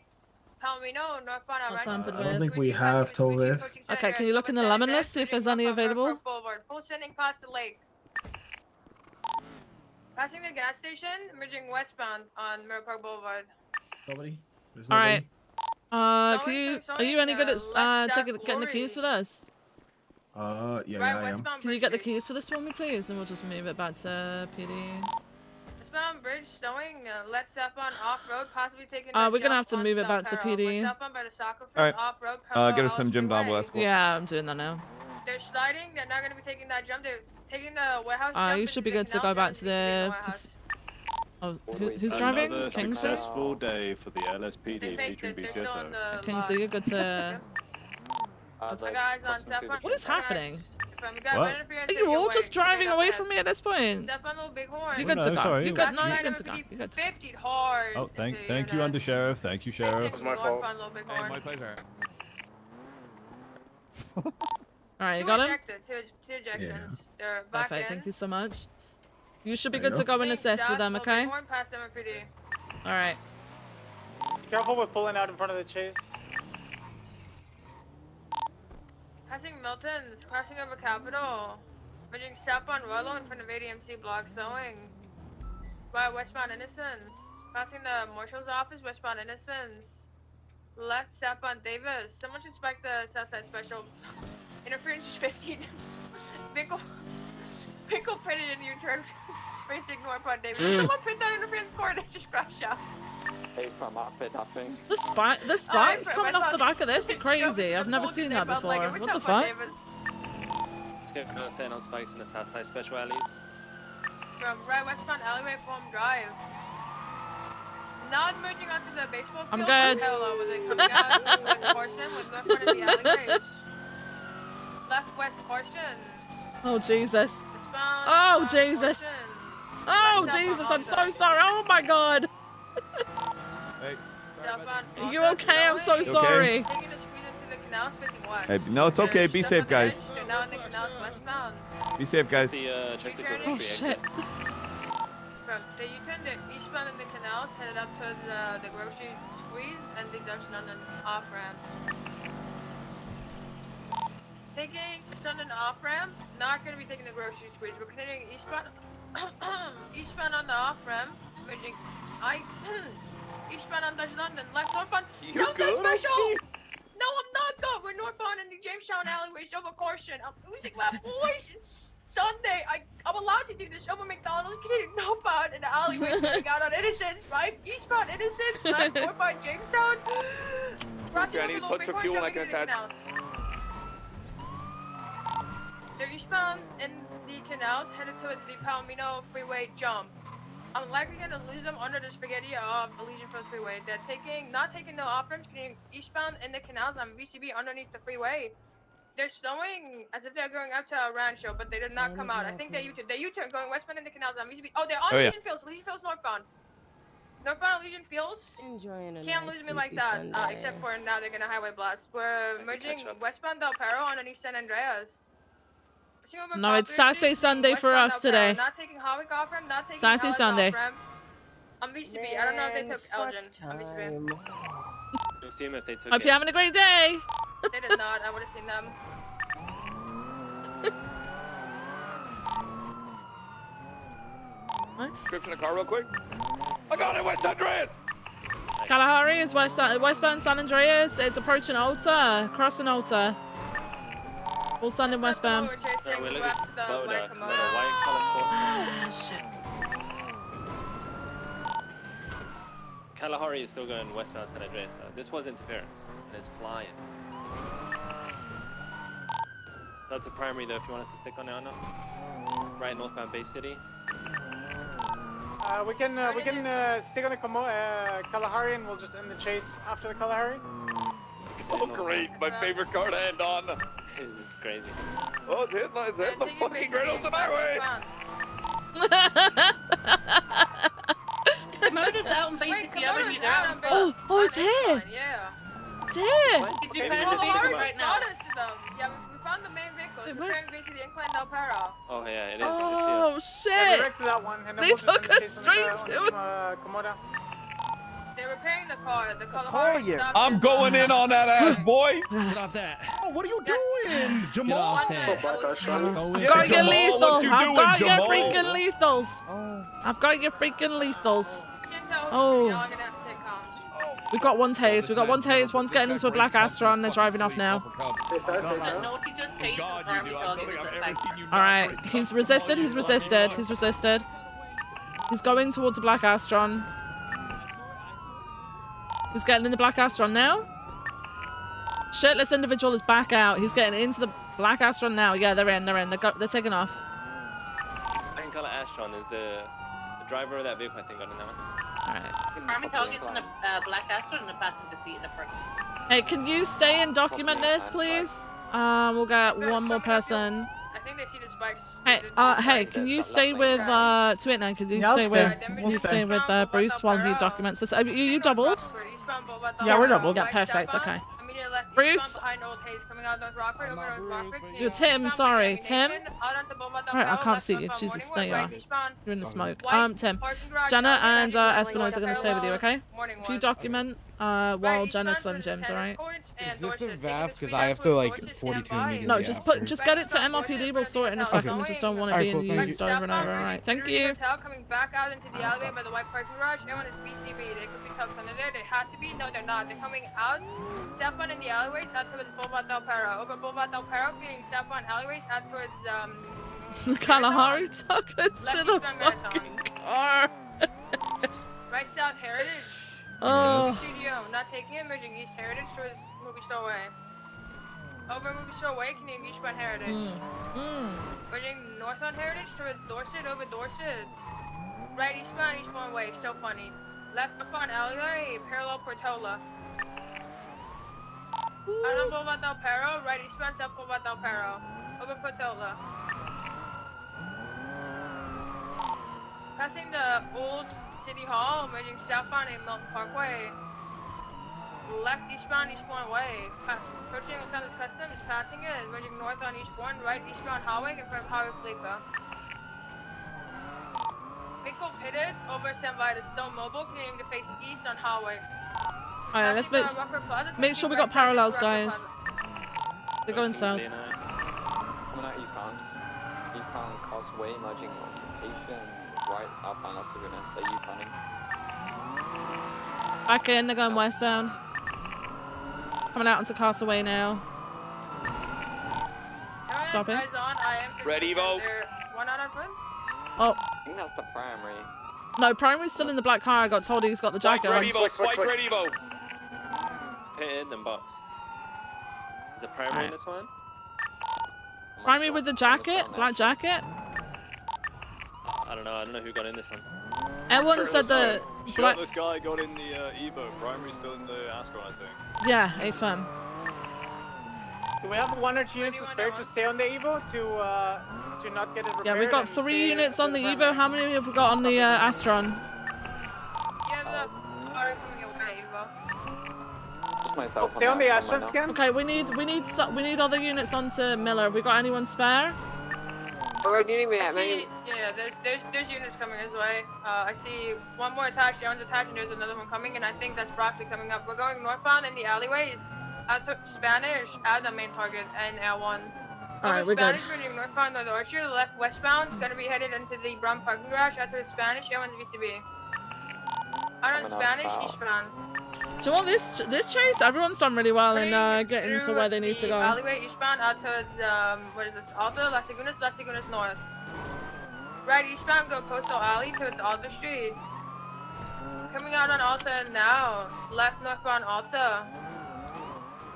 [SPEAKER 3] Palomino, northbound out Rancho.
[SPEAKER 20] I don't think we have tow lift.
[SPEAKER 1] Okay, can you look in the lemon list, see if there's any available?
[SPEAKER 3] Boulevard, full sending past the lake. Passing the gas station, emerging westbound on Mirror Park Boulevard.
[SPEAKER 20] Nobody? There's
[SPEAKER 1] All
[SPEAKER 20] nobody?
[SPEAKER 1] right. Are you any good at getting the keys for this?
[SPEAKER 20] Yeah, I am.
[SPEAKER 1] Can you get the keys for this for me, please? And we'll just move it back to PD.
[SPEAKER 3] Westbound bridge stowing, let's step on off-road, possibly taking
[SPEAKER 1] We're gonna have to move it back to PD.
[SPEAKER 8] All right. Get us some Jim Don escort.
[SPEAKER 1] Yeah, I'm doing that now.
[SPEAKER 3] They're sliding. They're not gonna be taking that jump. They're taking the warehouse.
[SPEAKER 1] You should be good to go back to the. Oh, who's driving?
[SPEAKER 15] Another
[SPEAKER 1] Kingsley?
[SPEAKER 15] successful day for the LSPD featuring BCSO.
[SPEAKER 1] Kingsley, you're good to.
[SPEAKER 3] Guys on step on.
[SPEAKER 1] What is happening?
[SPEAKER 15] What?
[SPEAKER 1] Are you all just driving away from me at this point?
[SPEAKER 3] Step on little big horn.
[SPEAKER 1] You're good to go.
[SPEAKER 10] sorry.
[SPEAKER 1] You're good. No, you're good to go. You're good to go.
[SPEAKER 3] 50 hard.
[SPEAKER 10] Oh, thank you, Undersheriff. Thank you, Sheriff.
[SPEAKER 3] It's my fault.
[SPEAKER 8] My pleasure.
[SPEAKER 1] All right, you got him?
[SPEAKER 3] Two ejections. They're back
[SPEAKER 1] Perfect.
[SPEAKER 3] in.
[SPEAKER 1] Thank you so much. You should be
[SPEAKER 20] There
[SPEAKER 1] good
[SPEAKER 20] you
[SPEAKER 1] to go and assess with them, okay?
[SPEAKER 3] Horn past MFPD.
[SPEAKER 1] All right.
[SPEAKER 2] Be careful with pulling out in front of the chase.
[SPEAKER 3] Passing Milton's, crossing over Capitol. Merging south on Rollo in front of ADMC block sewing. By westbound Innocence. Passing the marshal's office, westbound Innocence. Left south on Davis. Someone should inspect the Southside Special. Interference is 15. Pickle pitted in U-turn. Basic northbound Davis. Someone pit that interference cord and just crashed out.
[SPEAKER 23] Hey, from outfit, I think.
[SPEAKER 1] The spikes coming off the back of this is crazy. I've never seen that before. What the fuck?
[SPEAKER 4] Let's go for setting on spikes in the Southside Special alleys.
[SPEAKER 3] From right westbound alleyway, Foam Drive. Not merging onto the baseball field.
[SPEAKER 1] I'm good.
[SPEAKER 3] Parallel with it coming out with Corson with left front of the alleyways. Left west Corson.
[SPEAKER 1] Oh Jesus.
[SPEAKER 3] Westbound,
[SPEAKER 1] Oh Jesus.
[SPEAKER 3] Corson.
[SPEAKER 1] Oh
[SPEAKER 3] Left
[SPEAKER 1] Jesus.
[SPEAKER 3] south on
[SPEAKER 1] I'm so
[SPEAKER 3] Honda.
[SPEAKER 1] sorry. Oh my God.
[SPEAKER 8] Hey.
[SPEAKER 3] Southbound
[SPEAKER 1] Are you
[SPEAKER 3] Honda
[SPEAKER 1] okay? I'm so
[SPEAKER 3] going.
[SPEAKER 1] sorry.
[SPEAKER 3] Taking a squeeze into the canal, facing west.
[SPEAKER 8] Hey, no, it's okay. Be safe, guys.
[SPEAKER 3] They're now in the canal westbound.
[SPEAKER 8] Be safe, guys.
[SPEAKER 4] Check the
[SPEAKER 1] Oh shit.
[SPEAKER 3] Northbound. They U-turn the eastbound in the canals, headed up towards the grocery squeeze and the junction on an off-ramp. Taking London off-ramp, not going to be taking the grocery squeeze. We're continuing eastbound, eastbound on the off-ramp, merging eastbound on Dutch London, left northbound.
[SPEAKER 18] You
[SPEAKER 3] No,
[SPEAKER 18] good?
[SPEAKER 3] special! No, I'm not good. We're northbound in the Jamestown alleyways over caution. I'm losing my voice. It's Sunday. I'm allowed to do this over McDonald's. Getting northbound in the alleyways, coming out on Innocence, right? Eastbound Innocence, left northbound Jamestown.
[SPEAKER 18] Okay, I need to touch for fuel and I can attach.
[SPEAKER 3] They're eastbound in the canals, headed towards the Palomino Freeway jump. I'm likely going to lose them under the spaghetti of Elysian First Freeway. They're not taking no off-ramps, getting eastbound in the canals on VCB underneath the freeway. They're slowing as if they're going up to a Rancho, but they did not come out. I think they U-turn going westbound in the canals on VCB. Oh, they're on Elysian Fields. Elysian Fields northbound. Northbound Elysian Fields.
[SPEAKER 17] Enjoying a
[SPEAKER 3] Can't lose me like that, except for now they're going to highway blast. We're merging westbound Del Perro underneath San Andreas.
[SPEAKER 1] No, it's Sassy Sunday for us today.
[SPEAKER 3] Not taking Hawick off ramp, not taking
[SPEAKER 1] Sassy Sunday.
[SPEAKER 3] On VCB, I don't know if they took Elgin on VCB.
[SPEAKER 4] You'll see them if they took
[SPEAKER 1] Hope you're having a great day.
[SPEAKER 3] They did not, I would have seen them.
[SPEAKER 1] What?
[SPEAKER 18] Description of car real quick. I got it, West Andreas!
[SPEAKER 1] Kalahari is westbound San Andreas. It's approaching Alta, crossing Alta. Full Sunday westbound.
[SPEAKER 3] We're chasing
[SPEAKER 4] we're looking
[SPEAKER 3] west
[SPEAKER 4] for
[SPEAKER 3] white
[SPEAKER 4] the white color
[SPEAKER 1] Ah, shit.
[SPEAKER 4] Kalahari is still going westbound San Andreas though. This was interference, and it's flying. That's a primary though if you want us to stick on it or not. Right northbound Bay City.
[SPEAKER 2] We can stick on the Kalahari and we'll just end the chase after the Kalahari.
[SPEAKER 18] Oh great, my favorite car to end on.
[SPEAKER 4] This is crazy.
[SPEAKER 18] Oh, it's hitting the fucking griddles of my way.
[SPEAKER 7] Komodo's out and basically over here.
[SPEAKER 1] Oh, it's here.
[SPEAKER 3] Yeah.
[SPEAKER 1] It's here.
[SPEAKER 7] Did you pass the right now?
[SPEAKER 3] Yeah, we found the main vehicle. It's preparing basically the incline Del Perro.
[SPEAKER 4] Oh yeah, it is.
[SPEAKER 1] Oh
[SPEAKER 2] Yeah,
[SPEAKER 1] shit.
[SPEAKER 2] we wrecked that one, and then
[SPEAKER 1] They
[SPEAKER 2] we'll just
[SPEAKER 1] took
[SPEAKER 2] end the
[SPEAKER 1] us
[SPEAKER 2] chase on
[SPEAKER 1] straight
[SPEAKER 2] the,
[SPEAKER 1] to it.
[SPEAKER 2] Komodo.
[SPEAKER 3] They're repairing the car. The Kalahari stopped
[SPEAKER 8] I'm
[SPEAKER 3] at-
[SPEAKER 8] going in on that ass, boy.
[SPEAKER 5] Get off that. Oh, what are you doing, Jamal?
[SPEAKER 7] off
[SPEAKER 5] Get
[SPEAKER 7] that.
[SPEAKER 5] off
[SPEAKER 1] I've got your
[SPEAKER 8] Jamal,
[SPEAKER 1] lethal.
[SPEAKER 8] what you
[SPEAKER 1] I've
[SPEAKER 8] doing,
[SPEAKER 1] got your
[SPEAKER 8] Jamal?
[SPEAKER 1] freaking lethals. I've got your freaking lethals. Oh. We've got one tase. We've got one tase. One's getting into a black Astra and they're driving off now.
[SPEAKER 7] Naughty just tased his army dog into the side.
[SPEAKER 1] Alright, he's resisted, he's resisted, he's resisted. He's going towards the black Astron. He's getting in the black Astron now. Shirtless individual is back out. He's getting into the black Astron now. Yeah, they're in. They're taking off.
[SPEAKER 4] Second color Astron is the driver of that vehicle I think got in that one.
[SPEAKER 1] Alright.
[SPEAKER 7] Army dog is in the black Astra and the passenger seat in the front.
[SPEAKER 1] Hey, can you stay and document this, please? We'll get one more person.
[SPEAKER 3] I think they see the spikes.
[SPEAKER 1] Hey, can you stay with Twitna? Can you stay with Bruce while he documents this? Are you doubled?
[SPEAKER 2] Yeah, we're doubled.
[SPEAKER 1] Yeah, perfect. Okay. Bruce. You're Tim. Sorry, Tim. Alright, I can't see you. Jesus, there you are. You're in the smoke. Tim. Jenna and Espinosa are gonna stay with you, okay? If you document while Jenna Slim Jims, alright?
[SPEAKER 20] Is this a VAV? Because I have to like 42 immediately.
[SPEAKER 1] No, just get it to MRPD. We'll sort it in a second. We just don't want it being used over and over. Alright, thank you.
[SPEAKER 3] Coming back out into the alleyway by the white parking garage. Everyone is BCB. They could be tucked under there. They have to be. No, they're not. They're coming out. Step on in the alleyways out towards Boulevard Del Perro. Over Boulevard Del Perro, getting step on alleyways out towards
[SPEAKER 1] Kalahari took us to the fucking car.
[SPEAKER 3] Right South Heritage.
[SPEAKER 1] Oh.
[SPEAKER 3] Studio. Not taking it. Merging East Heritage towards Movie Store Way. Over Movie Store Way, continuing eastbound Heritage. Merging northbound Heritage towards Dorset. Over Dorset. Right eastbound Way. So funny. Left upon alleyway, parallel Portola. Out on Boulevard Del Perro, right eastbound South Boulevard Del Perro. Over Portola. Passing the old City Hall, merging southbound in Milton Parkway. Left eastbound Eastbourne Way. Approaching Los Angeles Customs, passing it, merging north on Eastbourne, right eastbound Highway in front of Highway Fleeca. vehicle pitted over standby is still mobile, continuing to face east on highway.
[SPEAKER 1] Alright, let's make sure we got parallels, guys. They're going south.
[SPEAKER 23] Coming out eastbound. Eastbound Causeway, merging occupation. Right, southbound, that's the goodness. They're U-turning.
[SPEAKER 1] Back in, they're going westbound. Coming out onto Castaway now. Stop it.
[SPEAKER 18] Red Evo.
[SPEAKER 1] Oh.
[SPEAKER 23] I think that's the primary.
[SPEAKER 1] No, primary's still in the black car. I got told he's got the jacket on.
[SPEAKER 18] Red Evo, Spike Red Evo.
[SPEAKER 4] Hit in them box. Is the primary in this one?
[SPEAKER 1] Primary with the jacket? Black jacket?
[SPEAKER 4] I don't know who got in this one.
[SPEAKER 1] Everyone said the black...
[SPEAKER 10] Shirtless guy got in the Evo. Primary's still in the Astro, I think.
[SPEAKER 1] Yeah, A-firm.
[SPEAKER 2] Do we have 1 or 2 units spare to stay on the Evo to not get it repaired?
[SPEAKER 1] Yeah, we've got 3 units on the Evo. How many have we got on the Astron?
[SPEAKER 23] Just myself.
[SPEAKER 2] Stay on the Astron again.
[SPEAKER 1] Okay, we need other units onto Miller. Have we got anyone spare?
[SPEAKER 9] Where do you need me at, man?
[SPEAKER 3] Yeah, there's units coming this way. I see one more attached, one's attached, and there's another one coming, and I think that's Broccoli coming up. We're going northbound in the alleyways. I took Spanish as the main target and L1.
[SPEAKER 1] Alright, we're good.
[SPEAKER 3] Spanish running northbound North Orchard, left westbound, gonna be headed into the brown parking garage after the Spanish, L1's VCB. I run Spanish, eastbound.
[SPEAKER 1] Do you want this chase? Everyone's done really well in getting to where they need to go.
[SPEAKER 3] Alleyway eastbound out towards what is this? Alta, Las Lagunas north. Right eastbound, go Postal Alley towards Alta Street. Coming out on Alta now. Left northbound Alta.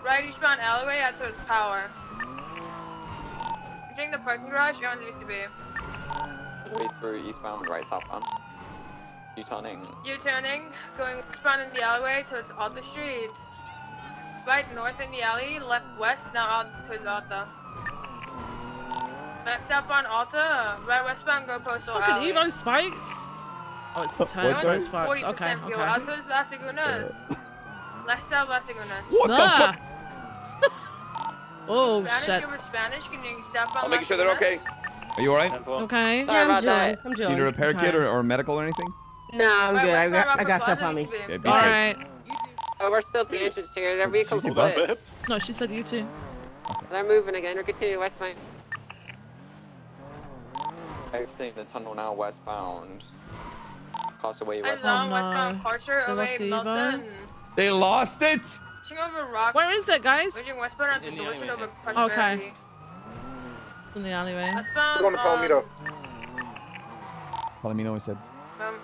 [SPEAKER 3] Right eastbound alleyway out towards Power. Entering the parking garage, you're on the VCB.
[SPEAKER 23] Way through eastbound, right southbound. U-turning.
[SPEAKER 3] U-turning, going westbound in the alleyway towards Alta Street. Right north in the alley, left west, now out towards Alta. Left southbound Alta, right westbound, go Postal Alley.
[SPEAKER 1] Fucking Evo spiked? Oh, it's the turn where it's fucked. Okay,
[SPEAKER 3] fuel.
[SPEAKER 1] okay.
[SPEAKER 3] Out towards Las Lagunas. Left south Las Lagunas.
[SPEAKER 8] What the fuck?
[SPEAKER 1] Oh,
[SPEAKER 3] Spanish
[SPEAKER 1] shit.
[SPEAKER 3] over Spanish, can you southbound
[SPEAKER 18] I'm making sure they're okay.
[SPEAKER 8] Are you alright?
[SPEAKER 1] Okay.
[SPEAKER 17] Yeah, I'm chilling. I'm
[SPEAKER 8] Do you
[SPEAKER 17] chilling.
[SPEAKER 8] need a repair kit or medical or anything?
[SPEAKER 17] No, I'm good. I got stuff on me.
[SPEAKER 8] Yeah, be safe.
[SPEAKER 1] Alright.
[SPEAKER 9] Oh, we're still at the entrance here. Their vehicle's
[SPEAKER 8] She's
[SPEAKER 9] split.
[SPEAKER 1] No, she said you too.
[SPEAKER 9] They're moving again. We're continuing westbound.
[SPEAKER 23] Exiting the tunnel now, westbound. Causeway
[SPEAKER 3] Eyes
[SPEAKER 23] westbound.
[SPEAKER 3] on westbound Carter,
[SPEAKER 1] They lost
[SPEAKER 3] away
[SPEAKER 1] the
[SPEAKER 3] Milton.
[SPEAKER 8] They lost it?
[SPEAKER 3] Pushing over rock.
[SPEAKER 1] Where is it, guys?
[SPEAKER 3] Pushing westbound onto
[SPEAKER 4] In the
[SPEAKER 3] Dorset
[SPEAKER 4] alleyway.
[SPEAKER 3] over Prosperity.
[SPEAKER 1] Okay. In the alleyway.
[SPEAKER 3] Westbound
[SPEAKER 6] Going to Palomino.
[SPEAKER 8] Palomino, I said.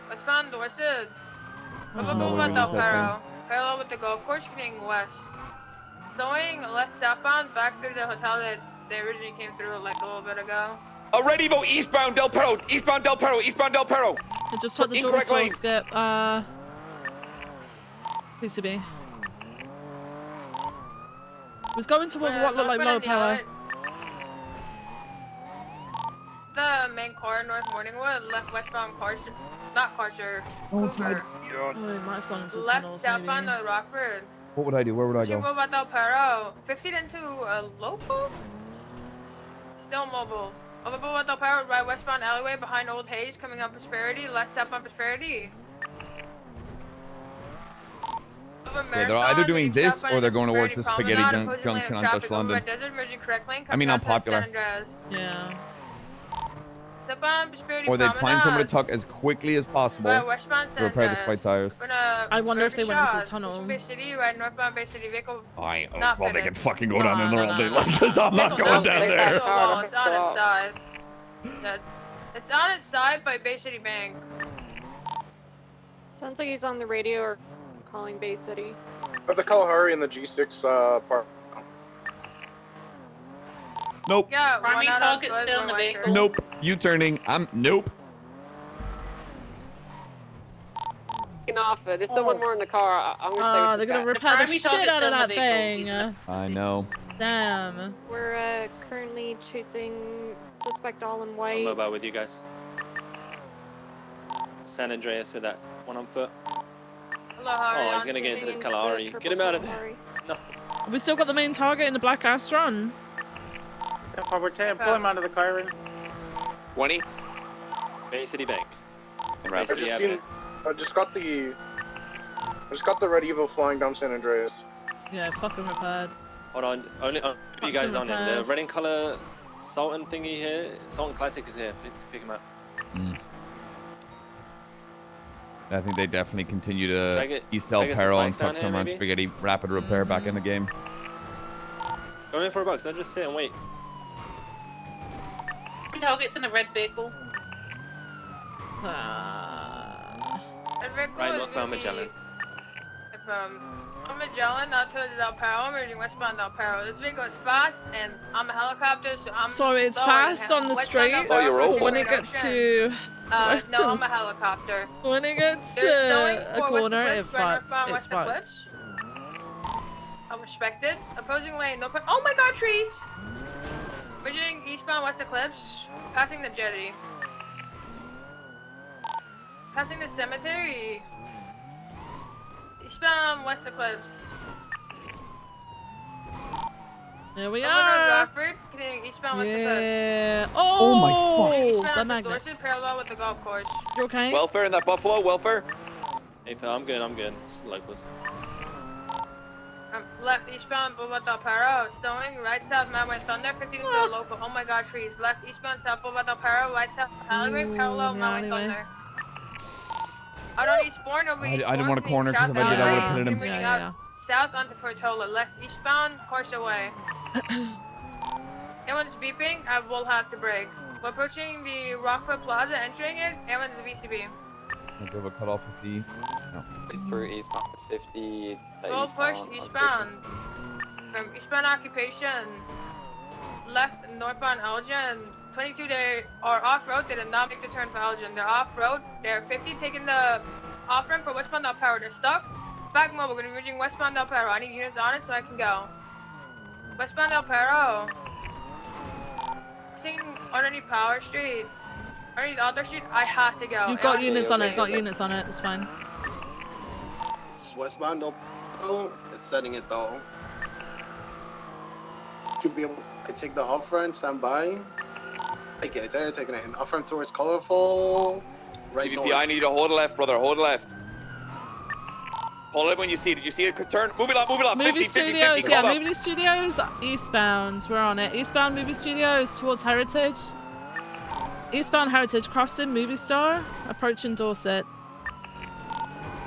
[SPEAKER 3] Westbound Dorset.
[SPEAKER 8] There's
[SPEAKER 3] Over
[SPEAKER 8] no way
[SPEAKER 3] Boulevard
[SPEAKER 8] we
[SPEAKER 3] Del
[SPEAKER 8] lose that
[SPEAKER 3] Perro. Parallel with the golf course, getting west. Slowing left southbound back through the hotel that they originally came through like a little bit ago.
[SPEAKER 18] Red Evo, eastbound Del Perro, eastbound Del Perro, eastbound Del Perro.
[SPEAKER 1] I just took the jewelry
[SPEAKER 18] Incorrect
[SPEAKER 1] store
[SPEAKER 18] lane.
[SPEAKER 1] skip. PCB. Was going towards what looked like lower power.
[SPEAKER 3] The main car, North Morningwood, left westbound Carter, not Carter, Cougar.
[SPEAKER 1] Oh, it might have gone into the
[SPEAKER 3] Left
[SPEAKER 1] tunnels,
[SPEAKER 3] southbound
[SPEAKER 1] maybe.
[SPEAKER 3] North Rockford.
[SPEAKER 8] What would I do? Where would I
[SPEAKER 3] Pushing
[SPEAKER 8] go?
[SPEAKER 3] over Del Perro. 50 into a local? Still mobile. Over Boulevard Del Perro, right westbound alleyway behind Old Hayes, coming up Prosperity, left southbound Prosperity.
[SPEAKER 8] Yeah, they're either doing this or they're going towards the Spaghetti Junction on Dutch London. I mean, unpopular.
[SPEAKER 1] Yeah.
[SPEAKER 8] Or they'd find somewhere to tuck as quickly as possible to repair the spike tires.
[SPEAKER 1] I wonder if they went into the tunnel.
[SPEAKER 3] Bay City, right northbound Bay City vehicle.
[SPEAKER 8] Well, they can fucking go down in there all day long, because I'm not going down there.
[SPEAKER 3] It's on its side. It's on its side by Bay City Bank.
[SPEAKER 9] Sounds like he's on the radio or calling Bay City.
[SPEAKER 6] But the Kalahari and the G6 part.
[SPEAKER 8] Nope.
[SPEAKER 3] Yeah,
[SPEAKER 7] Primary
[SPEAKER 3] one out
[SPEAKER 7] focus
[SPEAKER 3] on
[SPEAKER 7] still in the vehicle.
[SPEAKER 8] Nope. U-turning. Nope.
[SPEAKER 9] Getting off. There's still one more in the car. I'm gonna say
[SPEAKER 1] They're gonna repair the
[SPEAKER 7] primary
[SPEAKER 1] shit
[SPEAKER 7] target's
[SPEAKER 1] out of
[SPEAKER 7] still in
[SPEAKER 1] that
[SPEAKER 7] the
[SPEAKER 1] thing.
[SPEAKER 8] I know.
[SPEAKER 1] Damn.
[SPEAKER 9] We're currently chasing suspect all in
[SPEAKER 4] I'm
[SPEAKER 9] white.
[SPEAKER 4] mobile with you guys. San Andreas with that one on foot. Oh, he's gonna get into this Kalahari. Get him out of there. No.
[SPEAKER 1] Have we still got the main target in the black Astron?
[SPEAKER 2] We're pull him out of the car.
[SPEAKER 18] 20.
[SPEAKER 4] Bay City Bank.
[SPEAKER 18] Right.
[SPEAKER 6] I just got the red Evo flying down San Andreas.
[SPEAKER 1] Yeah, fucking repaired.
[SPEAKER 4] Hold on, only you guys on him. The red in color Sultan thingy here, Sultan Classic is here. Pick him up.
[SPEAKER 8] I think they definitely continue to
[SPEAKER 4] Vegas-
[SPEAKER 8] East El
[SPEAKER 4] Vegas is
[SPEAKER 8] Perro
[SPEAKER 4] Mike's
[SPEAKER 8] and tuck
[SPEAKER 4] down here,
[SPEAKER 8] some on
[SPEAKER 4] maybe?
[SPEAKER 8] Spaghetti Rapid Repair back in the game.
[SPEAKER 4] Go in for a box, don't just sit and wait.
[SPEAKER 7] Target's in a red vehicle.
[SPEAKER 3] Red vehicle
[SPEAKER 4] Right,
[SPEAKER 3] is
[SPEAKER 4] northbound
[SPEAKER 3] gonna be-
[SPEAKER 4] Magellan.
[SPEAKER 3] If on Magellan, not towards El Perro, I'm urging westbound El Perro. This vehicle is fast, and I'm a helicopter, so I'm
[SPEAKER 1] Sorry, it's
[SPEAKER 3] slower
[SPEAKER 1] fast
[SPEAKER 3] than
[SPEAKER 1] on the
[SPEAKER 3] westbound El
[SPEAKER 1] street.
[SPEAKER 3] Perro,
[SPEAKER 1] but
[SPEAKER 3] pushing
[SPEAKER 1] when
[SPEAKER 3] me
[SPEAKER 1] it
[SPEAKER 3] in
[SPEAKER 1] gets
[SPEAKER 3] ocean.
[SPEAKER 1] to
[SPEAKER 3] No, I'm a helicopter.
[SPEAKER 1] when it gets to
[SPEAKER 3] They're snowing
[SPEAKER 1] a
[SPEAKER 3] for
[SPEAKER 1] corner,
[SPEAKER 3] West
[SPEAKER 1] it
[SPEAKER 3] Eclipse, right
[SPEAKER 1] fucks.
[SPEAKER 3] northbound
[SPEAKER 1] It's
[SPEAKER 3] West
[SPEAKER 1] fucked.
[SPEAKER 3] Eclipse. I'm respected. Opposing lane, no. Oh my God, trees! Bridging eastbound West Eclipse, passing the jetty. Passing the cemetery. Eastbound West Eclipse.
[SPEAKER 1] Here we
[SPEAKER 3] Overroad
[SPEAKER 1] are.
[SPEAKER 3] Rockford, continuing eastbound West Eclipse.
[SPEAKER 1] Yeah. Oh,
[SPEAKER 3] Eastbound
[SPEAKER 1] the
[SPEAKER 3] to
[SPEAKER 1] magnet.
[SPEAKER 3] Dorset, parallel with the golf course.
[SPEAKER 1] You okay?
[SPEAKER 18] Welfare in that Buffalo, welfare.
[SPEAKER 4] Hey, pal, I'm good. It's locals.
[SPEAKER 3] Left eastbound Boulevard Del Perro, stowing, right south Mountain Thunder, 15 to the local. Oh my God, trees. Left eastbound South Boulevard Del Perro, right south alleyway, parallel Mountain Thunder. Out on Eastbourne, over
[SPEAKER 8] I didn't want to corner because if I did, I would have pitted him.
[SPEAKER 3] South onto Portola, left eastbound, course away. Anyone's beeping, I will have to brake. We're approaching the Rockford Plaza, entering it, anyone's VCB.
[SPEAKER 8] I'll give a cutoff if he. No.
[SPEAKER 23] Through eastbound 50.
[SPEAKER 3] Full push eastbound. From eastbound occupation. Left northbound Elgin. 22 they are off-road, they did not make the turn for Elgin. They're off-road, they're 50 taking the off-ramp for westbound Del Perro. They're stuck. Back mobile, gonna be reaching westbound Del Perro. I need units on it so I can go. Westbound Del Perro. Seeing underneath Power Street. Underneath Alder Street, I have to go.
[SPEAKER 1] You've got units on it. Got units on it. It's fine.
[SPEAKER 12] It's westbound though. It's setting it though. To be able to take the off ramp, stand by. I get it there, taking it in. Off ramp towards colorful. Right
[SPEAKER 18] PvP, I need to hold left, brother. Hold left. Hold it when you see it. Did you see it? Turn. Move it up. Move it up.
[SPEAKER 1] Movie
[SPEAKER 18] 50, 50,
[SPEAKER 1] studios,
[SPEAKER 18] 50,
[SPEAKER 1] yeah,
[SPEAKER 18] hold up.
[SPEAKER 1] movie studios, eastbound. We're on it. Eastbound movie studios towards Heritage. Eastbound Heritage, crossing movie star, approaching Dorset.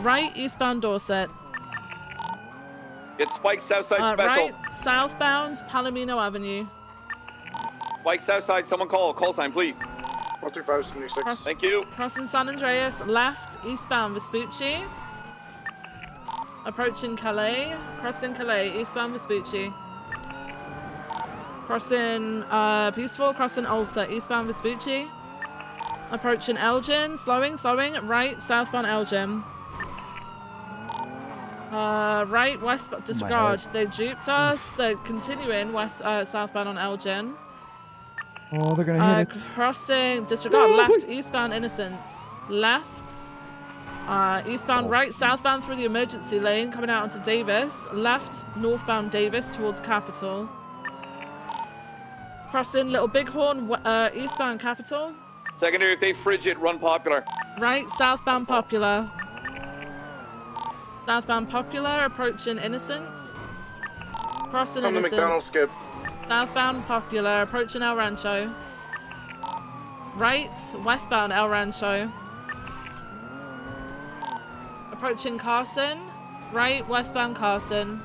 [SPEAKER 1] Right, eastbound Dorset.
[SPEAKER 18] Get Spike Southside special.
[SPEAKER 1] Right, southbound Palomino Avenue.
[SPEAKER 18] Spike Southside. Someone call. Call sign, please.
[SPEAKER 6] 13576.
[SPEAKER 18] Thank you.
[SPEAKER 1] Crossing San Andreas, left, eastbound Vespucci. Approaching Calais. Crossing Calais, eastbound Vespucci. Crossing Peaceful, crossing Alta, eastbound Vespucci. Approaching Elgin, slowing, right, southbound Elgin. Right, west, disregard. They duped us. They're continuing west, southbound on Elgin.
[SPEAKER 8] Oh, they're gonna hit it.
[SPEAKER 1] Crossing, disregard, left, eastbound Innocence. Left, eastbound right, southbound through the emergency lane, coming out onto Davis. Left, northbound Davis towards Capitol. Crossing Little Bighorn, eastbound Capitol.
[SPEAKER 18] Secondary, if they frigid, run Popular.
[SPEAKER 1] Right, southbound Popular. Southbound Popular, approaching Innocence. Crossing
[SPEAKER 6] Come to
[SPEAKER 1] Innocence.
[SPEAKER 6] McDonald's, skip.
[SPEAKER 1] Southbound Popular, approaching El Rancho. Right, westbound El Rancho. Approaching Carson. Right, westbound Carson.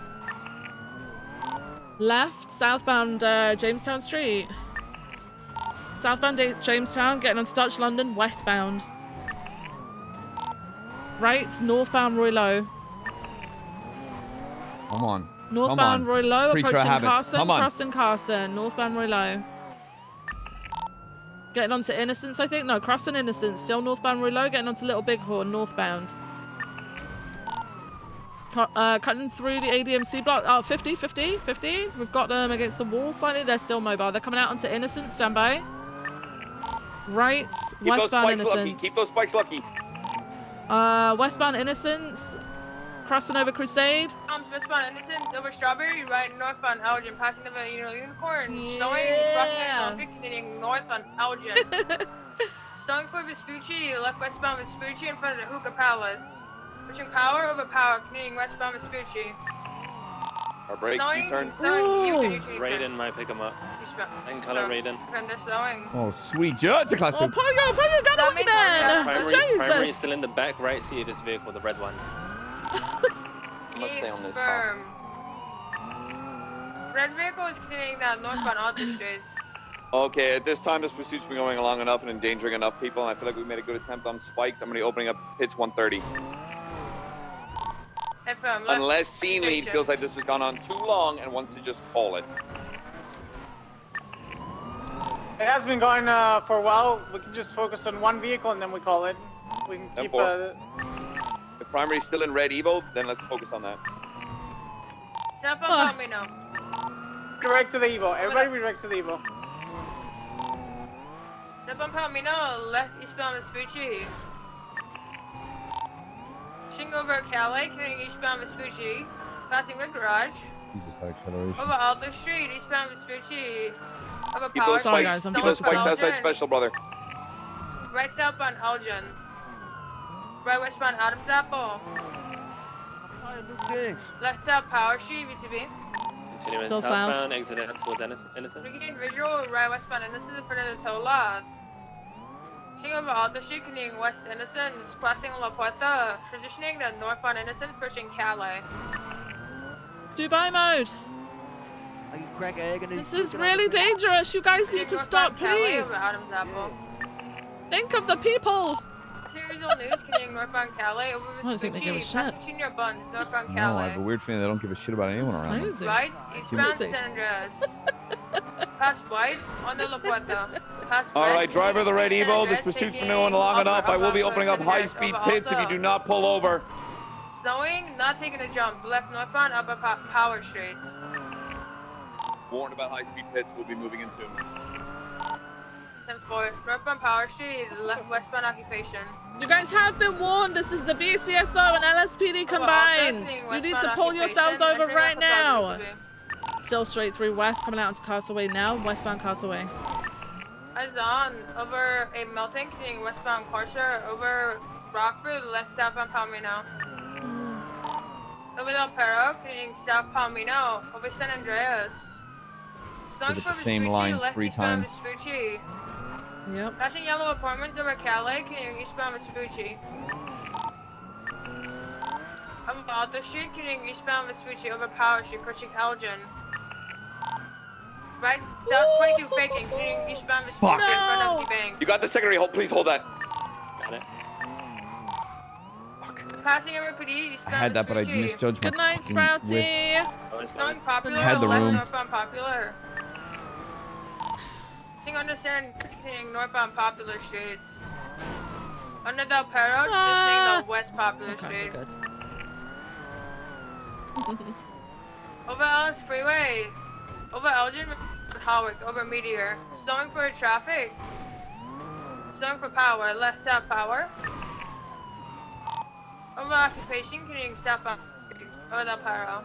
[SPEAKER 1] Left, southbound Jamestown Street. Southbound Jamestown, getting onto Dutch London, westbound. Right, northbound Roy Lowe.
[SPEAKER 8] Come on.
[SPEAKER 1] Northbound
[SPEAKER 8] Come on.
[SPEAKER 1] Roy Lowe,
[SPEAKER 8] Creature of
[SPEAKER 1] approaching
[SPEAKER 8] habit.
[SPEAKER 1] Carson,
[SPEAKER 8] Come on.
[SPEAKER 1] crossing Carson. Northbound Roy Lowe. Getting onto Innocence, I think. No, crossing Innocence. Still northbound Roy Lowe, getting onto Little Bighorn, northbound. Cutting through the ADMC block. Oh, 50. We've got them against the wall slightly. They're still mobile. They're coming out onto Innocence. Stand by. Right,
[SPEAKER 18] Keep
[SPEAKER 1] westbound
[SPEAKER 18] those spikes lucky.
[SPEAKER 1] Innocence.
[SPEAKER 18] Keep those spikes lucky.
[SPEAKER 1] Westbound Innocence. Crossing over Crusade.
[SPEAKER 3] Westbound Innocence, over Strawberry, right, northbound Elgin, passing the Unicorn,
[SPEAKER 1] Yeah.
[SPEAKER 3] snowing, crossing Olympic, continuing north on Elgin. Snowing for Vespucci, left westbound Vespucci in front of the Hookah Palace. Pushing power over power, continuing westbound Vespucci.
[SPEAKER 18] Our brakes, U-turn.
[SPEAKER 4] Raiden might pick him up. I can color Raiden.
[SPEAKER 3] They're slowing.
[SPEAKER 8] Oh, sweet. It's a class 2.
[SPEAKER 1] Oh, Pogo, get away, man!
[SPEAKER 4] Primary is
[SPEAKER 1] Jesus!
[SPEAKER 4] still in the back right seat of this vehicle, the red one.
[SPEAKER 23] Must stay on this car.
[SPEAKER 3] Red vehicle is continuing down northbound Alta Street.
[SPEAKER 18] Okay, at this time, this pursuit's been going long enough and endangering enough people, and I feel like we made a good attempt on spikes. I'm going to be opening up pits 130. Unless scene lead feels like this has gone on too long and wants to just call it.
[SPEAKER 2] It has been going for a while. We can just focus on one vehicle and then we call it. We can keep.
[SPEAKER 18] If primary's still in red Evo, then let's focus on that.
[SPEAKER 3] Step up on me now.
[SPEAKER 2] Redirect to the Evo. Everybody redirect to the Evo.
[SPEAKER 3] Step on Palomino, left eastbound Vespucci. Pushing over Calais, carrying eastbound Vespucci. Passing the garage.
[SPEAKER 8] Jesus, that acceleration.
[SPEAKER 3] Over Alta Street, eastbound Vespucci. Over
[SPEAKER 18] Keep
[SPEAKER 3] Power
[SPEAKER 18] those spikes,
[SPEAKER 3] Street.
[SPEAKER 18] keep those spikes outside special, brother.
[SPEAKER 3] Right southbound Elgin. Right westbound Adams Apple. Left south Power Street, VCB.
[SPEAKER 4] Continuing
[SPEAKER 1] Still
[SPEAKER 4] southbound, exit out towards Innocence.
[SPEAKER 3] Regain visual, right westbound Innocence in front of the tow lot. Pushing over Alta Street, continuing west Innocence, crossing La Puerta, transitioning to northbound Innocence, pushing Calais.
[SPEAKER 1] Dubai mode. This is really dangerous. You guys need to stop, please. Think of the people.
[SPEAKER 3] Series on news, continuing northbound Calais, over
[SPEAKER 1] I don't think they give a shit.
[SPEAKER 3] Junior Buns, northbound
[SPEAKER 8] No, I
[SPEAKER 3] Calais.
[SPEAKER 8] have a weird feeling they don't give a shit about anyone around them.
[SPEAKER 1] Crazy.
[SPEAKER 3] Right, eastbound San Andreas. Past White, on the La Puerta.
[SPEAKER 18] Alright, driver of the red Evo, this pursuit's been going long enough. I will be opening up high-speed pits if you do not pull over.
[SPEAKER 3] Snowing, not taking a jump. Left northbound, up at Power Street.
[SPEAKER 18] Warned about high-speed pits, we'll be moving in soon.
[SPEAKER 3] 10-4, northbound Power Street, left westbound occupation.
[SPEAKER 1] You guys have been warned. This is the BCSO and LSPD combined. You need to pull yourselves over right now. Still straight through west, coming out into Castaway now. Westbound Castaway.
[SPEAKER 3] Eyes on, over a melting, continuing westbound Corsair, over Rockford, left southbound Palomino. Over Del Perro, continuing south Palomino, over San Andreas.
[SPEAKER 8] With the same line 3 times.
[SPEAKER 3] Vespucci.
[SPEAKER 1] Yep.
[SPEAKER 3] Passing yellow apartments over Calais, continuing eastbound Vespucci. Over Alta Street, continuing eastbound Vespucci, over Power Street, pushing Elgin. Right, south 22 faking, continuing eastbound Vespucci in front of the bank.
[SPEAKER 18] You got the secondary, please hold that.
[SPEAKER 4] Got it.
[SPEAKER 3] Passing over PD, eastbound
[SPEAKER 8] I had that, but I
[SPEAKER 3] Vespucci.
[SPEAKER 8] misjudged my
[SPEAKER 1] Good night,
[SPEAKER 8] fucking
[SPEAKER 1] Sprouty.
[SPEAKER 3] Snowing Popular,
[SPEAKER 8] I had the
[SPEAKER 3] left
[SPEAKER 8] room.
[SPEAKER 3] northbound Popular. Sing understand, continuing northbound Popular Street. Under Del Perro, transitioning to west Popular Street.
[SPEAKER 1] Good.
[SPEAKER 3] Over Ellis Freeway. Over Elgin, Howick, over Meteor. Snowing for traffic. Snowing for power, left south power. Over occupation, continuing southbound. Over Del Perro.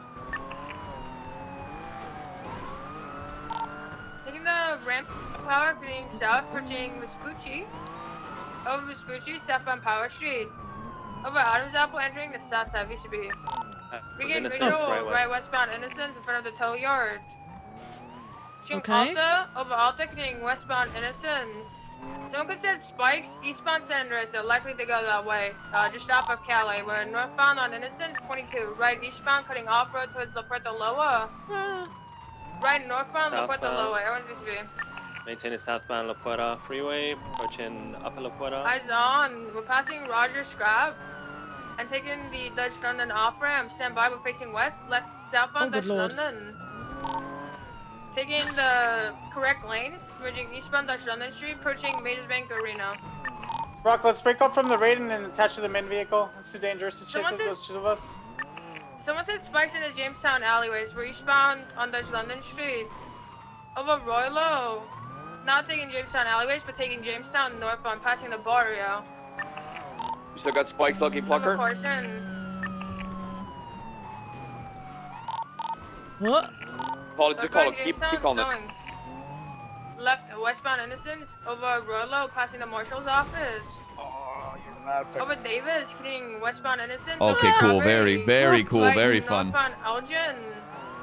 [SPEAKER 3] Taking the ramp power, continuing south, pushing Vespucci. Over Vespucci, southbound Power Street. Over Adams Apple, entering the south side VCB. Regain visual, right westbound Innocence in front of the tow yard.
[SPEAKER 1] Okay.
[SPEAKER 3] Alta, over Alta, continuing westbound Innocence. Someone could set spikes, eastbound San Andreas, they're likely to go that way. Just off of Calais. We're northbound on Innocence, 22. Right eastbound, cutting off-road towards La Puerta Loa. Right northbound, La Puerta Loa. Everyone's VCB.
[SPEAKER 4] Maintaining southbound La Puerta Freeway, approaching Upper La Puerta.
[SPEAKER 3] Eyes on. We're passing Roger Scrap and taking the Dutch London off-ramp. Stand by, we're facing west, left southbound Dutch London. Taking the correct lanes, merging eastbound Dutch London Street, approaching Majors Bank Arena.
[SPEAKER 2] Brock, let's break up from the raid and then attach to the main vehicle. It's too dangerous to chase those two of us.
[SPEAKER 3] Someone said spikes in the Jamestown alleyways. We're eastbound on Dutch London Street. Over Roylo. Not taking Jamestown alleyways, but taking Jamestown northbound, passing the barrio.
[SPEAKER 18] You still got spikes, Lucky Plucker?
[SPEAKER 1] What?
[SPEAKER 18] Call it, just call it. Keep calling it.
[SPEAKER 3] left westbound Innocence over Rollo, passing the marshal's office.
[SPEAKER 20] Oh, you're the master.
[SPEAKER 3] Over Davis, getting westbound Innocence.
[SPEAKER 8] Okay, cool. Very, very cool. Very fun.
[SPEAKER 3] Northbound Elgin.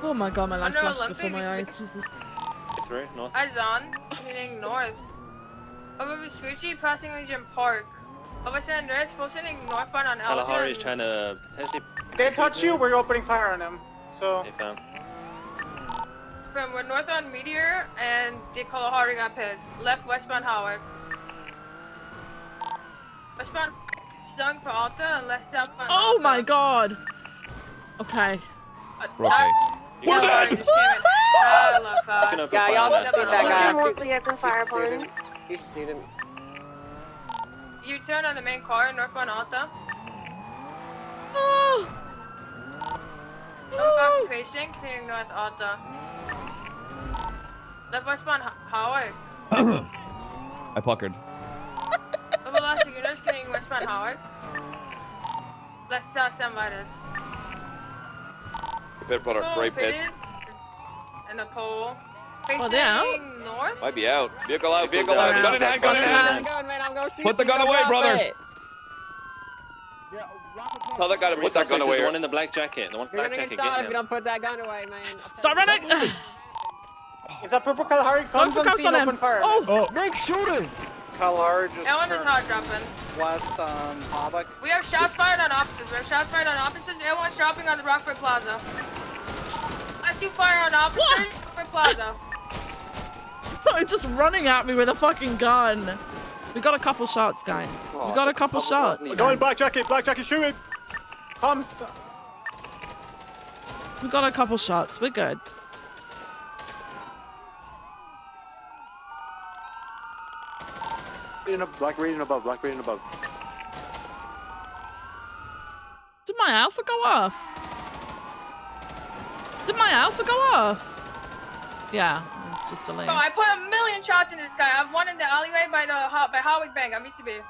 [SPEAKER 1] Oh my god, my life
[SPEAKER 3] Under
[SPEAKER 1] flashed
[SPEAKER 3] Olympic,
[SPEAKER 1] before my eyes. Jesus.
[SPEAKER 4] Through, north.
[SPEAKER 3] Eyes on, heading north. Over Vespucci, passing Legion Park. Over San Andreas, posting northbound on Elgin.
[SPEAKER 4] Kalahari is trying to potentially.
[SPEAKER 2] If they touch you, we're opening fire on them. So.
[SPEAKER 4] They found.
[SPEAKER 3] We're north on Meteor, and the Kalahari got pit. Left westbound Howard. Westbound stung for Alta, and left southbound.
[SPEAKER 1] Oh my god. Okay.
[SPEAKER 8] Okay.
[SPEAKER 3] We're dead!
[SPEAKER 9] Yeah, y'all just see that guy.
[SPEAKER 13] More vehicle fire upon.
[SPEAKER 9] He's seen him.
[SPEAKER 3] You turn on the main car, northbound Alta. Northbound facing, clearing north Alta. Left westbound Howard.
[SPEAKER 8] I puckered.
[SPEAKER 3] Over Las Lagunas, clearing westbound Howard. Left south San Vitus.
[SPEAKER 18] Pit put a great pit.
[SPEAKER 3] And a pole.
[SPEAKER 1] Oh, they're out?
[SPEAKER 3] North.
[SPEAKER 18] Might be out. Vehicle out. Vehicle out. Gun in hand. Gun in hand.
[SPEAKER 8] Put the gun away, brother.
[SPEAKER 18] Tell that guy to put that gun away.
[SPEAKER 4] The one in the black jacket. The one in the black jacket. Get him.
[SPEAKER 9] Don't put that gun away, man.
[SPEAKER 1] Stop running!
[SPEAKER 2] If that purple Kalahari comes on scene, open fire.
[SPEAKER 1] Oh,
[SPEAKER 20] Nick, shoot him!
[SPEAKER 6] Kalahari just
[SPEAKER 3] That one is hot dropping.
[SPEAKER 6] west on Havoc.
[SPEAKER 3] We have shots fired on officers. We have shots fired on officers. Everyone's dropping on the Rockford Plaza. I see fire on officers. Rockford Plaza.
[SPEAKER 1] just running at me with a fucking gun. We got a couple shots, guys. We got a couple shots.
[SPEAKER 2] We're going black jacket shooting. Comes.
[SPEAKER 1] We got a couple shots. We're good.
[SPEAKER 6] Black rating above, black rating above.
[SPEAKER 1] Did my alpha go off? Did my alpha go off? Yeah, it's just delayed.
[SPEAKER 3] So I put a million shots in this guy. I have one in the alleyway by Howick Bank on VCB.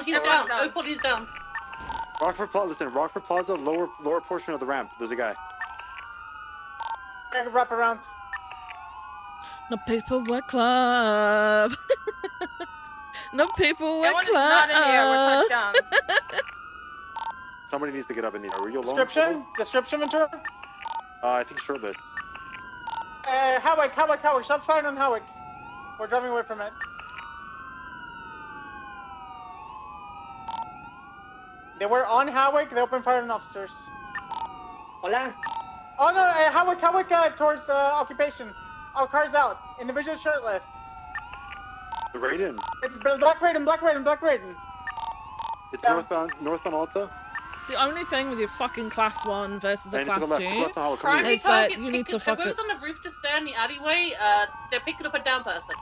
[SPEAKER 7] He's down. Opal, he's down.
[SPEAKER 6] Rockford Plaza, listen, Rockford Plaza, lower portion of the ramp. There's a guy.
[SPEAKER 2] I can wrap around.
[SPEAKER 1] No paperwork club. No paperwork
[SPEAKER 3] Everyone is
[SPEAKER 1] club.
[SPEAKER 3] not in here. We're touchdowns.
[SPEAKER 6] Somebody needs to get up in the air. Were you alone?
[SPEAKER 2] Description, Ventura?
[SPEAKER 6] I think shirtless.
[SPEAKER 2] Howick. Shots fired on Howick. We're driving away from it. They were on Howick. They opened fire on officers.
[SPEAKER 9] Hola.
[SPEAKER 2] Oh no, Howick towards occupation. Our car's out. Individual shirtless.
[SPEAKER 6] The Raiden.
[SPEAKER 2] It's Black Raiden.
[SPEAKER 6] It's northbound Alta.
[SPEAKER 1] It's the only thing with your fucking class 1 versus a class 2
[SPEAKER 7] Primary
[SPEAKER 1] is that
[SPEAKER 7] target's
[SPEAKER 1] you need to
[SPEAKER 7] picking-
[SPEAKER 1] fuck
[SPEAKER 7] they're
[SPEAKER 1] it.
[SPEAKER 7] both on the roof to stay in the alleyway. They're picking up a down person.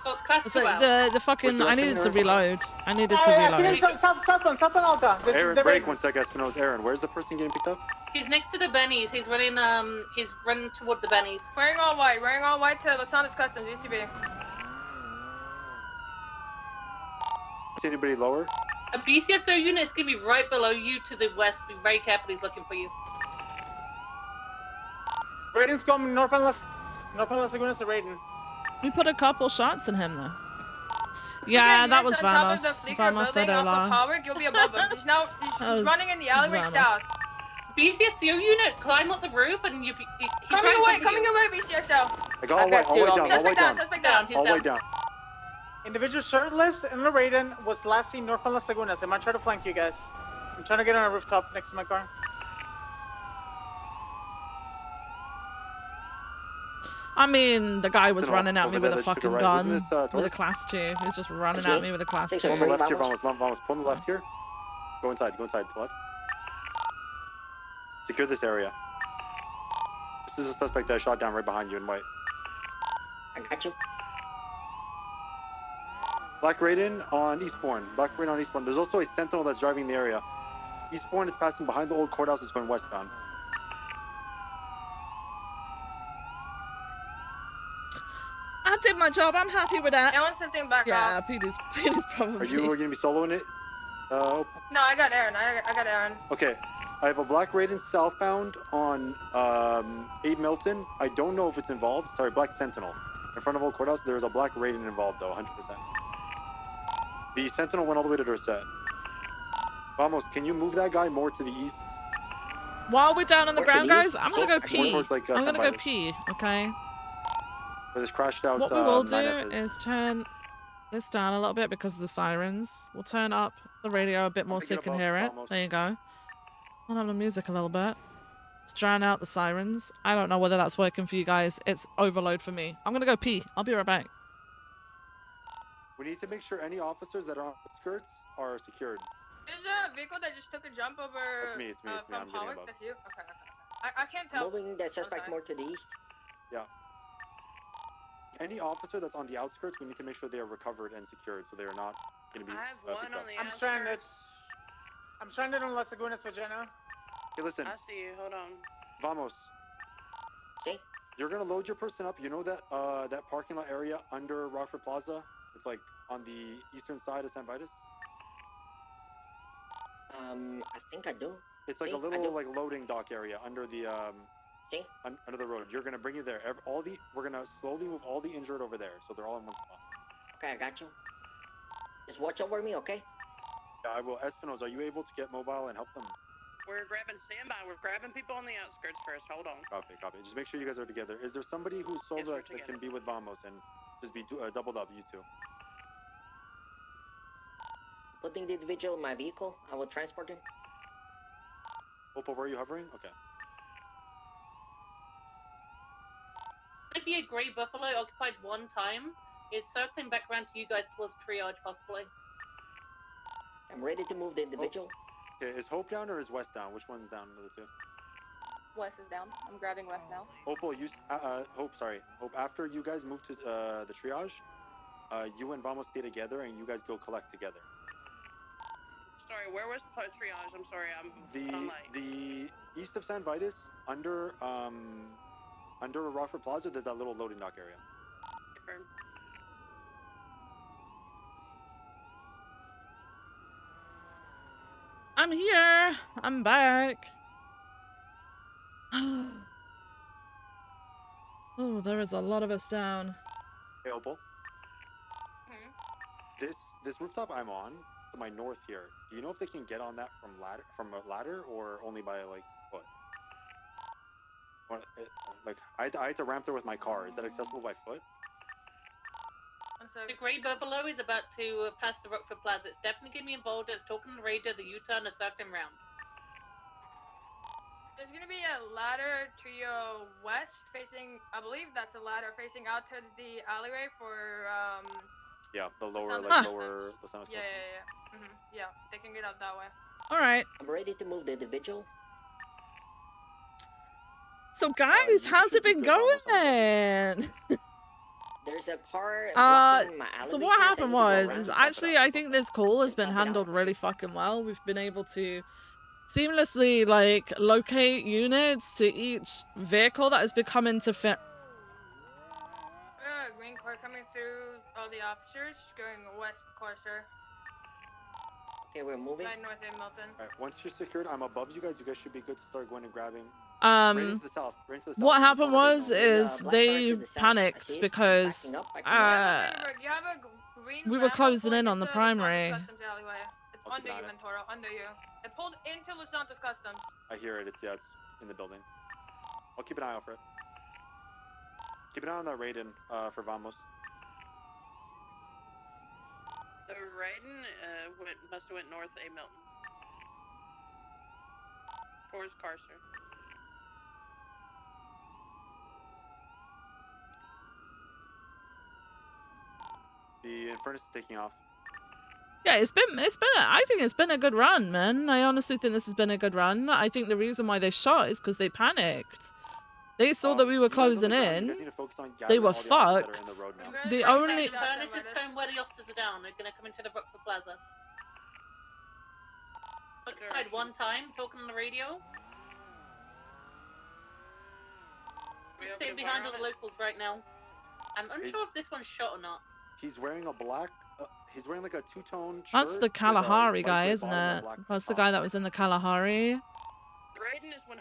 [SPEAKER 7] So it's class
[SPEAKER 1] It's
[SPEAKER 7] 2
[SPEAKER 1] like
[SPEAKER 7] out.
[SPEAKER 1] the fucking. I needed to reload. South
[SPEAKER 2] on Alta.
[SPEAKER 6] Aaron, break one sec, Espinosa. Aaron, where's the person getting picked up?
[SPEAKER 7] He's next to the Bennies. He's running toward the Bennies.
[SPEAKER 3] Wearing all white to Los Angeles Customs, UCB.
[SPEAKER 6] See anybody lower?
[SPEAKER 7] A BCSO unit is going to be right below you to the west. Be very careful, he's looking for you.
[SPEAKER 2] Raiden's coming northbound Las Lagunas to Raiden.
[SPEAKER 1] We put a couple shots in him though. Yeah, that was Vamos. Vamos said hola.
[SPEAKER 3] You'll be above him. He's running in the alleyway
[SPEAKER 1] Vamos.
[SPEAKER 3] south.
[SPEAKER 7] BCSO unit, climb up the roof and you.
[SPEAKER 3] Coming away, BCSO.
[SPEAKER 6] I got all the way down.
[SPEAKER 3] Suspect down.
[SPEAKER 6] All the way down.
[SPEAKER 2] Individual shirtless in the Raiden was last seen northbound Las Lagunas. They might try to flank you guys. I'm trying to get on a rooftop next to my car.
[SPEAKER 1] I mean, the guy was running at me with a fucking
[SPEAKER 6] right.
[SPEAKER 1] gun,
[SPEAKER 6] Isn't this,
[SPEAKER 1] with a class 2. He was just running at me with a class 2.
[SPEAKER 6] Pull on the left here, Vamos. Pull on the left here. Go inside, to the left. Secure this area. This is a suspect that shot down right behind you in white.
[SPEAKER 9] I got you.
[SPEAKER 6] Black Raiden on Eastbourne. There's also a Sentinel that's driving the area. Eastbourne is passing behind the old courthouse. It's going westbound.
[SPEAKER 1] I did my job. I'm happy with that.
[SPEAKER 3] I want something back
[SPEAKER 1] Yeah,
[SPEAKER 3] up.
[SPEAKER 1] Petey's probably.
[SPEAKER 6] Are you going to be soloing it?
[SPEAKER 3] No, I got Aaron. I got Aaron.
[SPEAKER 6] Okay. I have a black Raiden southbound on 8 Milton. I don't know if it's involved. Sorry, Black Sentinel. In front of Old Courthouse, there's a black Raiden involved though, 100%. The Sentinel went all the way to Dorset. Vamos, can you move that guy more to the east?
[SPEAKER 1] While we're down on the ground, guys, I'm gonna go pee.
[SPEAKER 6] Towards, like,
[SPEAKER 1] I'm gonna go
[SPEAKER 6] San
[SPEAKER 1] pee, okay?
[SPEAKER 6] Where this crashed out.
[SPEAKER 1] What we will do
[SPEAKER 6] 9F
[SPEAKER 1] is turn this down a little bit because of the sirens. We'll turn up the radio a bit more so you can hear it. There you go. Turn up the music a little bit. Let's drown out the sirens. I don't know whether that's working for you guys. It's overload for me. I'm gonna go pee. I'll be right back.
[SPEAKER 6] We need to make sure any officers that are on the skirts are secured.
[SPEAKER 3] Is a vehicle that just took a jump over
[SPEAKER 6] It's me.
[SPEAKER 3] from
[SPEAKER 6] I'm getting
[SPEAKER 3] Howard?
[SPEAKER 6] above.
[SPEAKER 3] That's you? Okay. I can't tell.
[SPEAKER 11] Moving the suspect more to the east.
[SPEAKER 6] Yeah. Any officer that's on the outskirts, we need to make sure they are recovered and secured, so they are not going to be.
[SPEAKER 2] I have one on the
[SPEAKER 6] I'm
[SPEAKER 2] stranded. I'm stranded on Las Lagunas, Virginia.
[SPEAKER 6] Hey, listen.
[SPEAKER 2] I see you. Hold on.
[SPEAKER 6] Vamos.
[SPEAKER 11] See?
[SPEAKER 6] You're gonna load your person up. You know that that parking lot area under Rockford Plaza? It's like on the eastern side of San Vitus.
[SPEAKER 11] I think I do.
[SPEAKER 6] It's like
[SPEAKER 11] See?
[SPEAKER 6] a little like loading dock area under the
[SPEAKER 11] See?
[SPEAKER 6] Under the road. You're gonna bring you there. We're gonna slowly move all the injured over there, so they're all in one spot.
[SPEAKER 11] Okay, I got you. Just watch over me, okay?
[SPEAKER 6] Yeah, I will. Espinosa, are you able to get mobile and help them?
[SPEAKER 2] We're grabbing standby. We're grabbing people on the outskirts first. Hold on.
[SPEAKER 6] Copy. Just make sure you guys are together. Is there somebody who's solo that can be with Vamos and just be doubled up, you two?
[SPEAKER 11] Putting the individual in my vehicle. I will transport him.
[SPEAKER 6] Opal, where are you hovering? Okay.
[SPEAKER 7] Maybe a grey buffalo occupied one time. It's circling back around to you guys towards triage, possibly.
[SPEAKER 11] I'm ready to move the individual.
[SPEAKER 6] Okay, is Hope down or is West down? Which one's down of the two?
[SPEAKER 16] West is down. I'm grabbing West now.
[SPEAKER 6] Opal, Hope, after you guys move to the triage, you and Vamos stay together and you guys go collect together.
[SPEAKER 2] Sorry, where was triage? I'm sorry, I'm online.
[SPEAKER 6] The east of San Vitus, under Rockford Plaza, there's that little loading dock area.
[SPEAKER 2] Confirmed.
[SPEAKER 1] I'm here. I'm back. Oh, there is a lot of us down.
[SPEAKER 6] Hey, Opal. This rooftop I'm on, to my north here. Do you know if they can get on that from a ladder or only by like foot? Like I had to ramp there with my car. Is that accessible by foot?
[SPEAKER 7] The grey buffalo is about to pass the Rockford Plaza. It's definitely going to be involved. It's talking to the radio, the U-turn, is circling round.
[SPEAKER 3] There's gonna be a ladder to your west, facing. I believe that's a ladder facing out towards the alleyway for.
[SPEAKER 6] Yeah, the lower,
[SPEAKER 3] the
[SPEAKER 6] sound.
[SPEAKER 3] Yeah. Yeah, they can get out that way.
[SPEAKER 1] All right.
[SPEAKER 11] I'm ready to move the individual.
[SPEAKER 1] So guys, how's it been going then?
[SPEAKER 11] There's a car.
[SPEAKER 1] So what happened was actually I think this call has been handled really fucking well. We've been able to seamlessly like locate units to each vehicle that has become interfere.
[SPEAKER 3] Green car coming through all the officers going west courser.
[SPEAKER 11] Okay, we're moving.
[SPEAKER 3] Right north in Milton.
[SPEAKER 6] Alright, once you're secured, I'm above you guys. You guys should be good to start going and grabbing.
[SPEAKER 1] What happened was they panicked because we were closing in on the primary.
[SPEAKER 3] It's under you, Mentoro, under you. It pulled into Los Santos Customs.
[SPEAKER 6] I hear it. It's in the building. I'll keep an eye out for it. Keep an eye on that Raiden for Vamos.
[SPEAKER 2] The Raiden must have went north A Milton. Towards Carcer.
[SPEAKER 6] The Infernus is taking off.
[SPEAKER 1] Yeah, I think it's been a good run, man. I honestly think this has been a good run. I think the reason why they shot is because they panicked. They saw that we were closing in. They were fucked. The only...
[SPEAKER 7] Furnace is going where the officers are down. They're going to come into the Rockford Plaza. Occupied one time, talking on the radio. Just sitting behind all the locals right now. I'm unsure if this one's shot or not.
[SPEAKER 6] He's wearing a black... he's wearing like a two-tone shirt.
[SPEAKER 1] That's the Kalahari guy, isn't it? That's the guy that was in the Kalahari.
[SPEAKER 19] Raiden is 100%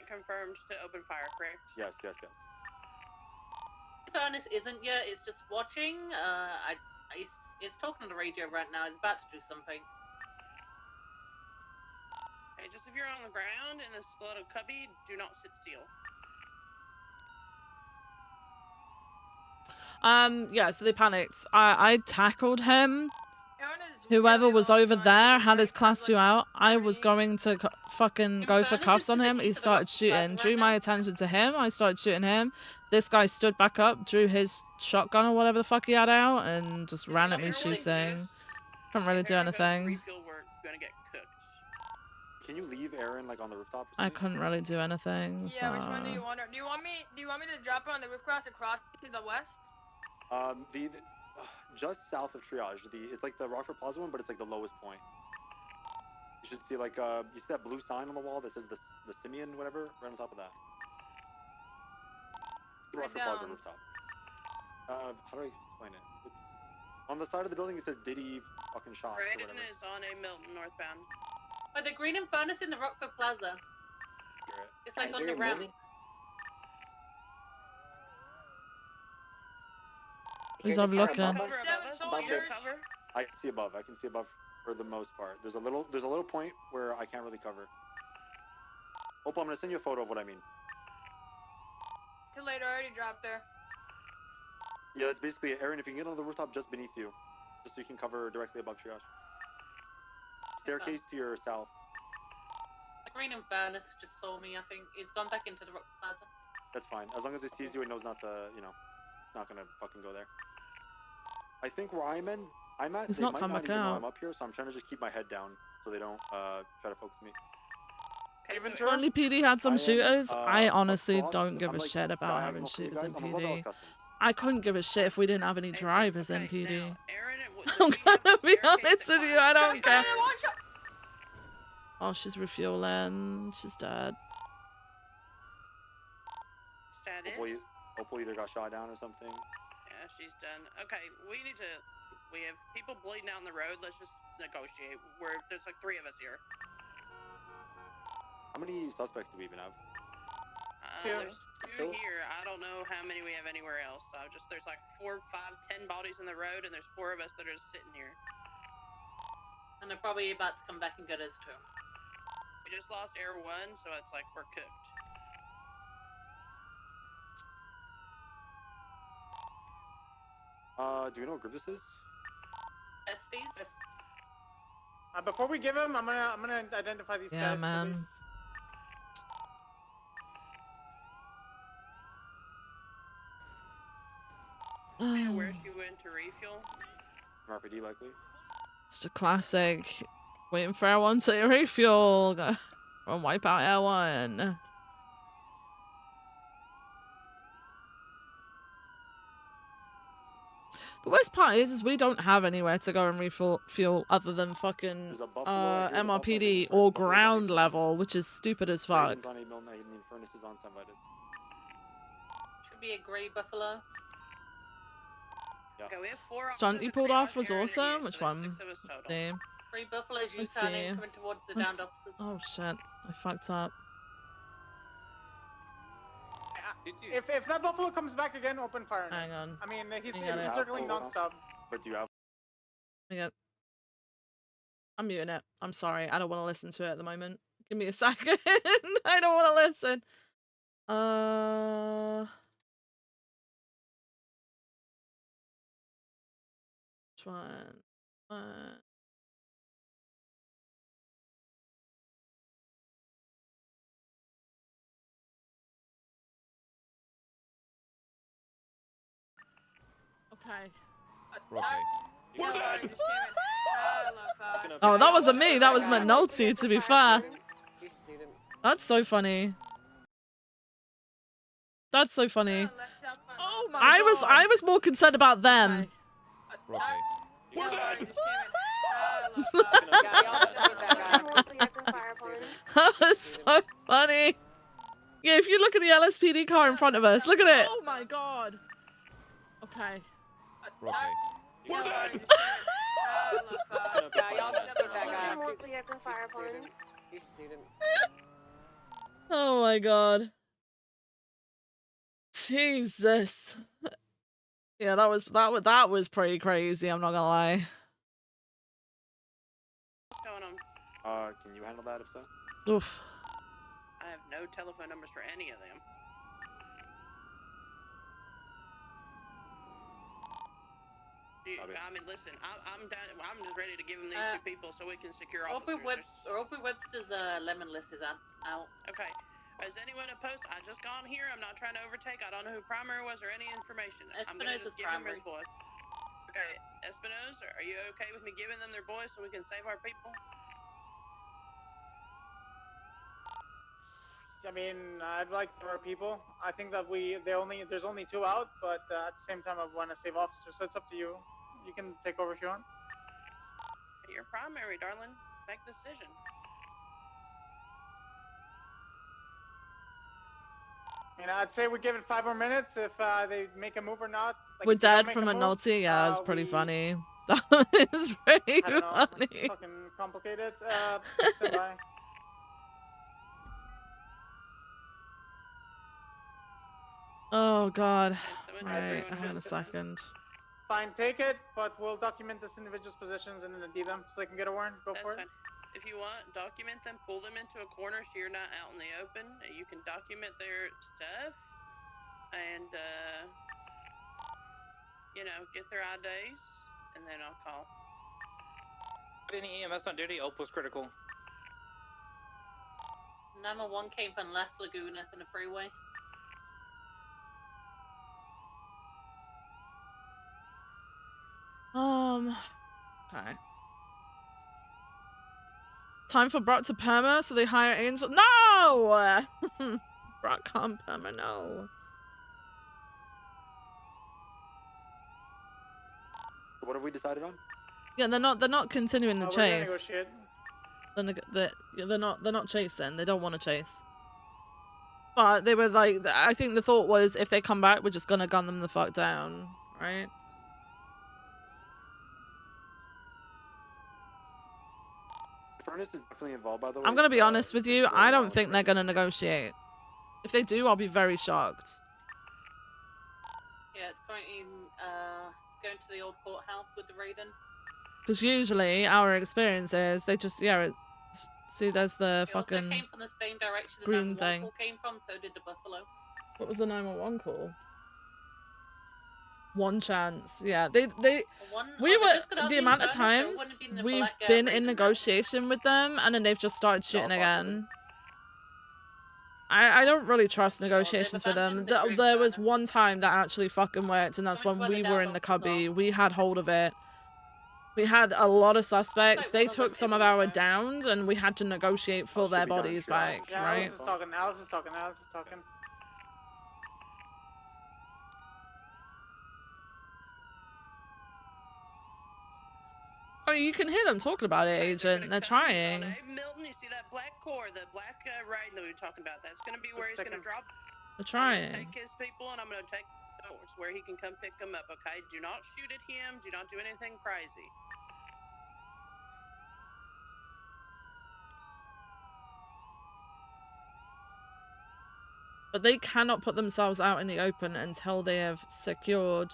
[SPEAKER 19] confirmed to open fire, correct?
[SPEAKER 6] Yes.
[SPEAKER 7] Furnace isn't yet. It's just watching. It's talking on the radio right now. It's about to do something.
[SPEAKER 19] Hey, just if you're on the ground in this little cubby, do not sit still.
[SPEAKER 1] Yeah, so they panicked. I tackled him. Whoever was over there had his class 2 out. I was going to fucking go for cuffs on him. He started shooting. Drew my attention to him. I started shooting him. This guy stood back up, drew his shotgun or whatever the fuck he had out, and just ran at me shooting. Couldn't really do anything.
[SPEAKER 6] Can you leave Aaron like on the rooftop?
[SPEAKER 1] I couldn't really do anything. So.
[SPEAKER 3] Yeah, which one do you want? Do you want me to drop it on the roof cross across to the west?
[SPEAKER 6] Just south of triage. It's like the Rockford Plaza one, but it's like the lowest point. You should see like you see that blue sign on the wall that says the Simeon whatever right on top of that. The Rockford Plaza rooftop. How do I explain it? On the side of the building it says Diddy fucking shots or
[SPEAKER 19] Raiden
[SPEAKER 6] whatever.
[SPEAKER 19] is on a Milton northbound.
[SPEAKER 7] But the Green and Furnace in the Rockford Plaza. It's like on the ramp.
[SPEAKER 1] He's overlooking.
[SPEAKER 6] I can see above. I can see above for the most part. There's a little point where I can't really cover. Opal, I'm gonna send you a photo of what I mean.
[SPEAKER 3] Too late, I already dropped there.
[SPEAKER 6] Yeah, that's basically it. Aaron, if you can get on the rooftop just beneath you, just so you can cover directly above triage. Staircase to your south.
[SPEAKER 7] The Green and Furnace just saw me, I think. It's gone back into the Rockford Plaza.
[SPEAKER 6] That's fine. As long as it sees you, it knows not to, it's not gonna fucking go there. I think where I'm at,
[SPEAKER 1] He's
[SPEAKER 6] they
[SPEAKER 1] not
[SPEAKER 6] might
[SPEAKER 1] come
[SPEAKER 6] not
[SPEAKER 1] back
[SPEAKER 6] even know
[SPEAKER 1] out.
[SPEAKER 6] I'm up here, so I'm trying to just keep my head down so they don't try to focus me.
[SPEAKER 1] If only PD had some shooters. I honestly don't give a shit about having shooters in PD. I couldn't give a shit if we didn't have any drivers in PD. I'm gonna be honest with you, I don't care. Oh, she's refueling. She's dead.
[SPEAKER 19] Status?
[SPEAKER 6] Hopefully either got shot down or something.
[SPEAKER 19] Yeah, she's done. Okay, we have people bleeding out on the road. Let's just negotiate. There's like 3 of us here.
[SPEAKER 6] How many suspects do we even have?
[SPEAKER 19] There's 2 here. I don't know how many we have anywhere else. So there's like 4, 5, 10 bodies in the road, and there's 4 of us that are just sitting here.
[SPEAKER 7] And they're probably about to come back and get us too.
[SPEAKER 19] We just lost Air 1, so it's like we're cooked.
[SPEAKER 6] Do you know what group this is?
[SPEAKER 7] Estes?
[SPEAKER 2] Before we give him, I'm gonna identify these guys.
[SPEAKER 1] Yeah, man.
[SPEAKER 19] Where she went to refuel?
[SPEAKER 6] RPD likely.
[SPEAKER 1] It's a classic. Waiting for Air1 to refuel. And wipe out Air1. The worst part is we don't have anywhere to go and refuel other than fucking MRPD or ground level, which is stupid as fuck.
[SPEAKER 7] Should be a grey buffalo.
[SPEAKER 6] Yeah.
[SPEAKER 19] Okay, we have 4
[SPEAKER 1] Stunt you pulled off was awesome. Which one?
[SPEAKER 19] Name.
[SPEAKER 7] Grey buffaloes you
[SPEAKER 1] Let's
[SPEAKER 7] turn in
[SPEAKER 1] see.
[SPEAKER 7] coming towards the downed officers.
[SPEAKER 1] Oh shit! I fucked up.
[SPEAKER 2] If that buffalo comes back again, open fire.
[SPEAKER 1] Hang on.
[SPEAKER 2] I mean, he's
[SPEAKER 1] I got it.
[SPEAKER 2] circling non-stop.
[SPEAKER 6] But do you have?
[SPEAKER 1] I'm muting it. I'm sorry. I don't want to listen to it at the moment. Give me a second. I don't want to listen. Which one? Okay. Oh, that wasn't me. That was McNulty, to be fair. That's so funny. That's so funny.
[SPEAKER 2] Oh my
[SPEAKER 1] I was more concerned about them. That was so funny. Yeah, if you look at the LSPD car in front of us, look at it. Oh my god. Okay. Oh my god. Jesus. Yeah, that was pretty crazy, I'm not gonna lie.
[SPEAKER 19] What's going on?
[SPEAKER 6] Can you handle that if so?
[SPEAKER 1] Oof.
[SPEAKER 19] I have no telephone numbers for any of them. I mean, listen, I'm done. I'm just ready to give them these 2 people so we can secure officers.
[SPEAKER 7] Aubrey Webster's lemon list is out.
[SPEAKER 19] Okay. Is anyone opposed? I just got here. I'm not trying to overtake. I don't know who primary was or any information. I'm gonna just give them his boys. Okay, Espinosa, are you okay with me giving them their boys so we can save our people?
[SPEAKER 2] I mean, I'd like our people. I think that there's only 2 out, but at the same time, I want to save officers. So it's up to you. You can take over if you want.
[SPEAKER 19] You're primary, darling. Make the decision.
[SPEAKER 2] I mean, I'd say we give it 5 more minutes if they make a move or not. Like,
[SPEAKER 1] We're
[SPEAKER 2] if they don't
[SPEAKER 1] dead
[SPEAKER 2] make
[SPEAKER 1] from a
[SPEAKER 2] move,
[SPEAKER 1] Nazi. Yeah, it's pretty
[SPEAKER 2] we-
[SPEAKER 1] funny. That is pretty
[SPEAKER 2] I don't know.
[SPEAKER 1] funny.
[SPEAKER 2] It's fucking complicated. Stand by.
[SPEAKER 1] Oh god. Right, hang on a second.
[SPEAKER 2] Fine, take it, but we'll document this individual's positions and then ID them so they can get a warrant. Go for it.
[SPEAKER 19] Fine. If you want, document them, pull them into a corner so you're not out in the open. You can document their stuff and, you know, get their IDs, and then I'll call.
[SPEAKER 14] Any EMS on duty? Opal's critical.
[SPEAKER 7] 911 came from Las Lagunas in the freeway.
[SPEAKER 1] Okay. Time for Brock to perma, so they hire Angel. No! Brock can't perma, no.
[SPEAKER 6] What have we decided on?
[SPEAKER 1] Yeah, they're not continuing the
[SPEAKER 2] We're gonna
[SPEAKER 1] chase.
[SPEAKER 2] negotiate.
[SPEAKER 1] They're not chasing. They don't want to chase. But they were like, I think the thought was if they come back, we're just gonna gun them the fuck down, right?
[SPEAKER 6] Furnace is definitely involved, by the way.
[SPEAKER 1] I'm gonna be honest with you. I don't think they're gonna negotiate. If they do, I'll be very shocked.
[SPEAKER 7] Yeah, it's currently going to the old courthouse with the Raiden.
[SPEAKER 1] Because usually our experience is they just see there's the
[SPEAKER 7] It also
[SPEAKER 1] fucking
[SPEAKER 7] came from the same direction the
[SPEAKER 1] green
[SPEAKER 7] 911
[SPEAKER 1] thing.
[SPEAKER 7] call came from, so did the Buffalo.
[SPEAKER 1] What was the 911 call? One chance. Yeah, we were the amount of times we've been in negotiation with them and then they've just started shooting again. I don't really trust negotiations with them. There was one time that actually fucking worked, and that's when we were in the cubby. We had hold of it. We had a lot of suspects. They took some of our downs, and we had to negotiate for their bodies back,
[SPEAKER 2] Yeah,
[SPEAKER 1] right?
[SPEAKER 2] Alex is talking. Alex is talking. Alex is talking.
[SPEAKER 1] Oh, you can hear them talking about it, Agent. They're trying.
[SPEAKER 19] Hey, Milton, you see that black core, the black Raiden that we were talking about? That's going to be where he's going to drop.
[SPEAKER 1] They're trying.
[SPEAKER 19] I'm gonna take his people, and I'm going to take doors where he can come pick them up, okay? Do not shoot at him. Do not do anything crazy.
[SPEAKER 1] But they cannot put themselves out in the open until they have secured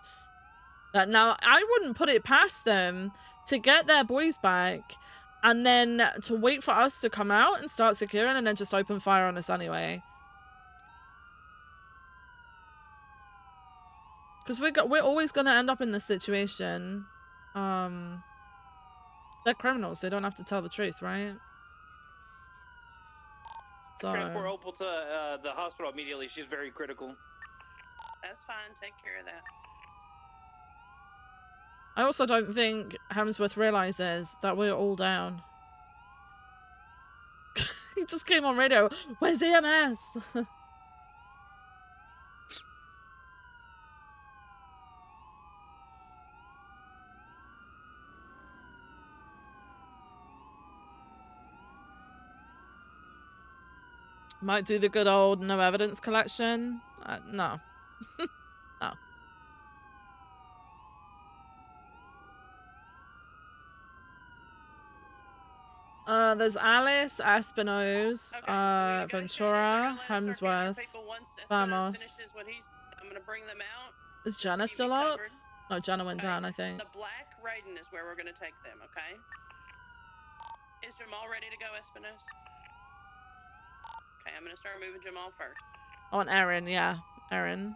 [SPEAKER 1] that. Now, I wouldn't put it past them to get their boys back and then to wait for us to come out and start securing and then just open fire on us anyway. Because we're always going to end up in this situation. They're criminals. They don't have to tell the truth, right? So
[SPEAKER 14] Transport Opal to the hospital immediately. She's very critical.
[SPEAKER 19] That's fine. Take care of that.
[SPEAKER 1] I also don't think Hemsworth realizes that we're all down. He just came on radio. Where's EMS? Might do the good old no evidence collection. No. No. There's Alice, Espino's, Ventura, Hemsworth, Vamos.
[SPEAKER 19] I'm gonna bring them out.
[SPEAKER 1] Is Jenna still up? No, Jenna went down, I think.
[SPEAKER 19] The black Raiden is where we're gonna take them, okay? Is Jamal ready to go, Espinos? Okay, I'm gonna start moving Jamal first.
[SPEAKER 1] I want Erin, yeah. Erin.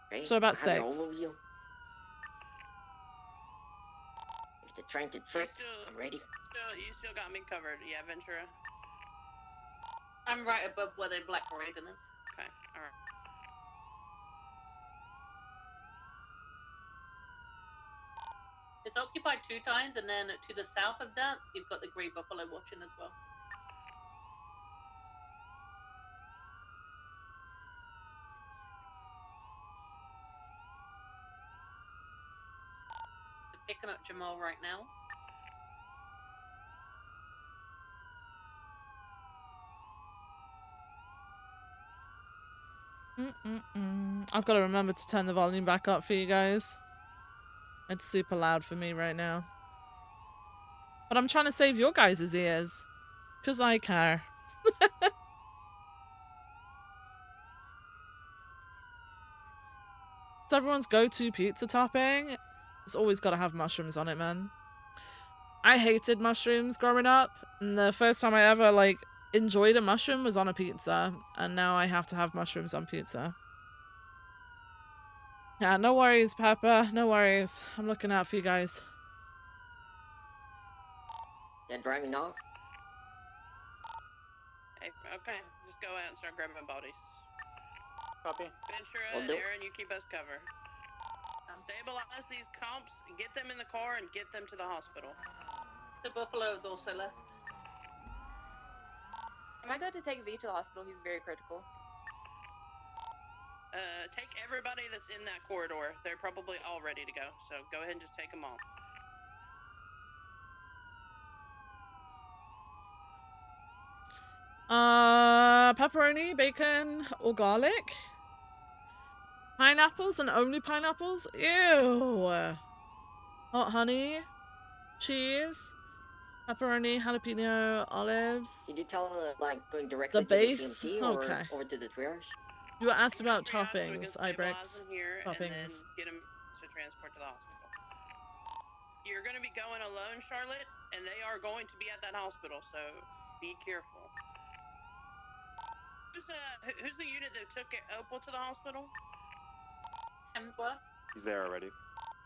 [SPEAKER 11] Okay,
[SPEAKER 1] So about
[SPEAKER 11] I have
[SPEAKER 1] 6.
[SPEAKER 11] an overview. If they're trying to trick, I'm ready.
[SPEAKER 19] You still got me covered, yeah, Ventura?
[SPEAKER 7] I'm right above where the black Raiden is.
[SPEAKER 19] Okay, alright.
[SPEAKER 7] It's occupied 2 times, and then to the south of that, you've got the Grey Buffalo watching as well. They're picking up Jamal right now.
[SPEAKER 1] I've got to remember to turn the volume back up for you guys. It's super loud for me right now. But I'm trying to save your guys' ears. Because I care. It's everyone's go-to pizza topping. It's always got to have mushrooms on it, man. I hated mushrooms growing up. And the first time I ever, like, enjoyed a mushroom was on a pizza. And now I have to have mushrooms on pizza. Yeah, no worries, Peppa. No worries. I'm looking out for you guys.
[SPEAKER 11] They're driving off.
[SPEAKER 19] Hey, okay, just go out and start grabbing bodies.
[SPEAKER 2] Copy.
[SPEAKER 19] Ventura and Aaron, you keep us covered. Stabilize these comps, get them in the car, and get them to the hospital.
[SPEAKER 7] The Buffalo is also left.
[SPEAKER 16] Am I good to take V to the hospital? He's very critical.
[SPEAKER 19] Take everybody that's in that corridor. They're probably all ready to go, so go ahead and just take them all.
[SPEAKER 1] Pepperoni, bacon, or garlic? Pineapples and only pineapples? Ew. Hot honey, cheese, pepperoni, jalapeno, olives.
[SPEAKER 11] Did you tell her, like, going directly
[SPEAKER 1] The base?
[SPEAKER 11] to the CMC or
[SPEAKER 1] Okay.
[SPEAKER 11] over to the triage?
[SPEAKER 1] You were asked about toppings, Ibrex.
[SPEAKER 19] And then
[SPEAKER 1] Toppings.
[SPEAKER 19] get them to transport to the hospital. You're going to be going alone, Charlotte, and they are going to be at that hospital, so be careful. Who's the unit that took Opal to the hospital?
[SPEAKER 7] Hemsworth.
[SPEAKER 6] He's there already.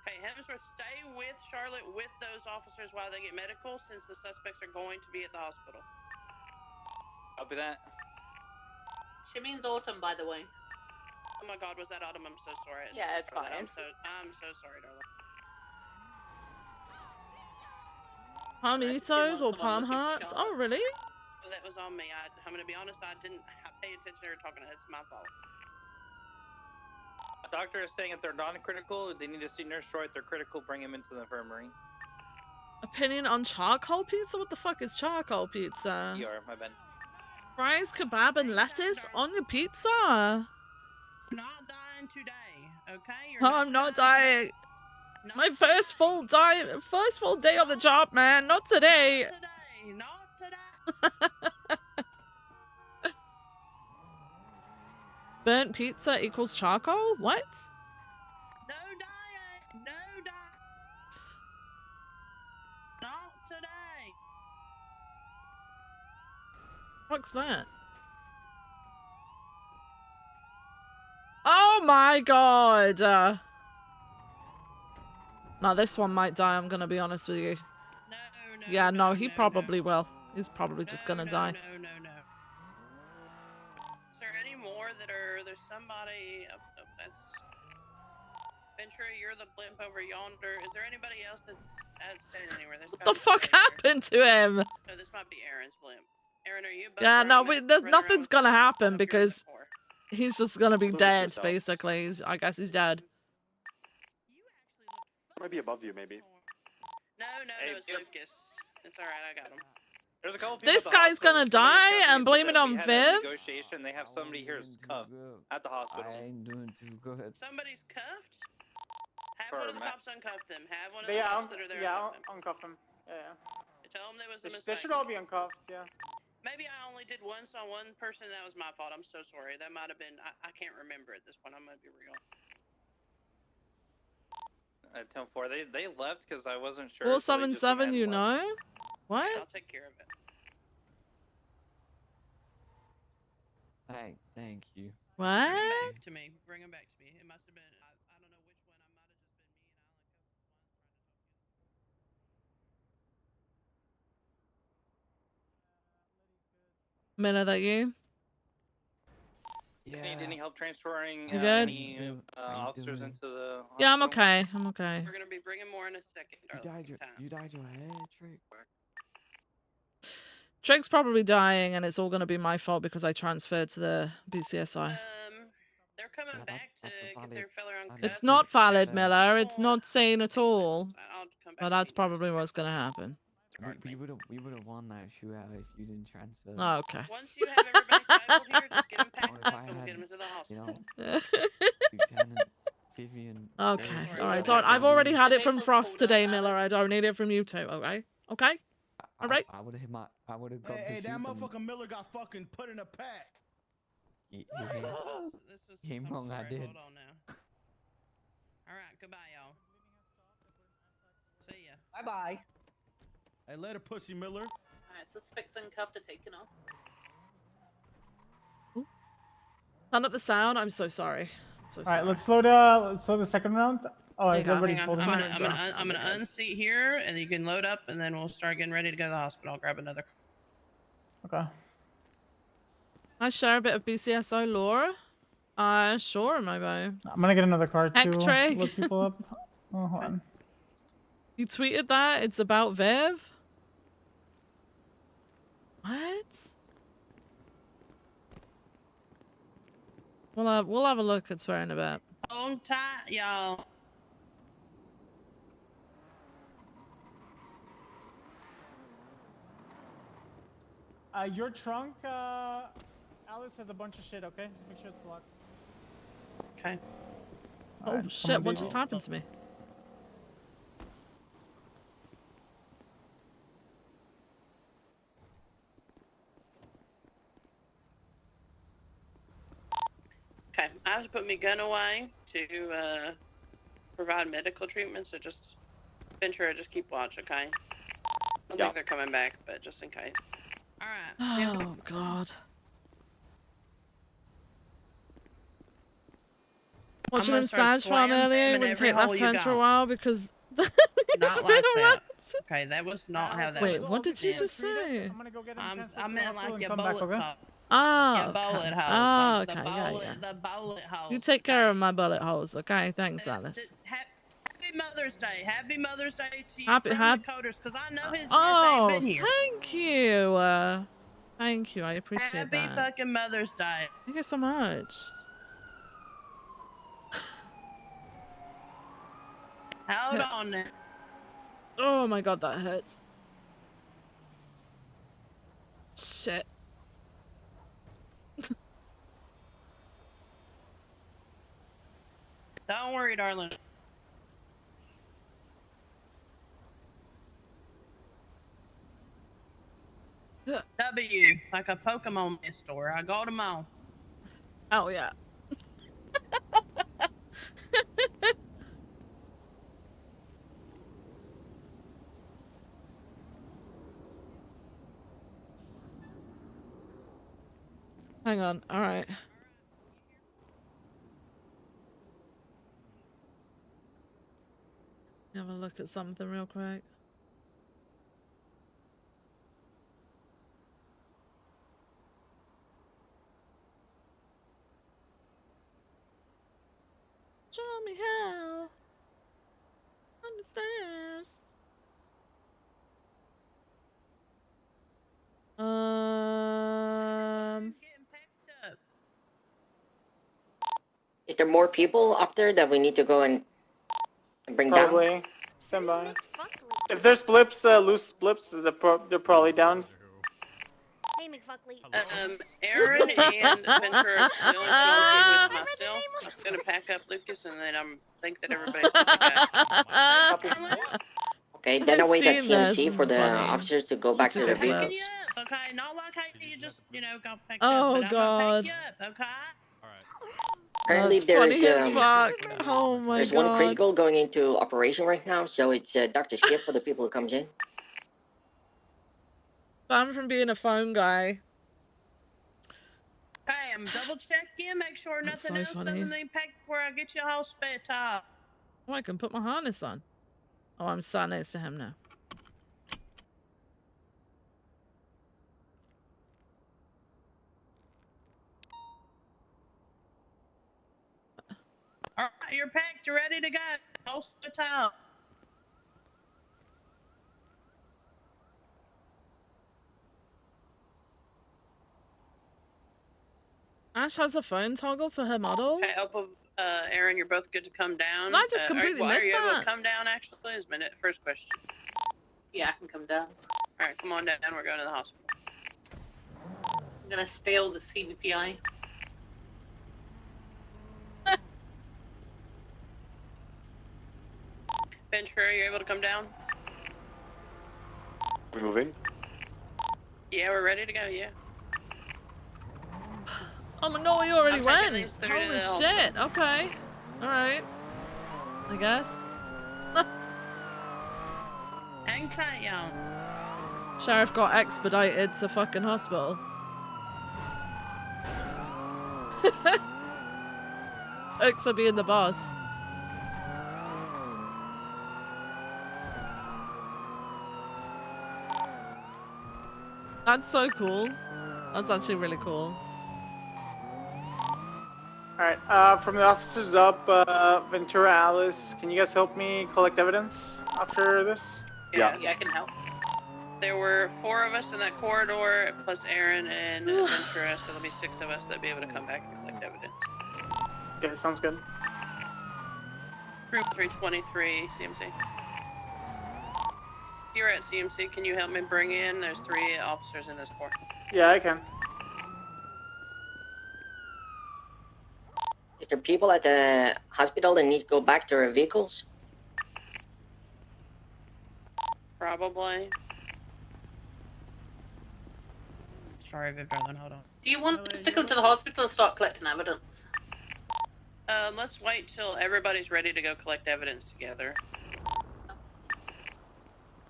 [SPEAKER 19] Okay, Hemsworth, stay with Charlotte with those officers while they get medical, since the suspects are going to be at the hospital.
[SPEAKER 14] I'll be that.
[SPEAKER 7] She means Autumn, by the way.
[SPEAKER 19] Oh my God, was that Autumn? I'm so sorry.
[SPEAKER 16] Yeah, it's fine.
[SPEAKER 19] I'm so sorry, darling.
[SPEAKER 1] Palmitos or palm hearts? Oh, really?
[SPEAKER 19] Well, that was on me. I'm going to be honest, I didn't pay attention to her talking. It's my fault.
[SPEAKER 14] A doctor is saying if they're non-critical, they need to see Nurse Troy. If they're critical, bring him into the infirmary.
[SPEAKER 1] Opinion on charcoal pizza? What the fuck is charcoal pizza?
[SPEAKER 14] My bad.
[SPEAKER 1] Fries, kebab, and lettuce on your pizza?
[SPEAKER 19] Not dying today, okay?
[SPEAKER 1] Oh, I'm not dying. My first full day on the job, man. Not today.
[SPEAKER 19] Not today.
[SPEAKER 1] Burnt pizza equals charcoal? What?
[SPEAKER 19] No diet. No diet. Not today.
[SPEAKER 1] What's that? Oh my god. No, this one might die, I'm gonna be honest with you. Yeah, no, he probably will. He's probably just gonna die.
[SPEAKER 19] No. Is there any more that are... There's somebody... Oh, that's... Ventura, you're the blimp over yonder. Is there anybody else that's staying anywhere?
[SPEAKER 1] What the fuck happened to him?
[SPEAKER 19] No, this might be Aaron's blimp. Aaron, are you...
[SPEAKER 1] Yeah, no, nothing's gonna happen because he's just gonna be dead, basically. I guess he's dead.
[SPEAKER 6] Might be above you, maybe.
[SPEAKER 19] No, it's Lucas. It's alright, I got him.
[SPEAKER 14] There's a couple people
[SPEAKER 1] This guy's gonna die and blame it on Viv?
[SPEAKER 14] Negotiation. They have somebody here cuffed at the hospital.
[SPEAKER 15] I ain't doing too good.
[SPEAKER 19] Somebody's cuffed? Have one of the cops uncuff them. Have one of the
[SPEAKER 2] Yeah,
[SPEAKER 19] cops that are there uncuff them.
[SPEAKER 2] uncuff them. Yeah.
[SPEAKER 19] Tell them there was a
[SPEAKER 2] They
[SPEAKER 19] mistake.
[SPEAKER 2] should all be uncuffed, yeah.
[SPEAKER 19] Maybe I only did once on one person. That was my fault. I'm so sorry. That might have been. I can't remember at this point. I'm gonna be real.
[SPEAKER 14] At 10-4, they left because I wasn't sure. So they just
[SPEAKER 1] 477,
[SPEAKER 14] went ahead
[SPEAKER 1] you
[SPEAKER 14] and left.
[SPEAKER 1] know? What?
[SPEAKER 19] I'll take care of it.
[SPEAKER 23] Thank you.
[SPEAKER 1] What?
[SPEAKER 19] Bring him back to me. Bring him back to me. It must have been. I don't know which one. I might have just been me and
[SPEAKER 1] Miller, that you?
[SPEAKER 14] Yeah. Need any help transferring
[SPEAKER 1] You good?
[SPEAKER 14] any officers into the hospital?
[SPEAKER 1] Yeah, I'm okay. I'm okay.
[SPEAKER 19] We're gonna be bringing more in a second.
[SPEAKER 23] You dyed your hair, Trick.
[SPEAKER 1] Trick's probably dying, and it's all going to be my fault because I transferred to the BCSO.
[SPEAKER 19] They're coming back to get their fella on.
[SPEAKER 1] It's not valid, Miller. It's not sane at all. But that's probably what's going to happen.
[SPEAKER 23] We would have won that shootout if you didn't transfer.
[SPEAKER 1] Oh, okay.
[SPEAKER 19] Once you have everybody cycled here, just get them packed up and we'll get them to the hospital.
[SPEAKER 23] Lieutenant Vivian.
[SPEAKER 1] Okay. All right. I've already had it from Frost today, Miller. I don't need it from you two. Okay. Okay. All right.
[SPEAKER 23] I would have got
[SPEAKER 5] Hey,
[SPEAKER 23] to
[SPEAKER 5] that
[SPEAKER 23] shoot them.
[SPEAKER 5] motherfucker Miller got fucking put in a pack.
[SPEAKER 23] Came wrong, I did.
[SPEAKER 19] Hold on now. All right. Goodbye, y'all. See ya.
[SPEAKER 5] Bye bye. Hey, later, pussy Miller.
[SPEAKER 7] Alright, suspects uncuffed are taken off.
[SPEAKER 1] Turn up the sound. I'm so sorry.
[SPEAKER 2] All right, let's slow the second round. Oh,
[SPEAKER 1] There
[SPEAKER 2] is
[SPEAKER 1] you go.
[SPEAKER 2] everybody
[SPEAKER 19] Hang
[SPEAKER 2] full?
[SPEAKER 19] on. I'm gonna unseat here, and you can load up, and then we'll start getting ready to go to the hospital. I'll grab another.
[SPEAKER 2] Okay.
[SPEAKER 1] I share a bit of BCSO lore. Sure, my boy.
[SPEAKER 2] I'm gonna get another card
[SPEAKER 1] Heck,
[SPEAKER 2] to
[SPEAKER 1] Trey.
[SPEAKER 2] look people up. Oh, hold on.
[SPEAKER 1] You tweeted that? It's about Viv? What? We'll have a look at swearing a bit.
[SPEAKER 19] Hold tight, y'all.
[SPEAKER 2] Your trunk, Alice, has a bunch of shit. Okay, just make sure it's locked.
[SPEAKER 19] Okay.
[SPEAKER 1] Oh
[SPEAKER 2] Alright, come
[SPEAKER 1] shit!
[SPEAKER 2] on,
[SPEAKER 1] What
[SPEAKER 2] baby.
[SPEAKER 1] just happened to me?
[SPEAKER 19] Okay, I have to put my gun away to provide medical treatment. So just Ventura, just keep watch, okay? I don't think they're coming back, but just in case. All right.
[SPEAKER 1] Oh god. Watching
[SPEAKER 19] gonna
[SPEAKER 1] him
[SPEAKER 19] start
[SPEAKER 1] stand from
[SPEAKER 19] slamming
[SPEAKER 1] earlier
[SPEAKER 19] them in
[SPEAKER 1] wouldn't
[SPEAKER 19] every
[SPEAKER 1] take left
[SPEAKER 19] hole you
[SPEAKER 1] turns for a
[SPEAKER 19] got.
[SPEAKER 1] while because
[SPEAKER 19] Not like that. Okay, that was not how that
[SPEAKER 1] Wait,
[SPEAKER 19] was.
[SPEAKER 1] what did you just say?
[SPEAKER 2] I'm gonna go get him
[SPEAKER 19] I
[SPEAKER 2] transferred to the
[SPEAKER 19] meant
[SPEAKER 2] hospital
[SPEAKER 19] like
[SPEAKER 2] and
[SPEAKER 19] your
[SPEAKER 2] come back,
[SPEAKER 19] bullet
[SPEAKER 2] okay?
[SPEAKER 19] hole.
[SPEAKER 1] Oh,
[SPEAKER 19] Your
[SPEAKER 1] okay.
[SPEAKER 19] bullet hole.
[SPEAKER 1] Oh,
[SPEAKER 19] The
[SPEAKER 1] okay, yeah.
[SPEAKER 19] The bullet hole.
[SPEAKER 1] You take care of my bullet holes, okay? Thanks, Alice.
[SPEAKER 19] Happy Mother's Day. Happy Mother's Day to you
[SPEAKER 1] Happy-
[SPEAKER 19] from
[SPEAKER 1] hap-
[SPEAKER 19] the coders, because I know his
[SPEAKER 1] Oh,
[SPEAKER 19] ain't been here.
[SPEAKER 1] thank you. Thank you. I appreciate
[SPEAKER 19] Happy
[SPEAKER 1] that.
[SPEAKER 19] fucking Mother's Day.
[SPEAKER 1] Thank you so much.
[SPEAKER 19] Hold on now.
[SPEAKER 1] Oh my god, that hurts. Shit.
[SPEAKER 19] Don't worry, darling. W, like a Pokemon store. I got them all.
[SPEAKER 1] Oh, yeah. Hang on. All right. Have a look at something real quick. Show me how. Understands.
[SPEAKER 11] Is there more people up there that we need to go and bring down?
[SPEAKER 2] Probably. Stand by. If there's blips, loose blips, they're probably down.
[SPEAKER 13] Hey, McFuckley.
[SPEAKER 19] Aaron and Ventura are still okay with myself. I'm gonna pack up Lucas, and then think that everybody's gonna be back.
[SPEAKER 11] Okay, Okay, then I'll wait at
[SPEAKER 1] seen this.
[SPEAKER 11] CMC for the
[SPEAKER 1] Funny.
[SPEAKER 11] officers to go back
[SPEAKER 1] It's a
[SPEAKER 11] to their
[SPEAKER 1] good clip.
[SPEAKER 11] vehicles.
[SPEAKER 19] Okay, not like how you just, got picked
[SPEAKER 1] Oh,
[SPEAKER 19] up, but
[SPEAKER 1] God.
[SPEAKER 19] I'm gonna pick you up, okay?
[SPEAKER 11] Currently,
[SPEAKER 1] That's funny
[SPEAKER 11] there's
[SPEAKER 1] as fuck. Oh my
[SPEAKER 11] there's
[SPEAKER 1] god.
[SPEAKER 11] one critical going into operation right now, so it's Dr. Skip for the people who comes in.
[SPEAKER 1] Banned from being a phone guy.
[SPEAKER 19] Hey, I'm double checking, make sure
[SPEAKER 1] That's
[SPEAKER 19] nothing
[SPEAKER 1] so
[SPEAKER 19] else
[SPEAKER 1] funny.
[SPEAKER 19] doesn't need packed before I get you a whole spit top.
[SPEAKER 1] Oh, I can put my harness on. Oh, I'm sat next to him now.
[SPEAKER 19] All right, you're packed, you're ready to go. Whole spit top.
[SPEAKER 1] Ash has a phone toggle for her model.
[SPEAKER 19] Okay, Opal, Aaron, you're both good to come down.
[SPEAKER 1] I just completely
[SPEAKER 19] are
[SPEAKER 1] missed
[SPEAKER 19] you able
[SPEAKER 1] that.
[SPEAKER 19] to come down, actually? Is my first question.
[SPEAKER 7] Yeah, I can come down.
[SPEAKER 19] All right, come on down. We're going to the hospital.
[SPEAKER 7] I'm gonna steal the CVPI.
[SPEAKER 19] Ventura, you're able to come down?
[SPEAKER 6] We moving?
[SPEAKER 19] Yeah, we're ready to go, yeah.
[SPEAKER 1] Oh my no, he already
[SPEAKER 19] I'm taking
[SPEAKER 1] went.
[SPEAKER 19] these through
[SPEAKER 1] Holy
[SPEAKER 19] the
[SPEAKER 1] shit. Okay. Alright. I guess.
[SPEAKER 19] Hang tight, y'all.
[SPEAKER 1] Sheriff got expedited to fucking hospital. Oaks being the boss. That's so cool. That's actually really cool.
[SPEAKER 2] Alright, from the officers up, Ventura, Alice, can you guys help me collect evidence after this?
[SPEAKER 19] Yeah.
[SPEAKER 7] Yeah, I can help.
[SPEAKER 19] There were 4 of us in that corridor, plus Aaron and Ventura, so there'll be 6 of us that'll be able to come back and collect evidence.
[SPEAKER 2] Okay, sounds good.
[SPEAKER 19] Group 323, CMC. You're at CMC, can you help me bring in? There's 3 officers in this court.
[SPEAKER 2] Yeah, I can.
[SPEAKER 11] Is there people at the hospital that need to go back to their vehicles?
[SPEAKER 19] Probably. Sorry, Viv, darling, hold on.
[SPEAKER 7] Do you want to stick them to the hospital or start collecting evidence?
[SPEAKER 19] Let's wait till everybody's ready to go collect evidence together.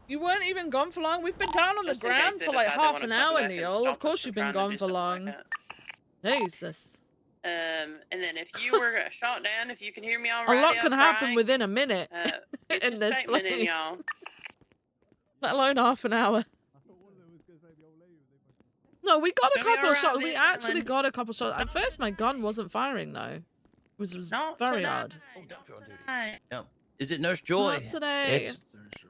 [SPEAKER 1] You weren't even gone for long. We've been down on the
[SPEAKER 19] Just in case
[SPEAKER 1] ground
[SPEAKER 19] they
[SPEAKER 1] for like
[SPEAKER 19] decide they
[SPEAKER 1] half
[SPEAKER 19] wanna
[SPEAKER 1] an
[SPEAKER 19] come
[SPEAKER 1] hour,
[SPEAKER 19] back and
[SPEAKER 1] Neil.
[SPEAKER 19] stop
[SPEAKER 1] Of course
[SPEAKER 19] us
[SPEAKER 1] you've
[SPEAKER 19] from
[SPEAKER 1] been
[SPEAKER 19] trying to
[SPEAKER 1] gone
[SPEAKER 19] do
[SPEAKER 1] for
[SPEAKER 19] something
[SPEAKER 1] long.
[SPEAKER 19] like
[SPEAKER 1] Jesus.
[SPEAKER 19] And then if you were shot down, if you can hear me on
[SPEAKER 1] A
[SPEAKER 19] radio,
[SPEAKER 1] lot can happen
[SPEAKER 19] crying,
[SPEAKER 1] within a minute
[SPEAKER 19] get
[SPEAKER 1] in
[SPEAKER 19] your
[SPEAKER 1] this
[SPEAKER 19] statement
[SPEAKER 1] place.
[SPEAKER 19] in, y'all.
[SPEAKER 1] Let alone half an hour. No, we got a
[SPEAKER 19] It's gonna be
[SPEAKER 1] couple of
[SPEAKER 19] alright,
[SPEAKER 1] shots. We
[SPEAKER 19] Viv,
[SPEAKER 1] actually
[SPEAKER 19] darling.
[SPEAKER 1] got a couple of shots. At first, my gun wasn't firing though. It was
[SPEAKER 19] Not
[SPEAKER 1] very
[SPEAKER 19] today.
[SPEAKER 1] odd.
[SPEAKER 15] Yep. Is it Nurse Joy?
[SPEAKER 1] Not today.
[SPEAKER 15] It's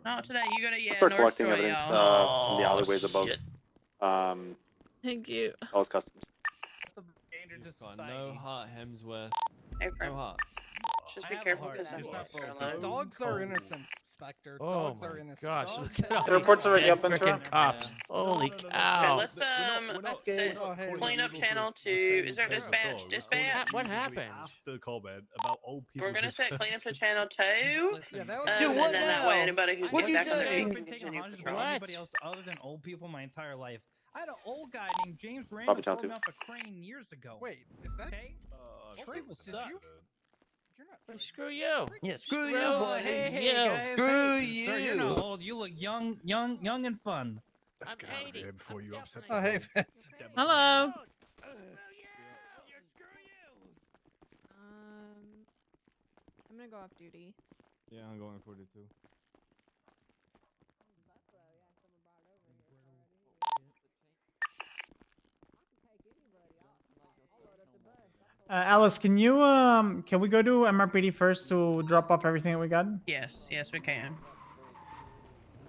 [SPEAKER 19] Not today. You gotta,
[SPEAKER 6] I'll start
[SPEAKER 19] Nurse
[SPEAKER 6] collecting
[SPEAKER 19] Joy,
[SPEAKER 6] evidence
[SPEAKER 19] y'all.
[SPEAKER 6] from the alleyways above.
[SPEAKER 15] shit.
[SPEAKER 1] Thank you.
[SPEAKER 6] All's Customs.
[SPEAKER 21] Got no heart, Hemsworth.
[SPEAKER 19] Hey,
[SPEAKER 21] No
[SPEAKER 19] friend.
[SPEAKER 21] heart.
[SPEAKER 19] Just be careful because
[SPEAKER 20] Dogs are innocent, Spectre.
[SPEAKER 22] Oh
[SPEAKER 20] Dogs
[SPEAKER 22] my
[SPEAKER 20] are innocent.
[SPEAKER 22] gosh,
[SPEAKER 20] Dogs
[SPEAKER 22] look at all
[SPEAKER 2] The report's
[SPEAKER 22] these
[SPEAKER 2] already
[SPEAKER 22] dead
[SPEAKER 2] up, Ventura.
[SPEAKER 22] frickin' cops. Holy
[SPEAKER 19] Okay,
[SPEAKER 22] cow.
[SPEAKER 19] let's clean up channel 2. Is there dispatch? Dispatch.
[SPEAKER 22] What happened?
[SPEAKER 10] After comment about old people.
[SPEAKER 19] We're gonna
[SPEAKER 10] just-
[SPEAKER 19] set clean up to channel 2.
[SPEAKER 20] Yeah, that was
[SPEAKER 15] Dude, what
[SPEAKER 19] and then that way
[SPEAKER 15] now?
[SPEAKER 19] anybody who's
[SPEAKER 15] What'd
[SPEAKER 19] getting
[SPEAKER 15] you
[SPEAKER 19] back on the
[SPEAKER 15] say?
[SPEAKER 19] street
[SPEAKER 20] I've
[SPEAKER 19] can
[SPEAKER 20] been taking
[SPEAKER 19] continue
[SPEAKER 20] hunches
[SPEAKER 19] patrol.
[SPEAKER 20] with anybody else other than old people my entire life. I had an old guy named James Randall
[SPEAKER 6] Probably
[SPEAKER 20] throw
[SPEAKER 6] tell
[SPEAKER 20] me off a crane years ago. Wait, is that? Okay.
[SPEAKER 22] Trey
[SPEAKER 20] Old people
[SPEAKER 22] suck.
[SPEAKER 20] suck. You're not.
[SPEAKER 22] Screw you.
[SPEAKER 15] Yeah, screw you,
[SPEAKER 20] Oh,
[SPEAKER 15] buddy.
[SPEAKER 20] hey, hey,
[SPEAKER 22] You.
[SPEAKER 20] guys,
[SPEAKER 15] Screw
[SPEAKER 20] hey, Sir, you're
[SPEAKER 15] you.
[SPEAKER 20] not old. You look young and fun.
[SPEAKER 10] Let's get out of here before you upset
[SPEAKER 20] Oh, hey, Vince.
[SPEAKER 1] Hello.
[SPEAKER 9] I'm gonna go off duty.
[SPEAKER 21] Yeah, I'm going for it too.
[SPEAKER 2] Alice, can you can we go to MRPD first to drop off everything that we got?
[SPEAKER 19] Yes, we can.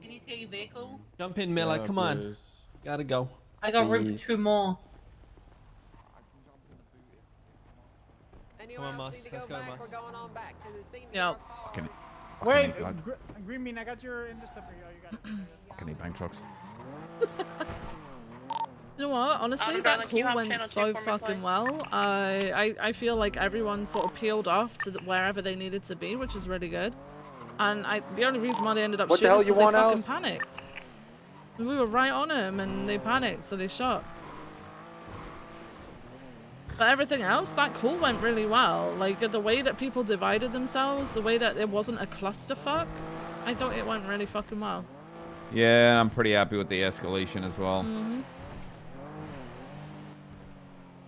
[SPEAKER 7] You need to get your vehicle.
[SPEAKER 21] Jump in, Miller. Yeah, Come on. please. Gotta go.
[SPEAKER 7] I got room
[SPEAKER 21] Please.
[SPEAKER 7] for 2 more.
[SPEAKER 21] Come on, Moss. Let's go, Moss.
[SPEAKER 1] Yep.
[SPEAKER 2] Wait, Green Bean, I got your interceptor. Yo, you got it.
[SPEAKER 8] Can he bank trucks?
[SPEAKER 1] You know what? Honestly, that
[SPEAKER 19] darling, can you
[SPEAKER 1] call
[SPEAKER 19] hop
[SPEAKER 1] went
[SPEAKER 19] channel 2
[SPEAKER 1] so
[SPEAKER 19] for me,
[SPEAKER 1] fucking
[SPEAKER 19] please?
[SPEAKER 1] well. I feel like everyone sort of peeled off to wherever they needed to be, which is really good. And the only reason why they ended up
[SPEAKER 6] What the
[SPEAKER 1] shooting
[SPEAKER 6] hell
[SPEAKER 1] is
[SPEAKER 6] you
[SPEAKER 1] because they
[SPEAKER 6] want,
[SPEAKER 1] fucking
[SPEAKER 6] Alice?
[SPEAKER 1] panicked. And we were right on him, and they panicked, so they shot. But everything else, that call went really well. Like, the way that people divided themselves, the way that it wasn't a clusterfuck, I thought it went really fucking well.
[SPEAKER 8] Yeah, I'm pretty happy with the escalation as well.
[SPEAKER 1] Mm-hmm.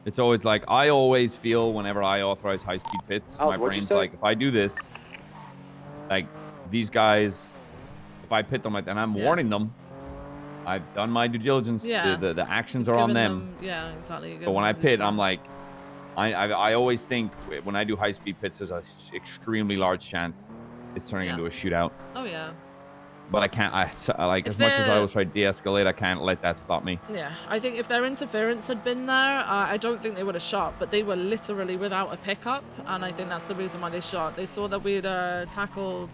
[SPEAKER 8] It's always like, I always feel whenever I authorize high-speed pits,
[SPEAKER 6] Alice,
[SPEAKER 8] my
[SPEAKER 6] what'd you
[SPEAKER 8] brain's
[SPEAKER 6] say?
[SPEAKER 8] like, if I do this, like, these guys, if I pit them like that, and I'm warning them, I've done my due diligence.
[SPEAKER 1] Yeah.
[SPEAKER 8] The actions are on them.
[SPEAKER 1] Yeah, exactly.
[SPEAKER 8] So when I pit, I'm like, I always think when I do high-speed pits, there's a extremely large chance it's turning into a shootout.
[SPEAKER 1] Oh, yeah.
[SPEAKER 8] But I can't, like,
[SPEAKER 1] If
[SPEAKER 8] as much as I
[SPEAKER 1] they're-
[SPEAKER 8] always try to de-escalate, I can't let that stop me.
[SPEAKER 1] Yeah, I think if their interference had been there, I don't think they would have shot, but they were literally without a pickup, and I think that's the reason why they shot. They saw that we'd tackled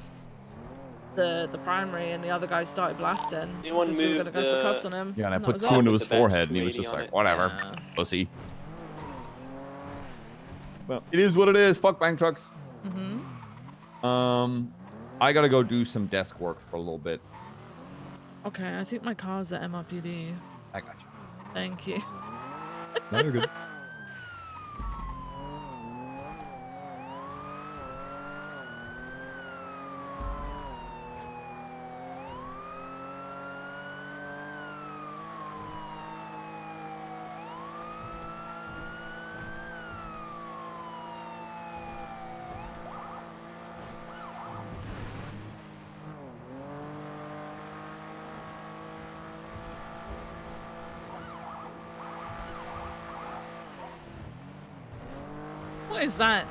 [SPEAKER 1] the primary, and the other guy started blasting
[SPEAKER 4] Anyone
[SPEAKER 1] because we were going to
[SPEAKER 4] move
[SPEAKER 1] go for
[SPEAKER 4] the-
[SPEAKER 1] cuffs on him.
[SPEAKER 8] Yeah, and I
[SPEAKER 1] that
[SPEAKER 8] put
[SPEAKER 1] was
[SPEAKER 8] 2
[SPEAKER 1] it.
[SPEAKER 8] into
[SPEAKER 4] With
[SPEAKER 8] his
[SPEAKER 4] the badge
[SPEAKER 8] forehead, and he was
[SPEAKER 4] 280
[SPEAKER 8] just
[SPEAKER 4] on
[SPEAKER 8] like,
[SPEAKER 4] it.
[SPEAKER 8] whatever,
[SPEAKER 1] Yeah.
[SPEAKER 8] pussy. Well, it is what it is. Fuck bank trucks.
[SPEAKER 1] Mm-hmm.
[SPEAKER 8] I gotta go do some desk work for a little bit.
[SPEAKER 1] Okay, I think my car's at MRPD.
[SPEAKER 8] I got you.
[SPEAKER 1] Thank you.
[SPEAKER 8] No, you're good.
[SPEAKER 1] What is that?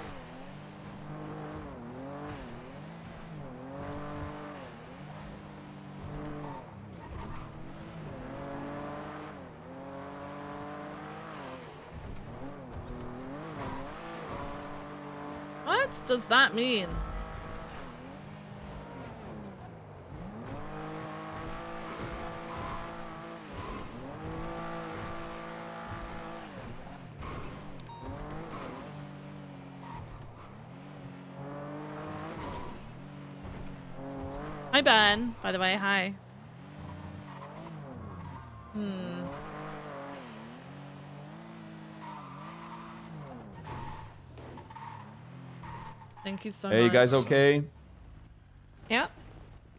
[SPEAKER 1] What does that mean? Hi, Ben. By the way, hi. Thank you so much.
[SPEAKER 8] Hey, you guys okay?
[SPEAKER 9] Yeah.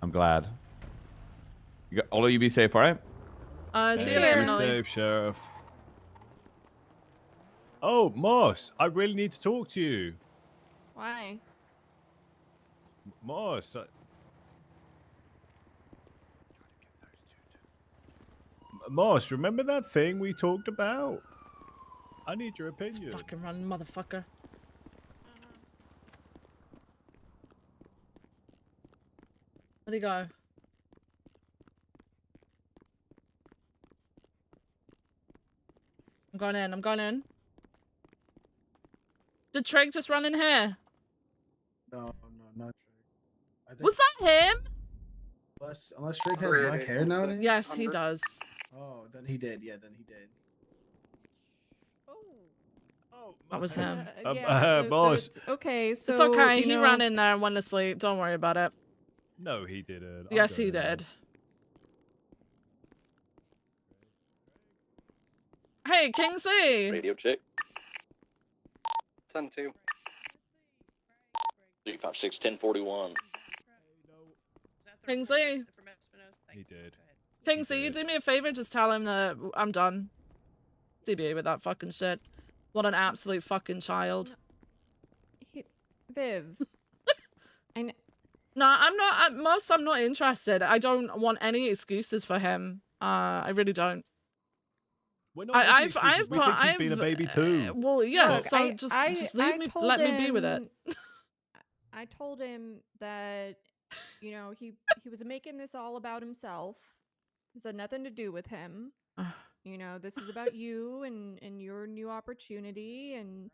[SPEAKER 8] I'm glad. All of you be safe, all right?
[SPEAKER 1] See you later,
[SPEAKER 5] Be
[SPEAKER 1] Nolly.
[SPEAKER 5] safe, Sheriff. Oh, Moss, I really need to talk to you.
[SPEAKER 9] Why?
[SPEAKER 5] Moss, Moss, remember that thing we talked about? I need your opinion.
[SPEAKER 1] Fucking run, motherfucker. Where'd he go? I'm going in. I'm going in. Did Trig just run in here?
[SPEAKER 12] No, not Trig. I think
[SPEAKER 1] Was that him?
[SPEAKER 12] unless Trig has black hair nowadays.
[SPEAKER 1] Yes, he does.
[SPEAKER 12] Oh, then he did. Yeah, then he did.
[SPEAKER 1] That was him.
[SPEAKER 5] Boss.
[SPEAKER 9] Okay, so
[SPEAKER 1] It's okay.
[SPEAKER 9] you
[SPEAKER 1] He
[SPEAKER 9] know,
[SPEAKER 1] ran in there and went to sleep. Don't worry about it.
[SPEAKER 5] No, he didn't.
[SPEAKER 1] Yes, he did. Hey, Kingsley.
[SPEAKER 10] Radio check. 10-2. 356 1041.
[SPEAKER 1] Kingsley.
[SPEAKER 5] He did.
[SPEAKER 1] Kingsley, you do me a favor. Just tell him that I'm done. CBA with that fucking shit. What an absolute fucking child.
[SPEAKER 9] Viv.
[SPEAKER 1] No, I'm not. Most, I'm not interested. I don't want any excuses for him. I really don't.
[SPEAKER 5] We're not making excuses. We think he's
[SPEAKER 1] I've
[SPEAKER 5] been a baby too.
[SPEAKER 1] Well, yeah.
[SPEAKER 9] Look,
[SPEAKER 1] so just leave me. Let me be with it.
[SPEAKER 9] I told him that, you know, he was making this all about himself. This had nothing to do with him. You know, this is about you and your new opportunity, and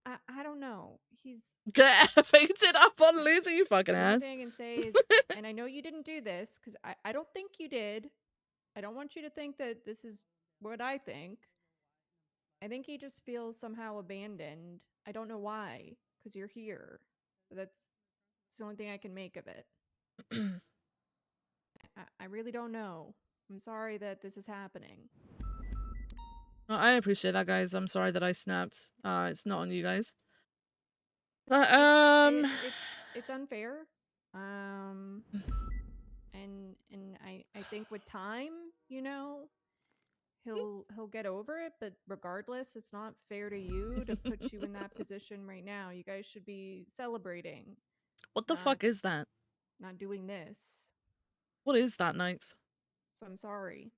[SPEAKER 9] I don't know. He's
[SPEAKER 1] get fainted up on loser, you fucking ass.
[SPEAKER 9] thing and say is, and I know you didn't do this because I don't think you did. I don't want you to think that this is what I think. I think he just feels somehow abandoned. I don't know why, because you're here. That's It's the only thing I can make of it. I really don't know. I'm sorry that this is happening.
[SPEAKER 1] Well, I appreciate that, guys. I'm sorry that I snapped. It's not on you guys. But,
[SPEAKER 9] It's unfair. And I think with time, you know, he'll get over it, but regardless, it's not fair to you to put you in that position right now. You guys should be celebrating.
[SPEAKER 1] What the fuck is that?
[SPEAKER 9] Not doing this.
[SPEAKER 1] What is that, Knights?
[SPEAKER 9] So I'm sorry.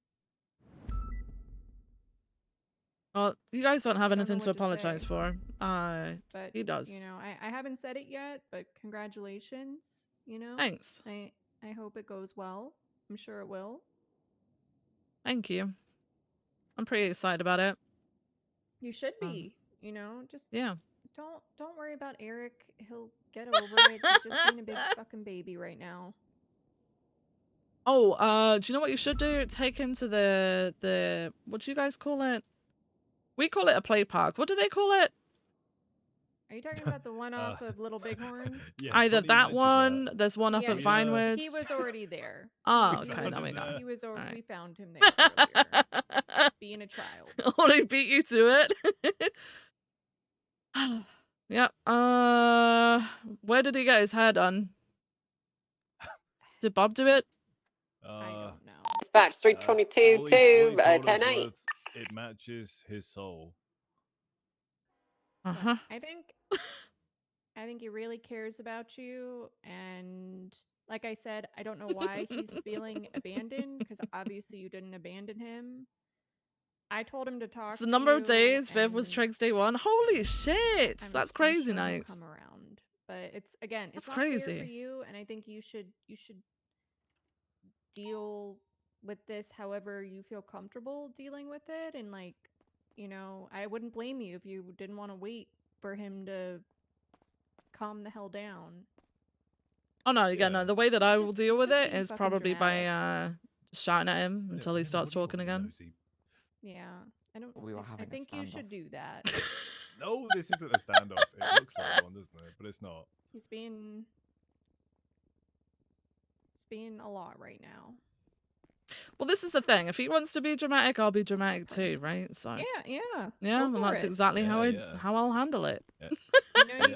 [SPEAKER 1] Well, you guys don't have
[SPEAKER 9] I don't
[SPEAKER 1] anything
[SPEAKER 9] know
[SPEAKER 1] to
[SPEAKER 9] what to
[SPEAKER 1] apologize
[SPEAKER 9] say.
[SPEAKER 1] for.
[SPEAKER 9] But
[SPEAKER 1] he does.
[SPEAKER 9] You know, I haven't said it yet, but congratulations, you know?
[SPEAKER 1] Thanks.
[SPEAKER 9] I hope it goes well. I'm sure it will.
[SPEAKER 1] Thank you. I'm pretty excited about it.
[SPEAKER 9] You should be, you know, just
[SPEAKER 1] yeah.
[SPEAKER 9] Don't worry about Eric. He'll get over it. He's just being a big fucking baby right now.
[SPEAKER 1] Oh, do you know what you should do? Take him to the what do you guys call it? We call it a play park. What do they call it?
[SPEAKER 9] Are you talking about the one off of Little Bighorn?
[SPEAKER 1] Either that one, there's one up
[SPEAKER 9] Yeah,
[SPEAKER 1] at Vinewood.
[SPEAKER 9] He was already there.
[SPEAKER 1] Oh,
[SPEAKER 9] He
[SPEAKER 1] okay,
[SPEAKER 9] was,
[SPEAKER 1] there we go.
[SPEAKER 9] He was
[SPEAKER 1] All right.
[SPEAKER 9] We found him there earlier, being a child.
[SPEAKER 1] Oh, they beat you to it. Yep. Where did he get his hair done? Did Bob do it?
[SPEAKER 9] I don't know.
[SPEAKER 11] Dispatch 322
[SPEAKER 5] all he
[SPEAKER 11] to
[SPEAKER 5] told us
[SPEAKER 11] 10-8.
[SPEAKER 5] was it matches his soul.
[SPEAKER 1] Uh-huh.
[SPEAKER 9] I think he really cares about you, and like I said, I don't know why he's feeling abandoned, because obviously you didn't abandon him. I told him to talk
[SPEAKER 1] It's the
[SPEAKER 9] to
[SPEAKER 1] number of
[SPEAKER 9] you,
[SPEAKER 1] days Viv was
[SPEAKER 9] and
[SPEAKER 1] Treg's day one. Holy shit! That's
[SPEAKER 9] I'm
[SPEAKER 1] crazy,
[SPEAKER 9] sure he'll
[SPEAKER 1] Nights.
[SPEAKER 9] come around. But it's again, it's
[SPEAKER 1] That's
[SPEAKER 9] not fair
[SPEAKER 1] crazy.
[SPEAKER 9] for you, and I think you should deal with this however you feel comfortable dealing with it, and like, you know, I wouldn't blame you if you didn't want to wait for him to calm the hell down.
[SPEAKER 1] Oh no, yeah, no. The way that I will deal with it
[SPEAKER 9] being
[SPEAKER 1] is
[SPEAKER 9] fucking
[SPEAKER 1] probably by
[SPEAKER 9] dramatic.
[SPEAKER 1] shouting at him until he starts talking again.
[SPEAKER 9] Yeah, I don't.
[SPEAKER 23] We were
[SPEAKER 9] I
[SPEAKER 23] having a
[SPEAKER 9] think you
[SPEAKER 23] standoff.
[SPEAKER 9] should do that.
[SPEAKER 5] No, this isn't a standoff. It looks like one, doesn't it? But it's not.
[SPEAKER 9] He's being a lot right now.
[SPEAKER 1] Well, this is the thing. If he wants to be dramatic, I'll be dramatic too, right? So
[SPEAKER 9] Yeah.
[SPEAKER 1] yeah,
[SPEAKER 9] Go
[SPEAKER 1] well,
[SPEAKER 9] for
[SPEAKER 1] that's
[SPEAKER 9] it.
[SPEAKER 1] exactly how I'll handle it.
[SPEAKER 9] You know, you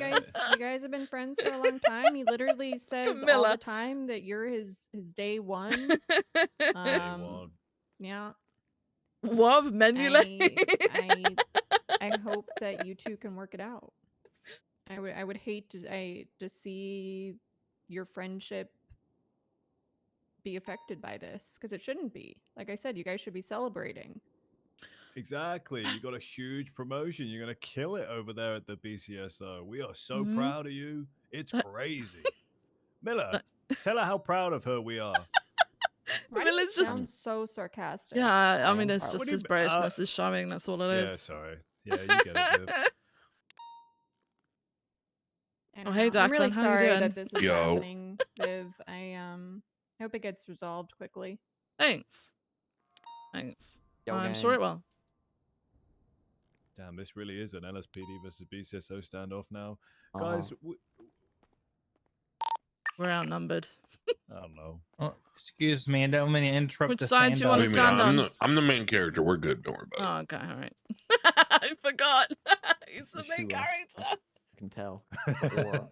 [SPEAKER 9] guys have been friends for a long time. He literally says all
[SPEAKER 1] Camilla.
[SPEAKER 9] the time that you're his day one. Yeah.
[SPEAKER 1] What Menulay?
[SPEAKER 9] I hope that you two can work it out. I would hate to see your friendship be affected by this, because it shouldn't be. Like I said, you guys should be celebrating.
[SPEAKER 5] Exactly. You got a huge promotion. You're gonna kill it over there at the BCSO. We are so
[SPEAKER 1] Mhm.
[SPEAKER 5] proud of you. It's crazy. Miller, tell her how proud of her we are.
[SPEAKER 9] Why
[SPEAKER 1] Well,
[SPEAKER 9] do you
[SPEAKER 1] it's just-
[SPEAKER 9] sound so sarcastic?
[SPEAKER 1] Yeah, I mean, it's
[SPEAKER 5] What
[SPEAKER 1] just
[SPEAKER 5] do
[SPEAKER 1] his
[SPEAKER 5] you-
[SPEAKER 1] Britishness is showing. That's all it is.
[SPEAKER 5] Yeah, sorry. Yeah, you get it. Viv.
[SPEAKER 9] I
[SPEAKER 1] Oh,
[SPEAKER 9] don't
[SPEAKER 1] hey,
[SPEAKER 9] know. I'm really
[SPEAKER 1] Declan, how you
[SPEAKER 9] sorry
[SPEAKER 1] doing?
[SPEAKER 9] that this is
[SPEAKER 3] Yo.
[SPEAKER 9] happening, Viv. I hope it gets resolved quickly.
[SPEAKER 1] Thanks.
[SPEAKER 23] Yo,
[SPEAKER 1] I'm
[SPEAKER 23] gang.
[SPEAKER 1] sure it will.
[SPEAKER 5] Damn, this really is an LSPD versus BCSO standoff now.
[SPEAKER 23] Uh-huh.
[SPEAKER 5] Guys,
[SPEAKER 1] We're outnumbered.
[SPEAKER 5] I don't know.
[SPEAKER 20] Oh, excuse me, I don't mean to interrupt
[SPEAKER 1] Which
[SPEAKER 20] the
[SPEAKER 1] side do you want to
[SPEAKER 20] stand-up.
[SPEAKER 1] stand on?
[SPEAKER 3] I'm the main character. We're good. Don't worry about
[SPEAKER 1] Oh, okay, all right. I forgot. He's the main
[SPEAKER 23] Yeshua.
[SPEAKER 1] character.
[SPEAKER 23] I can tell. Or,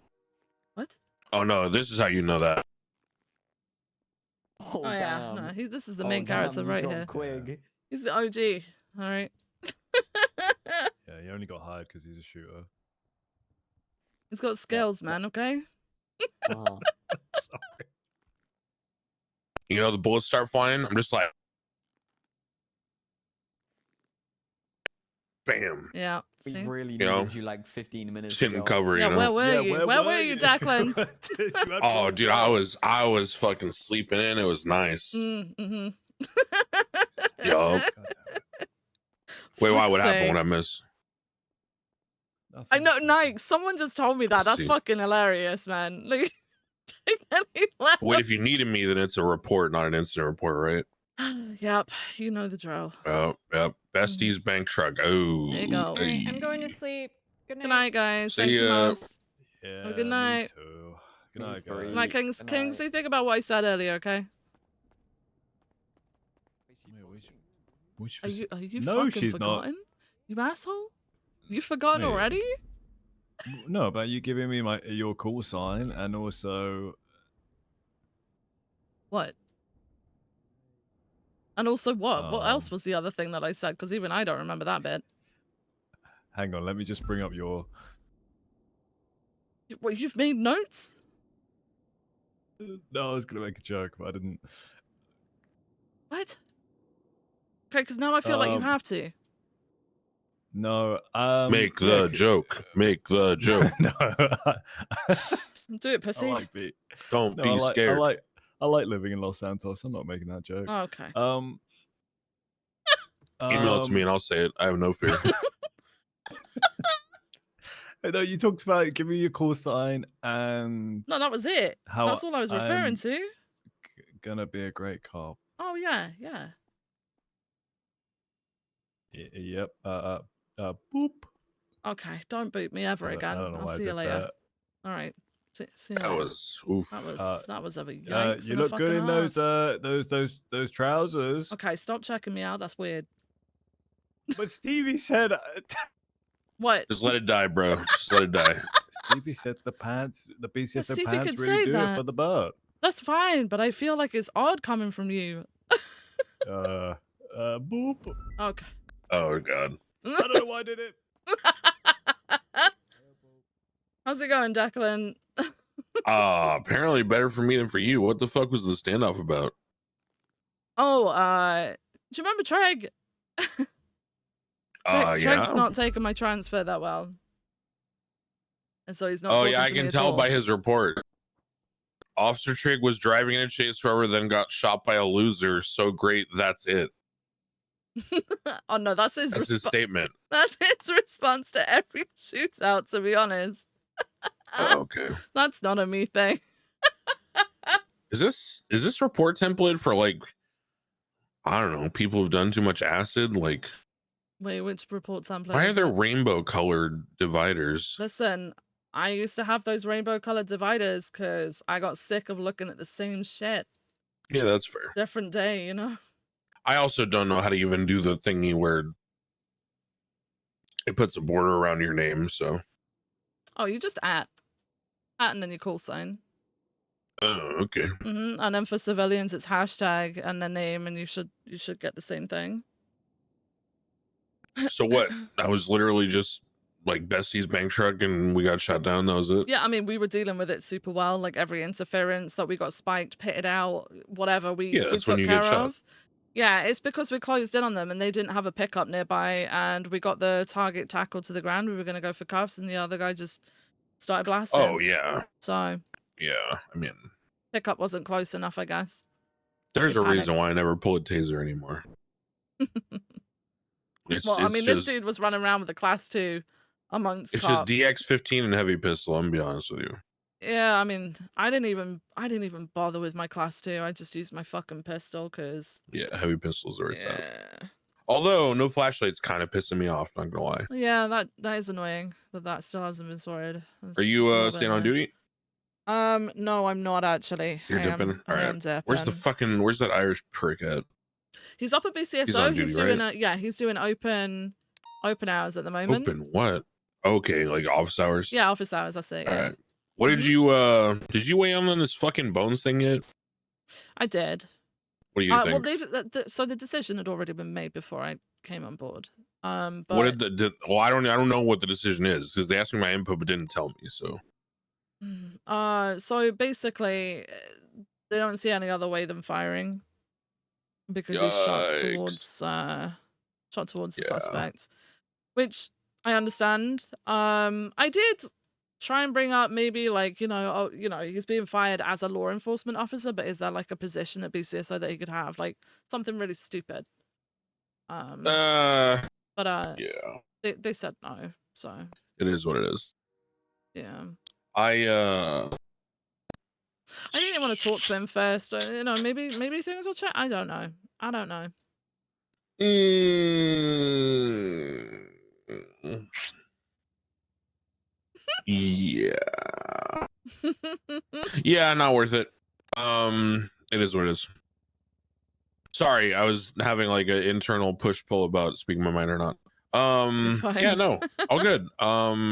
[SPEAKER 1] What?
[SPEAKER 3] it. Oh no, this is how you know that.
[SPEAKER 23] oh,
[SPEAKER 1] Oh yeah,
[SPEAKER 23] damn.
[SPEAKER 1] no, this is the
[SPEAKER 23] Oh,
[SPEAKER 1] main character
[SPEAKER 23] damn, you
[SPEAKER 1] right
[SPEAKER 23] dropped
[SPEAKER 1] here.
[SPEAKER 23] Quig.
[SPEAKER 1] He's the OG. All right.
[SPEAKER 5] Yeah, he only got hired because he's a shooter.
[SPEAKER 1] He's got skills, man. Okay.
[SPEAKER 23] Uh-huh.
[SPEAKER 3] You know, the bullets start flying. I'm just like, bam.
[SPEAKER 1] Yeah.
[SPEAKER 23] We
[SPEAKER 1] See?
[SPEAKER 23] really
[SPEAKER 3] You know,
[SPEAKER 23] needed you like 15 minutes
[SPEAKER 3] Just hitting
[SPEAKER 23] ago.
[SPEAKER 3] cover.
[SPEAKER 1] Yeah.
[SPEAKER 3] You know.
[SPEAKER 1] Where were
[SPEAKER 5] Yeah,
[SPEAKER 1] you? Where were you, Declan?
[SPEAKER 3] Oh, dude, I was fucking sleeping in. It was nice.
[SPEAKER 1] Mm-hmm.
[SPEAKER 3] Yo. Wait, why?
[SPEAKER 1] Fuck's
[SPEAKER 3] What happened?
[SPEAKER 1] sake.
[SPEAKER 3] What I miss?
[SPEAKER 1] I know, Nike. Someone just told me that.
[SPEAKER 3] Let's
[SPEAKER 1] That's
[SPEAKER 3] see.
[SPEAKER 1] fucking hilarious, man. Like, take any left.
[SPEAKER 3] Wait, if you needed me, then it's a report, not an incident report, right?
[SPEAKER 1] Yep, you know the drill.
[SPEAKER 3] Yep. Bestie's bank truck. Oh.
[SPEAKER 1] There you go.
[SPEAKER 9] All right, I'm going to sleep. Good night.
[SPEAKER 1] Good night, guys.
[SPEAKER 3] See
[SPEAKER 1] Thank you,
[SPEAKER 3] ya.
[SPEAKER 1] Moss.
[SPEAKER 5] Yeah,
[SPEAKER 1] Have a good night.
[SPEAKER 5] Me too. Good night, guys.
[SPEAKER 1] Night, Kings. Kingsley, think about what I said earlier, okay?
[SPEAKER 5] Which
[SPEAKER 1] Are you
[SPEAKER 5] no,
[SPEAKER 1] fucking
[SPEAKER 5] she's
[SPEAKER 1] forgotten? You asshole? You forgotten
[SPEAKER 5] Mate.
[SPEAKER 1] already?
[SPEAKER 5] No, about you giving me your call sign and also
[SPEAKER 1] What? And also what? What else
[SPEAKER 5] Um,
[SPEAKER 1] was the other thing that I said? Because even I don't remember that bit.
[SPEAKER 5] hang on, let me just bring up your.
[SPEAKER 1] What, you've made notes?
[SPEAKER 5] No, I was gonna make a joke, but I didn't.
[SPEAKER 1] What? Okay, because now I feel like you have to.
[SPEAKER 5] No.
[SPEAKER 3] Make the joke. Make the joke.
[SPEAKER 5] No.
[SPEAKER 1] Do it, pussy.
[SPEAKER 5] I like be.
[SPEAKER 3] Don't
[SPEAKER 5] No,
[SPEAKER 3] be scared.
[SPEAKER 5] I like living in Los Santos. I'm not making that joke.
[SPEAKER 1] Oh, okay.
[SPEAKER 3] Email it to me and I'll say it. I have no fear.
[SPEAKER 5] I know you talked about give me your call sign and
[SPEAKER 1] No, that was it.
[SPEAKER 5] how
[SPEAKER 1] That's all I was referring
[SPEAKER 5] I'm
[SPEAKER 1] to.
[SPEAKER 5] gonna be a great cop.
[SPEAKER 1] Oh, yeah, yeah.
[SPEAKER 5] Yep. Boop.
[SPEAKER 1] Okay, don't boot me ever again.
[SPEAKER 5] I don't know
[SPEAKER 1] I'll
[SPEAKER 5] why I
[SPEAKER 1] see you
[SPEAKER 5] did
[SPEAKER 1] later.
[SPEAKER 5] that.
[SPEAKER 1] All right. See you
[SPEAKER 3] That
[SPEAKER 1] later.
[SPEAKER 3] was oof.
[SPEAKER 1] That was of a yikes.
[SPEAKER 5] You
[SPEAKER 1] and a
[SPEAKER 5] look good
[SPEAKER 1] fucking
[SPEAKER 5] in
[SPEAKER 1] half.
[SPEAKER 5] those trousers.
[SPEAKER 1] Okay, stop checking me out. That's weird.
[SPEAKER 5] But Stevie said.
[SPEAKER 1] What?
[SPEAKER 3] Just let it die, bro. Just let it die.
[SPEAKER 5] Stevie said the BCSO
[SPEAKER 1] Stevie
[SPEAKER 5] pants
[SPEAKER 1] could
[SPEAKER 5] really
[SPEAKER 1] say
[SPEAKER 5] do
[SPEAKER 1] that.
[SPEAKER 5] it for the bird.
[SPEAKER 1] That's fine, but I feel like it's odd coming from you.
[SPEAKER 5] Boop.
[SPEAKER 1] Okay.
[SPEAKER 3] Oh god.
[SPEAKER 5] I don't know why I did it.
[SPEAKER 1] How's it going, Declan?
[SPEAKER 3] Apparently better for me than for you. What the fuck was the standoff about?
[SPEAKER 1] Oh, do you remember Treg? Treg's
[SPEAKER 3] Yeah.
[SPEAKER 1] not taking my transfer that well. And so he's not
[SPEAKER 3] Oh
[SPEAKER 1] talking
[SPEAKER 3] yeah, I
[SPEAKER 1] to me
[SPEAKER 3] can
[SPEAKER 1] at
[SPEAKER 3] tell
[SPEAKER 1] all.
[SPEAKER 3] by his report. Officer Trig was driving in a chase rover, then got shot by a loser. So great, that's it.
[SPEAKER 1] Oh no, that's his
[SPEAKER 3] Statement.
[SPEAKER 1] That's his response to every shootout, to be honest.
[SPEAKER 3] Oh, okay.
[SPEAKER 1] That's not a me thing.
[SPEAKER 3] Is this report template for like, I don't know, people who've done too much acid? Like,
[SPEAKER 1] Wait, which report template?
[SPEAKER 3] why are
[SPEAKER 1] is
[SPEAKER 3] there
[SPEAKER 1] it?
[SPEAKER 3] rainbow colored dividers?
[SPEAKER 1] Listen, I used to have those rainbow colored dividers because I got sick of looking at the same shit.
[SPEAKER 3] Yeah, that's fair.
[SPEAKER 1] Different day, you know?
[SPEAKER 3] I also don't know how to even do the thingy where it puts a border around your name. So,
[SPEAKER 1] Oh, you just at and then your call sign.
[SPEAKER 3] oh, okay.
[SPEAKER 1] And then for civilians, it's hashtag and their name, and you should get the same thing.
[SPEAKER 3] So what? I was literally just like Bestie's bank truck, and we got shot down. That was it.
[SPEAKER 1] Yeah, I mean, we were dealing with it super well. Like every interference that we got spiked, pitted out, whatever we
[SPEAKER 3] That's
[SPEAKER 1] took
[SPEAKER 3] when you
[SPEAKER 1] care
[SPEAKER 3] get shot.
[SPEAKER 1] of. Yeah, it's because we closed in on them and they didn't have a pickup nearby, and we got the target tackled to the ground. We were going to go for cuffs, and the other guy just started blasting.
[SPEAKER 3] Oh yeah.
[SPEAKER 1] So
[SPEAKER 3] Yeah, I mean,
[SPEAKER 1] pickup wasn't close enough, I guess.
[SPEAKER 3] there's
[SPEAKER 1] He
[SPEAKER 3] a reason
[SPEAKER 1] panicked.
[SPEAKER 3] why I never pull a taser anymore.
[SPEAKER 1] Well, I mean, this dude was running around with a class 2 amongst
[SPEAKER 3] It's
[SPEAKER 1] cops.
[SPEAKER 3] just DX15 and heavy pistol. I'm gonna be honest with you.
[SPEAKER 1] Yeah, I mean, I didn't even bother with my class 2. I just used my fucking pistol because
[SPEAKER 3] Yeah, heavy pistols are where it's at. Although no flashlight's kind of pissing me off. Not gonna lie.
[SPEAKER 1] yeah, that is annoying that still hasn't been sorted.
[SPEAKER 3] Are you staying on duty?
[SPEAKER 1] No, I'm not actually.
[SPEAKER 3] You're dipping. All
[SPEAKER 1] I am
[SPEAKER 3] right.
[SPEAKER 1] dipping.
[SPEAKER 3] Where's that Irish prick at?
[SPEAKER 1] He's up at BCSO.
[SPEAKER 3] He's on duty,
[SPEAKER 1] doing
[SPEAKER 3] right?
[SPEAKER 1] he's doing open hours at the moment.
[SPEAKER 3] Open what? Okay, like office hours.
[SPEAKER 1] Yeah, office hours. That's it.
[SPEAKER 3] All
[SPEAKER 1] Yeah.
[SPEAKER 3] right. What did you weigh in on this fucking bones thing yet?
[SPEAKER 1] I did.
[SPEAKER 3] What do you
[SPEAKER 1] Well,
[SPEAKER 3] think?
[SPEAKER 1] so the decision had already been made before I came on board. But
[SPEAKER 3] What did well, I don't know what the decision is because they asked me my input but didn't tell me. So
[SPEAKER 1] so basically, they don't see any other way than firing because he's shot towards the suspects, which I understand. I did try and bring up maybe like he's being fired as a law enforcement officer, but is there like a position at BCSO that he could have, like something really stupid?
[SPEAKER 3] yeah,
[SPEAKER 1] they said no, so
[SPEAKER 3] it is what it is.
[SPEAKER 1] yeah.
[SPEAKER 3] I
[SPEAKER 1] didn't even want to talk to him first. Maybe things will change. I don't know.
[SPEAKER 3] Yeah. Yeah, not worth it. It is what it is. Sorry, I was having like an internal push pull about speaking my mind or not. Yeah, no, all good.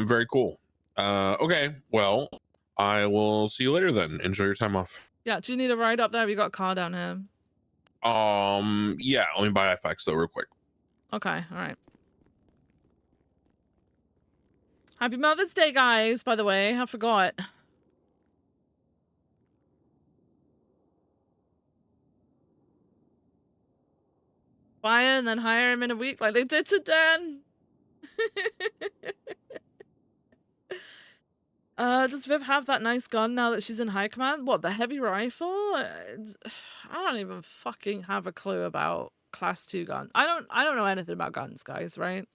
[SPEAKER 3] Very cool. Okay, well, I will see you later then. Enjoy your time off.
[SPEAKER 1] Yeah, do you need a ride up there? Have you got a car down here?
[SPEAKER 3] Yeah, let me buy FX though real quick.
[SPEAKER 1] Okay, all right. Happy Mother's Day, guys, by the way. I forgot. Fire and then hire him in a week like they did to Dan. Does Viv have that nice gun now that she's in high command? What, the heavy rifle? I don't even fucking have a clue about class 2 guns. I don't know anything about guns, guys, right?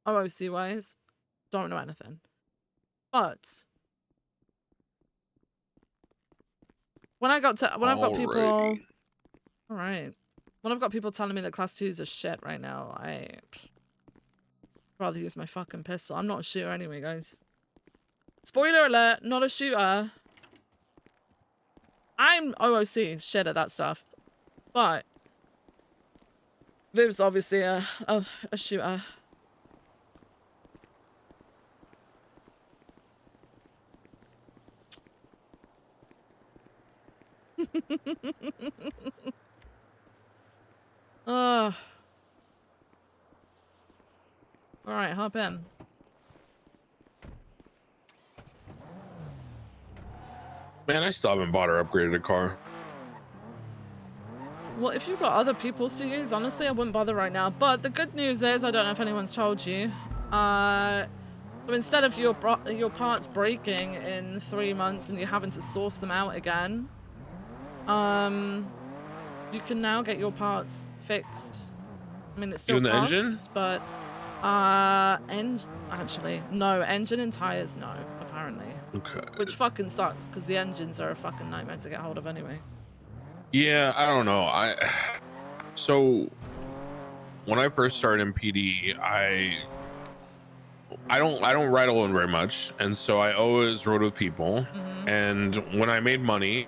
[SPEAKER 1] OOC wise, don't know anything. But when I've got people, all right, when I've got people telling me that class 2s are shit right now, I rather use my fucking pistol. I'm not a shooter anyway, guys. Spoiler alert, not a shooter. I'm OOC shit at that stuff, but Viv's obviously a shooter. All right, hop in.
[SPEAKER 3] Man, I still haven't bought or upgraded a car.
[SPEAKER 1] Well, if you've got other people's to use, honestly, I wouldn't bother right now. But the good news is, I don't know if anyone's told you, so instead of your parts breaking in 3 months and you having to source them out again, you can now get your parts fixed. I mean, it still
[SPEAKER 3] Even the
[SPEAKER 1] costs,
[SPEAKER 3] engine?
[SPEAKER 1] but actually, no, engine and tires, no, apparently.
[SPEAKER 3] Okay.
[SPEAKER 1] Which fucking sucks, because the engines are a fucking nightmare to get hold of anyway.
[SPEAKER 3] Yeah, I don't know. So when I first started in PD, I don't ride alone very much, and so I always rode with people. And when I made money,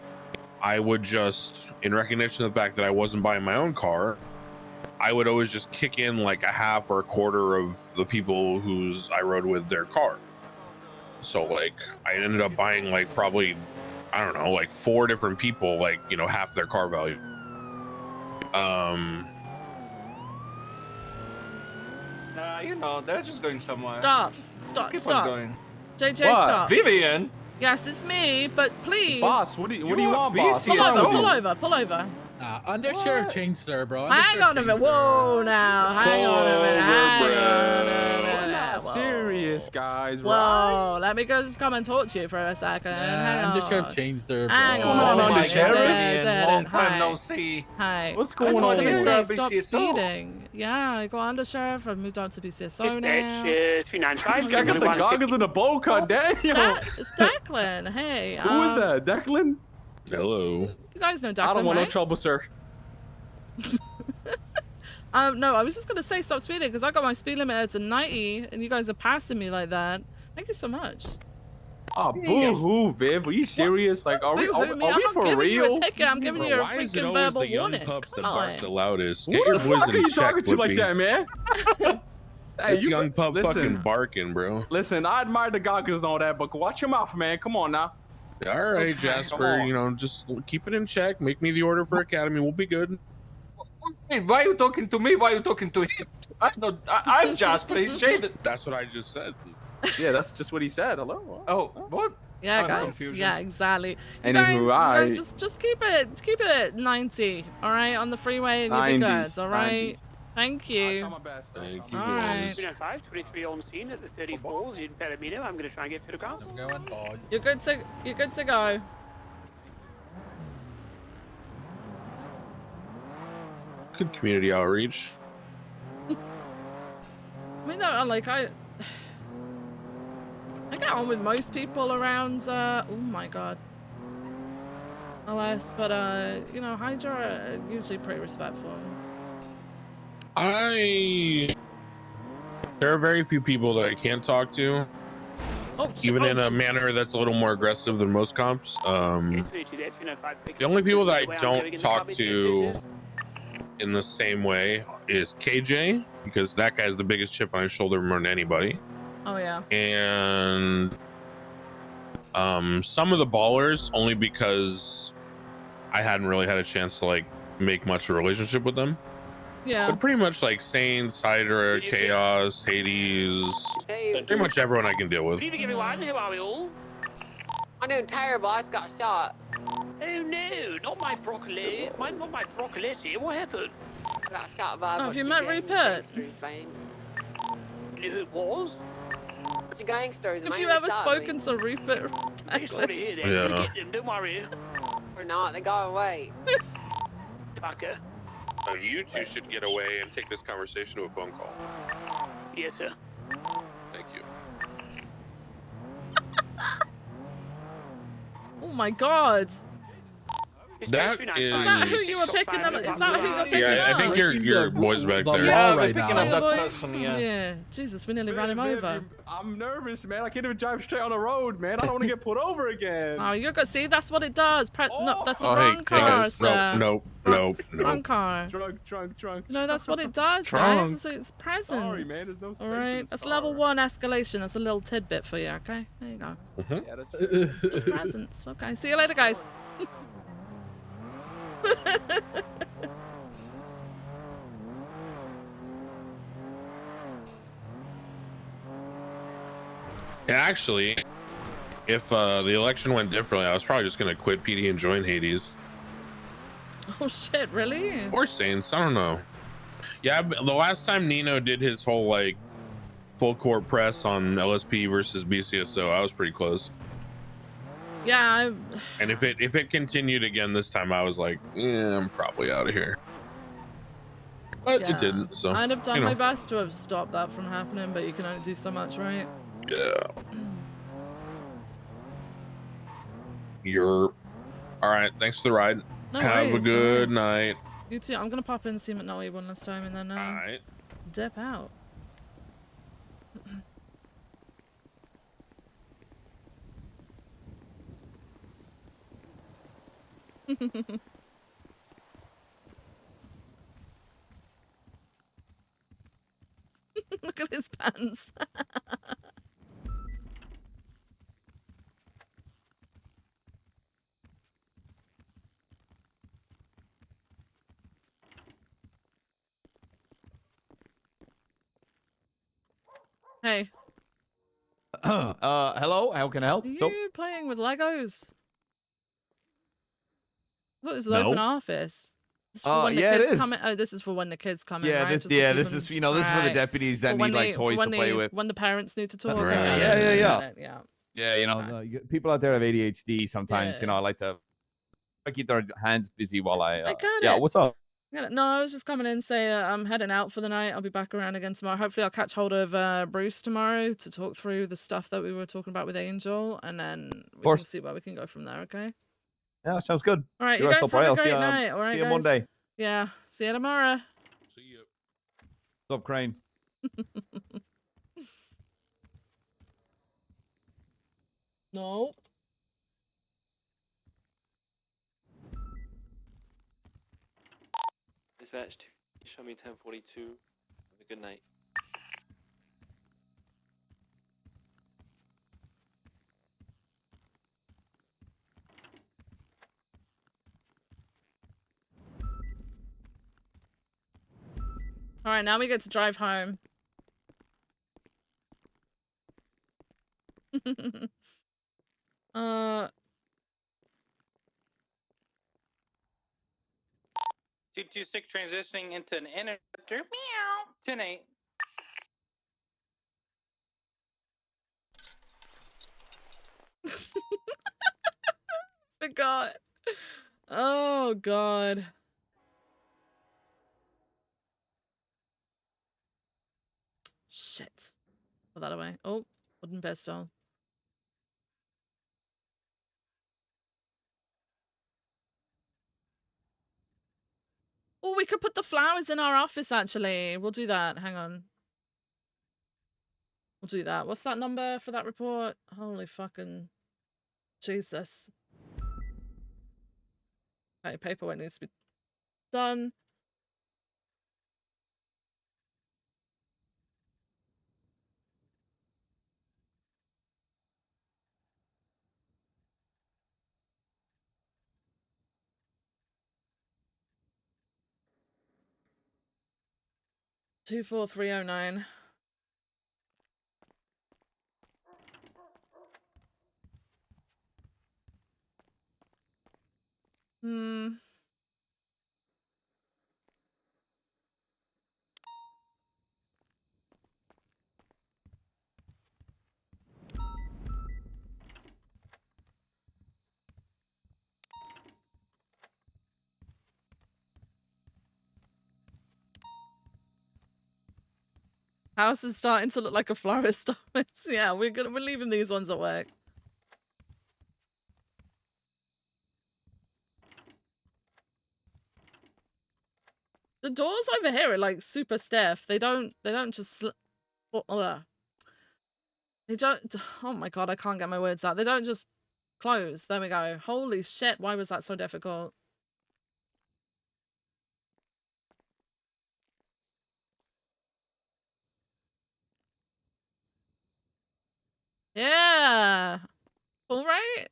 [SPEAKER 3] I would just, in recognition of the fact that I wasn't buying my own car, I would always just kick in like a half or a quarter of the people whose I rode with their car. So like I ended up buying like probably, I don't know, like 4 different people, like, you know, half their car value.
[SPEAKER 18] You know, they're just going somewhere.
[SPEAKER 1] Stop.
[SPEAKER 18] Just keep
[SPEAKER 1] Stop.
[SPEAKER 18] on going.
[SPEAKER 1] JJ,
[SPEAKER 18] What?
[SPEAKER 1] stop.
[SPEAKER 18] Vivian?
[SPEAKER 1] Yes, it's me, but please.
[SPEAKER 18] Boss, what do you want, boss?
[SPEAKER 1] Pull over.
[SPEAKER 16] Undersheriff changed her, bro.
[SPEAKER 1] Hang on a minute. Whoa, now. Hang on a minute.
[SPEAKER 18] Serious, guys.
[SPEAKER 1] Whoa, let me go just come and talk to you for a second. Hang on.
[SPEAKER 16] Undersheriff changed her, bro.
[SPEAKER 1] Hang
[SPEAKER 18] What's going on,
[SPEAKER 1] my
[SPEAKER 18] Undersheriff?
[SPEAKER 1] God.
[SPEAKER 18] Long time
[SPEAKER 1] Hi.
[SPEAKER 18] no see.
[SPEAKER 1] Hi.
[SPEAKER 18] What's going on
[SPEAKER 1] here?
[SPEAKER 18] here?
[SPEAKER 1] Stop
[SPEAKER 18] BCSO.
[SPEAKER 1] speeding. Yeah, I got Undersheriff. I've moved on to BCSO now.
[SPEAKER 18] This guy got the goggles and the bowl cut, Daniel.
[SPEAKER 1] It's Declan. Hey.
[SPEAKER 18] Who is that? Declan?
[SPEAKER 3] Hello.
[SPEAKER 1] You guys know Declan,
[SPEAKER 18] I don't want no
[SPEAKER 1] right?
[SPEAKER 18] trouble, sir.
[SPEAKER 1] No, I was just gonna say stop speeding because I got my speed limit to 90 and you guys are passing me like that. Thank you so much.
[SPEAKER 18] Oh, boo-hoo, Viv. Are you serious? Like, are we
[SPEAKER 1] I'm not
[SPEAKER 18] for
[SPEAKER 1] giving you
[SPEAKER 18] real?
[SPEAKER 1] a ticket. I'm giving you a
[SPEAKER 3] Why is it
[SPEAKER 1] freaking
[SPEAKER 3] always
[SPEAKER 1] verbal
[SPEAKER 3] the young
[SPEAKER 1] warning.
[SPEAKER 3] pups that
[SPEAKER 1] Come
[SPEAKER 3] bark
[SPEAKER 1] on.
[SPEAKER 3] the loudest?
[SPEAKER 18] Who
[SPEAKER 3] Get your
[SPEAKER 18] the fuck
[SPEAKER 3] boys
[SPEAKER 18] are
[SPEAKER 3] in
[SPEAKER 18] you
[SPEAKER 3] check,
[SPEAKER 18] talking to like
[SPEAKER 3] Flippy.
[SPEAKER 18] that, man?
[SPEAKER 3] This
[SPEAKER 18] you-
[SPEAKER 3] young pup
[SPEAKER 18] listen.
[SPEAKER 3] fucking barking, bro.
[SPEAKER 18] Listen, I admire the goggles and all that, but watch your mouth, man. Come on now.
[SPEAKER 3] All right,
[SPEAKER 18] Okay, come
[SPEAKER 3] Jasper,
[SPEAKER 18] on.
[SPEAKER 3] you know, just keep it in check. Make me the order for Academy. We'll be good.
[SPEAKER 18] Hey, why are you talking to me? Why are you talking to him? I'm Jasper. He's shaded.
[SPEAKER 3] That's what I just said.
[SPEAKER 18] Yeah, that's just what he said. Hello? Oh, what?
[SPEAKER 1] Yeah,
[SPEAKER 18] I'm
[SPEAKER 1] guys.
[SPEAKER 18] confusion.
[SPEAKER 1] Yeah, exactly. You
[SPEAKER 18] Anywho,
[SPEAKER 1] guys just keep it 90, all right, on the freeway, and you'll be
[SPEAKER 18] 90,
[SPEAKER 1] good, all right.
[SPEAKER 18] 90.
[SPEAKER 1] Thank you.
[SPEAKER 3] Thank you.
[SPEAKER 1] All right.
[SPEAKER 17] 23 on scene at the 34s in Palomino. I'm going to try and get to the car.
[SPEAKER 1] You're good to go.
[SPEAKER 3] Good community outreach.
[SPEAKER 1] I mean, no, like I get on with most people around. Oh my god. LS, but you know, Hydra are usually pretty respectful.
[SPEAKER 3] There are very few people that I can't talk to.
[SPEAKER 1] Oh,
[SPEAKER 3] even in a
[SPEAKER 1] jeez.
[SPEAKER 3] manner that's a little more aggressive than most comps.
[SPEAKER 17] It's literally there, 305
[SPEAKER 3] The only people that I
[SPEAKER 17] where I'm
[SPEAKER 3] don't
[SPEAKER 17] going in the
[SPEAKER 3] talk
[SPEAKER 17] cubby
[SPEAKER 3] to
[SPEAKER 17] pitches.
[SPEAKER 3] in the same way is KJ, because that guy's the biggest chip on his shoulder more than anybody.
[SPEAKER 1] Oh yeah.
[SPEAKER 3] And some of the ballers, only because I hadn't really had a chance to like make much of a relationship with them.
[SPEAKER 1] Yeah.
[SPEAKER 3] But pretty much like Saints, Hydra, Chaos, Hades, pretty much everyone I can deal with.
[SPEAKER 17] Good evening, everyone. How are we all?
[SPEAKER 11] I'm doing terrible. I just got shot.
[SPEAKER 17] Oh no, not my broccoli. Not my broccoli. What happened?
[SPEAKER 11] I got shot by a
[SPEAKER 1] Oh,
[SPEAKER 11] bunch
[SPEAKER 1] have you
[SPEAKER 11] of
[SPEAKER 1] met
[SPEAKER 11] gangsters,
[SPEAKER 1] Rupert?
[SPEAKER 11] man.
[SPEAKER 17] You know who it was?
[SPEAKER 11] Bunch of gangsters,
[SPEAKER 1] Have
[SPEAKER 11] man.
[SPEAKER 1] you
[SPEAKER 11] they
[SPEAKER 1] ever
[SPEAKER 11] shot
[SPEAKER 1] spoken
[SPEAKER 11] me.
[SPEAKER 1] to Rupert?
[SPEAKER 17] I sorry to hear that.
[SPEAKER 3] Yeah.
[SPEAKER 17] We'll get them, don't worry.
[SPEAKER 11] Or not, they got away.
[SPEAKER 17] Fucker.
[SPEAKER 3] You two should get away and take this conversation to a phone call.
[SPEAKER 17] Yes, sir.
[SPEAKER 3] Thank you.
[SPEAKER 1] Oh my god.
[SPEAKER 3] That is.
[SPEAKER 1] Is that who you were picking up? Is that who you're picking up?
[SPEAKER 3] Yeah, I think your boy's back there.
[SPEAKER 18] Yeah, we're
[SPEAKER 16] right
[SPEAKER 18] picking
[SPEAKER 16] now.
[SPEAKER 18] up that
[SPEAKER 1] boy?
[SPEAKER 18] person, yes.
[SPEAKER 1] Yeah. Jesus, we nearly ran him over.
[SPEAKER 13] I'm nervous, man. I can't even drive straight on the road, man. I don't want to get pulled over again.
[SPEAKER 1] Oh, you're good. See, that's what it does. No, that's the
[SPEAKER 3] Oh,
[SPEAKER 1] wrong
[SPEAKER 3] hey
[SPEAKER 1] car,
[SPEAKER 3] guys.
[SPEAKER 1] sir.
[SPEAKER 3] Nope.
[SPEAKER 1] Wrong car.
[SPEAKER 13] Drunk.
[SPEAKER 1] No, that's what it does,
[SPEAKER 3] Trunk.
[SPEAKER 1] guys. It's presents.
[SPEAKER 13] Sorry, man. There's no space
[SPEAKER 1] All
[SPEAKER 13] in
[SPEAKER 1] right,
[SPEAKER 13] this
[SPEAKER 1] that's
[SPEAKER 13] car.
[SPEAKER 1] level 1 escalation. That's a little tidbit for you. Okay, there you go.
[SPEAKER 13] Yeah, that's
[SPEAKER 1] Just presents. Okay, see you later, guys.
[SPEAKER 3] Yeah, actually, if the election went differently, I was probably just gonna quit PD and join Hades
[SPEAKER 1] Oh shit, really?
[SPEAKER 3] or Saints. I don't know. Yeah, the last time Nino did his whole like full court press on LSP versus BCSO, I was pretty close.
[SPEAKER 1] Yeah,
[SPEAKER 3] And if it continued again this time, I was like, yeah, I'm probably out of here. But
[SPEAKER 1] yeah.
[SPEAKER 3] it didn't. So
[SPEAKER 1] I'd have done
[SPEAKER 3] you know.
[SPEAKER 1] my best to have stopped that from happening, but you can only do so much, right?
[SPEAKER 3] Yeah. You're all right. Thanks for the ride.
[SPEAKER 1] No
[SPEAKER 3] Have
[SPEAKER 1] worries,
[SPEAKER 3] a
[SPEAKER 1] no
[SPEAKER 3] good
[SPEAKER 1] worries.
[SPEAKER 3] night.
[SPEAKER 1] You too. I'm gonna pop in and see McNulty one last time, and then
[SPEAKER 3] All right.
[SPEAKER 1] dip out. Look at his pants. Hey,
[SPEAKER 8] Hello, how can I help?
[SPEAKER 1] are you
[SPEAKER 8] So,
[SPEAKER 1] playing with Legos? I thought this was
[SPEAKER 8] No.
[SPEAKER 1] open office. This is for when the
[SPEAKER 8] yeah, it
[SPEAKER 1] kids
[SPEAKER 8] is.
[SPEAKER 1] come in. Oh, this is for when the kids come in,
[SPEAKER 8] Yeah,
[SPEAKER 1] right?
[SPEAKER 8] this
[SPEAKER 1] Just to keep
[SPEAKER 8] this
[SPEAKER 1] them-
[SPEAKER 8] is this is for the
[SPEAKER 1] right.
[SPEAKER 8] deputies that
[SPEAKER 1] For when
[SPEAKER 8] need like
[SPEAKER 1] they- for
[SPEAKER 8] toys to
[SPEAKER 1] when
[SPEAKER 8] play
[SPEAKER 1] they-
[SPEAKER 8] with.
[SPEAKER 1] When the parents need to talk.
[SPEAKER 3] Right.
[SPEAKER 1] I
[SPEAKER 8] Yeah,
[SPEAKER 1] get
[SPEAKER 8] yeah.
[SPEAKER 1] it, yeah.
[SPEAKER 8] Yeah, you know, people out there have ADHD sometimes. You know, I like to keep their hands busy while I.
[SPEAKER 1] I got
[SPEAKER 8] yeah,
[SPEAKER 1] it.
[SPEAKER 8] what's up?
[SPEAKER 1] Yeah, no, I was just coming in and say I'm heading out for the night. I'll be back around again tomorrow. Hopefully, I'll catch hold of Bruce tomorrow to talk through the stuff that we were talking about with Angel, and then we can
[SPEAKER 8] course.
[SPEAKER 1] see where we can go from there. Okay.
[SPEAKER 8] Yeah, sounds good.
[SPEAKER 1] All right,
[SPEAKER 8] You
[SPEAKER 1] you
[SPEAKER 8] rest
[SPEAKER 1] guys
[SPEAKER 8] up,
[SPEAKER 1] have
[SPEAKER 8] right?
[SPEAKER 1] a
[SPEAKER 8] I'll see
[SPEAKER 1] great
[SPEAKER 8] you,
[SPEAKER 1] night. All right,
[SPEAKER 8] see you
[SPEAKER 1] guys.
[SPEAKER 8] Monday.
[SPEAKER 1] Yeah. See you tomorrow.
[SPEAKER 3] See you.
[SPEAKER 8] What's up, Crane?
[SPEAKER 1] No.
[SPEAKER 4] Dispatched. Show me 1042. Have a good night.
[SPEAKER 1] All right, now we get to drive home. uh,
[SPEAKER 2] 226 transitioning into an interceptor. Meow. 10-8.
[SPEAKER 1] forgot. Oh God. Shit. Put that away. Oh, wooden pistol. Oh, we could put the flowers in our office, actually. We'll do that. Hang on. We'll do that. What's that number for that report? Holy fucking Jesus. Okay, paperwork needs to be done. Two 24309. Hmm. House is starting to look like a florist office. Yeah, we're leaving these ones at work. The doors over here are like super stiff. They don't just they don't, oh my god, I can't get my words out. They don't just close. There we go. Holy shit, why was that so difficult? Yeah. All right.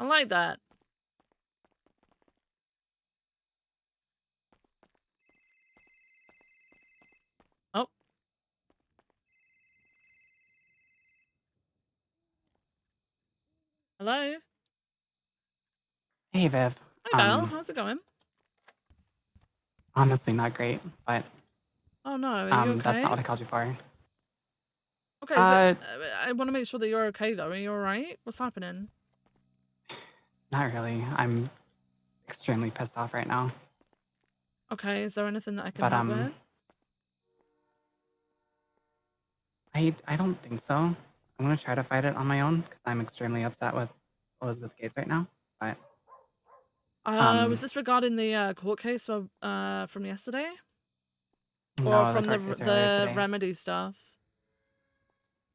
[SPEAKER 1] I like that. Oh. Hello?
[SPEAKER 14] Hey, Viv.
[SPEAKER 1] Hi, Val. How's it going?
[SPEAKER 14] Honestly, not great, but
[SPEAKER 1] Oh no, are you okay?
[SPEAKER 14] that's not what I called you for.
[SPEAKER 1] Okay, but I want to make sure that you're okay though. Are you alright? What's happening?
[SPEAKER 14] Not really. I'm extremely pissed off right now.
[SPEAKER 1] Okay, is there anything that I can
[SPEAKER 14] But
[SPEAKER 1] help with?
[SPEAKER 14] I don't think so. I'm gonna try to fight it on my own because I'm extremely upset with Elizabeth Gates right now. But
[SPEAKER 1] Was this regarding the court case from yesterday?
[SPEAKER 14] no,
[SPEAKER 1] Or
[SPEAKER 14] the
[SPEAKER 1] from
[SPEAKER 14] court case earlier
[SPEAKER 1] the
[SPEAKER 14] today.
[SPEAKER 1] remedy stuff?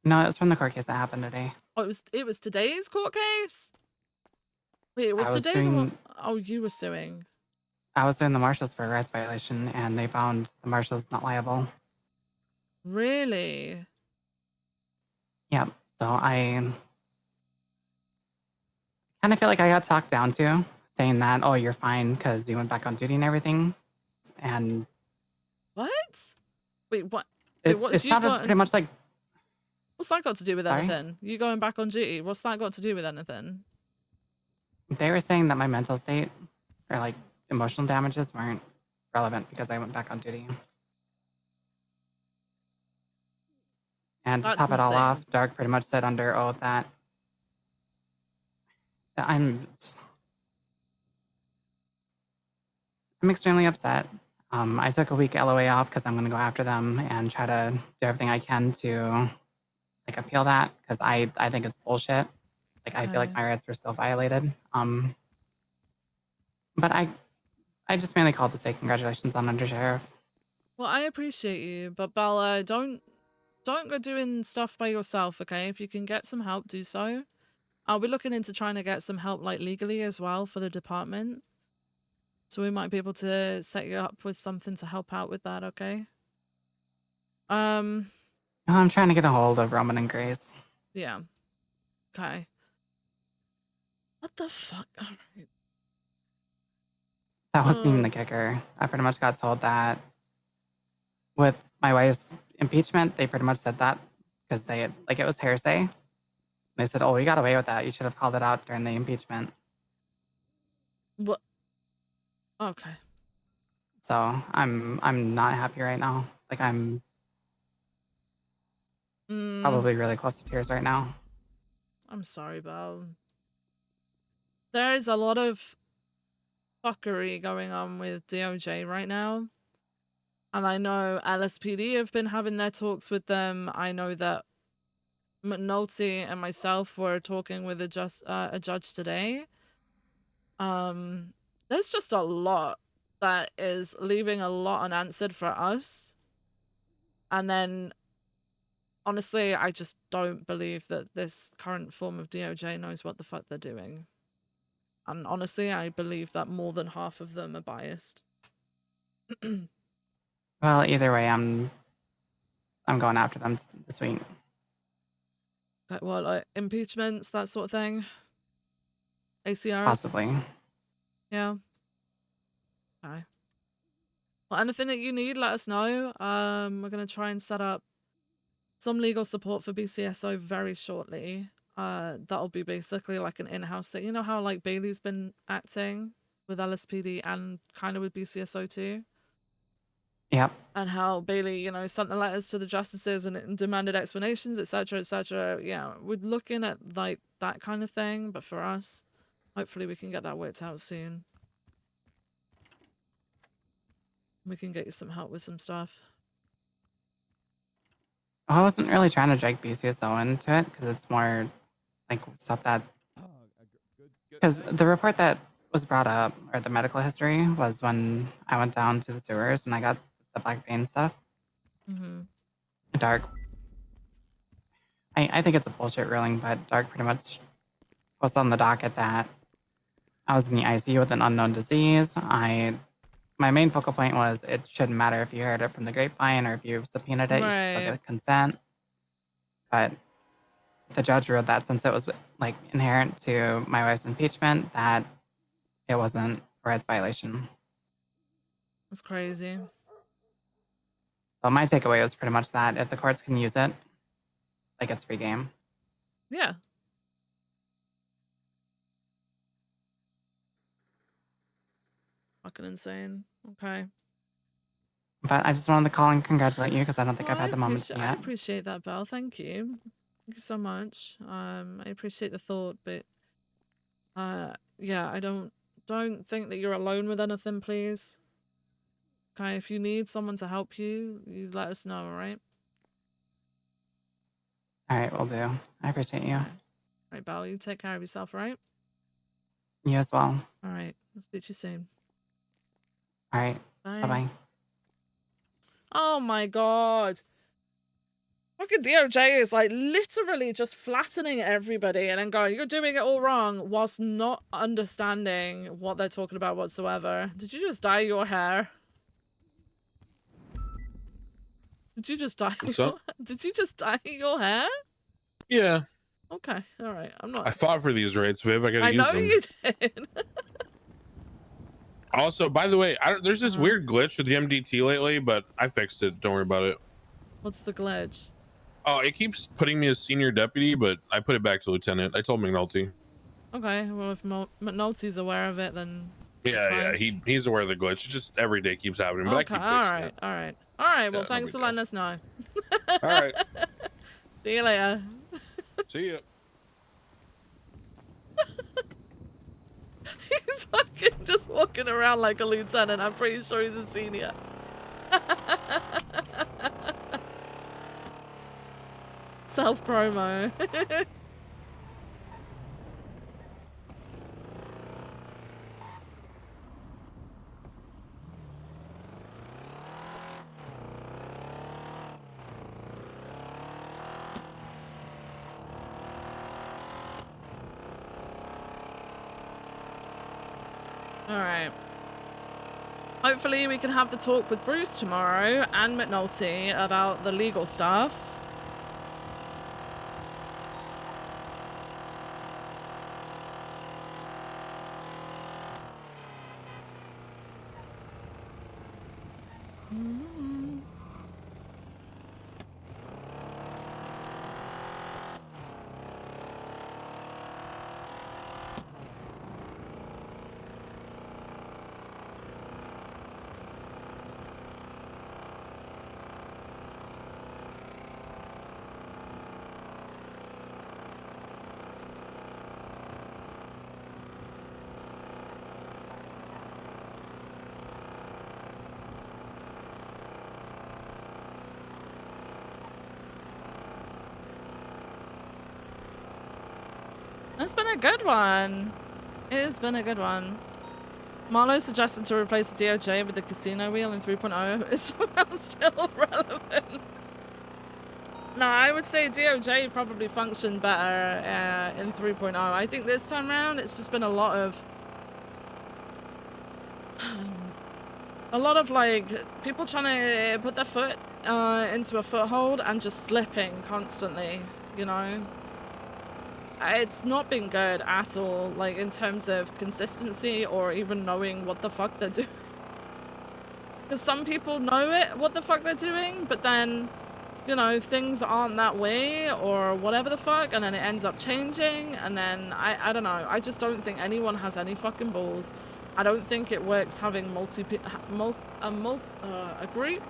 [SPEAKER 14] No, it was from the court case that happened today.
[SPEAKER 1] Oh, it was today's court case? Wait, was
[SPEAKER 14] I was
[SPEAKER 1] today the one?
[SPEAKER 14] suing.
[SPEAKER 1] Oh, you were suing.
[SPEAKER 14] I was suing the marshals for a rights violation, and they found the marshals not liable.
[SPEAKER 1] Really?
[SPEAKER 14] Yeah. So I kind of feel like I got talked down to, saying that, oh, you're fine because you went back on duty and everything. And
[SPEAKER 1] What? Wait, what? Wait,
[SPEAKER 14] it sounded pretty much like.
[SPEAKER 1] What's that got to do with
[SPEAKER 14] Sorry?
[SPEAKER 1] anything? You going back on duty? What's that got to do with anything?
[SPEAKER 14] They were saying that my mental state or like emotional damages weren't relevant because I went back on duty. And to
[SPEAKER 1] That's
[SPEAKER 14] top it all
[SPEAKER 1] insane.
[SPEAKER 14] off, Dark pretty much said under oath that I'm extremely upset. I took a week LOA off because I'm going to go after them and try to do everything I can to like appeal that because I think it's bullshit. Like I feel like
[SPEAKER 1] Okay.
[SPEAKER 14] my rights were still violated. But I just mainly called to say congratulations on Undersheriff.
[SPEAKER 1] Well, I appreciate you, but Bella, don't go doing stuff by yourself, okay? If you can get some help, do so. I'll be looking into trying to get some help, like, legally as well for the department. So we might be able to set you up with something to help out with that, okay?
[SPEAKER 14] I'm trying to get a hold of Roman and Grace.
[SPEAKER 1] Yeah. Okay. What the fuck? All right.
[SPEAKER 14] That wasn't even the kicker. I pretty much got told that with my wife's impeachment, they pretty much said that because they like it was hearsay. They said, "Oh, you got away with that. You should have called it out during the impeachment."
[SPEAKER 1] What? Okay.
[SPEAKER 14] So I'm not happy right now. Like I'm probably really close to tears right now.
[SPEAKER 1] I'm sorry, Belle. There's a lot of fuckery going on with DOJ right now. And I know LSPD have been having their talks with them. I know that McNulty and myself were talking with a judge today. There's just a lot that is leaving a lot unanswered for us. And then honestly, I just don't believe that this current form of DOJ knows what the fuck they're doing. And honestly, I believe that more than half of them are biased.
[SPEAKER 14] Well, either way, I'm going after them this week.
[SPEAKER 1] Like what, like impeachments, that sort of thing? ACRs?
[SPEAKER 14] Possibly.
[SPEAKER 1] Yeah. Okay. Well, anything that you need, let us know. We're gonna try and set up some legal support for BCSO very shortly. That'll be basically like an in-house thing. You know how like Bailey's been acting with LSPD and kind of with BCSO too?
[SPEAKER 14] Yep.
[SPEAKER 1] And how Bailey, you know, sent the letters to the justices and demanded explanations, etc., etc. Yeah, we're looking at like that kind of thing, but for us, hopefully we can get that worked out soon. We can get you some help with some stuff.
[SPEAKER 14] I wasn't really trying to drag BCSO into it because it's more like stuff that. Because the report that was brought up, or the medical history, was when I went down to the sewers and I got the black vein stuff.
[SPEAKER 1] Mm-hmm.
[SPEAKER 14] Dark. I think it's a bullshit ruling, but Dark pretty much posted on the docket that I was in the ICU with an unknown disease. My main focal point was it shouldn't matter if you heard it from the grapevine or if you subpoenaed it, you should still get consent. But the judge ruled that since it was like inherent to my wife's impeachment, that it wasn't a rights violation.
[SPEAKER 1] That's crazy.
[SPEAKER 14] So my takeaway was pretty much that if the courts can use it, like it's free game.
[SPEAKER 1] Yeah. Fucking insane. Okay.
[SPEAKER 14] But I just wanted to call and congratulate you because I don't think I've had the moment
[SPEAKER 1] I
[SPEAKER 14] yet.
[SPEAKER 1] appreciate that, Belle. Thank you. Thank you so much. I appreciate the thought, but yeah, I don't think that you're alone with anything, please. Okay, if you need someone to help you, you let us know, alright?
[SPEAKER 14] Alright, will do. I appreciate you.
[SPEAKER 1] Alright, Belle, you take care of yourself, alright?
[SPEAKER 14] You as well.
[SPEAKER 1] Alright, I'll speak to you soon.
[SPEAKER 14] Alright.
[SPEAKER 1] Bye.
[SPEAKER 14] Bye-bye.
[SPEAKER 1] Oh my god. Fucking DOJ is like literally just flattening everybody and then going, you're doing it all wrong, whilst not understanding what they're talking about whatsoever. Did you just dye your hair? Did you just dye
[SPEAKER 3] What's
[SPEAKER 1] your
[SPEAKER 3] up?
[SPEAKER 1] Did you just dye your hair?
[SPEAKER 3] Yeah.
[SPEAKER 1] Okay, alright. I'm not
[SPEAKER 3] I fought for these rates, Viv. I gotta
[SPEAKER 1] I
[SPEAKER 3] use
[SPEAKER 1] know
[SPEAKER 3] them.
[SPEAKER 1] you did.
[SPEAKER 3] Also, by the way, there's this weird glitch with the MDT lately, but I fixed it. Don't worry about it.
[SPEAKER 1] What's the glitch?
[SPEAKER 3] Oh, it keeps putting me as senior deputy, but I put it back to lieutenant. I told McNulty.
[SPEAKER 1] Okay, well if McNulty's aware of it, then
[SPEAKER 3] Yeah, he's aware of the glitch. It just every day keeps happening, but I
[SPEAKER 1] okay,
[SPEAKER 3] keep fixing it.
[SPEAKER 1] alright, well
[SPEAKER 3] Yeah, no
[SPEAKER 1] thanks
[SPEAKER 3] big
[SPEAKER 1] for
[SPEAKER 3] deal.
[SPEAKER 1] letting us know.
[SPEAKER 3] Alright.
[SPEAKER 1] See you later.
[SPEAKER 3] See ya.
[SPEAKER 1] He's fucking just walking around like a lieutenant. I'm pretty sure he's a senior. Self-promo. Alright. Hopefully we can have the talk with Bruce tomorrow and McNulty about the legal stuff. It's been a good one. It has been a good one. Marlo suggested to replace the DOJ with the casino wheel in 3.0 is somehow still relevant. No, I would say DOJ probably functioned better in 3.0. I think this time around it's just been a lot of like people trying to put their foot into a foothold and just slipping constantly, you know. It's not been good at all, like in terms of consistency or even knowing what the fuck they're doing. Because some people know what the fuck they're doing, but then, you know, things aren't that way or whatever the fuck, and then it ends up changing, and then I don't know. I just don't think anyone has any fucking balls. I don't think it works having a group,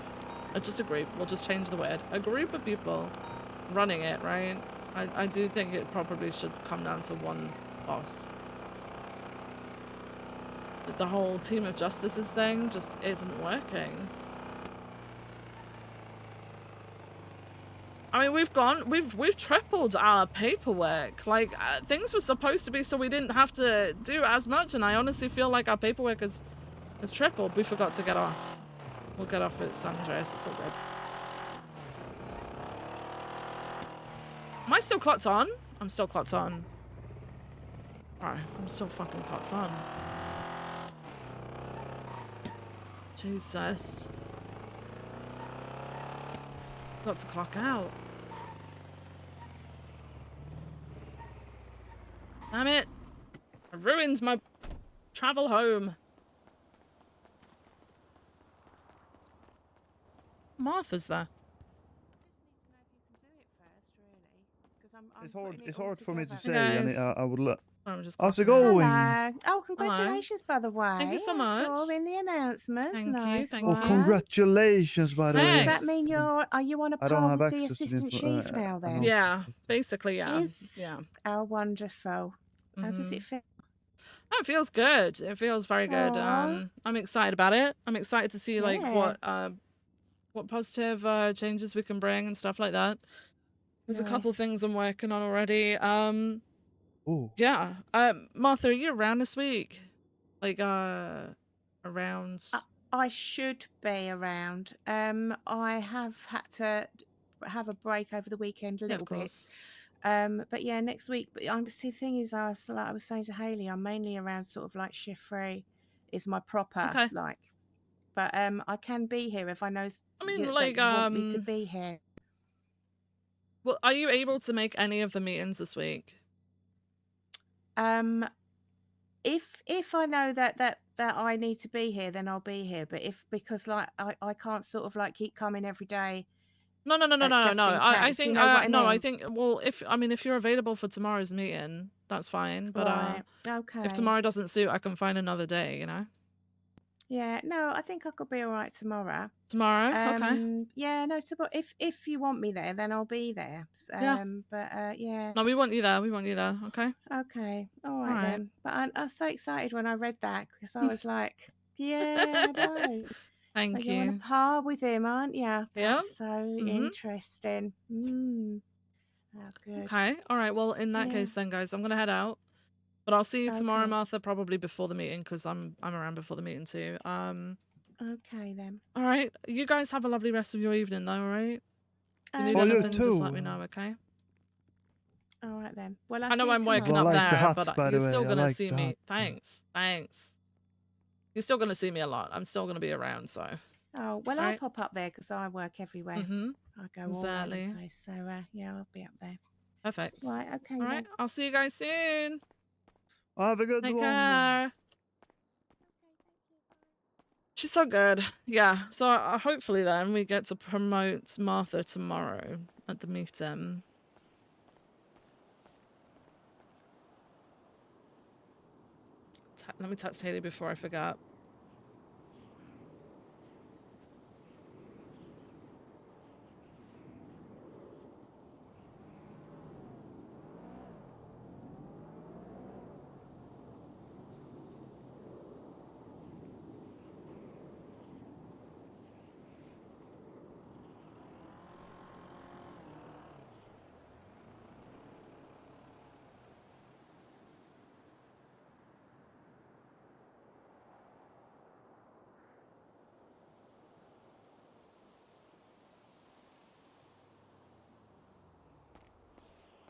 [SPEAKER 1] just a group. We'll just change the word. A group of people running it, right? I do think it probably should come down to one boss. The whole team of justices thing just isn't working. I mean, we've tripled our paperwork. Like, things were supposed to be so we didn't have to do as much, and I honestly feel like our paperwork has tripled. We forgot to get off. We'll get off at San Andreas. It's all good. Am I still clocked on? I'm still clocked on. Alright, I'm still fucking clocked on. Jesus. Got to clock out. Damn it. I ruined my travel home. Martha's there.
[SPEAKER 7] It's hard for me to say,
[SPEAKER 1] Hey
[SPEAKER 7] and
[SPEAKER 1] guys.
[SPEAKER 7] I would look.
[SPEAKER 1] I'm just
[SPEAKER 7] How's it
[SPEAKER 1] clocking
[SPEAKER 7] going?
[SPEAKER 1] out.
[SPEAKER 15] Hello. Oh, congratulations, by the way.
[SPEAKER 1] Thank you so
[SPEAKER 15] I saw
[SPEAKER 1] much.
[SPEAKER 15] in the announcements.
[SPEAKER 1] Thank you,
[SPEAKER 15] Nice
[SPEAKER 1] thank
[SPEAKER 7] Oh,
[SPEAKER 15] one.
[SPEAKER 7] congratulations, by the
[SPEAKER 15] So does
[SPEAKER 7] way.
[SPEAKER 15] that mean are you on a
[SPEAKER 7] I don't
[SPEAKER 15] par
[SPEAKER 7] have
[SPEAKER 15] with the
[SPEAKER 7] access to
[SPEAKER 15] assistant chief now then?
[SPEAKER 1] Yeah, basically, yeah.
[SPEAKER 15] Yeah. Oh, wonderful. How does it feel?
[SPEAKER 1] Oh, it feels good. It feels very good.
[SPEAKER 15] Aw.
[SPEAKER 1] I'm excited about it. I'm excited to see like
[SPEAKER 15] Yeah.
[SPEAKER 1] what positive changes we can bring and stuff like that. There's a couple
[SPEAKER 15] Nice.
[SPEAKER 1] things I'm working on already.
[SPEAKER 7] Oh.
[SPEAKER 1] Yeah. Martha, are you around this week? Like around
[SPEAKER 15] I should be around. I have had to have a break over the weekend a
[SPEAKER 1] Yeah, of
[SPEAKER 15] little bit.
[SPEAKER 1] course.
[SPEAKER 15] But yeah, next week. But see, the thing is, I was saying to Haley, I'm mainly around sort of like shift 3 is my proper
[SPEAKER 1] Okay.
[SPEAKER 15] like. But I can be here if I know
[SPEAKER 1] I mean,
[SPEAKER 15] that
[SPEAKER 1] like
[SPEAKER 15] you want me to be here.
[SPEAKER 1] well, are you able to make any of the meetings this week?
[SPEAKER 15] If I know that I need to be here, then I'll be here. But because like I can't sort of like keep coming every day.
[SPEAKER 1] No.
[SPEAKER 15] Just in
[SPEAKER 1] I
[SPEAKER 15] case. Do
[SPEAKER 1] think
[SPEAKER 15] you know what I
[SPEAKER 1] no, I
[SPEAKER 15] mean?
[SPEAKER 1] think well, if you're available for tomorrow's meeting, that's fine. But
[SPEAKER 15] Right. Okay.
[SPEAKER 1] if tomorrow doesn't suit, I can find another day, you know?
[SPEAKER 15] Yeah, no, I think I could be all right tomorrow.
[SPEAKER 1] Tomorrow? Okay.
[SPEAKER 15] Yeah, no, if you want me there, then I'll be there.
[SPEAKER 1] Yeah.
[SPEAKER 15] But yeah.
[SPEAKER 1] No, we want you there. We want you there. Okay.
[SPEAKER 15] Okay, all right,
[SPEAKER 1] All right.
[SPEAKER 15] then. But I was so excited when I read that because I was like, yeah, I know.
[SPEAKER 1] Thank
[SPEAKER 15] So you're on a
[SPEAKER 1] you.
[SPEAKER 15] par with him, aren't you?
[SPEAKER 1] Yeah.
[SPEAKER 15] That's so interesting. Oh, good.
[SPEAKER 1] Okay. All right. Well, in that
[SPEAKER 15] Yeah.
[SPEAKER 1] case, then, guys, I'm gonna head out. But I'll see you tomorrow,
[SPEAKER 15] Okay.
[SPEAKER 1] Martha, probably before the meeting because I'm around before the meeting too.
[SPEAKER 15] Okay then.
[SPEAKER 1] All right. You guys have a lovely rest of your evening, though. All right. If you need
[SPEAKER 15] Oh, you
[SPEAKER 1] anything, just let
[SPEAKER 15] too.
[SPEAKER 1] me know. Okay.
[SPEAKER 15] All right then. Well,
[SPEAKER 1] I know
[SPEAKER 15] see you
[SPEAKER 1] I'm working
[SPEAKER 15] tomorrow.
[SPEAKER 1] up
[SPEAKER 7] Well, I like the
[SPEAKER 1] there,
[SPEAKER 7] hat,
[SPEAKER 1] but
[SPEAKER 7] by the
[SPEAKER 1] you're still
[SPEAKER 7] way. I
[SPEAKER 1] gonna
[SPEAKER 7] like
[SPEAKER 1] see
[SPEAKER 7] the
[SPEAKER 1] me.
[SPEAKER 7] hat.
[SPEAKER 1] Thanks. You're still gonna see me a lot. I'm still gonna be around. So.
[SPEAKER 15] Oh well,
[SPEAKER 1] All
[SPEAKER 15] I'll
[SPEAKER 1] right.
[SPEAKER 15] pop up there because I work everywhere. I go all over
[SPEAKER 1] Exactly.
[SPEAKER 15] the place. So yeah, I'll be up there.
[SPEAKER 1] Perfect.
[SPEAKER 15] Right. Okay
[SPEAKER 1] All right.
[SPEAKER 15] then.
[SPEAKER 1] I'll see you guys soon.
[SPEAKER 7] Have a good
[SPEAKER 1] Take
[SPEAKER 7] one.
[SPEAKER 1] care. She's so good. Yeah. So hopefully then we get to promote Martha tomorrow at the meeting. Let me text Haley before I forget.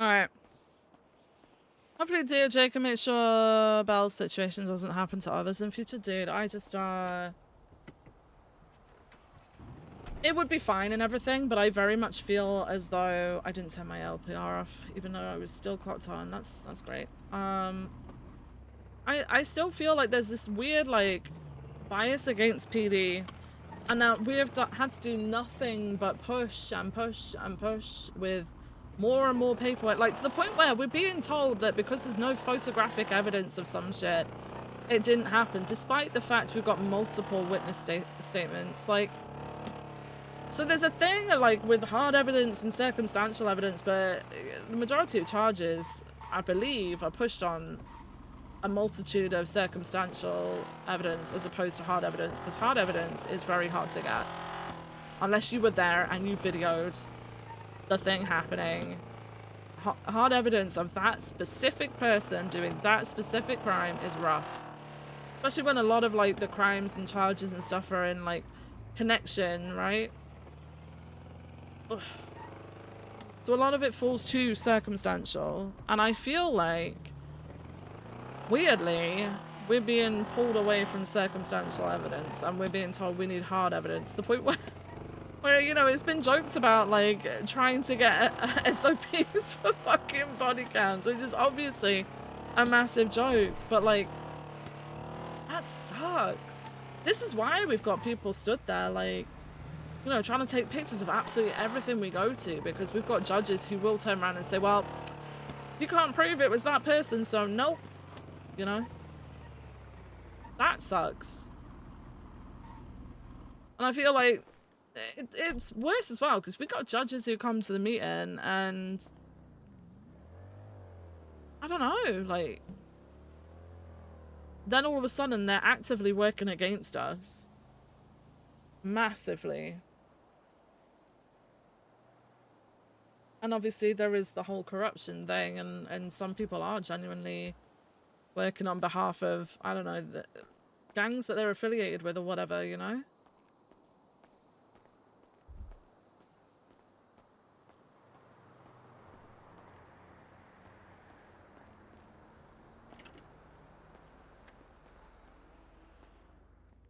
[SPEAKER 1] Alright. Hopefully DOJ can make sure Belle's situation doesn't happen to others in future. Dude, I just, it would be fine and everything, but I very much feel as though I didn't turn my LPR off, even though I was still clocked on. That's great. I still feel like there's this weird, like, bias against PD. And now we have had to do nothing but push and push and push with more and more paperwork. Like, to the point where we're being told that because there's no photographic evidence of some shit, it didn't happen, despite the fact we've got multiple witness statements. Like, so there's a thing, like, with hard evidence and circumstantial evidence, but the majority of charges, I believe, are pushed on a multitude of circumstantial evidence as opposed to hard evidence, because hard evidence is very hard to get unless you were there and you videoed the thing happening. Hard evidence of that specific person doing that specific crime is rough, especially when a lot of, like, the crimes and charges and stuff are in, like, connection, right? Ugh. So a lot of it falls to circumstantial, and I feel like, weirdly, we're being pulled away from circumstantial evidence and we're being told we need hard evidence, to the point where, you know, it's been joked about, like, trying to get SOPs for fucking body cams, which is obviously a massive joke, but, like, that sucks. This is why we've got people stood there, like, you know, trying to take pictures of absolutely everything we go to, because we've got judges who will turn around and say, well, you can't prove it was that person, so nope. You know? That sucks. And I feel like it's worse as well, because we got judges who come to the meeting and I don't know, like, then all of a sudden they're actively working against us. Massively. And obviously there is the whole corruption thing, and some people are genuinely working on behalf of, I don't know, the gangs that they're affiliated with or whatever, you know?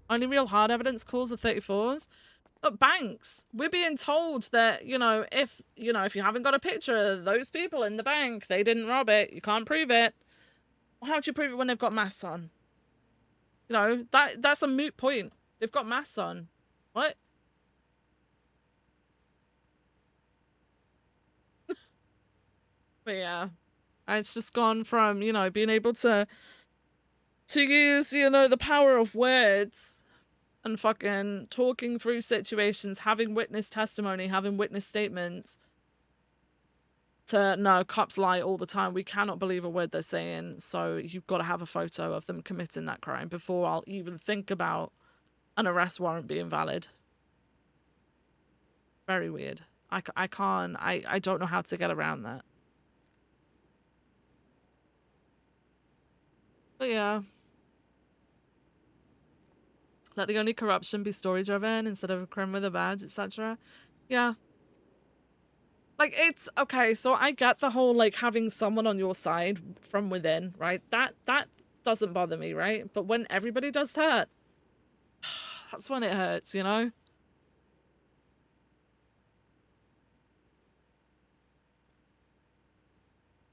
[SPEAKER 1] Only real hard evidence calls are 34s. But banks, we're being told that, you know, if you haven't got a picture of those people in the bank, they didn't rob it, you can't prove it. Well, how do you prove it when they've got masks on? You know, that's a moot point. They've got masks on. What? But yeah, it's just gone from, you know, being able to use, you know, the power of words and fucking talking through situations, having witness testimony, having witness statements, to, no, cops lie all the time. We cannot believe a word they're saying, so you've got to have a photo of them committing that crime before I'll even think about an arrest warrant being valid. Very weird. I can't, I don't know how to get around that. But yeah. Let the only corruption be story driven instead of a crime with a badge, etc. Yeah. Like, it's okay, so I get the whole, like, having someone on your side from within, right? That doesn't bother me, right? But when everybody does that, that's when it hurts, you know?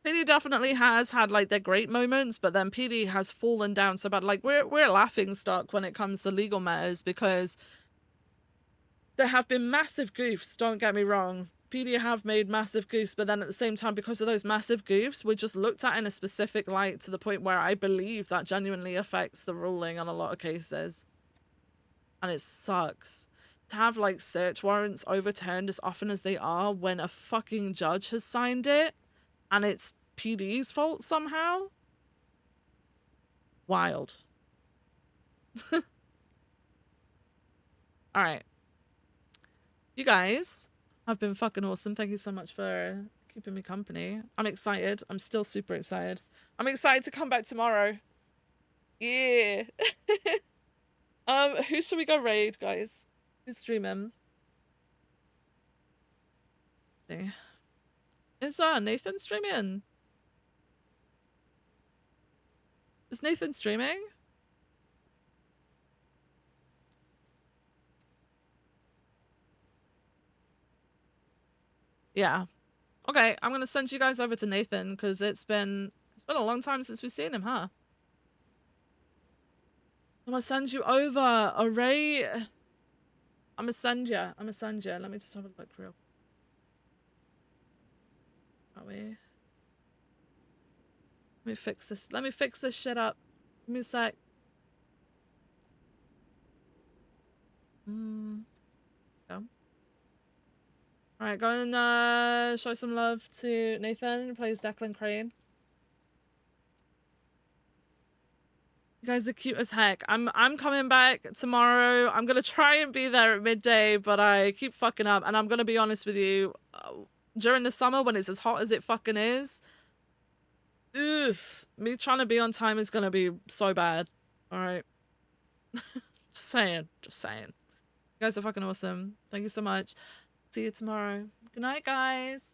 [SPEAKER 1] PD definitely has had, like, their great moments, but then PD has fallen down so bad. Like, we're laughing stock when it comes to legal matters, because there have been massive goofs, don't get me wrong. PD have made massive goofs, but then at the same time, because of those massive goofs, we're just looked at in a specific light to the point where I believe that genuinely affects the ruling on a lot of cases. And it sucks. To have, like, search warrants overturned as often as they are when a fucking judge has signed it, and it's PD's fault somehow? Wild. Alright. You guys have been fucking awesome. Thank you so much for keeping me company. I'm excited. I'm still super excited. I'm excited to come back tomorrow. Yeah. Who should we go raid, guys? Who's streaming? See. Is Nathan streaming? Is Nathan streaming? Yeah. Okay, I'm gonna send you guys over to Nathan because it's been a long time since we've seen him, huh? I'm gonna send you over, Array. I'm gonna send you. Let me just have a look real. Are we? Let me fix this. Let me fix this shit up. Give me a sec. Go. Alright, go and show some love to Nathan, who plays Declan Crane. You guys are cute as heck. I'm coming back tomorrow. I'm gonna try and be there at midday, but I keep fucking up. And I'm gonna be honest with you, during the summer when it's as hot as it fucking is, ugh, me trying to be on time is gonna be so bad. All right, just saying. You guys are fucking awesome. Thank you so much. See you tomorrow. Good night, guys.